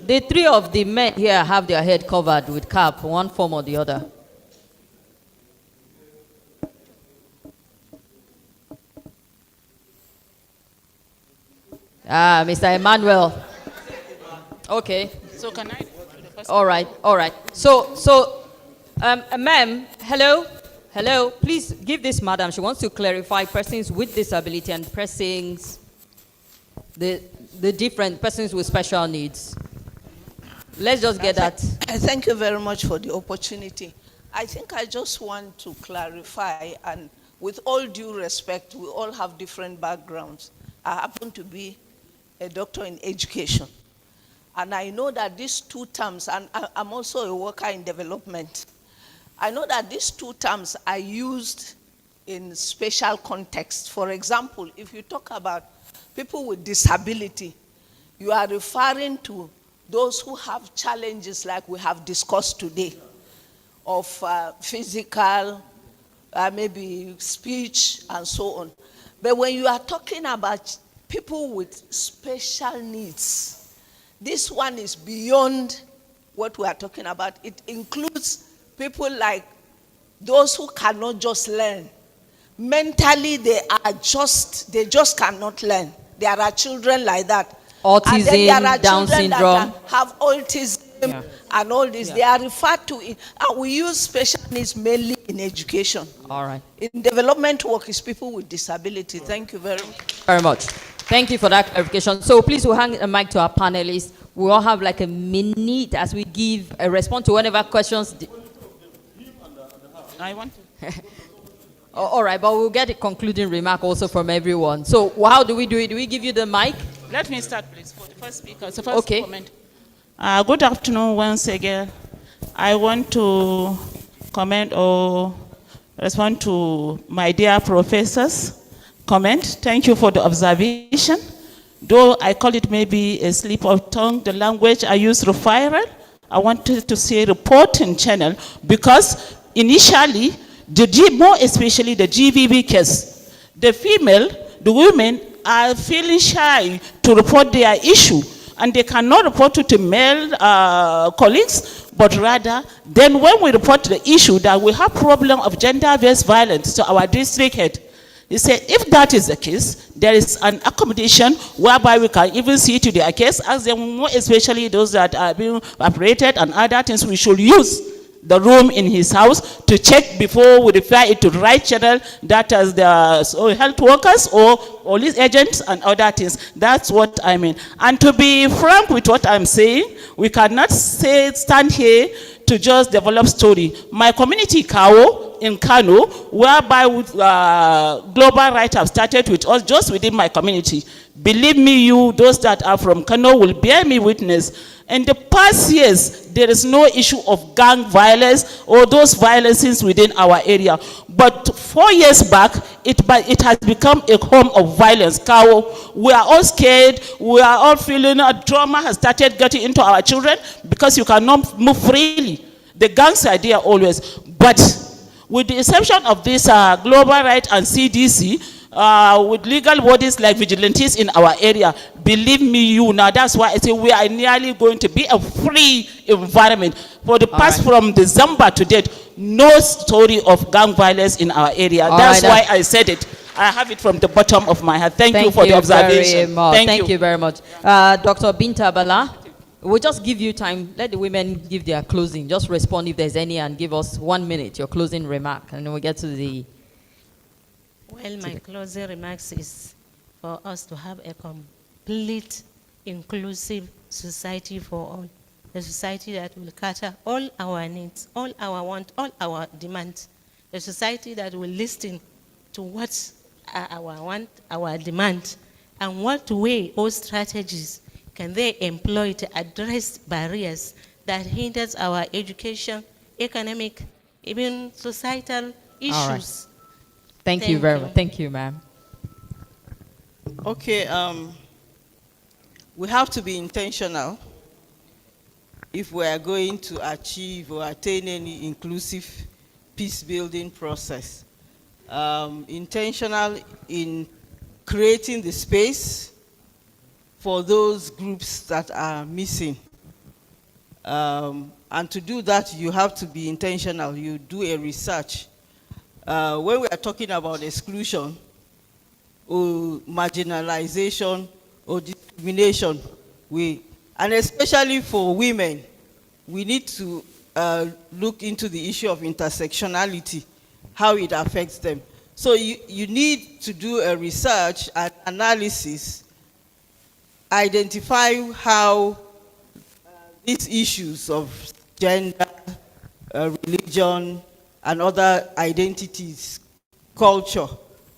The three of the men here have their head covered with cap, one form or the other. Mr. Emmanuel. Okay. So can I? All right. So, ma'am, hello. Please give this madam. She wants to clarify persons with disability and persons, the different persons with special needs. Let's just get that. Thank you very much for the opportunity. I think I just want to clarify, and with all due respect, we all have different backgrounds. I happen to be a doctor in education. And I know that these two terms, and I'm also a worker in development. I know that these two terms are used in special contexts. For example, if you talk about people with disability, you are referring to those who have challenges like we have discussed today, of physical, maybe speech, and so on. But when you are talking about people with special needs, this one is beyond what we are talking about. It includes people like those who cannot just learn. Mentally, they just cannot learn. There are children like that. Autism, and then there are Down children syndrome. that have autism and all this. They are referred to it. And we use special needs mainly in education. All right. In development work is people with disability. Thank you very much. Very much. Thank you for that clarification. So please, we'll hang a mic to our panelists. We all have like a minute as we give a response to whatever questions. I want to. All right, but we'll get a concluding remark also from everyone. So how do we do it? Do we give you the mic? Let me start, please, for the first speaker. So first Okay. comment. Good afternoon once again. I want to comment or respond to my dear professor's comment. Thank you for the observation. Though I call it maybe a slip of tongue, the language I use, referral, I wanted to say reporting channel, because initially, more especially the GBV case, the women are feeling shy to report their issue, and they cannot report to male colleagues, but rather, then when we report the issue that we have problem of gender-based violence to our district head, he said, if that is the case, there is an accommodation whereby we can even see to their case, as them, more especially those that are being operated and other things, we should use the room in his house to check before we refer it to the right channel, that is the health workers or police agents and other things. That's what I mean. And to be frank with what I'm saying, we cannot stand here to just develop story. My community, Kao, in Kano, whereby Global Rights have started with us just within my community. Believe me, those that are from Kano will bear me witness. In the past years, there is no issue of gang violence or those violences within our area. But 4 years back, it has become a home of violence. We are all scared. We are all feeling trauma has started getting into our children because you cannot move freely. The gangs are there always. But with the exception of this Global Rights and CDC, with legal bodies like vigilantes in our area, believe me, now that's why I say we are nearly going to be a free environment. For the past, from December to date, no story of gang violence in our area. That's why I said it. I have it from the bottom of my heart. Thank you for the observation. Thank you very much. Dr. Binta Bala, we'll just give you time. Let the women give their closing. Just respond if there's any and give us 1 minute, your closing remark. And then we'll get to the... Well, my closing remarks is for us to have a complete, inclusive society for all. A society that will cater all our needs, all our wants, all our demands. A society that will listen to what our want, our demand, and what way or strategies can they employ to address barriers that hinders our education, economic, even societal issues. All right. Thank you very much. Thank you, ma'am. Okay, we have to be intentional if we are going to achieve or attain any inclusive peace-building process. Intentional in creating the space for those groups that are missing. And to do that, you have to be intentional. You do a research. When we are talking about exclusion or marginalization or discrimination, and especially for women, we need to look into the issue of intersectionality, how it affects them. So you need to do a research and analysis, identify how these issues of gender, religion, and other identities, culture,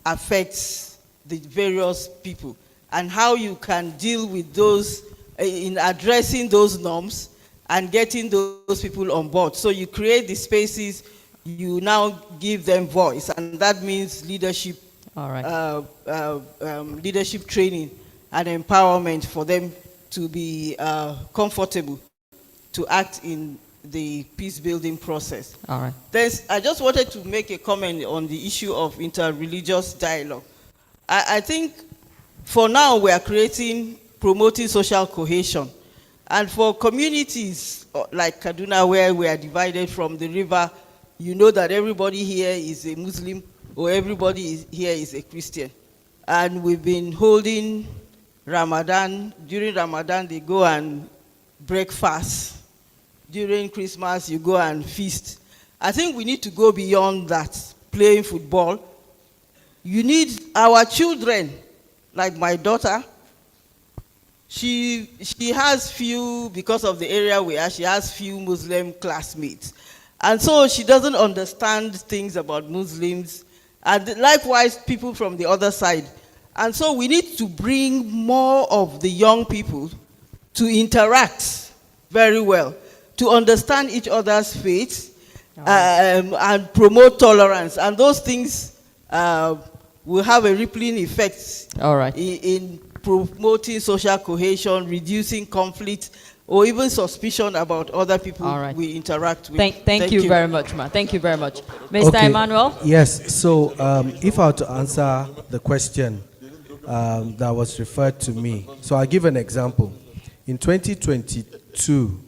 affects the various people, and how you can deal with those in addressing those norms and getting those people on board. So you create the spaces, you now give them voice, and that means leadership, all right. Leadership training and empowerment for them to be comfortable to act in the peace building process. All right. I just wanted to make a comment on the issue of interreligious dialogue. I think for now we are promoting social cohesion. And for communities like Kaduna, where we are divided from the river, you know that everybody here is a Muslim or everybody here is a Christian. And we've been holding Ramadan. During Ramadan, they go and break fast. During Christmas, you go and feast. I think we need to go beyond that, playing football. You need our children, like my daughter. She has few, because of the area we are, she has few Muslim classmates. And so she doesn't understand things about Muslims, and likewise people from the other side. And so we need to bring more of the young people to interact very well, to understand each other's faith, and promote tolerance. And those things will have a rippling effect in promoting social cohesion, reducing conflict, or even suspicion about other people we interact with. Thank you very much, ma. Thank you very much. Mr. Emmanuel? Yes, so if I were to answer the question that was referred to me, so I'll give an example. In 2022,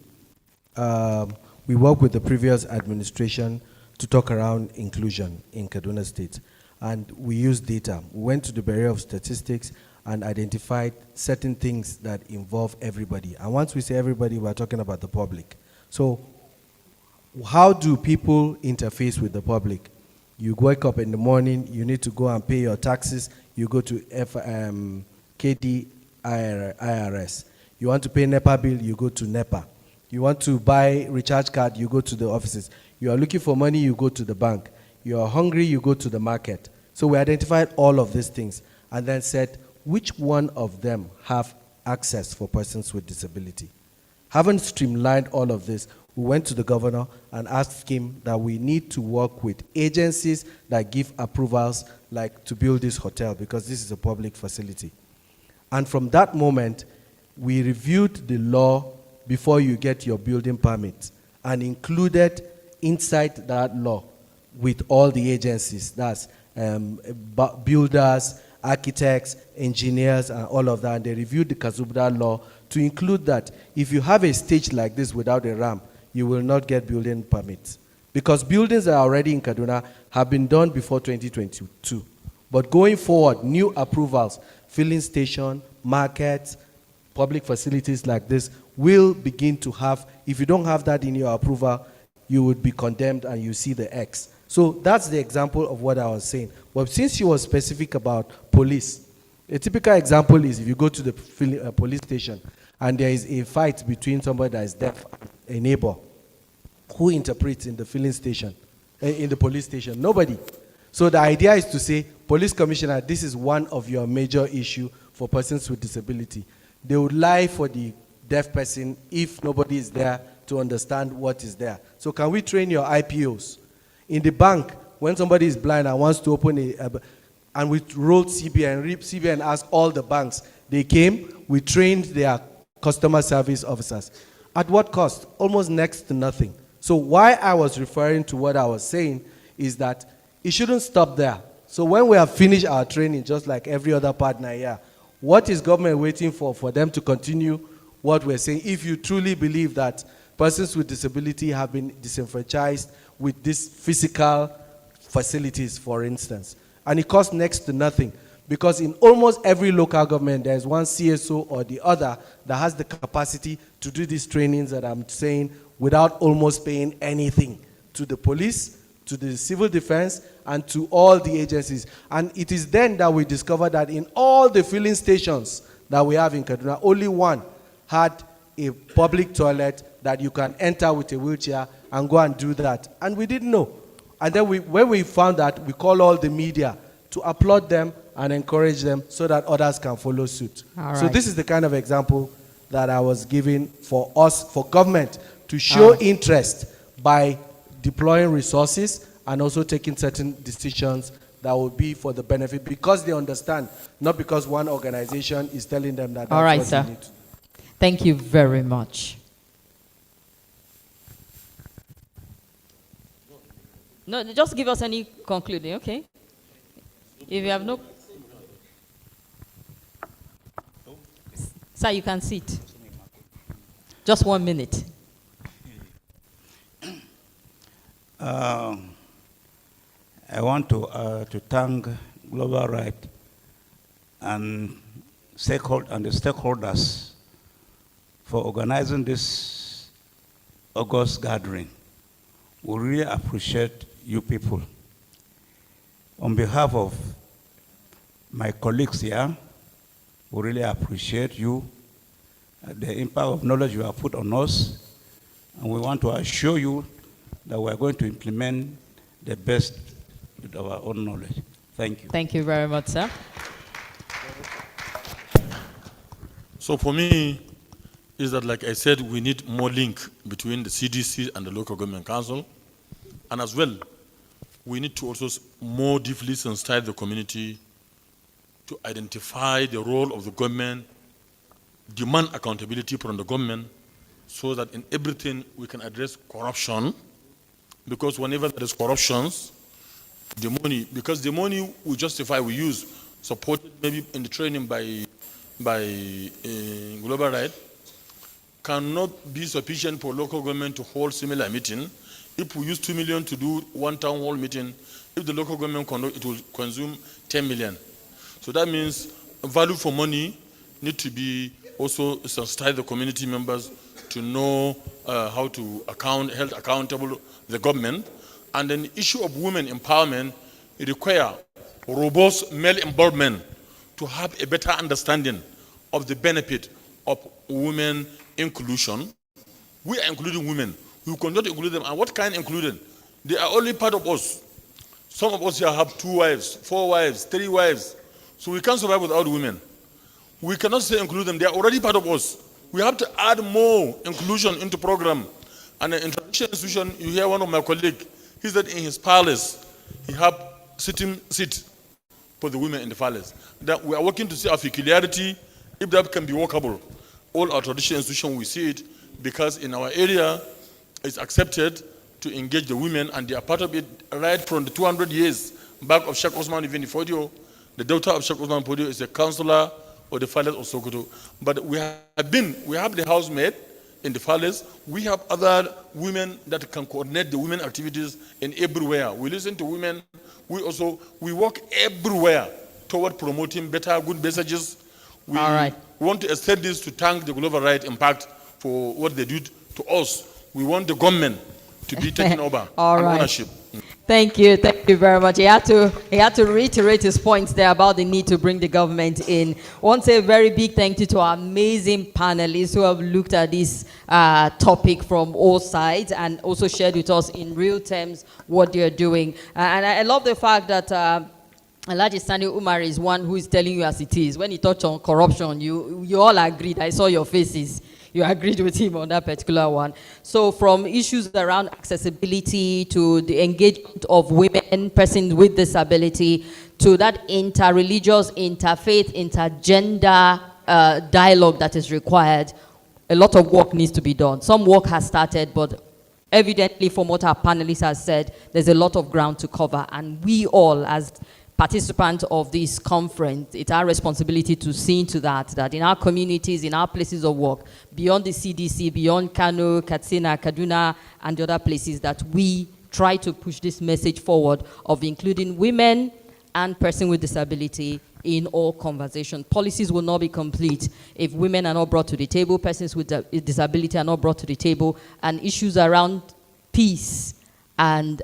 we worked with the previous administration to talk around inclusion in Kaduna State, and we used data. We went to the Bureau of Statistics and identified certain things that involve everybody. And once we say everybody, we're talking about the public. So how do people interface with the public? You wake up in the morning, you need to go and pay your taxes, you go to KD IRS. You want to pay NEPA bill, you go to NEPA. You want to buy recharge card, you go to the offices. You are looking for money, you go to the bank. You are hungry, you go to the market. So we identified all of these things and then said, which one of them have access for persons with disability? Having streamlined all of this, we went to the governor and asked him that we need to work with agencies that give approvals, like to build this hotel, because this is a public facility. And from that moment, we reviewed the law before you get your building permit and included inside that law with all the agencies, that's builders, architects, engineers, and all of that. And they reviewed the Kazubda law to include that if you have a stage like this without a ramp, you will not get building permits. Because buildings that are already in Kaduna have been done before 2022. But going forward, new approvals, filling station, markets, public facilities like this will begin to have, if you don't have that in your approval, you would be condemned and you see the X. So that's the example of what I was saying. But since you were specific about police, a typical example is if you go to the police station and there is a fight between somebody that is deaf and a neighbor, who interprets in the filling station, in the police station? Nobody. So the idea is to say, police commissioner, this is one of your major issue for persons with disability. They would lie for the deaf person if nobody is there to understand what is there. So can we train your IPOs? In the bank, when somebody is blind and wants to open and we rolled CBN asked all the banks. They came, we trained their customer service officers. At what cost? Almost next to nothing. So why I was referring to what I was saying is that it shouldn't stop there. So when we have finished our training, just like every other partner here, what is government waiting for them to continue what we're saying? If you truly believe that persons with disability have been disenfranchised with these physical facilities, for instance, and it costs next to nothing, because in almost every local government, there's one CSO or the other that has the capacity to do these trainings that I'm saying without almost paying anything to the police, to the civil defense, and to all the agencies. And it is then that we discovered that in all the filling stations that we have in Kaduna, only one had a public toilet that you can enter with a wheelchair and go and do that. And we didn't know. And then when we found that, we called all the media to applaud them and encourage them so that others can follow suit. All So right. this is the kind of example that I was giving for us, for government to show interest by deploying resources and also taking certain decisions that will be for the benefit, because they understand, not because one organization is telling them that that's All right, what sir. they need to do. Thank you very much. No, just give us any concluding, okay? If you have no... Sir, you can sit. Just 1 minute. I want to thank Global Right and the stakeholders for organizing this August gathering. We really appreciate you people. On behalf of my colleagues here, we really appreciate you, the impact of knowledge you have put on us, and we want to assure you that we are going to implement the best with our own knowledge. Thank you. Thank you very much, sir. So for me, is that, like I said, we need more link between the CDC and the local government council. And as well, we need to also more deeply sensitize the community to identify the role of the government, demand accountability from the government, so that in everything we can address corruption. Because whenever there is corruptions, the money, because the money we justify, we use, supported maybe in the training by Global Right, cannot be sufficient for local government to hold similar meeting. If we use 2 million to do one town hall meeting, if the local government conduct, it will consume 10 million. So that means value for money need to be also sensitize the community members to know how to hold accountable the government. And then the issue of women empowerment, it requires robust male involvement to have a better understanding of the benefit of women inclusion. We are including women. We cannot include them. And what kind including? They are only part of us. Some of us here have 2 wives, 4 wives, 3 wives. So we can't survive without women. We cannot say include them. They are already part of us. We have to add more inclusion into program. And in traditional institution, you hear one of my colleagues, he said in his palace, he have seat for the women in the palace. That we are working to see our peculiarity, if that can be workable. All our traditional institutions, we see it, because in our area, it's accepted to engage the women, and they are part of it right from the 200 years back of Sheikh Osman Ibn Fodio. The daughter of Sheikh Osman Fodio is a councillor of the palace of Sokoto. But we have the housemaid in the palace. We have other women that can coordinate the women activities in everywhere. We listen to women. We work everywhere toward promoting better, good messages. We want to extend this to thank the Global Right Impact for what they did to us. We want the government to be taken over and ownership. Thank you very much. He had to reiterate his points there about the need to bring the government in. I want to say a very big thank you to our amazing panelists who have looked at this topic from all sides and also shared with us in real terms what they're doing. And I love the fact that Alhaji Sani Umar is one who is telling you as it is. When he touched on corruption, you all agreed. I saw your faces. You agreed with him on that particular one. So from issues around accessibility to the engagement of women, persons with disability, to that interreligious, interfaith, intergender dialogue that is required, a lot of work needs to be done. Some work has started, but evidently from what our panelists have said, there's a lot of ground to cover. And we all, as participants of this conference, it's our responsibility to see to that in our communities, in our places of work, beyond the CDC, beyond Kano, Katsina, Kaduna, and the other places, that we try to push this message forward of including women and persons with disability in all conversations. Policies will not be complete if women are not brought to the table, persons with disability are not brought to the table, and issues around peace and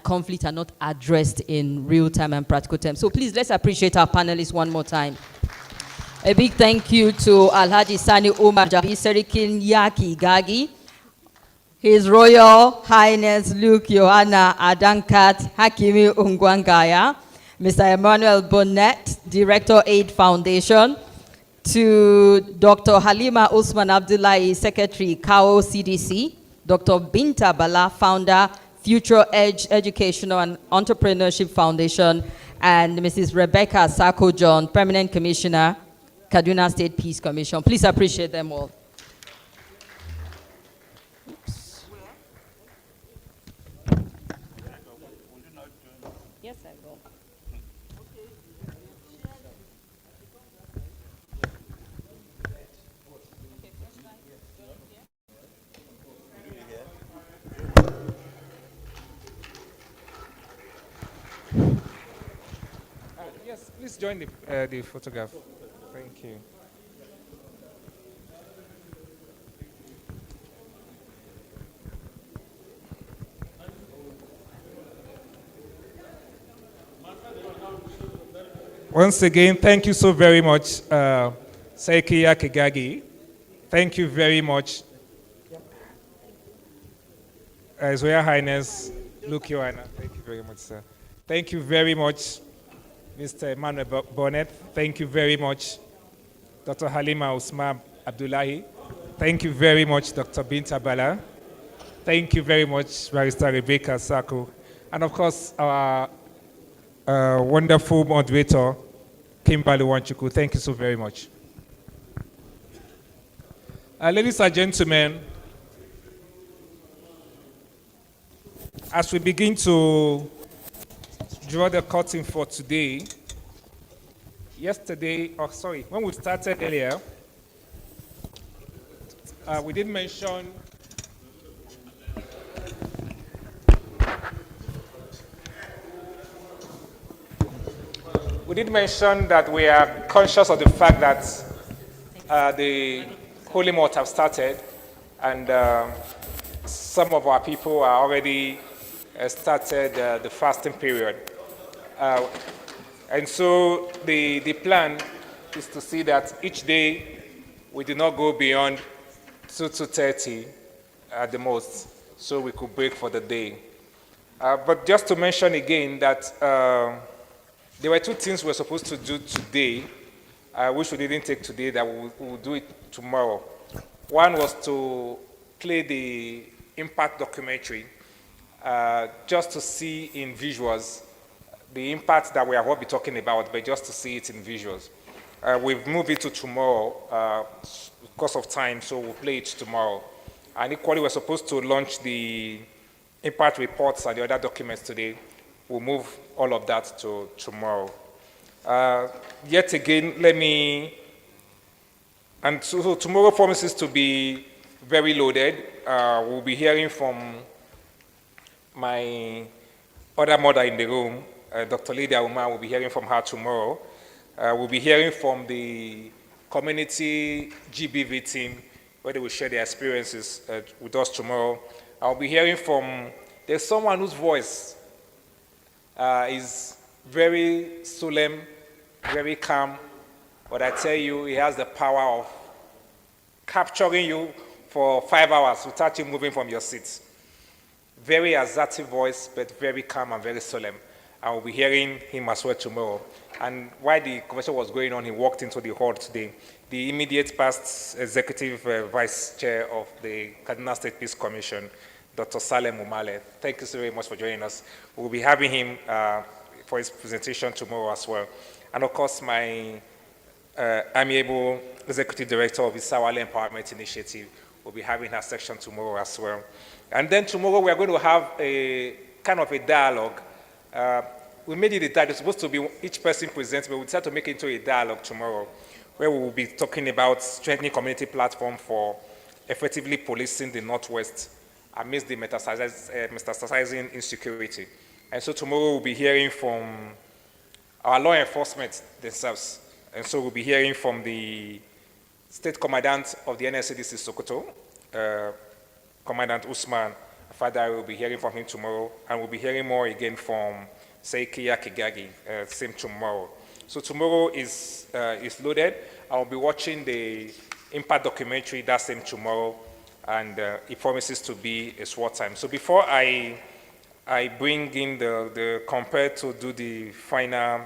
conflict are not addressed in real time and practical terms. So please, let's appreciate our panelists one more time. A big thank you to Alhaji Sani Umar Jabi Serikin Yaki Gagi, His Royal Highness Luke Johanna Adankat Hakimi Ungwangaya, Mr. Emmanuel Bonnet, Director Aid Foundation, to Dr. Halima Usman Abdullahi, Secretary, KAO CDC, Dr. Binta Bala, Founder, Future Edge Educational and Entrepreneurship Foundation, and Mrs. Rebecca Sako John, Permanent Commissioner, Kaduna State Peace Commission. Please appreciate them all. Yes, I will. Yes, please join the photograph. Thank you. Once again, thank you so very much, Saikiya Kigagi. Thank you very much, His Royal Highness Luke Joanna. Thank you very much, sir. Thank you very much, Mr. Emmanuel Bonnet. Thank you very much, Dr. Halima Usman Abdullahi. Thank you very much, Dr. Binta Bala. Thank you very much, Barrister Rebecca Sako. And of course, our wonderful moderator, Kimberly Wanchuku. Thank you so very much. Ladies and gentlemen, as we begin to draw the curtain for today, when we started earlier, we did mention that we are conscious of the fact that the Holy Month have started, and some of our people are already started the fasting period. And so the plan is to see that each day we do not go beyond 2 to 30 at the most, so we could break for the day. But just to mention again that there were 2 things we're supposed to do today, which we didn't take today, that we'll do it tomorrow. One was to play the impact documentary, just to see in visuals the impact that we are all be talking about, but just to see it in visuals. We've moved it to tomorrow because of time, so we'll play it tomorrow. And equally, we're supposed to launch the impact reports and the other documents today. We'll move all of that to tomorrow. Yet again, so tomorrow promises to be very loaded. We'll be hearing from my other mother in the room, Dr. Lydia Umar. We'll be hearing from her tomorrow. We'll be hearing from the community GBV team, where they will share their experiences with us tomorrow. I'll be hearing there's someone whose voice is very solemn, very calm, but I tell you, he has the power of capturing you for 5 hours without you moving from your seat. Very assertive voice, but very calm and very solemn. I will be hearing him as well tomorrow. And while the conversation was going on, he walked into the hall today. The immediate past executive vice chair of the Kaduna State Peace Commission, Dr. Salem Umale. Thank you so very much for joining us. We'll be having him for his presentation tomorrow as well. And of course, my amiable executive director of the Sawale Empowerment Initiative will be having her section tomorrow as well. And then tomorrow we are going to have a kind of a dialogue. We made it a dialogue. It's supposed to be each person presents, but we decided to make it into a dialogue tomorrow, where we will be talking about strengthening community platform for effectively policing the Northwest amidst the metastasizing insecurity. And so tomorrow we'll be hearing from our law enforcement themselves. And so we'll be hearing from the State Commandant of the NSCDC Sokoto, Commandant Usman Fadari. Will be hearing from him tomorrow, and we'll be hearing more again from Saikiya Kigagi, same tomorrow. So tomorrow is loaded. I'll be watching the Impact documentary that same tomorrow, and it promises to be a sword time. So before I bring in the compare to do the final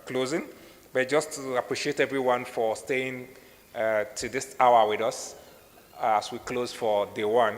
closing, but just to appreciate everyone for staying to this hour with us as we close for day one.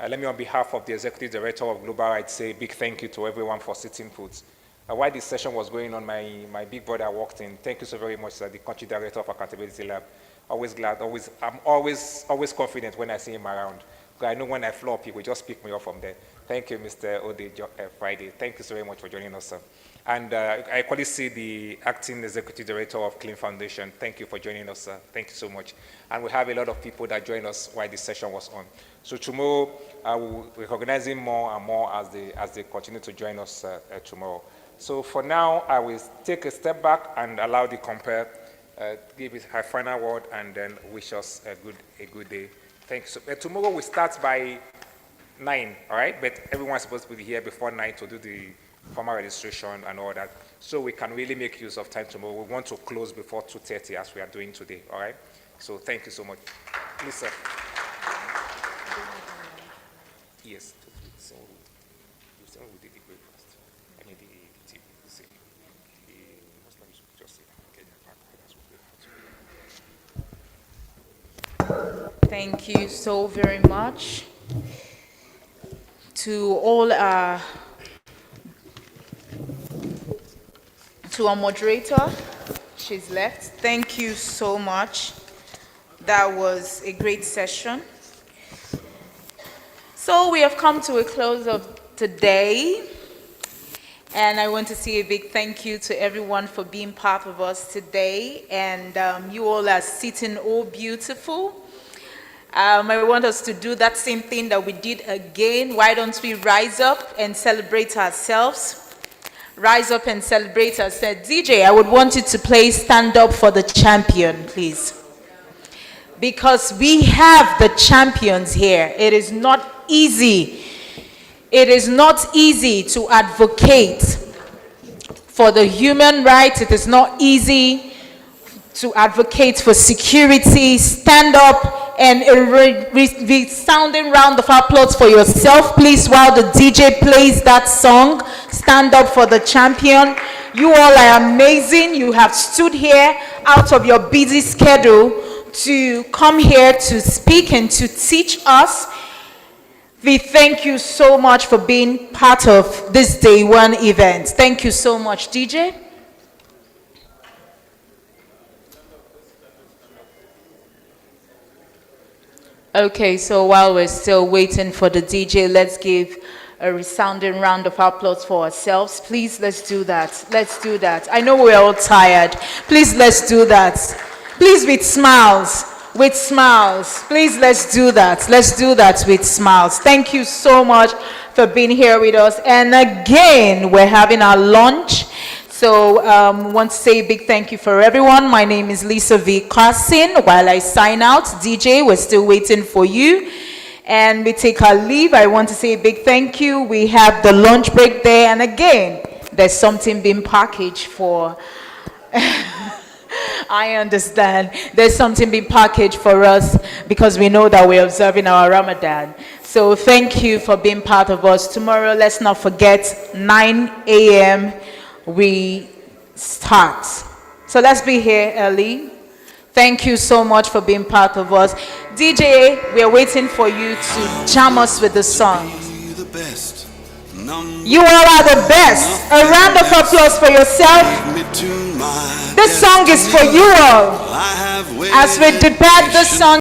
Let me, on behalf of the Executive Director of Global Rights, say a big thank you to everyone for sitting put. While this session was going on, my big brother walked in. Thank you so very much, the Country Director of Accountability Lab. Always glad, I'm always confident when I see him around. Because I know when I flop, he will just pick me up from there. Thank you, Mr. Ode Friday. Thank you so very much for joining us, sir. And I equally see the Acting Executive Director of Clean Foundation. Thank you for joining us, sir. Thank you so much. And we have a lot of people that joined us while this session was on. So tomorrow, I will be recognizing more and more as they continue to join us tomorrow. So for now, I will take a step back and allow the compare give it her final word and then wish us a good day. Thanks. So, tomorrow we start by 9, all right? But everyone's supposed to be here before 9 to do the formal registration and all that. So we can really make use of time tomorrow. We want to close before 2:30 as we are doing today, all right? So thank you so much. Please, sir. Yes. So we did the breakfast. I mean the tea. Thank you so very much to all to our moderator. She's left. Thank you so much. That was a great session. So we have come to a close of today, and I want to say a big thank you to everyone for being part of us today, and you all are sitting all beautiful. I want us to do that same thing that we did again. Why don't we rise up and celebrate ourselves? Rise up and celebrate ourselves. DJ, I would want you to play Stand Up for the Champion, please. Because we have the champions here. It is not easy. It is not easy to advocate for the human rights. It is not easy to advocate for security. Stand up and a resounding round of applause for yourself, please, while the DJ plays that song. Stand up for the champion. You all are amazing. You have stood here out of your busy schedule to come here to speak and to teach us. We thank you so much for being part of this day one event. Thank you so much, DJ. Okay, so while we're still waiting for the DJ, let's give a resounding round of applause for ourselves. Please, let's do that. Let's do that. I know we're all tired. Please, let's do that. Please, with smiles. With smiles. Please, let's do that. Let's do that with smiles. Thank you so much for being here with us. And again, we're having our lunch. So want to say a big thank you for everyone. My name is Lisa V. Carson. While I sign out, DJ, we're still waiting for you. And we take our leave. I want to say a big thank you. We have the lunch break there. And again, there's something being packaged for... I understand. There's something being packaged for us because we know that we're observing our Ramadan. So thank you for being part of us. Tomorrow, let's not forget, 9 a.m. we start. So let's be here early. Thank you so much for being part of us. DJ, we are waiting for you to jam us with the song. You all are the best. A round of applause for yourself. This song is for you all. As we depart, this song